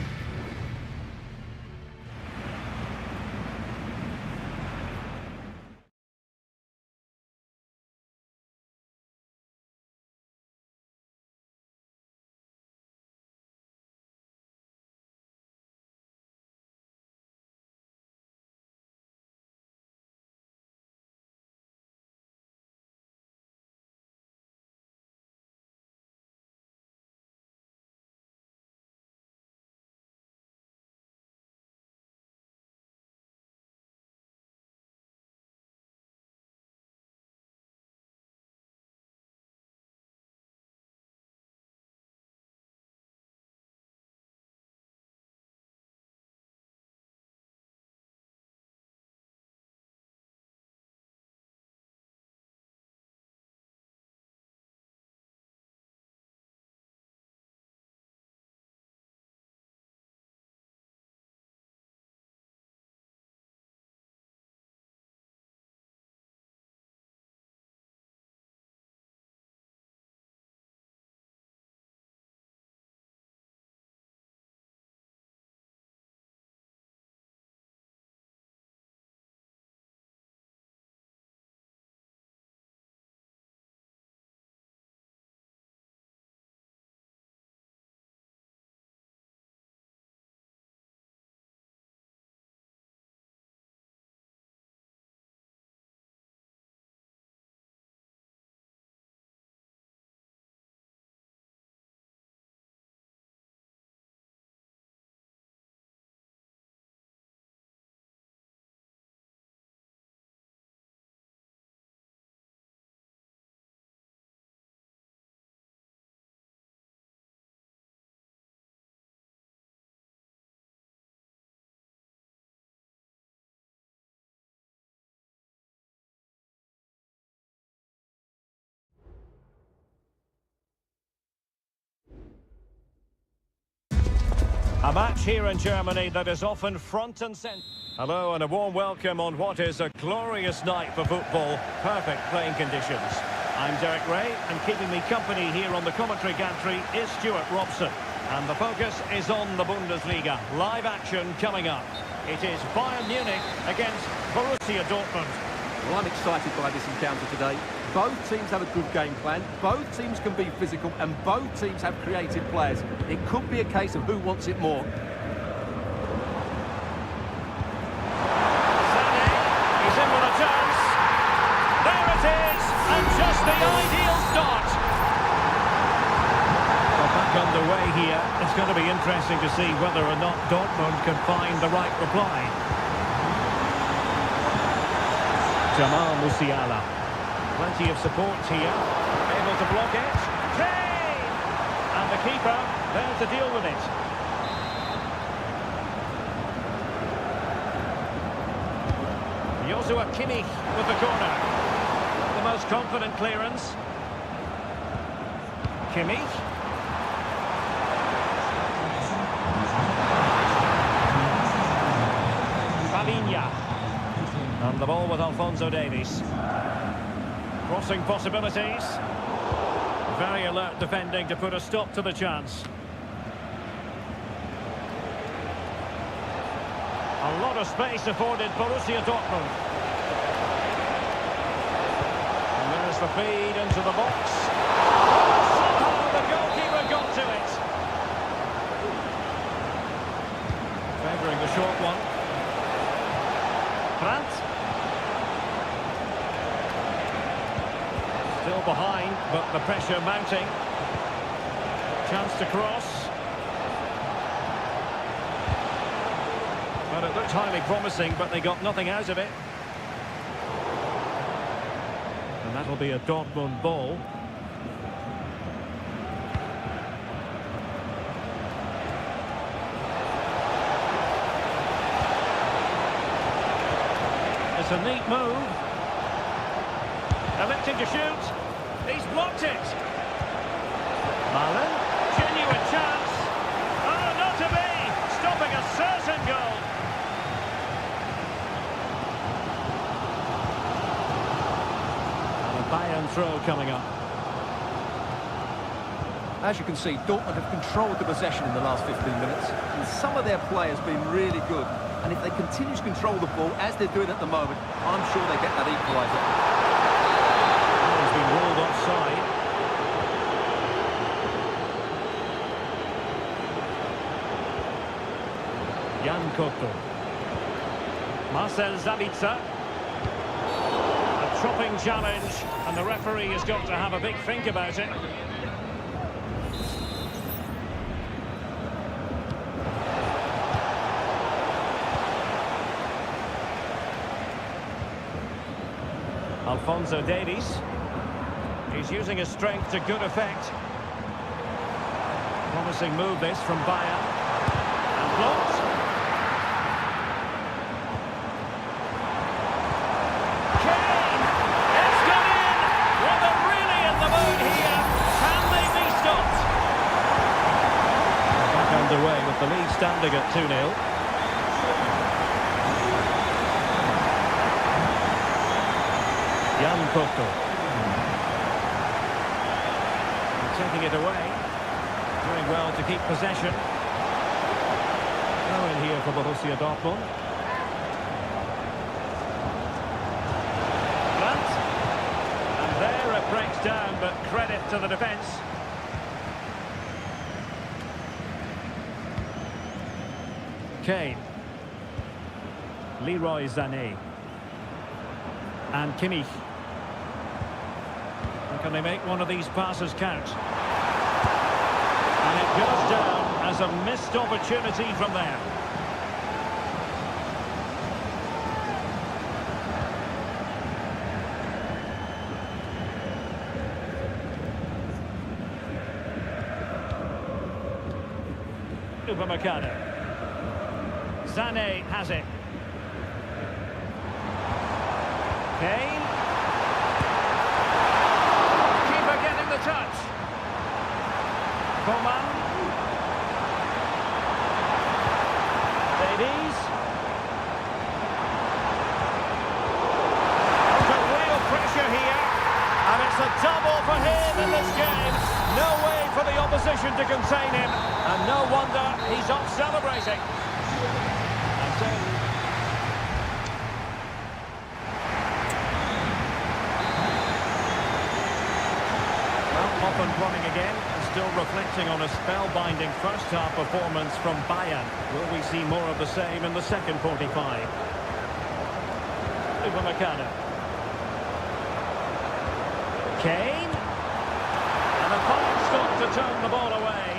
A match here in Germany that is often front and centre. Hello and a warm welcome on what is a glorious night for football. Perfect playing conditions. I'm Derek Ray, and keeping me company here on the commentary gantry is Stuart Robson. And the focus is on the Bundesliga. Live action coming up. It is Bayern Munich against Borussia Dortmund. Well, I'm excited by this encounter today. Both teams have a good game plan, both teams can be physical, and both teams have creative players. It could be a case of who wants it more. He's in with a chance. There it is, and just the ideal start. Well, back underway here. It's going to be interesting to see whether or not Dortmund can find the right reply. Jamal Musiala. Plenty of support here. Able to block it. Kane! And the keeper there to deal with it. Joshua Kimmich with the corner. The most confident clearance. Kimmich. Palinha. And the ball with Alphonso Davies. Crossing possibilities. Very alert defending to put a stop to the chance. A lot of space afforded Borussia Dortmund. And there's the feed into the box. Somehow the goalkeeper got to it. Favouring the short one. Brandt. Still behind, but the pressure mounting. Chance to cross. But it looked highly promising, but they got nothing out of it. And that'll be a Dortmund ball. It's a neat move. Electing to shoot. He's blocked it. Malen. Genuine chance. Oh, not to be. Stopping a certain goal. And a Bayern throw coming up. As you can see, Dortmund have controlled the possession in the last 15 minutes. And some of their players been really good. And if they continue to control the ball, as they're doing at the moment, I'm sure they get that equaliser. He's been ruled offside. Jan Koto. Marcel Sabitzer. A chopping challenge, and the referee has got to have a big think about it. Alphonso Davies. He's using his strength to good effect. Promising move this from Bayern. And blocked. Kane! It's gone in! Well, they're really in the mood here. Can they be stopped? Back underway with the lead standing at 2-0. Jan Koto. Taking it away. Doing well to keep possession. Throw in here for Borussia Dortmund. Brandt. And there it breaks down, but credit to the defence. Kane. Leroy Sané. And Kimmich. Can they make one of these passes count? And it goes down as a missed opportunity from there. Upamecano. Sané has it. Kane. Keeper getting the touch. Coman. to contain him, and no wonder he's off celebrating. And so... Well, off and running again, and still reflecting on a spellbinding first-half performance from Bayern. Will we see more of the same in the second 45? Upamecano. Kane. And a fine stop to turn the ball away.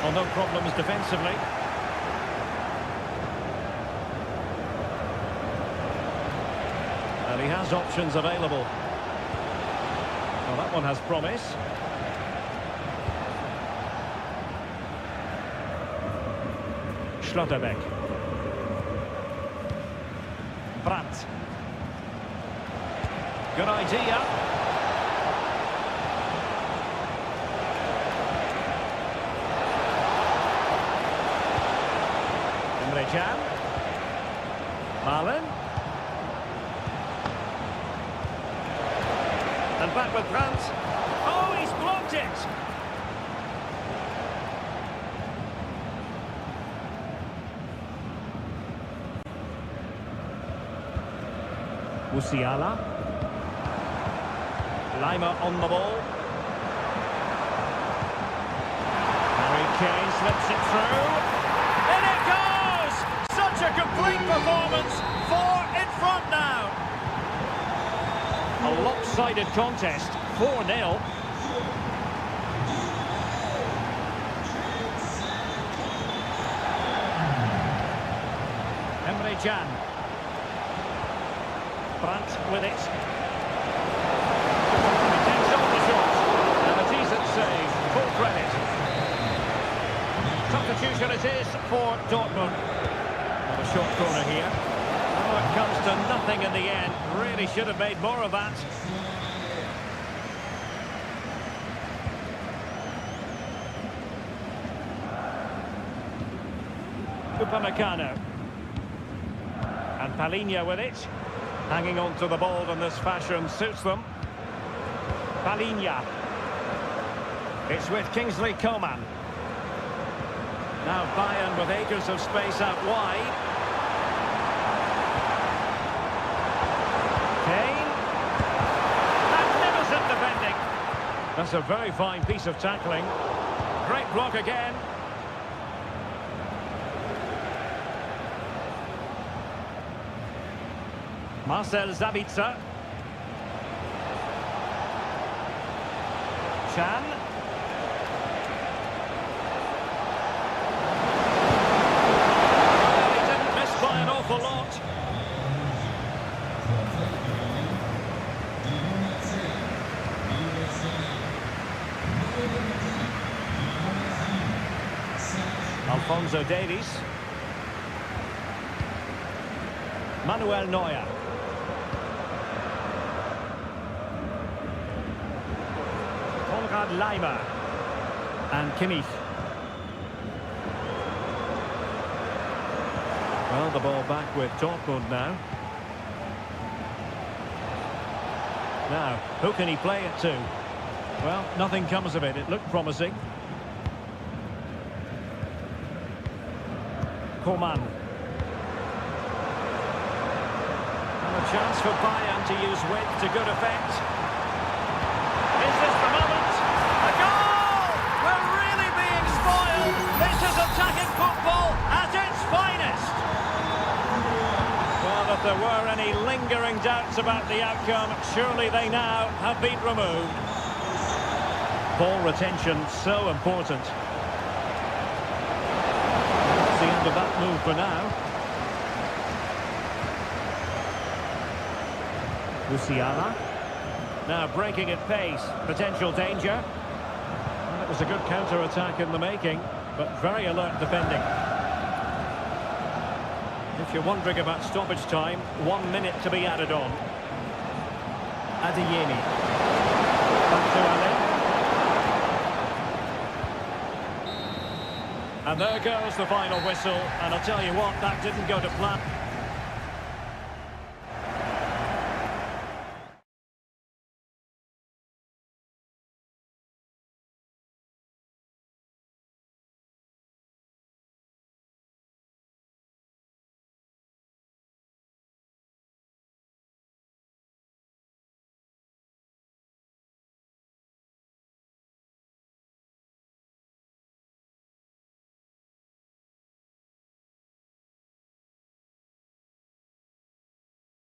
Well, no problems defensively. And he has options available. Well, that one has promise. Schlotterbeck. Brandt. Good idea. Emre Can. Malen. And back with Brandt. Oh, he's blocked it. Musiala. Lima on the ball. Harry Kane slips it through. In it goes! Such a complete performance. 4 in front now. A lopsided contest. 4-0. Emre Can. Brandt with it. He takes on the shot. And a decent save. Full credit. Substitution it is for Dortmund. And a short corner here. Oh, it comes to nothing in the end. Really should have made more of that. Upamecano. And Palhinha with it. Hanging on to the ball in this fashion suits them. Palhinha. It's with Kingsley Coman. Now Bayern with acres of space out wide. Kane. Magnificent defending. That's a very fine piece of tackling. Great block again. Marcel Sabitzer. Can. He didn't miss by an awful lot. Alphonso Davies. Manuel Neuer. Lima and Kimmich. Well, the ball back with Dortmund now. Now, who can he play it to? Well, nothing comes of it. It looked promising. Coman. And a chance for Bayern to use width to good effect. Is this the moment? This is attacking football at its finest. Well, if there were any lingering doubts about the outcome, surely they now have been removed. Ball retention so important. That's the end of that move for now. Musiala. Now breaking at pace. Potential danger. It was a good counter-attack in the making, but very alert defending. If you're wondering about stoppage time, 1 minute to be added on. Adeyemi. Back to Ali. And there goes the final whistle, and I'll tell you what, that didn't go to plan.